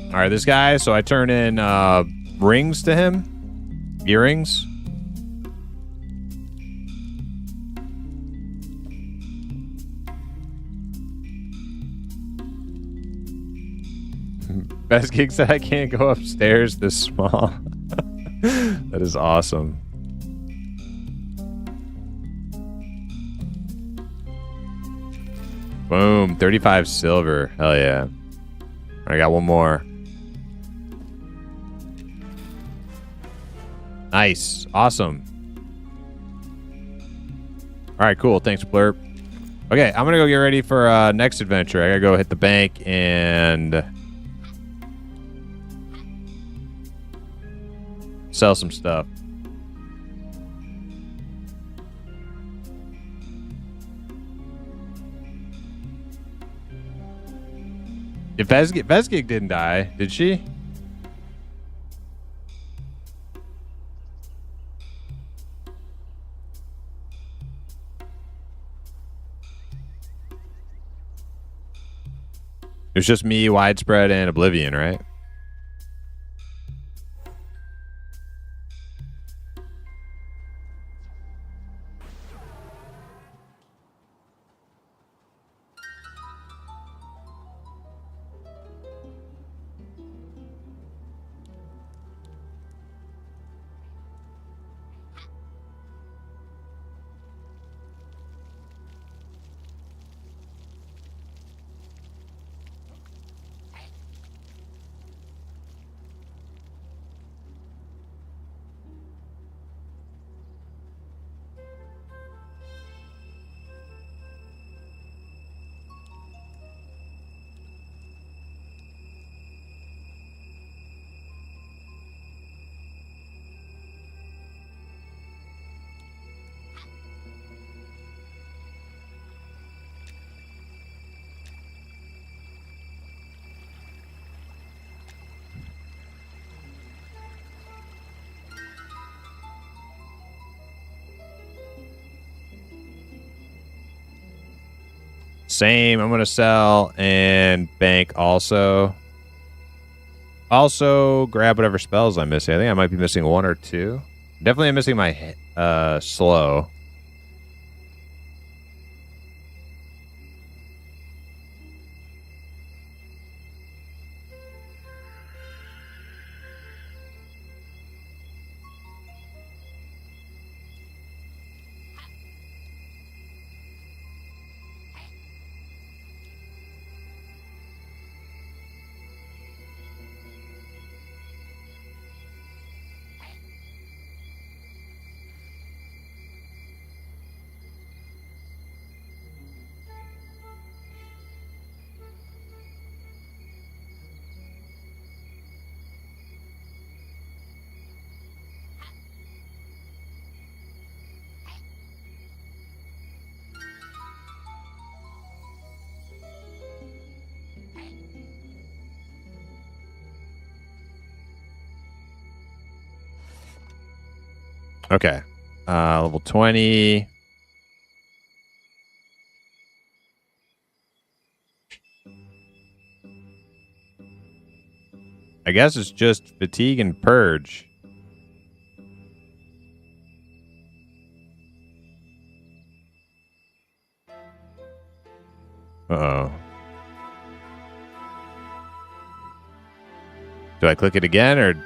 All right, this guy. So I turn in rings to him. Earrings. Best Gig said I can't go upstairs this small. That is awesome. Boom. 35 silver. Hell yeah. I got one more. Nice. Awesome. All right, cool. Thanks, Blurp. Okay, I'm going to go get ready for next adventure. I got to go hit the bank and sell some stuff. If Vesgig didn't die, did she? It was just me, Widespread, and Oblivion, right? Same. I'm going to sell and bank also. Also, grab whatever spells I'm missing. I think I might be missing 1 or 2. Definitely I'm missing my slow. Okay. Level 20. I guess it's just fatigue and purge. Uh-oh. Do I click it again or...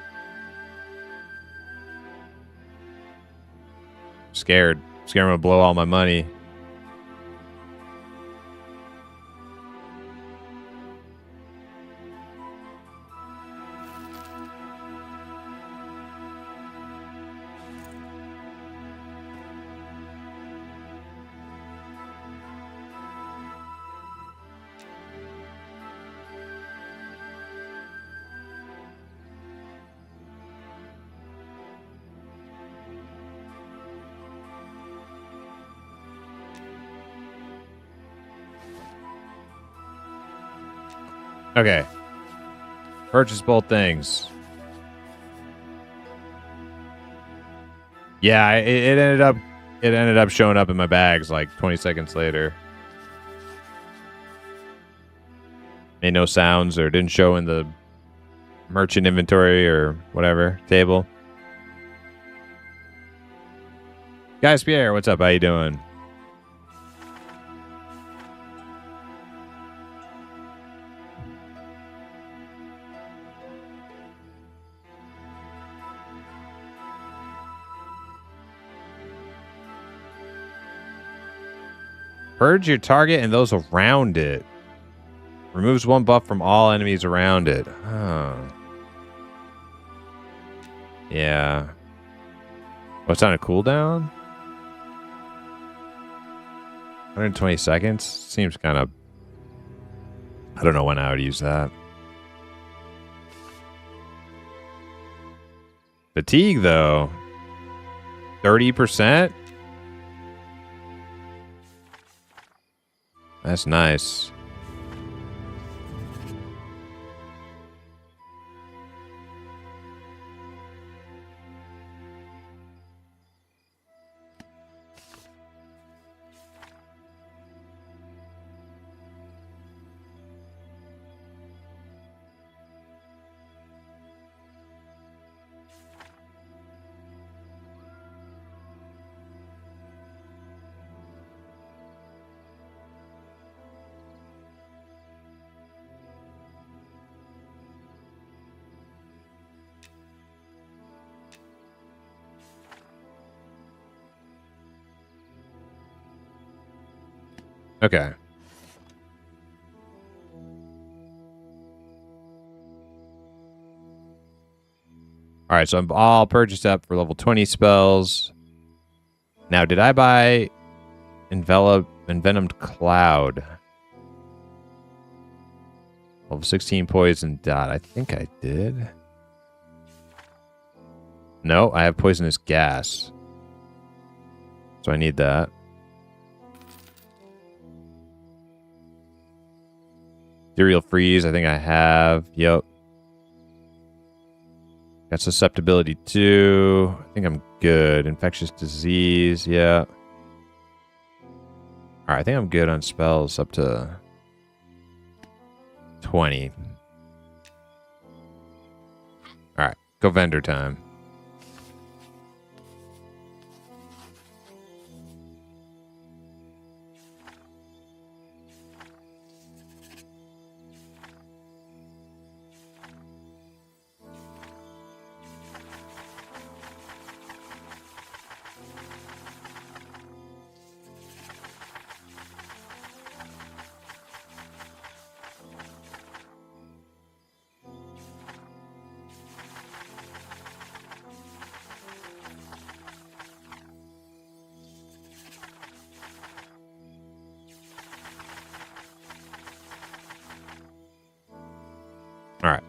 Scared I'm gonna blow all my money. Okay. Purchase both things. Yeah, it ended up showing up in my bags like 20 seconds later. Made no sounds or didn't show in the merchant inventory or whatever table. Guys, Pierre, what's up? How you doing? Purge your target and those around it. Removes 1 buff from all enemies around it. Oh. Yeah. Oh, it's on a cooldown? 120 seconds? Seems kind of... I don't know when I would use that. Fatigue, though. 30%? That's nice. Okay. All right, so I'm all purchased up for level 20 spells. Now, did I buy Envenomed Cloud? Level 16 Poison Dot. I think I did. No, I have Poisonous Gas. So I need that. Ethereal Freeze, I think I have. Yep. Got Susceptibility too. I think I'm good. Infectious Disease, yeah. All right, I think I'm good on spells up to 20. All right, go vendor time. All right.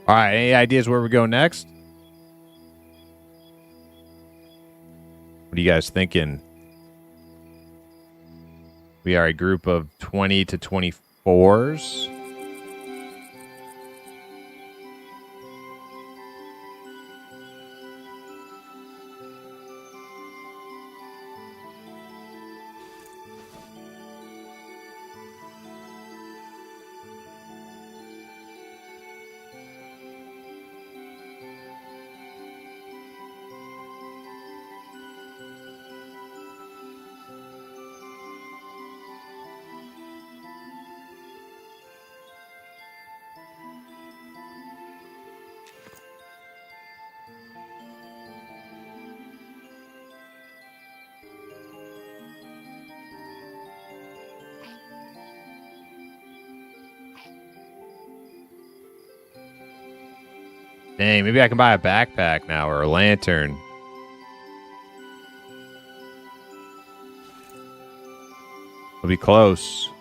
All right, any ideas where we go next? What are you guys thinking? We are a group of 20 to 24s. Dang, maybe I can buy a backpack now or a lantern. We'll be close.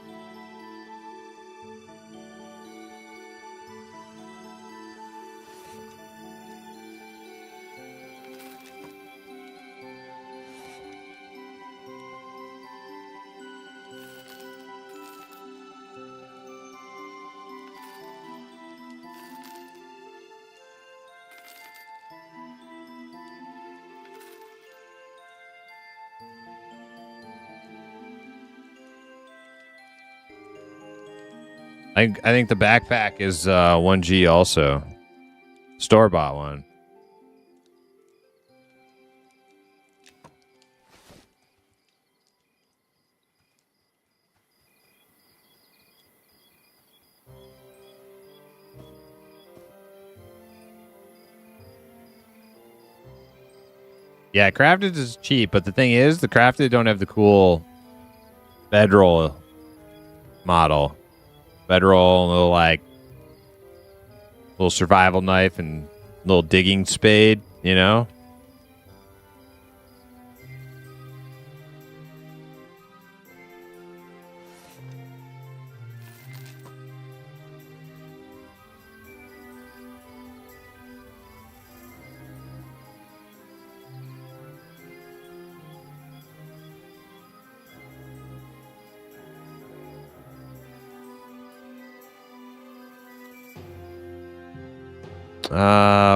I think the backpack is 1G also. Store-bought one. Yeah, crafted is cheap, but the thing is, the crafted don't have the cool bedroll model. Bedroll, little survival knife and little digging spade, you know?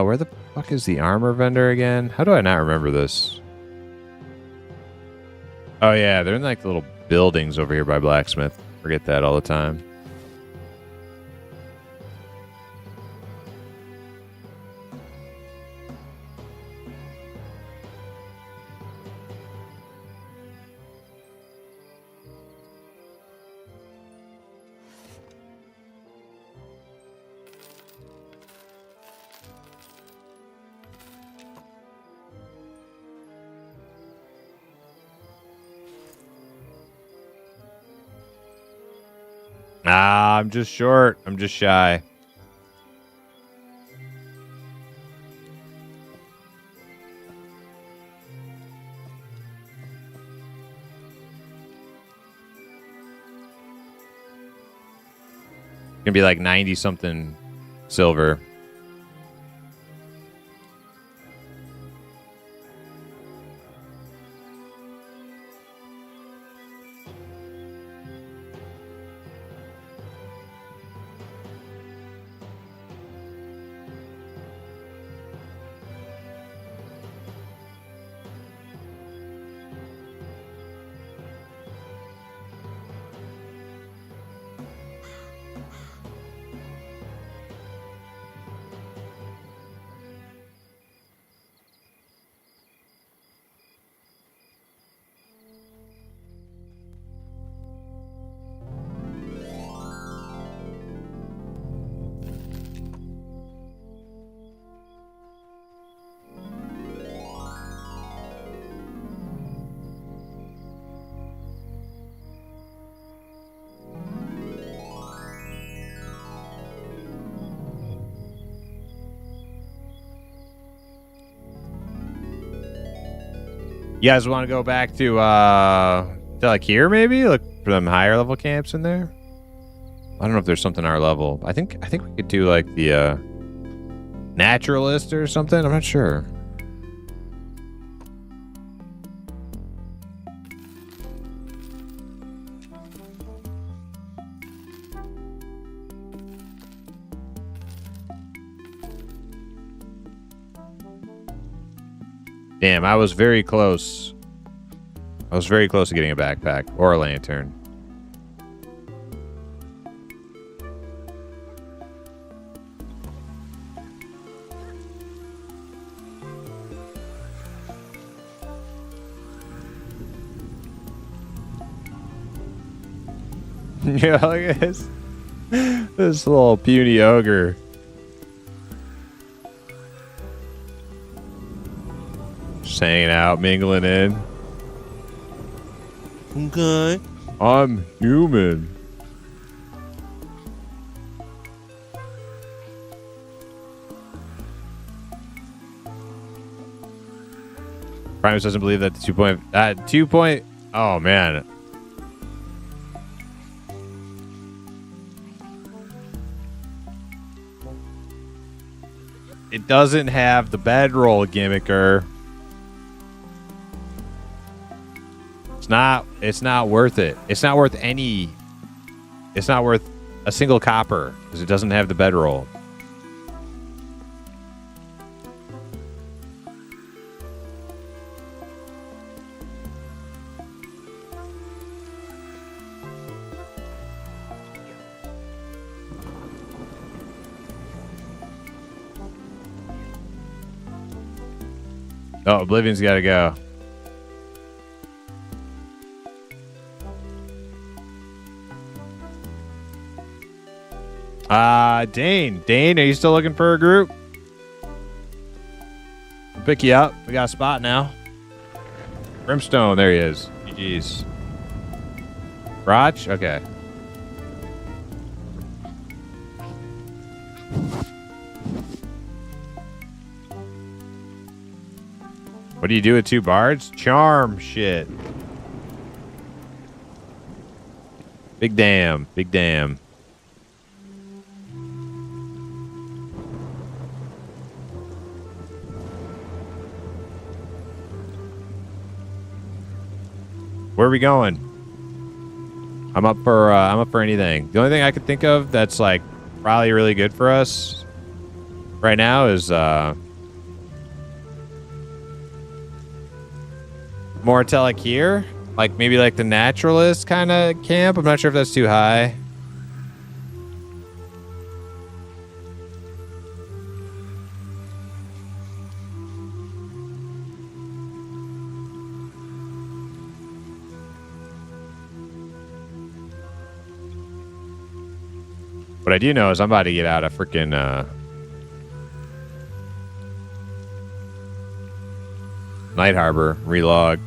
Where the fuck is the armor vendor again? How do I not remember this? Oh yeah, they're in like the little buildings over here by blacksmith. Forget that all the time. I'm just short. I'm just shy. Gonna be like 90 something silver. You guys want to go back to like here maybe? Look for them higher level camps in there? I don't know if there's something our level. I think we could do like the naturalist or something. I'm not sure. Damn, I was very close. I was very close to getting a backpack or a lantern. Yeah, look at this. This little puny ogre. Just hanging out, mingling in. Okay. I'm human. Primus doesn't believe that the 2 point. Oh man. It doesn't have the bedroll gimmicker. It's not worth it. It's not worth a single copper because it doesn't have the bedroll. Oh, Oblivion's got to go. Dane. Dane, are you still looking for a group? We'll pick you up. We got a spot now. Brimstone, there he is. GG's. Roch? Okay. What do you do with 2 bards? Charm shit. Big damn. Big damn. Where are we going? I'm up for anything. The only thing I could think of that's like probably really good for us right now is more Telekir, like maybe like the naturalist kind of camp. I'm not sure if that's too high. What I do know is I'm about to get out of freaking Night Harbor, relog.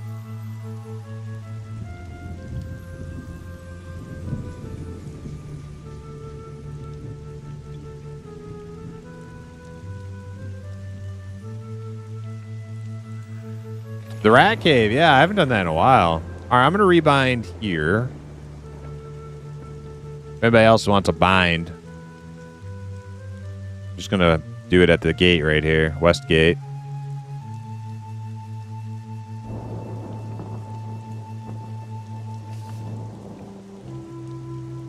The Rat Cave, yeah, I haven't done that in a while. All right, I'm gonna rebind here. If anybody else wants a bind, I'm just gonna do it at the gate right here, West Gate.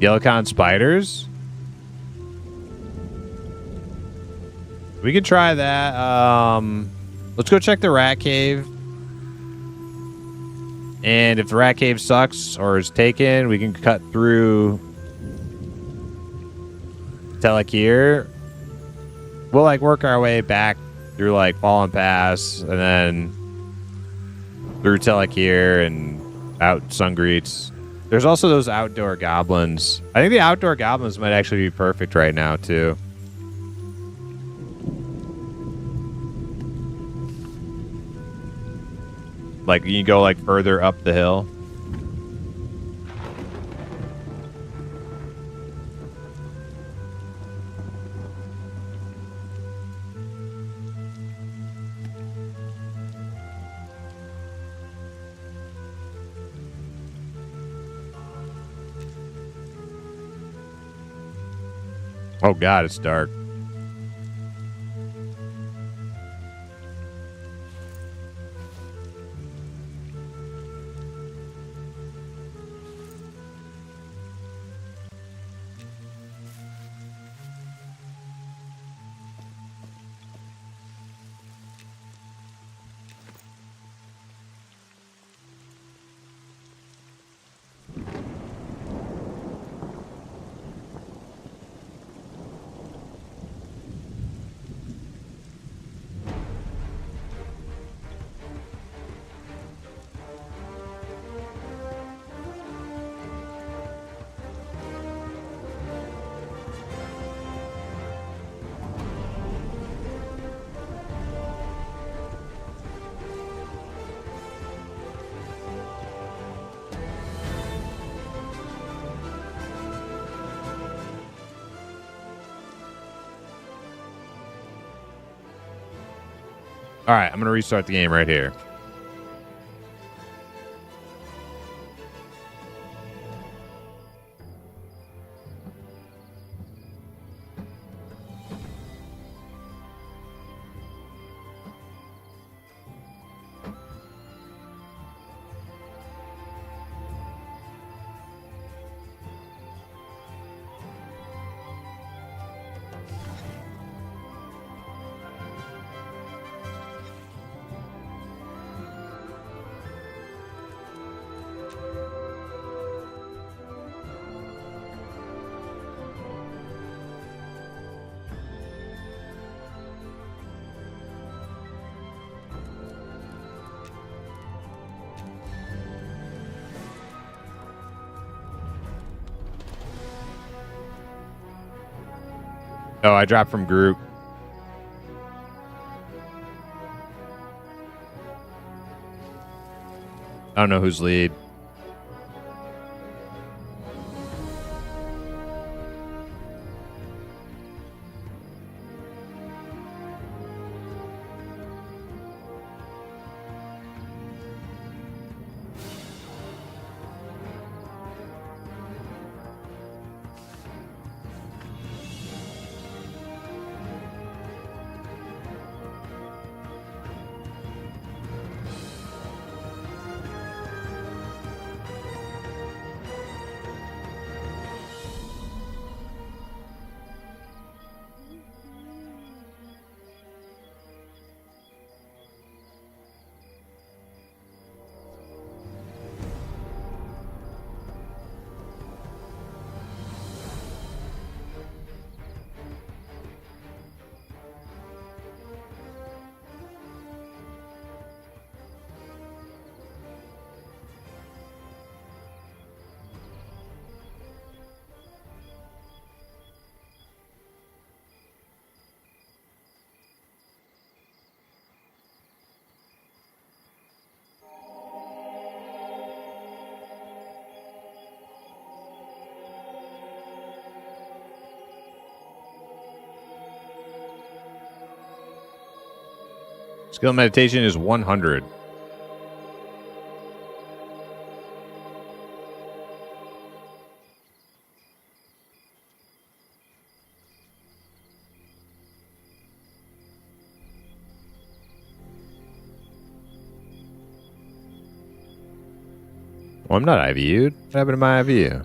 Yellowcon spiders. We could try that. Let's go check the Rat Cave. And if the Rat Cave sucks or is taken, we can cut through Telekir. We'll like work our way back through like Fallen Pass and then through Telekir and out Sungreets. There's also those outdoor goblins. I think the outdoor goblins might actually be perfect right now too. Like you can go like further up the hill. Oh, God, it's dark. All right, I'm going to restart the game right here. Oh, I dropped from group. I don't know who's lead. Skill meditation is 100. Well, I'm not IVU'd. What happened to my IVU?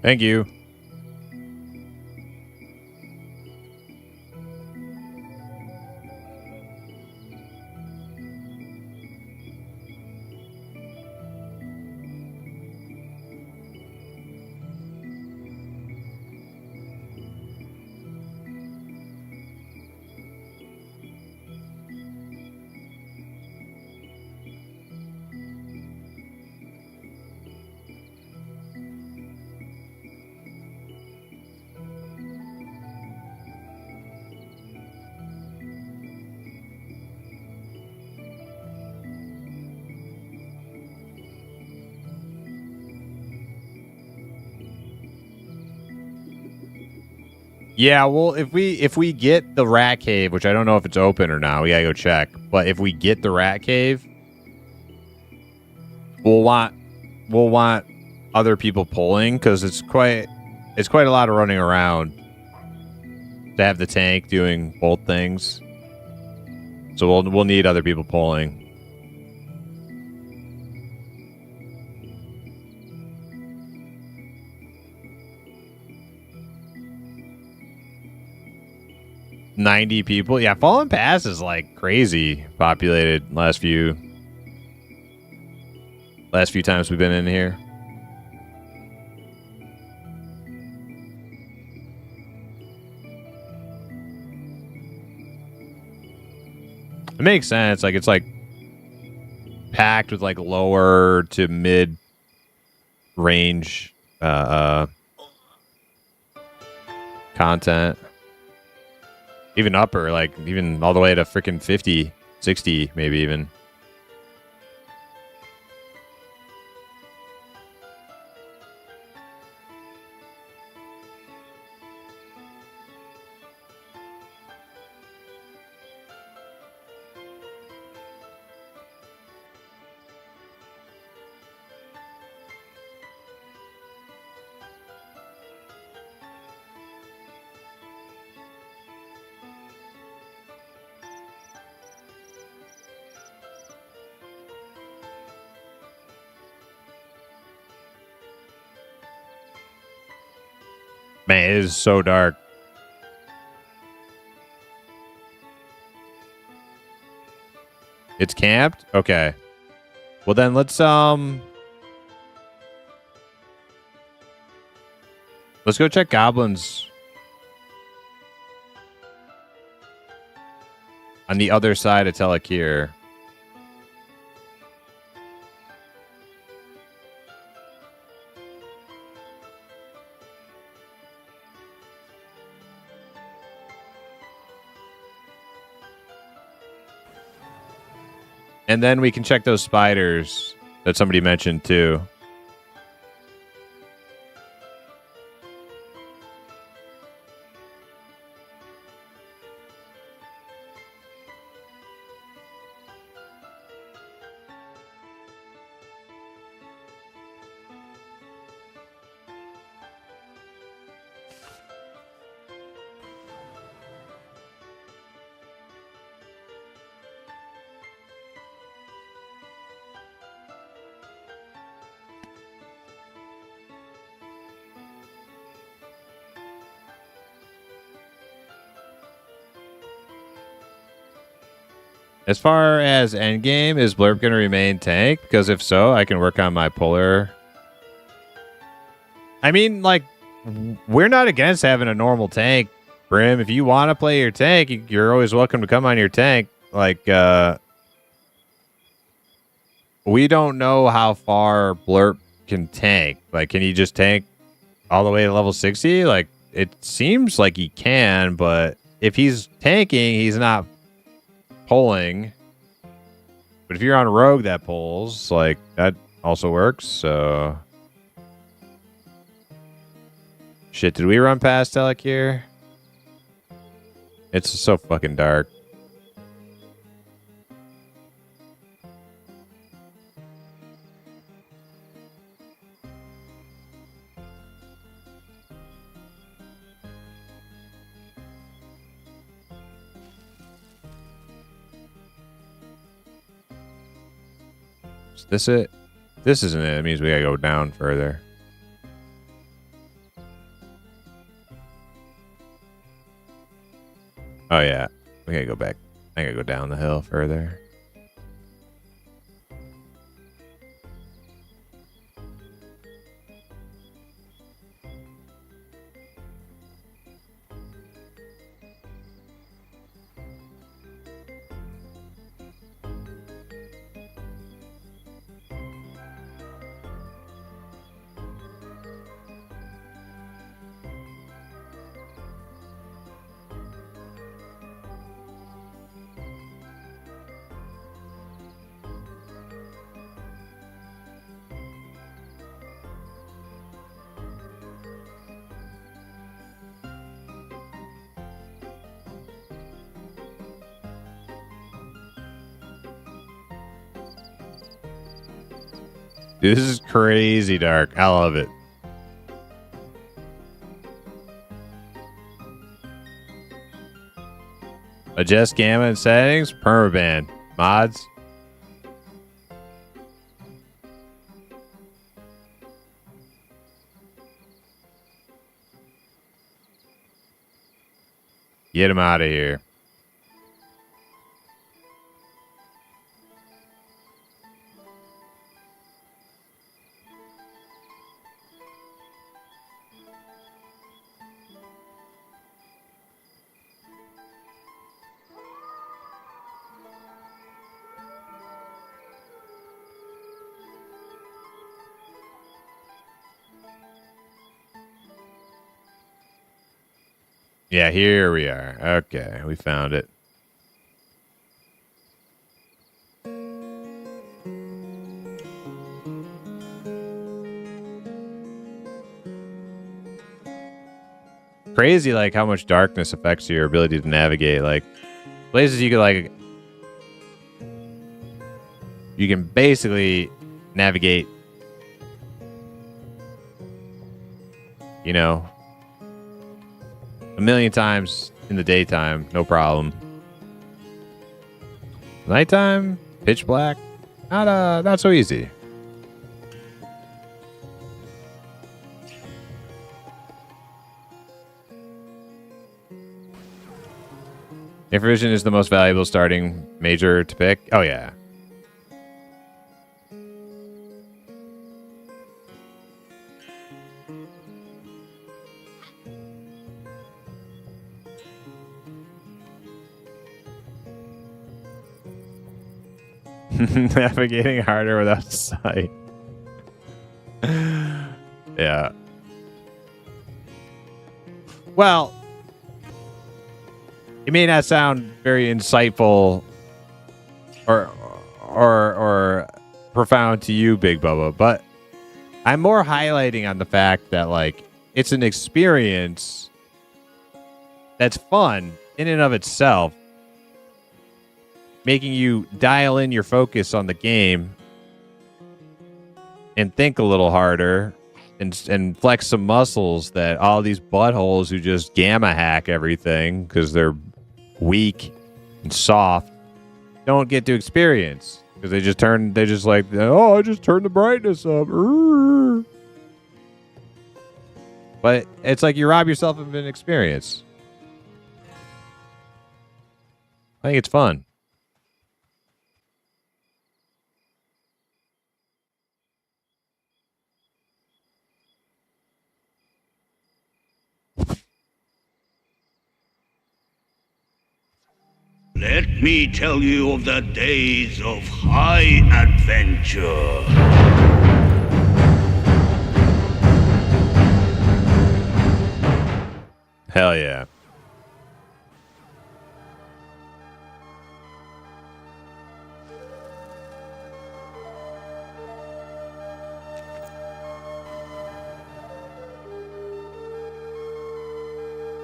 Thank you. Yeah, well, if we get the rat cave, which I don't know if it's open or not, we gotta go check. But if we get the rat cave, we'll want other people pulling because it's quite a lot of running around to have the tank doing both things. So we'll need other people pulling. $90 people. Yeah, Fallen Pass is like crazy populated last few times we've been in here. It makes sense. Like it's like packed with like lower to mid range content. Even upper, like even all the way to freaking 50, 60, maybe even. Man, it is so dark. It's camped? Okay. Well then let's go check goblins on the other side of Telekir. And then we can check those spiders that somebody mentioned too. As far as endgame, is Blurp going to remain tank? Because if so, I can work on my puller. I mean, like, we're not against having a normal tank, Brim. If you want to play your tank, you're always welcome to come on your tank. Like, we don't know how far Blurp can tank. Like, can he just tank all the way to level 60? Like, it seems like he can, but if he's tanking, he's not pulling. But if you're on rogue that pulls, like, that also works. So shit, did we run past Telekir? It's so fucking dark. Is this it? This isn't it. It means we gotta go down further. Oh yeah, we gotta go back. I gotta go down the hill further. Dude, this is crazy dark. I love it. Adjust gamma and settings. Permaband. Mods. Get him out of here. Yeah, here we are. Okay, we found it. Crazy, like how much darkness affects your ability to navigate. Like places you could like, you can basically navigate, you know, a million times in the daytime, no problem. Nighttime, pitch black, not so easy. Infravision is the most valuable starting major to pick. Oh yeah. Navigating harder without sight. Yeah. Well, it may not sound very insightful or profound to you, Big Bubba, but I'm more highlighting on the fact that like it's an experience that's fun in and of itself, making you dial in your focus on the game and think a little harder and flex some muscles that all these buttholes who just gamma hack everything because they're weak and soft don't get to experience because they just like, oh, I just turned the brightness up. But it's like you rob yourself of an experience. I think it's fun. Let me tell you of the days of high adventure. Hell yeah.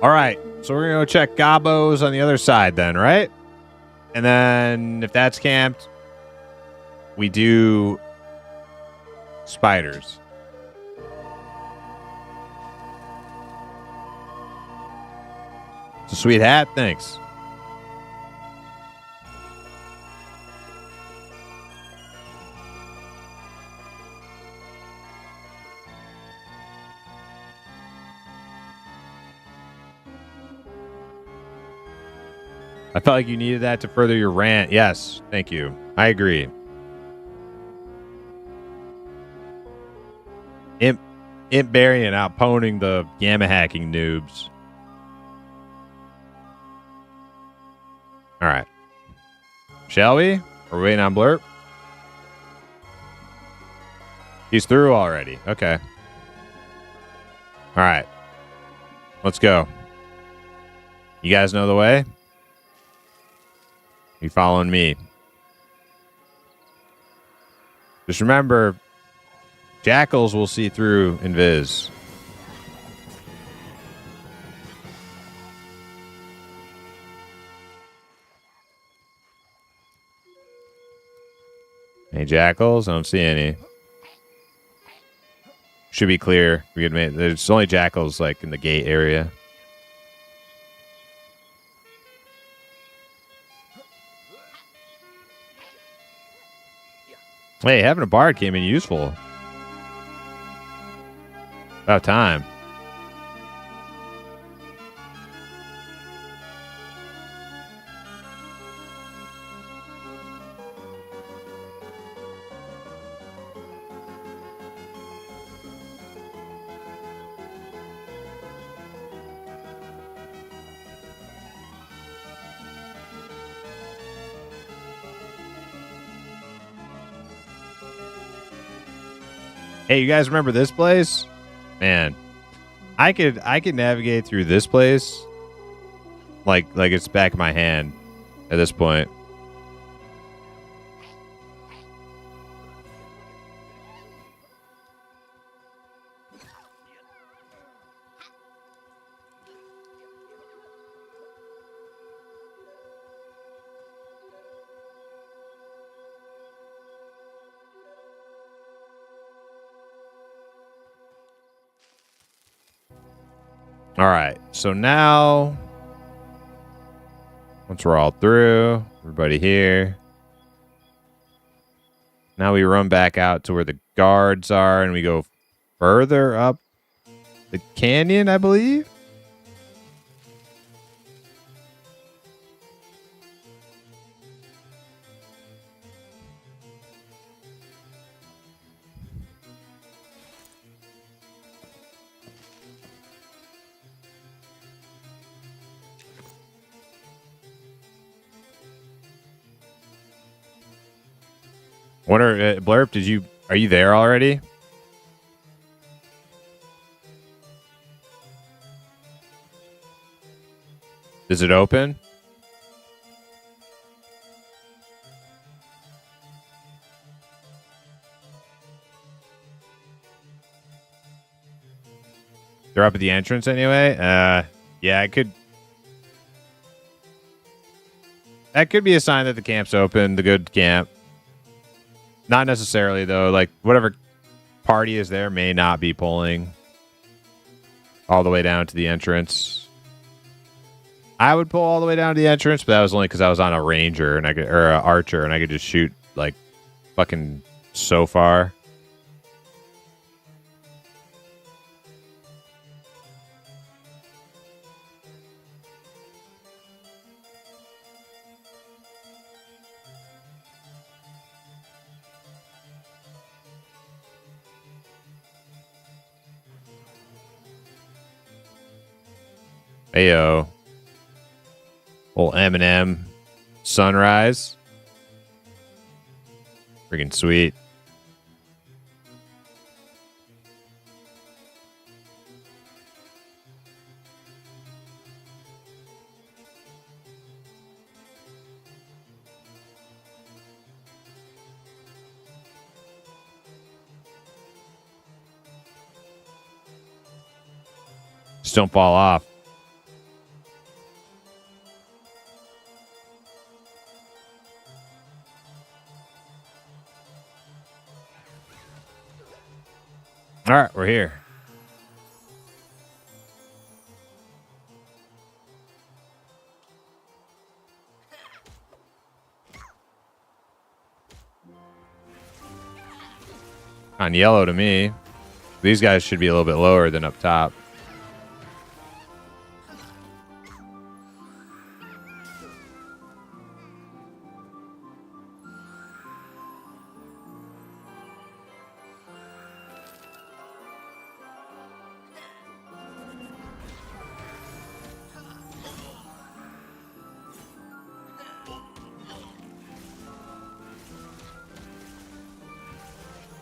All right, so we're gonna go check Gabos on the other side then, right? And then if that's camped, we do spiders. It's a sweet hat, thanks. I felt like you needed that to further your rant. Yes, thank you. I agree. Imp Barian outponing the gamma hacking noobs. All right. Shall we? Are we waiting on Blurp? He's through already. Okay. All right. Let's go. You guys know the way? You following me? Just remember, jackals will see through invis. Any jackals? I don't see any. Should be clear. There's only jackals like in the gate area. Hey, having a bard came in useful. About time. Hey, you guys remember this place? Man, I could navigate through this place like it's back of my hand at this point. All right, so now, once we're all through, everybody here, now we run back out to where the guards are, and we go further up the canyon, I believe. Blurp, are you there already? Is it open? They're up at the entrance anyway? Yeah, it could. That could be a sign that the camp's open, the good camp. Not necessarily, though. Like, whatever party is there may not be pulling all the way down to the entrance. I would pull all the way down to the entrance, but that was only because I was on a ranger or an archer, and I could just shoot like fucking so far. Heyo. Old Eminem sunrise. Freaking sweet. Just don't fall off. All right, we're here. On yellow to me. These guys should be a little bit lower than up top.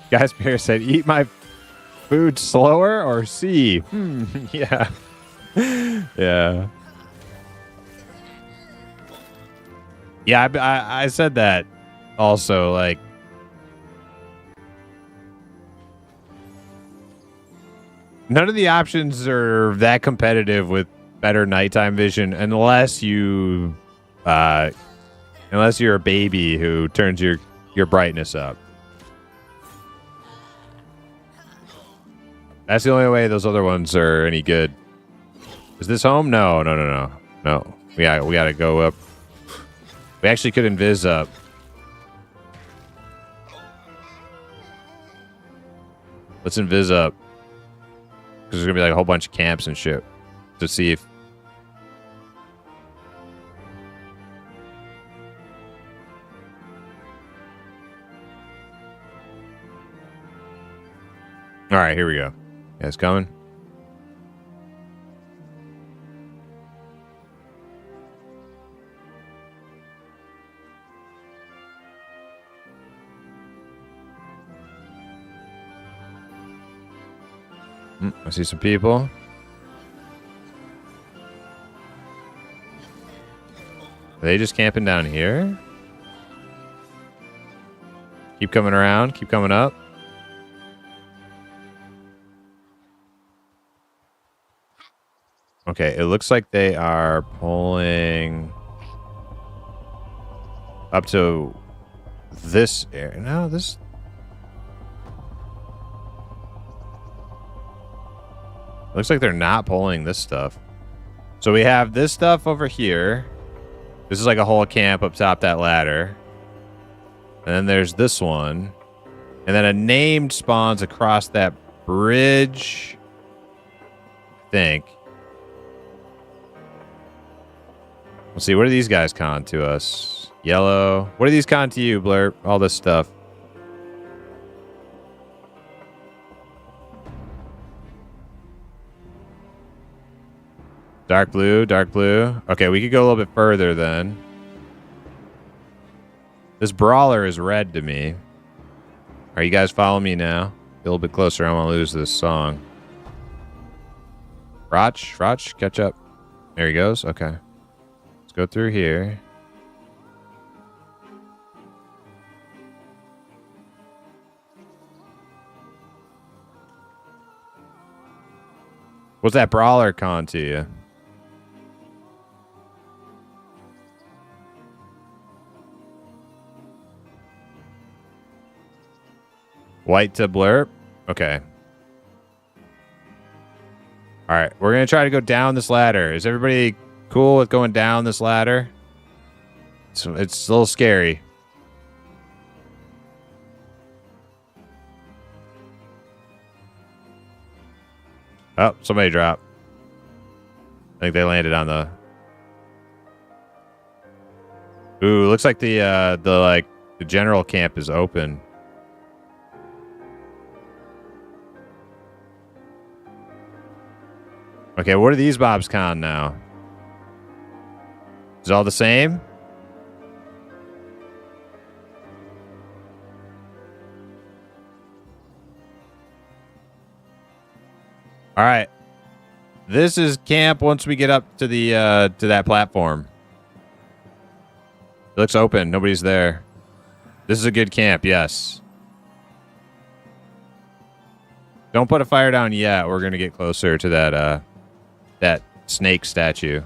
Guy Spear said, eat my food slower or C? Yeah. Yeah. Yeah, I said that also, like, none of the options are that competitive with better nighttime vision unless you're a baby who turns your brightness up. That's the only way those other ones are any good. Is this home? No. We gotta go up. We actually could invis up. Let's invis up. Because there's gonna be like a whole bunch of camps and shit. To see if... Alright, here we go. Yeah, it's coming. I see some people. Are they just camping down here? Keep coming around. Keep coming up. Okay, it looks like they are pulling up to this area. No, this... Looks like they're not pulling this stuff. So we have this stuff over here. This is like a whole camp up top that ladder. And then there's this one. And then a named spawns across that bridge. I think. Let's see, what are these guys con to us? Yellow. What are these con to you, Blurp? All this stuff. Dark blue, dark blue. Okay, we could go a little bit further then. This brawler is red to me. Are you guys following me now? Get a little bit closer. I want to lose this song. Roch, catch up. There he goes. Okay. Let's go through here. What's that brawler con to you? White to blurp? Okay. Alright, we're going to try to go down this ladder. Is everybody cool with going down this ladder? It's a little scary. Oh, somebody dropped. I think they landed on the... Ooh, looks like the general camp is open. Okay, what are these mobs con now? Is it all the same? All right. This is camp once we get up to the to that platform. It looks open. Nobody's there. This is a good camp, yes. Don't put a fire down yet. We're going to get closer to that that snake statue.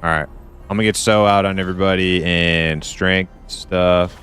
All right. I'm going to get so out on everybody and strength stuff.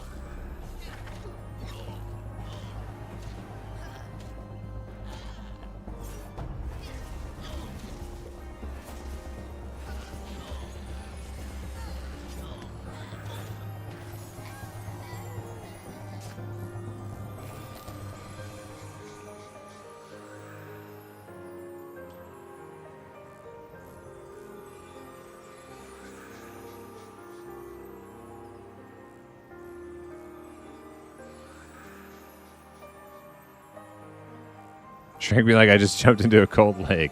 Shrink me like I just jumped into a cold lake.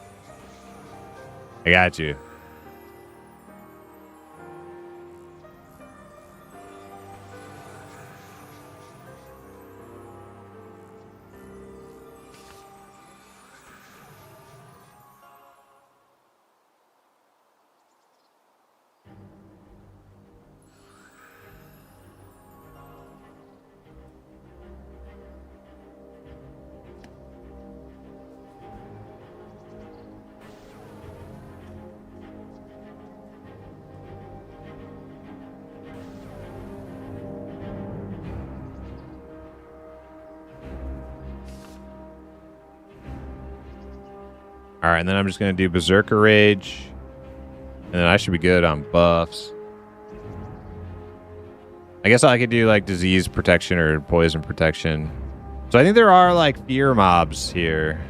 I got you. All right, and then I'm just going to do Berserker Rage. And then I should be good on buffs. I guess I could do like disease protection or poison protection. So I think there are like fear mobs here.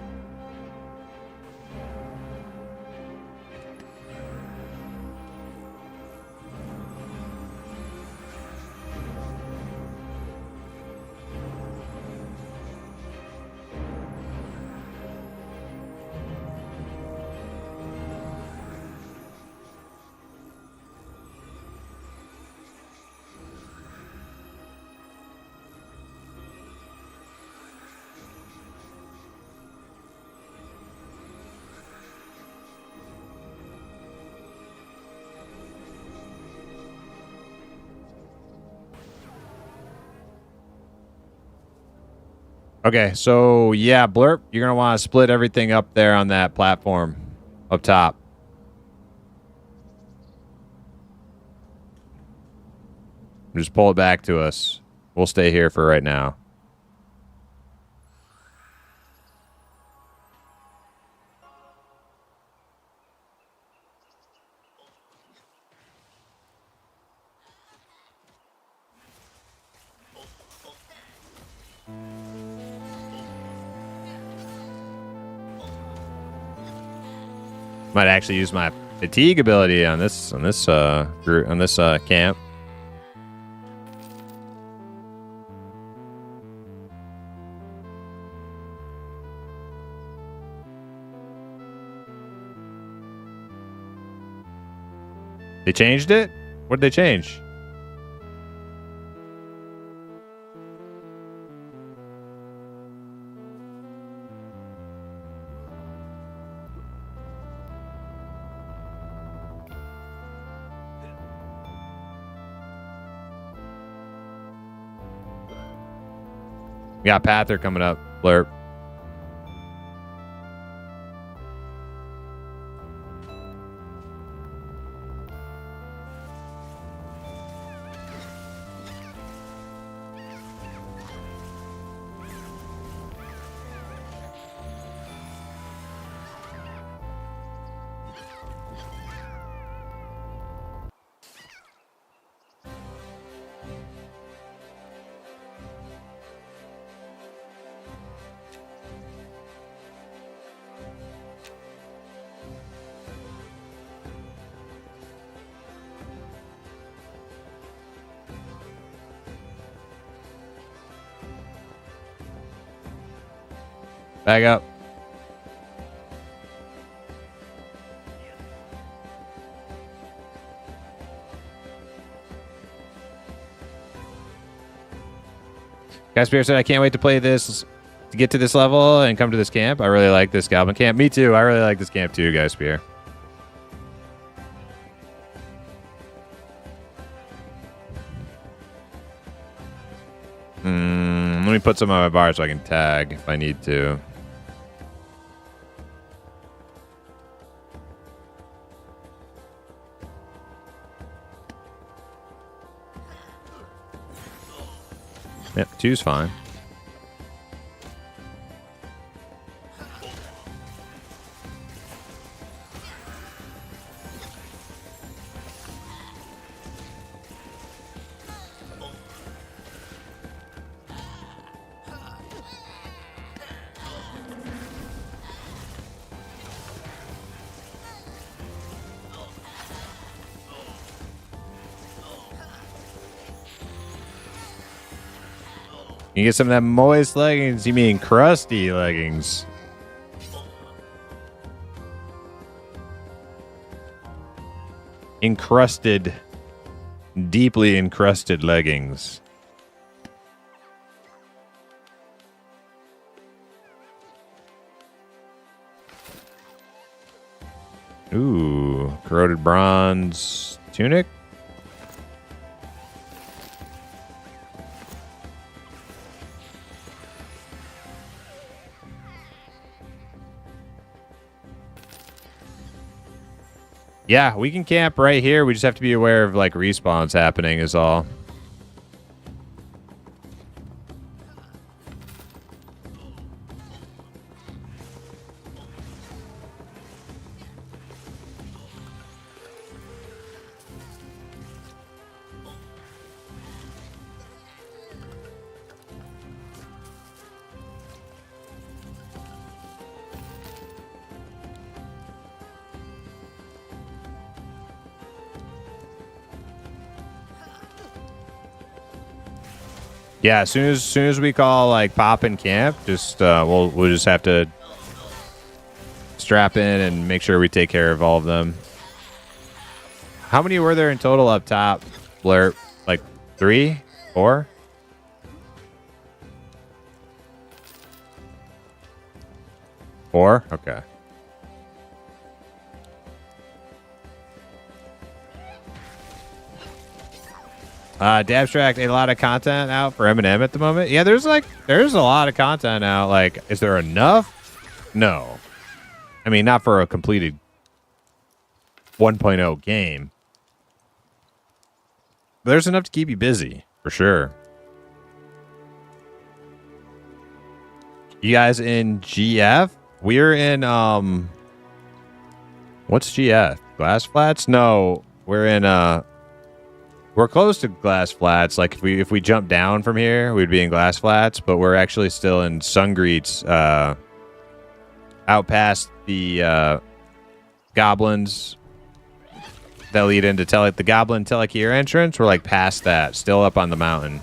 Okay, so yeah, Blurp, you're going to want to split everything up there on that platform up top. Just pull it back to us. We'll stay here for right now. Might actually use my fatigue ability on this camp. They changed it? What did they change? We got Pather coming up, Blurp. Back up. Gaspier said, I can't wait to play this, to get to this level and come to this camp. I really like this Goblin camp. Me too. I really like this camp too, Gaspier. Let me put some on my bar so I can tag if I need to. Yep, 2's fine. You get some of that moist leggings. You mean crusty leggings? Encrusted, deeply encrusted leggings. Ooh, corroded bronze tunic. Yeah, we can camp right here. We just have to be aware of like respawns happening is all. Yeah, as soon as we call like pop and camp, just we'll just have to strap in and make sure we take care of all of them. How many were there in total up top, Blurp? Like 3, 4? Four? Okay. Dabstract, a lot of content out for Eminem at the moment. Yeah, there's a lot of content out. Like, is there enough? No. I mean, not for a completed 1.0 game. But there's enough to keep you busy, for sure. You guys in GF? We're in, what's GF? Glass Flats? No, we're in, we're close to Glass Flats. Like, if we jump down from here, we'd be in Glass Flats, but we're actually still in Sungreet's, out past the, goblins that lead into the Goblin Telekir entrance. We're, like, past that, still up on the mountain.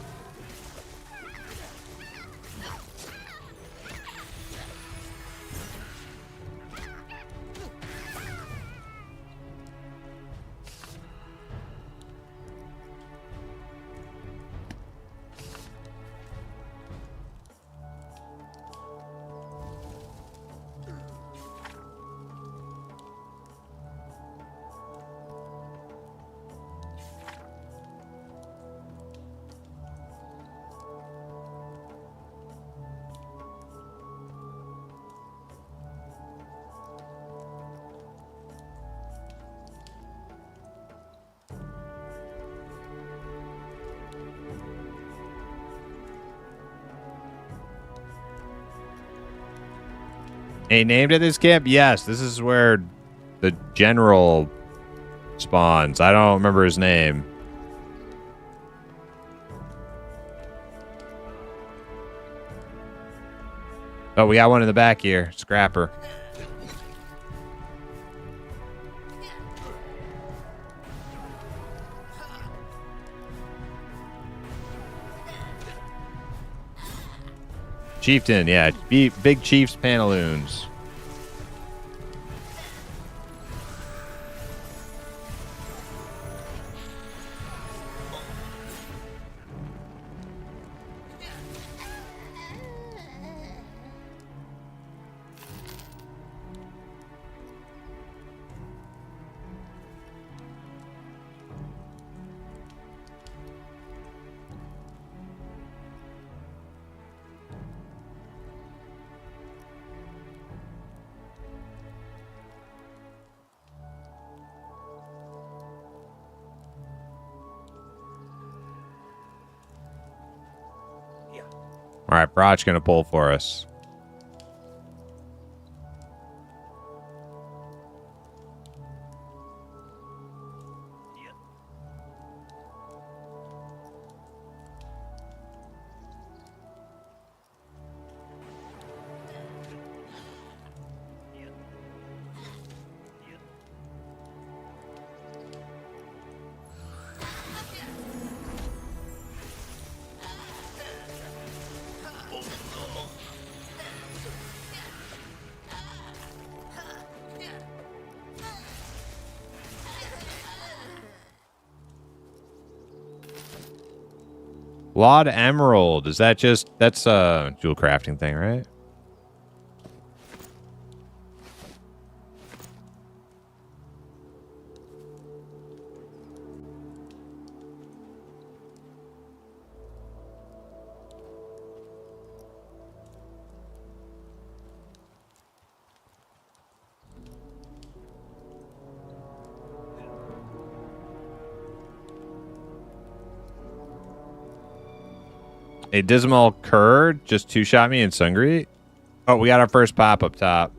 Hey, named at this camp? Yes, this is where the general spawns. I don't remember his name. Oh, we got one in the back here. Scrapper. Chieftain, yeah. Big Chief's pantaloons. All right, Brock's going to pull for us. Laud Emerald. Is that just... That's a jewel crafting thing, right? A Dismal Cur just two-shot me in Sungreet. Oh, we got our first pop up top.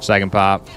Second pop.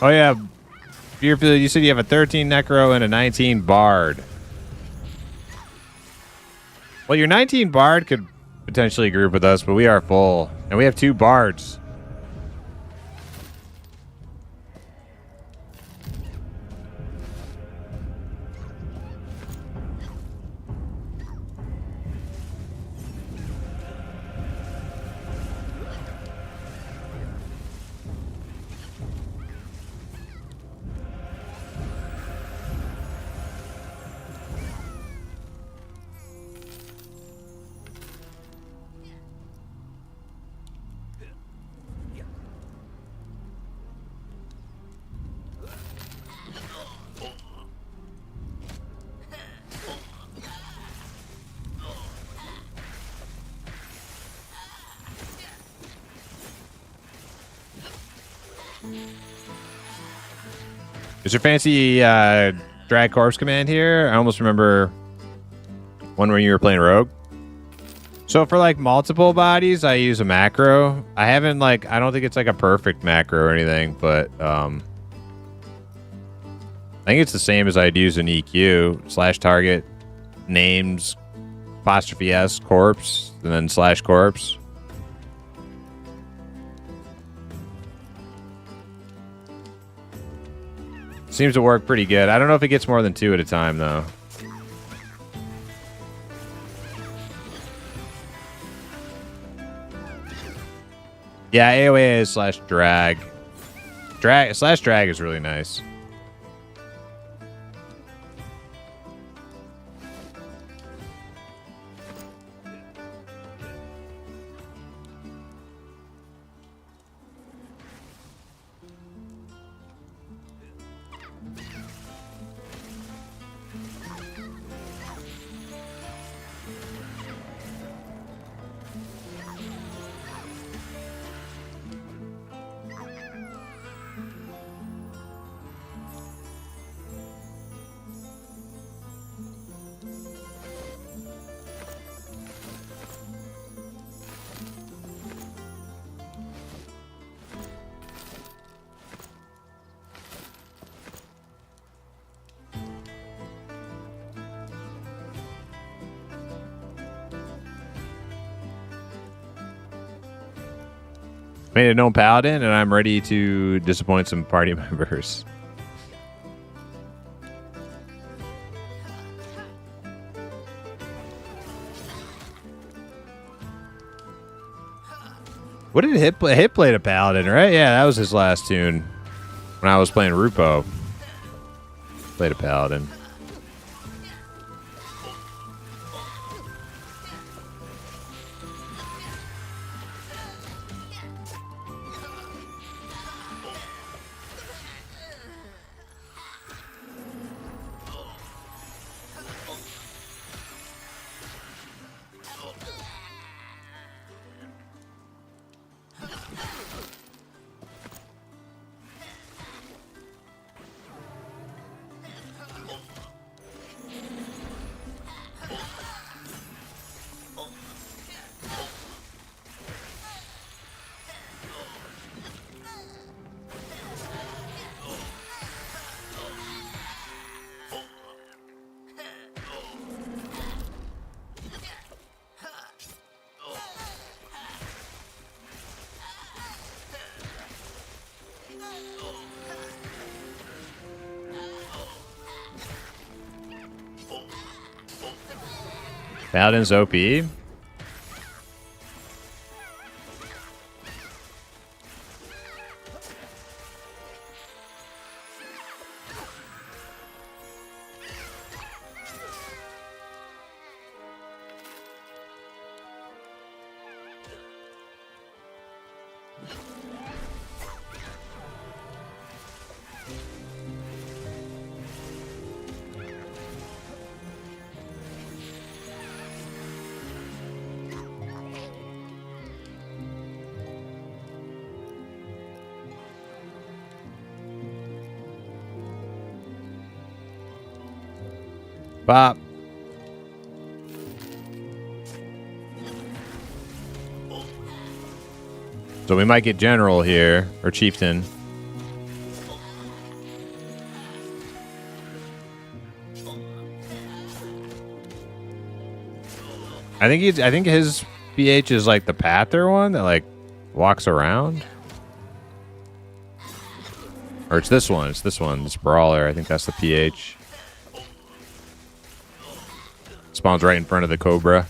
Oh yeah, Beerfield, you said you have a 13 Necro and a 19 Bard. Well, your 19 Bard could potentially group with us, but we are full. And we have 2 Bards. Is your fancy drag corpse command here? I almost remember one where you were playing rogue. So for like multiple bodies, I use a macro. I haven't I don't think it's like a perfect macro or anything, but I think it's the same as I'd use an EQ / target names apostrophe S corpse and then / corpse. Seems to work pretty good. I don't know if it gets more than 2 at a time, though. Yeah, AOA is / drag. / drag is really nice. Made a known paladin, and I'm ready to disappoint some party members. What did Hit play? Hit played a paladin, right? Yeah, that was his last tune. When I was playing Rupo, played a paladin. Paladin's OP. Bop. So we might get general here, or chieftain. I think his BH is like the Pather one that like walks around. Or it's this one. It's this one. This brawler. I think that's the PH. Spawns right in front of the Cobra.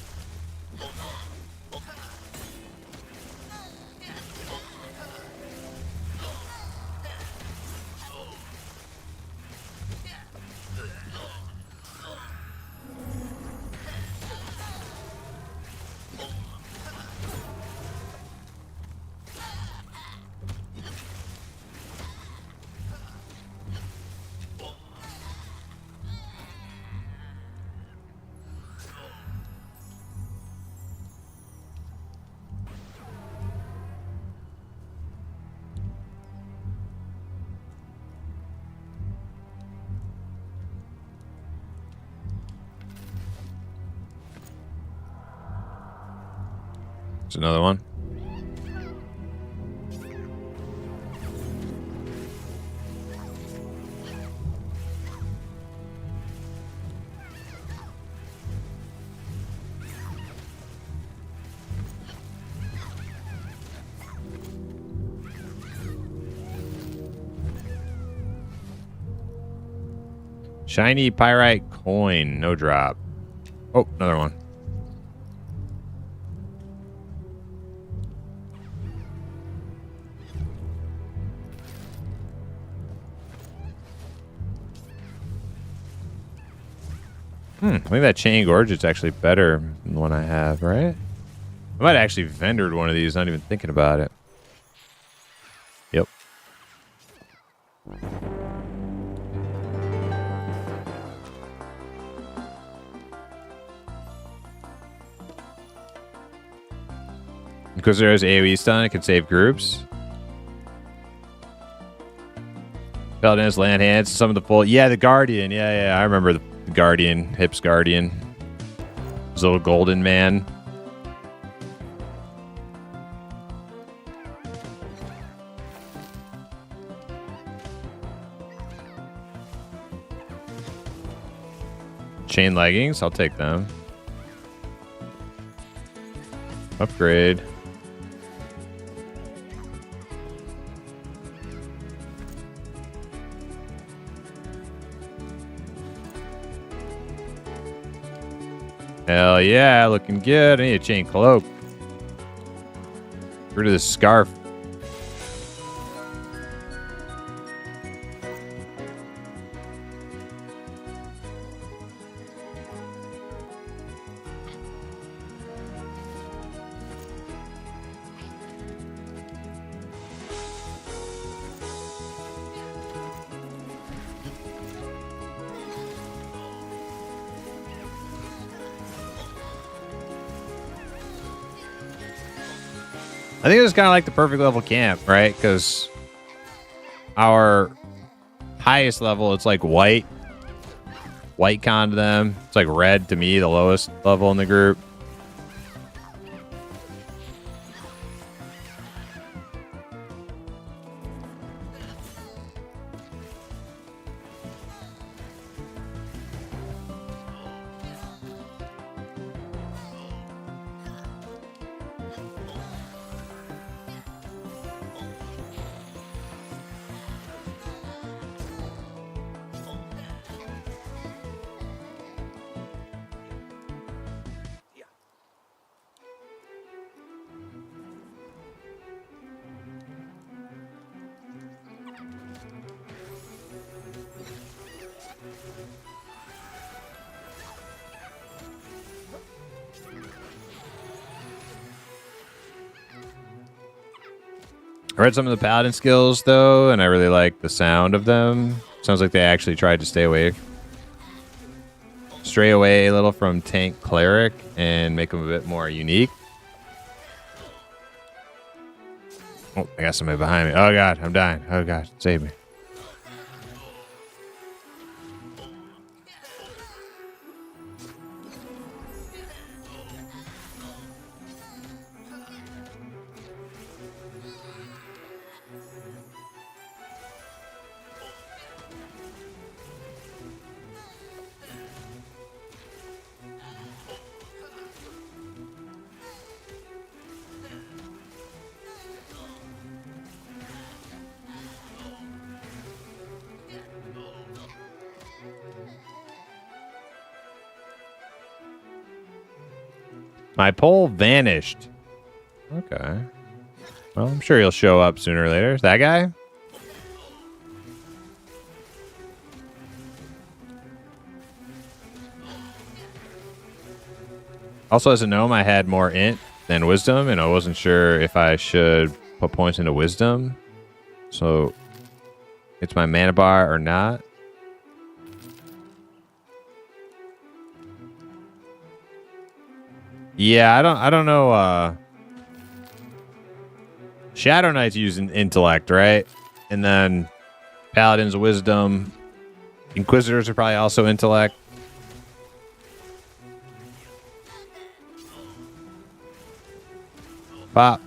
There's another one. Shiny pyrite coin, no drop. Oh, another one. I think that Chain Gorge is actually better than the one I have, right? I might have actually vendored one of these, not even thinking about it. Yep. Because there is AoE stun, it can save groups. Paladin's land hands, some of the full. Yeah, the Guardian. Yeah, I remember the Guardian, Hips Guardian. His little golden man. Chain leggings, I'll take them. Upgrade. Hell yeah, looking good. I need a chain cloak. Get rid of this scarf. I think it was kind of like the perfect level camp, right? Because our highest level, it's like white con to them. It's like red to me, the lowest level in the group. I read some of the paladin skills though, and I really like the sound of them. Sounds like they actually tried to stray away a little from tank cleric and make them a bit more unique. Oh, I got somebody behind me. Oh god, I'm dying. Oh god, save me. My pole vanished. Okay. Well, I'm sure he'll show up sooner or later. Is that guy? Also, as a gnome, I had more int than wisdom, and I wasn't sure if I should put points into wisdom. So, it's my mana bar or not. Yeah, I don't know. Shadow Knight's using intellect, right? And then Paladin's wisdom. Inquisitors are probably also intellect. Pop.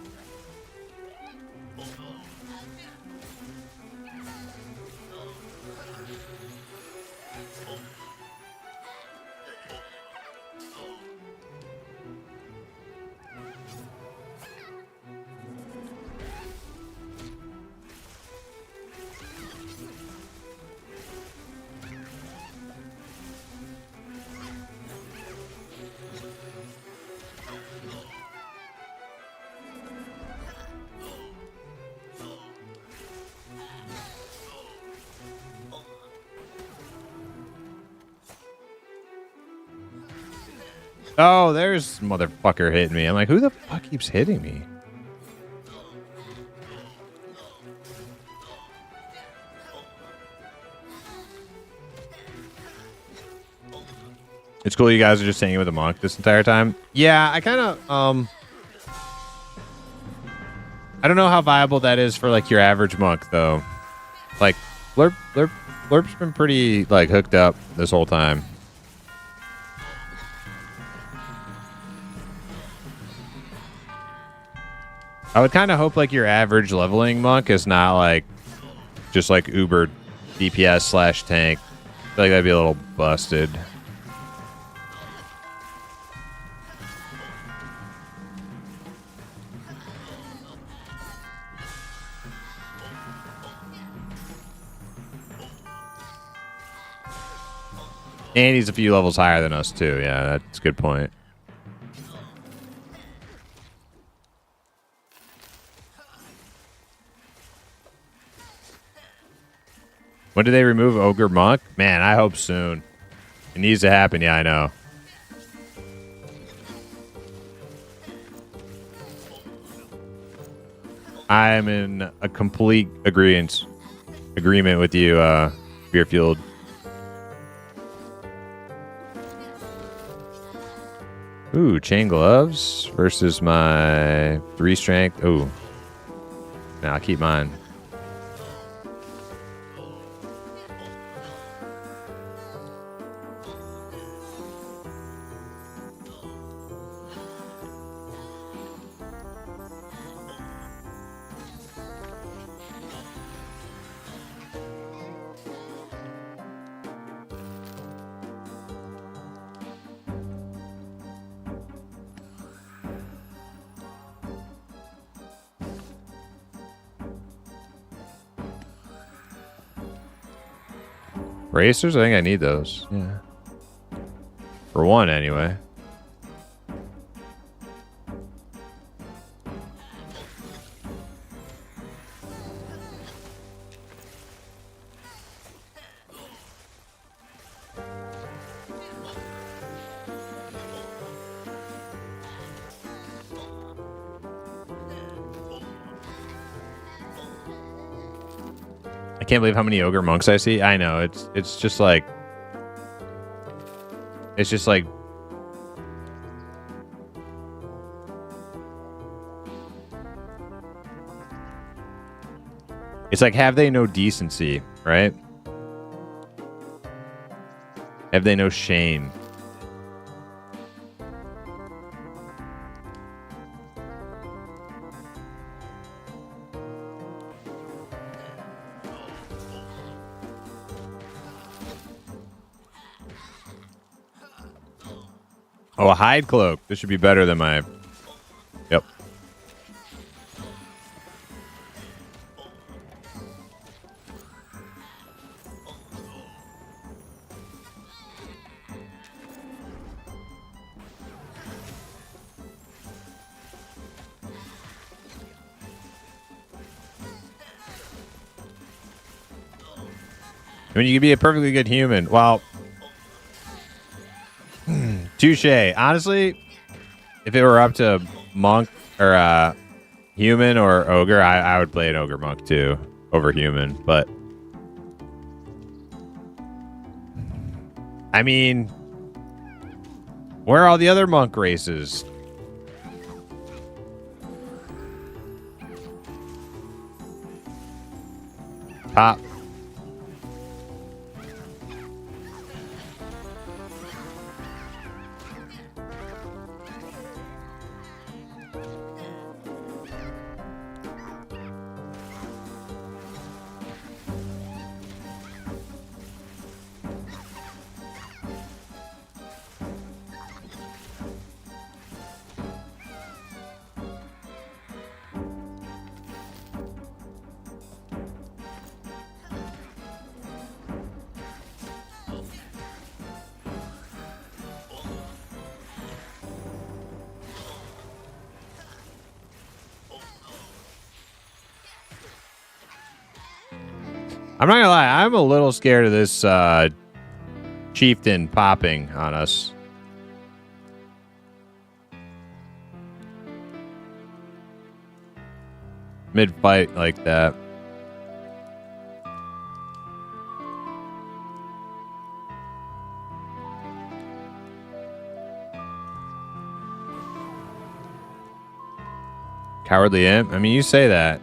Oh, there's motherfucker hitting me. I'm like, who the fuck keeps hitting me? It's cool you guys are just hanging with a monk this entire time. Yeah, I kind of, I don't know how viable that is for, like, your average monk, though. Like, Blurp's been pretty, like, hooked up this whole time. I would kind of hope like your average leveling monk is not like just like uber DPS slash tank. I feel like that'd be a little busted. And he's a few levels higher than us too. Yeah, that's a good point. When do they remove Ogre Monk? Man, I hope soon. It needs to happen. Yeah, I know. I am in a complete agreement with you, Beerfield. Ooh, chain gloves versus my 3 strength. Ooh. Nah, I'll keep mine. Bracers? I think I need those. Yeah. For one, anyway. can't believe how many ogre monks I see. I know, it's just like it's like, have they no decency, right? Have they no shame? Oh, a hide cloak. This should be better than my... Yep. I mean, you could be a perfectly good human. Well... Touche. Honestly, if it were up to monk or human or ogre, I would play an ogre monk too over human. But I mean, where are all the other monk races? Top. I'm not gonna lie, I'm a little scared of this chieftain popping on us. Mid-fight like that. Cowardly imp? I mean, you say that.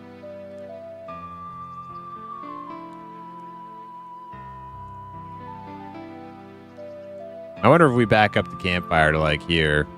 I wonder if we back up the campfire to like here.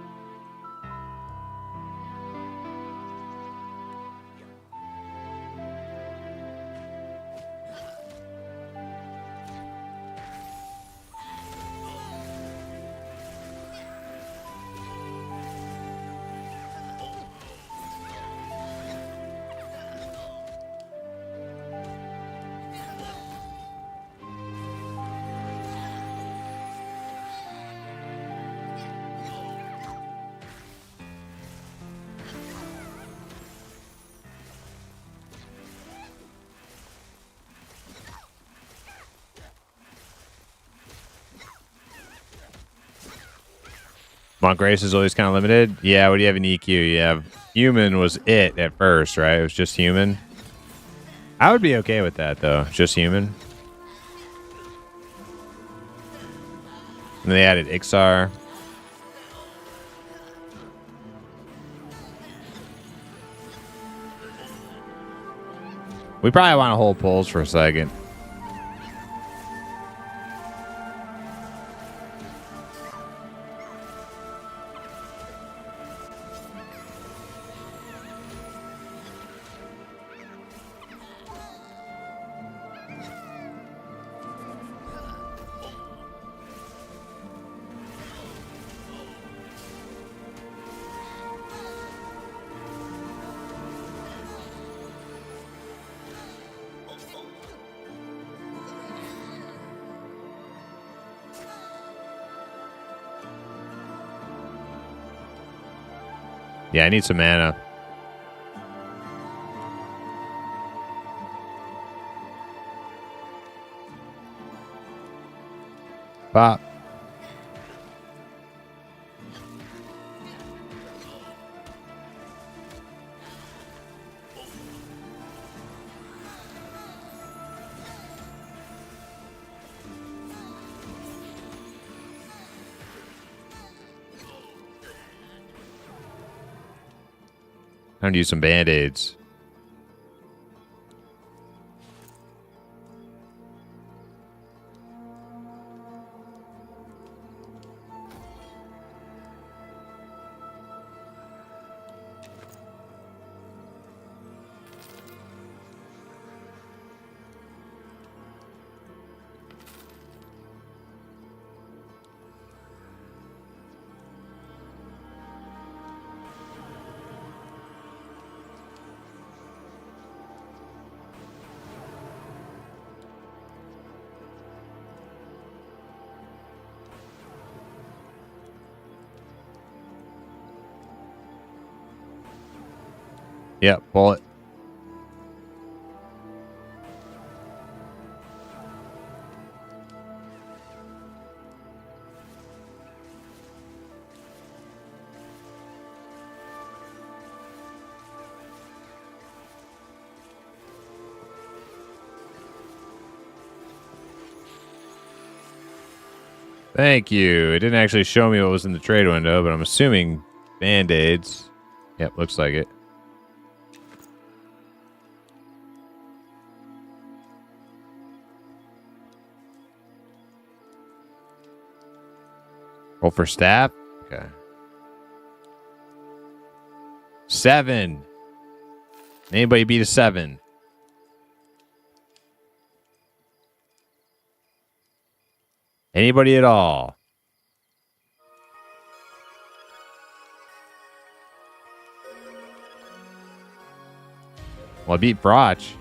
Monk race is always kind of limited. Yeah, what do you have in EQ? You have human was it at first, right? It was just human. I would be okay with that, though. Just human. And they added Ixar. We probably want to hold polls for a second. Yeah, I need some mana. Pop. Time to use some band-aids. Yep, bullet. Thank you. It didn't actually show me what was in the trade window, but I'm assuming band-aids. Yep, looks like it. Roll for staff. Okay. 7. Anybody beat a 7? Anybody at all? Well, I beat Broch.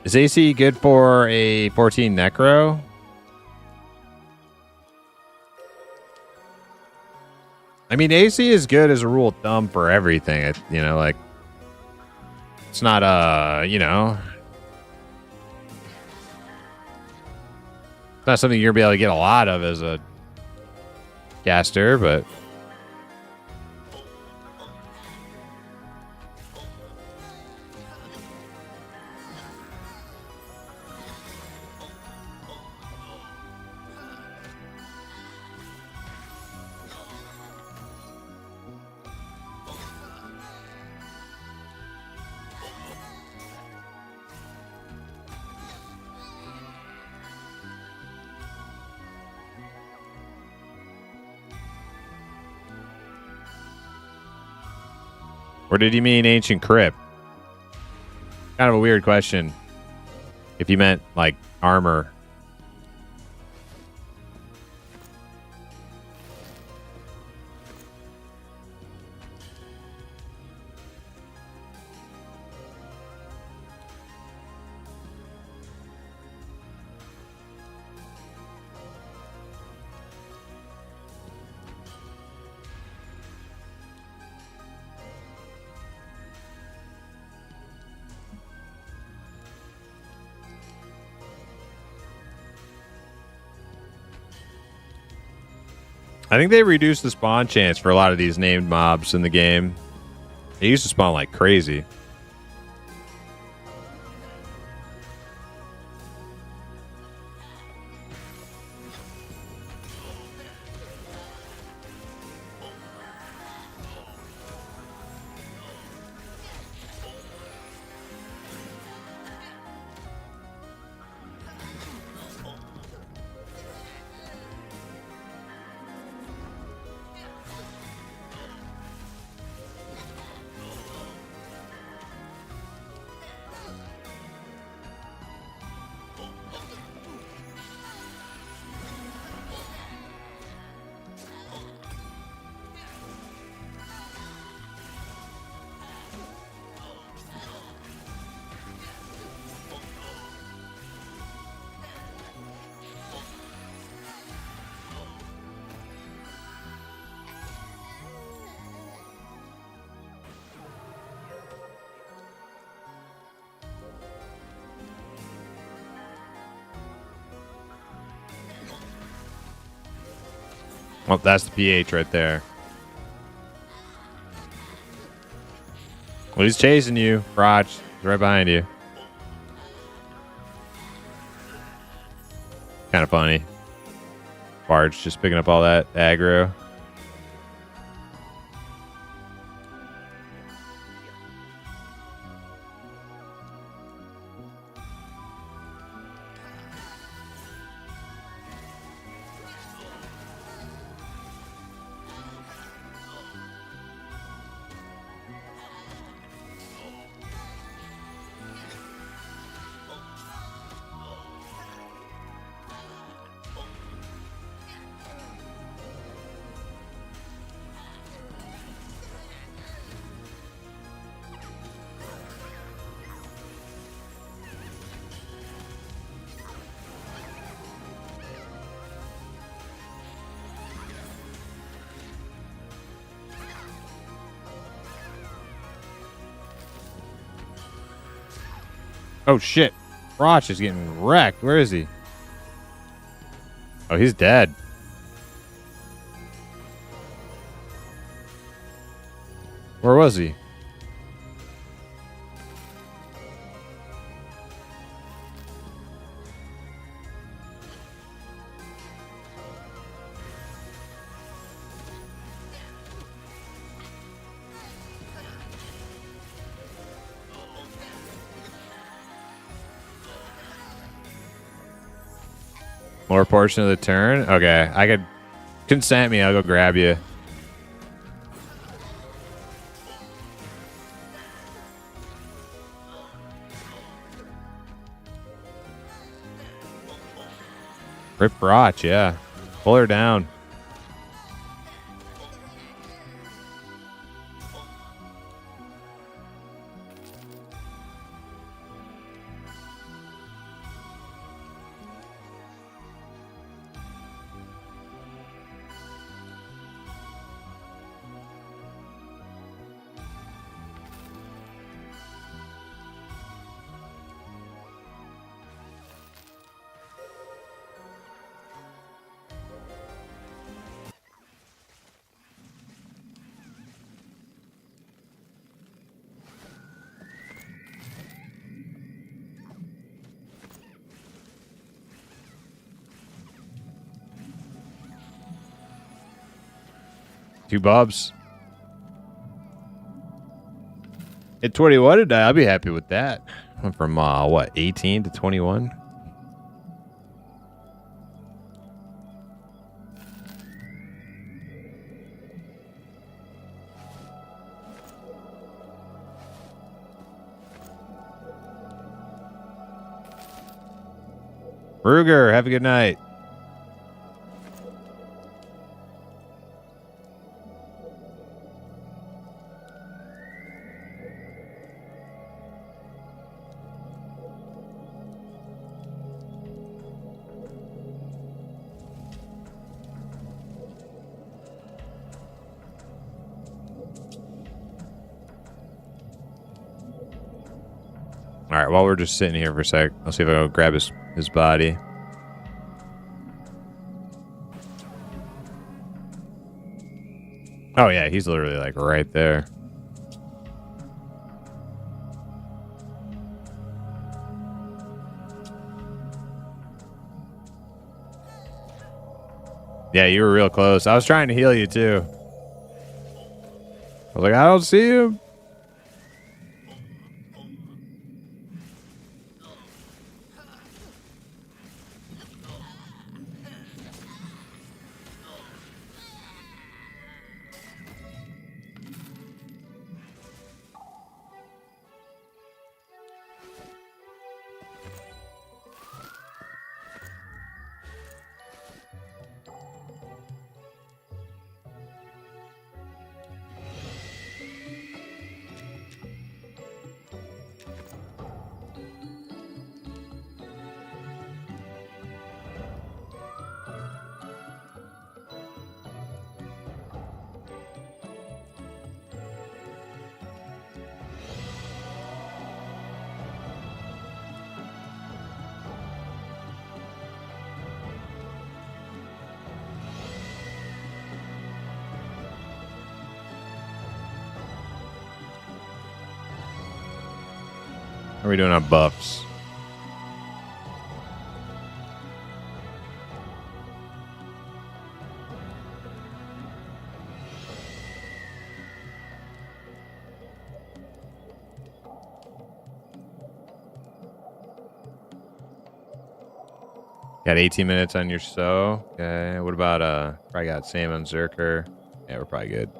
Is AC good for a 14 Necro? I mean, AC is good as a rule of thumb for everything. You know, like, it's not, you know, it's not something you're going to be able to get a lot of as a caster, but or did he mean Ancient Crypt? Kind of a weird question. If you meant, like, armor. I think they reduced the spawn chance for a lot of these named mobs in the game. They used to spawn like crazy. Well, that's the PH right there. Well, he's chasing you, Roch. He's right behind you. Kind of funny. Barge just picking up all that aggro. Oh shit. Roch is getting wrecked. Where is he? Oh, he's dead. Where was he? More portion of the turn? Okay, I could consent me. I'll go grab you. Rip Roch, yeah. Pull her down. Two bobs. At 21 today, I'll be happy with that. Went from, what, 18 to 21? Ruger, have a good night. All right, while we're just sitting here for a sec, I'll see if I can grab his body. Oh, yeah, he's literally, like, right there. Yeah, you were real close. I was trying to heal you, too. I was like, I don't see him. How are we doing on buffs? Got 18 minutes on your so. Okay. What about probably got same on Zerker. Yeah, we're probably good.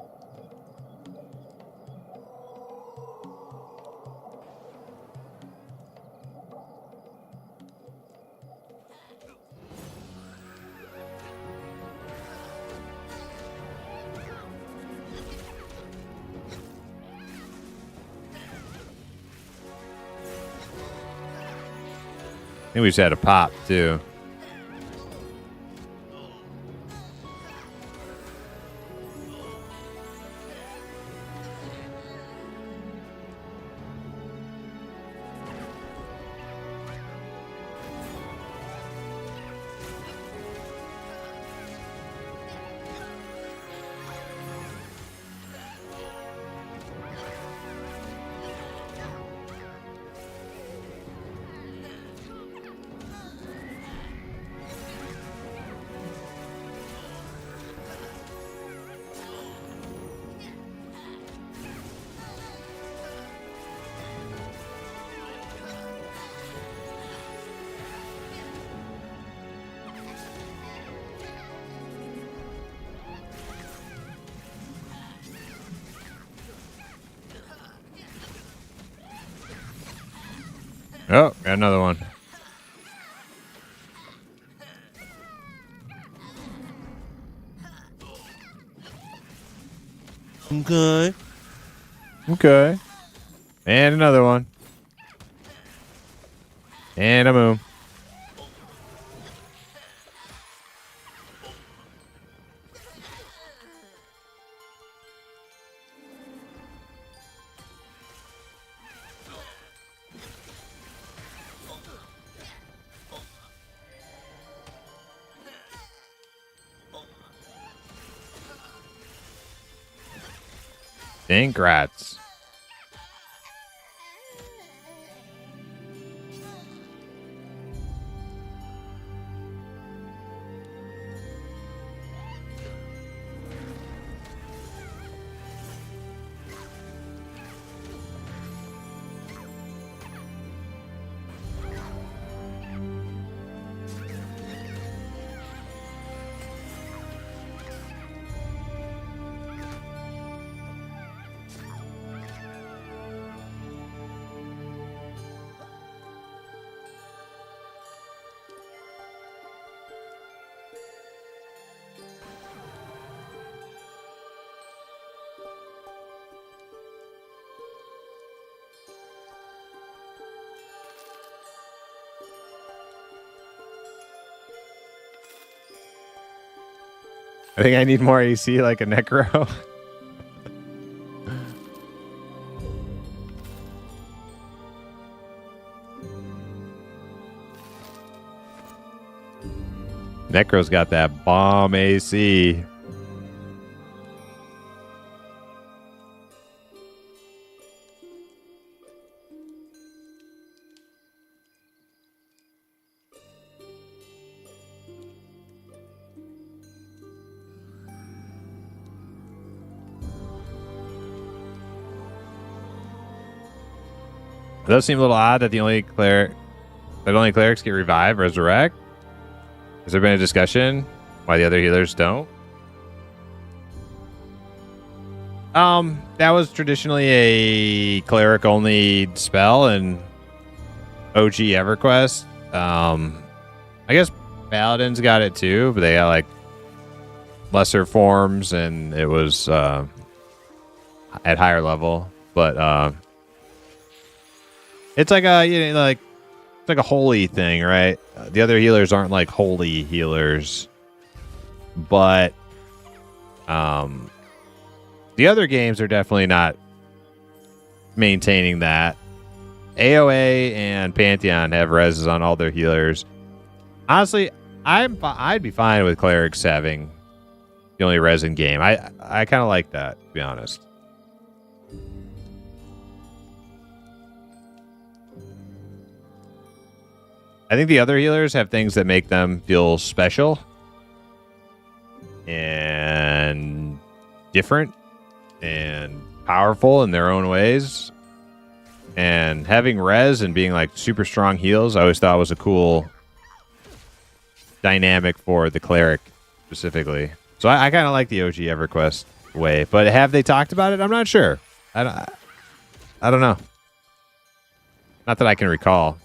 I think we just had a pop too. Oh, got another one. Okay. Okay. And another one. And a moon. Congrats. I think I need more AC like a Necro. Necro's got that bomb AC. It does seem a little odd that only clerics get revive, resurrect. Has there been a discussion why the other healers don't? That was traditionally a cleric only spell in OG EverQuest. I guess paladins got it too, but they got like lesser forms, and it was at higher level. But it's like it's like a holy thing, right? The other healers aren't like holy healers, but the other games are definitely not maintaining that. AOA and Pantheon have reses on all their healers. Honestly, I'd be fine with clerics having the only res in game. I kind of like that, to be honest. I think the other healers have things that make them feel special and different and powerful in their own ways. And having res and being like super strong heals, I always thought was a cool dynamic for the cleric specifically. So I kind of like the OG EverQuest way, but have they talked about it? I'm not sure. I don't know. Not that I can recall.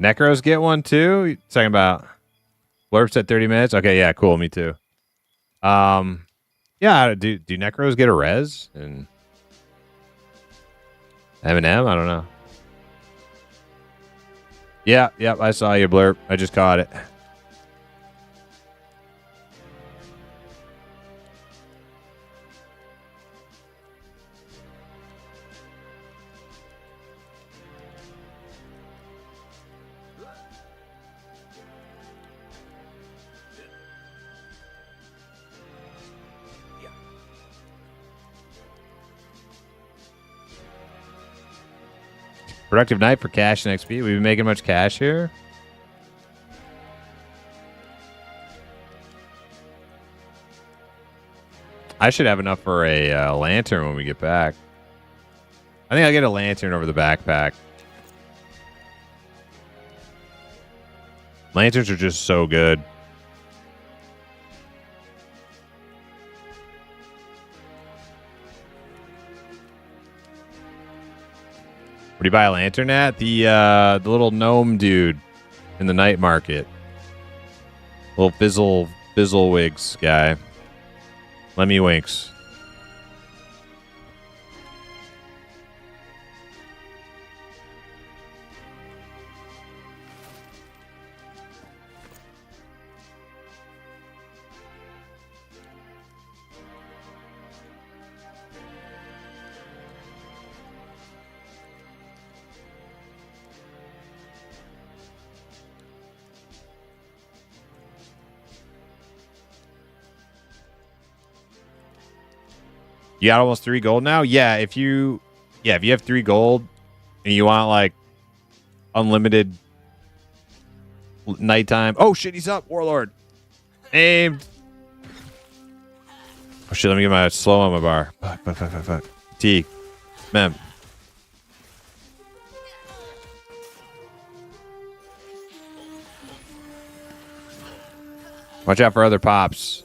Necros get one too? You talking about Blurps at 30 minutes? Okay, yeah, cool. Me too. Yeah, do Necros get a res? And Eminem? I don't know. Yeah, I saw you, Blurp. I just caught it. Productive night for cash and XP. We've been making much cash here. I should have enough for a lantern when we get back. I think I'll get a lantern over the backpack. Lanterns are just so good. Where do you buy a lantern at? The little gnome dude in the night market. Little fizzle wigs guy. Lemmy Winks. You got almost 3 gold now? Yeah, if you have 3 gold and you want like unlimited nighttime. Oh shit, he's up, Warlord. Aimed. Oh shit, let me get my slow on my bar. Fuck. T. Mem. Watch out for other pops.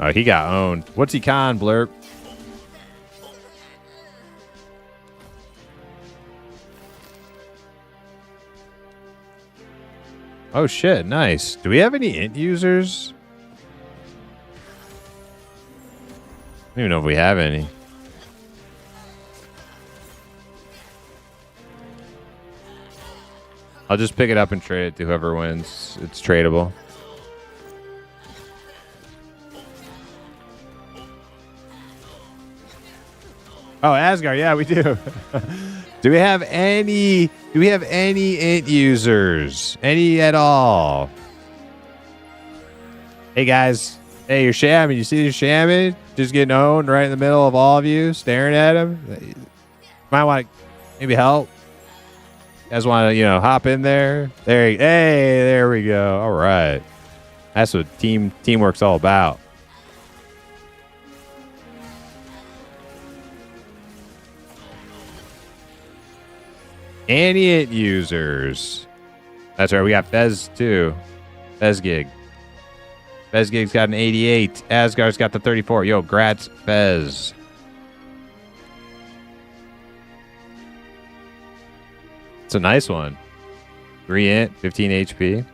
Oh, he got owned. What's he con, Blurp? Oh, shit. Nice. Do we have any int users? I don't even know if we have any. I'll just pick it up and trade it to whoever wins. It's tradable. Oh, Asgard, yeah, we do. Do we have any int users? Any at all? Hey guys. Hey, you're shamming. You see the shamming? Just getting owned right in the middle of all of you, staring at him. Might want to maybe help. You guys want to, hop in there? Hey, there we go. All right. That's what teamwork's all about. Any int users. That's right. We got Fez too. Fezgig. Fezgig's got an 88. Asgard's got the 34. Yo, grats, Fez. It's a nice one. 3 int, 15 HP.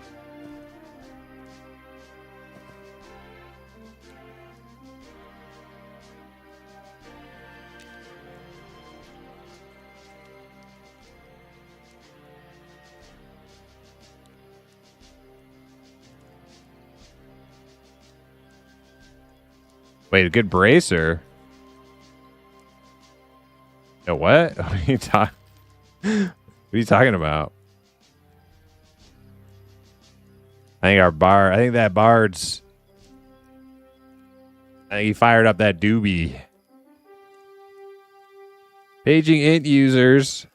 Wait, a good bracer? No, what? What are you talking? What are you talking about? I think that Bard's. I think he fired up that doobie. Paging int users.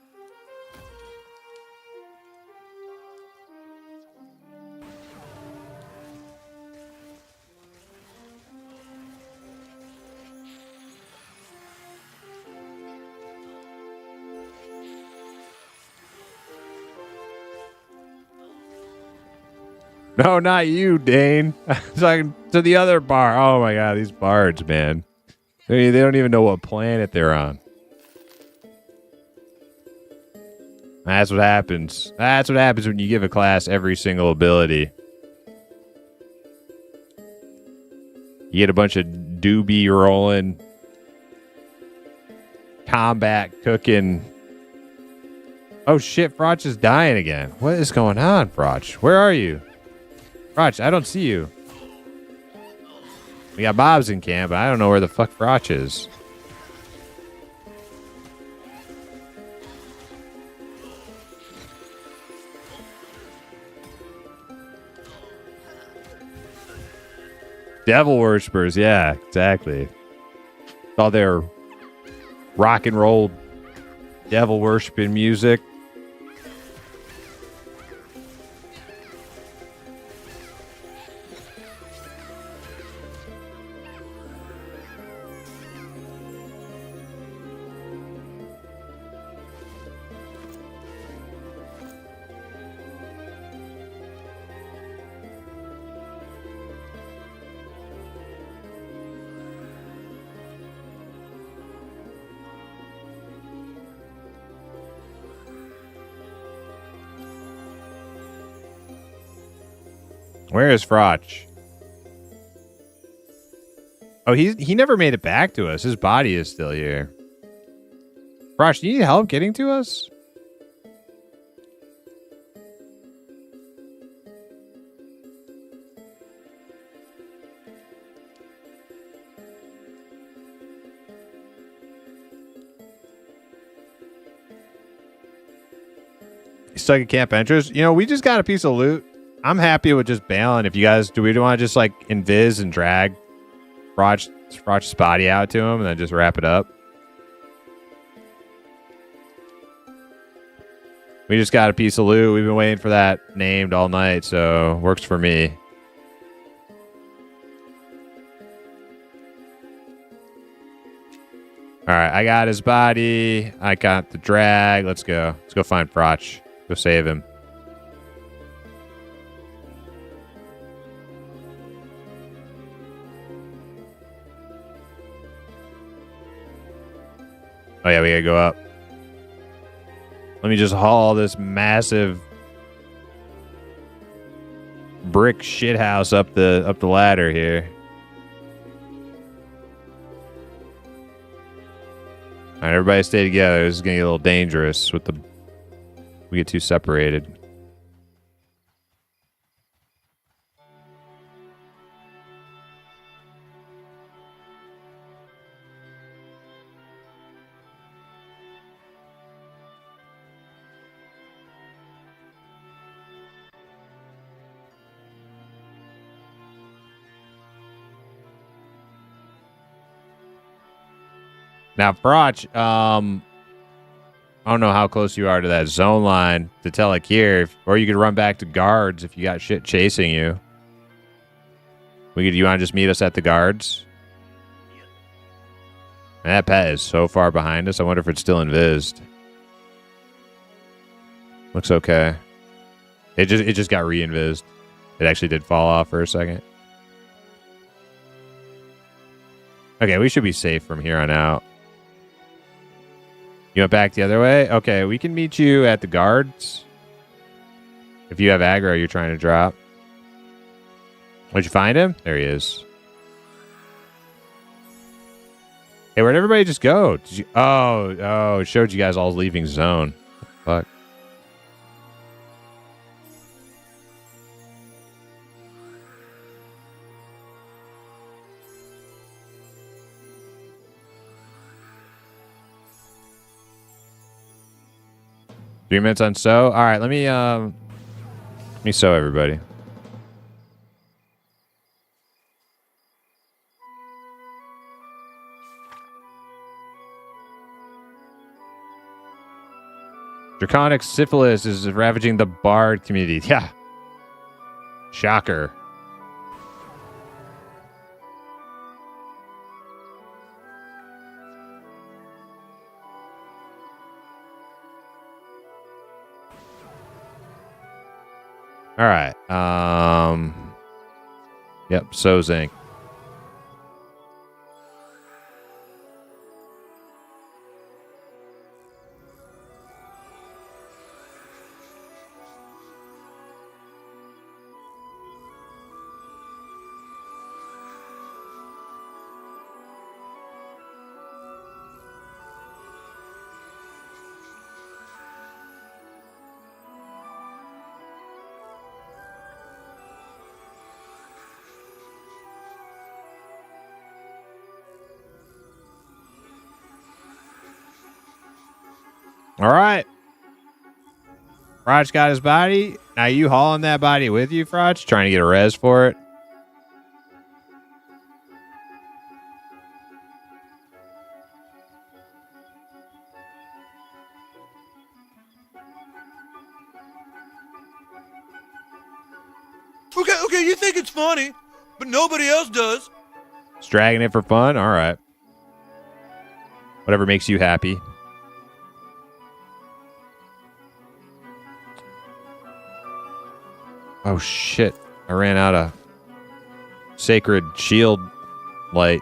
No, not you, Dane. I'm talking to the other bar. Oh my god, these bards, man. They don't even know what planet they're on. That's what happens. That's what happens when you give a class every single ability. You get a bunch of doobie rolling, combat cooking. Oh shit, Froch is dying again. What is going on, Froch? Where are you? Froch, I don't see you. We got Bob's in camp, but I don't know where the fuck Froch is. Devil worshippers, yeah, exactly. All their rock and roll devil worshiping music. Where is Froch? Oh, he never made it back to us. His body is still here. Froch, do you need help getting to us? You stuck at Camp Entrance? You know, we just got a piece of loot. I'm happy with just bailing. If you guys do, we want to just like invis and drag Froch's body out to him and then just wrap it up. We just got a piece of loot. We've been waiting for that named all night, so works for me. All right, I got his body. I got the drag. Let's go. Let's go find Froch. Go save him. Oh yeah, we gotta go up. Let me just haul this massive brick shithouse up the ladder here. All right, everybody stay together. This is gonna get a little dangerous with we get too separated. Now, Froch, I don't know how close you are to that zone line to Telekir, or you could run back to guards if you got shit chasing you. You want to just meet us at the guards? And that pet is so far behind us. I wonder if it's still invised. Looks okay. It just got re-invised. It actually did fall off for a second. Okay, we should be safe from here on out. You went back the other way? Okay, we can meet you at the guards. If you have aggro you're trying to drop. Did you find him? There he is. Hey, where'd everybody just go? Did you? Oh, it showed you guys all leaving zone. Fuck. Three minutes on sew. All right, let me sew everybody. Draconic syphilis is ravaging the bard community. Yeah. Shocker. All right. Yep, so Zinc. All right. Frotch got his body. Now you hauling that body with you, Frotch? Trying to get a res for it? Okay, you think it's funny, but nobody else does. Just dragging it for fun? All right. Whatever makes you happy. Oh, shit. I ran out of sacred shield light.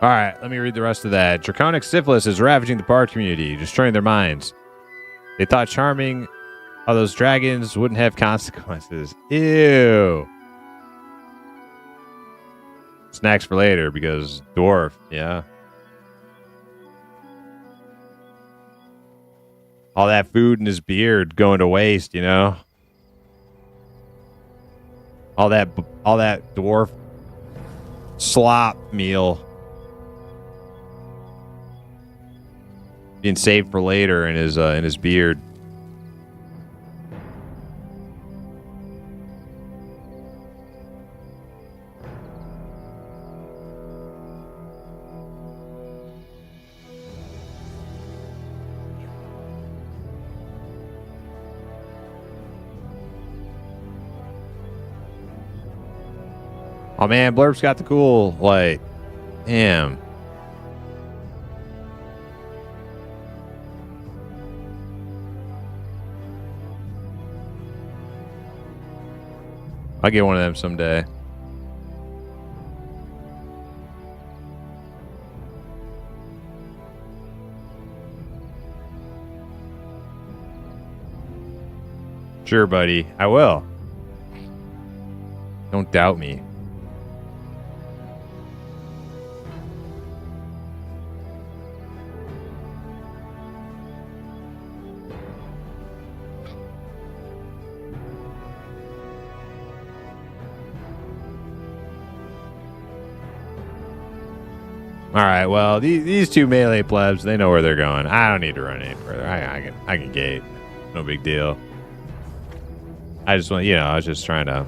All right, let me read the rest of that. Draconic syphilis is ravaging the bard community, destroying their minds. They thought charming how those dragons wouldn't have consequences. Ew. Snacks for later because dwarf, yeah. All that food in his beard going to waste, you know? All that dwarf slop meal being saved for later in his beard. Oh man, Blurp's got the cool light. Damn. I'll get one of them someday. Sure, buddy. I will. Don't doubt me. All right, well, these two melee plebs, they know where they're going. I don't need to run any further. I can gate. No big deal. I just want, I was just trying to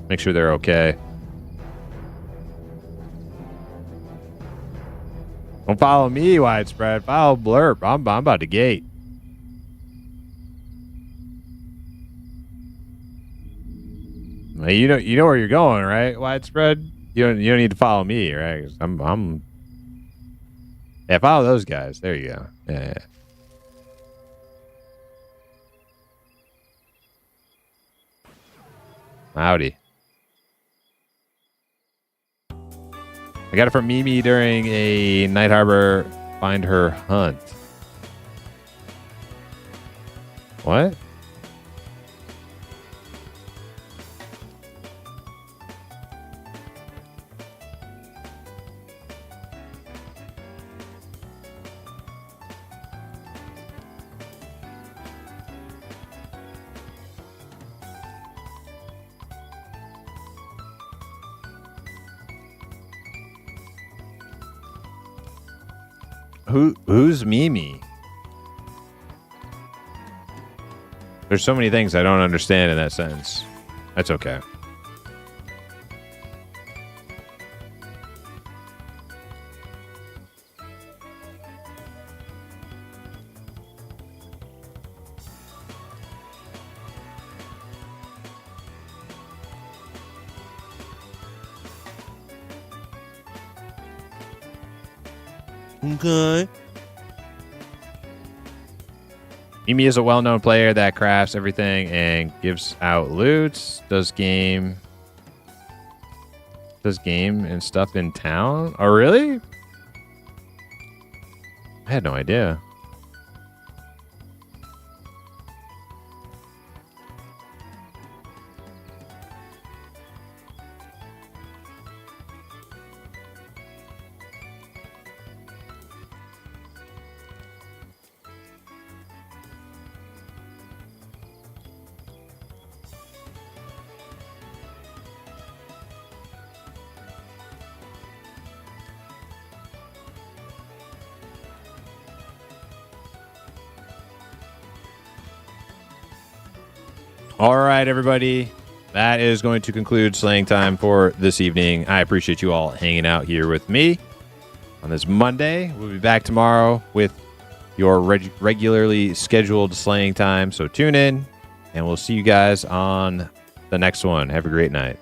make sure they're okay. Don't follow me, Widespread. Follow Blurp. I'm about to gate. Well, you know where you're going, right, Widespread? You don't need to follow me, right? 'Cause I'm. Yeah, follow those guys. There you go. Yeah. Howdy. I got it from Mimi during a Night Harbor Find Her hunt. What? Who's Mimi? There's so many things I don't understand in that sentence. That's okay. Okay. Mimi is a well-known player that crafts everything and gives out loots. Does game and stuff in town. Oh, really? I had no idea. All right, everybody. That is going to conclude Slaying Time for this evening. I appreciate you all hanging out here with me on this Monday. We'll be back tomorrow with your regularly scheduled Slaying Time. So tune in, and we'll see you guys on the next one. Have a great night.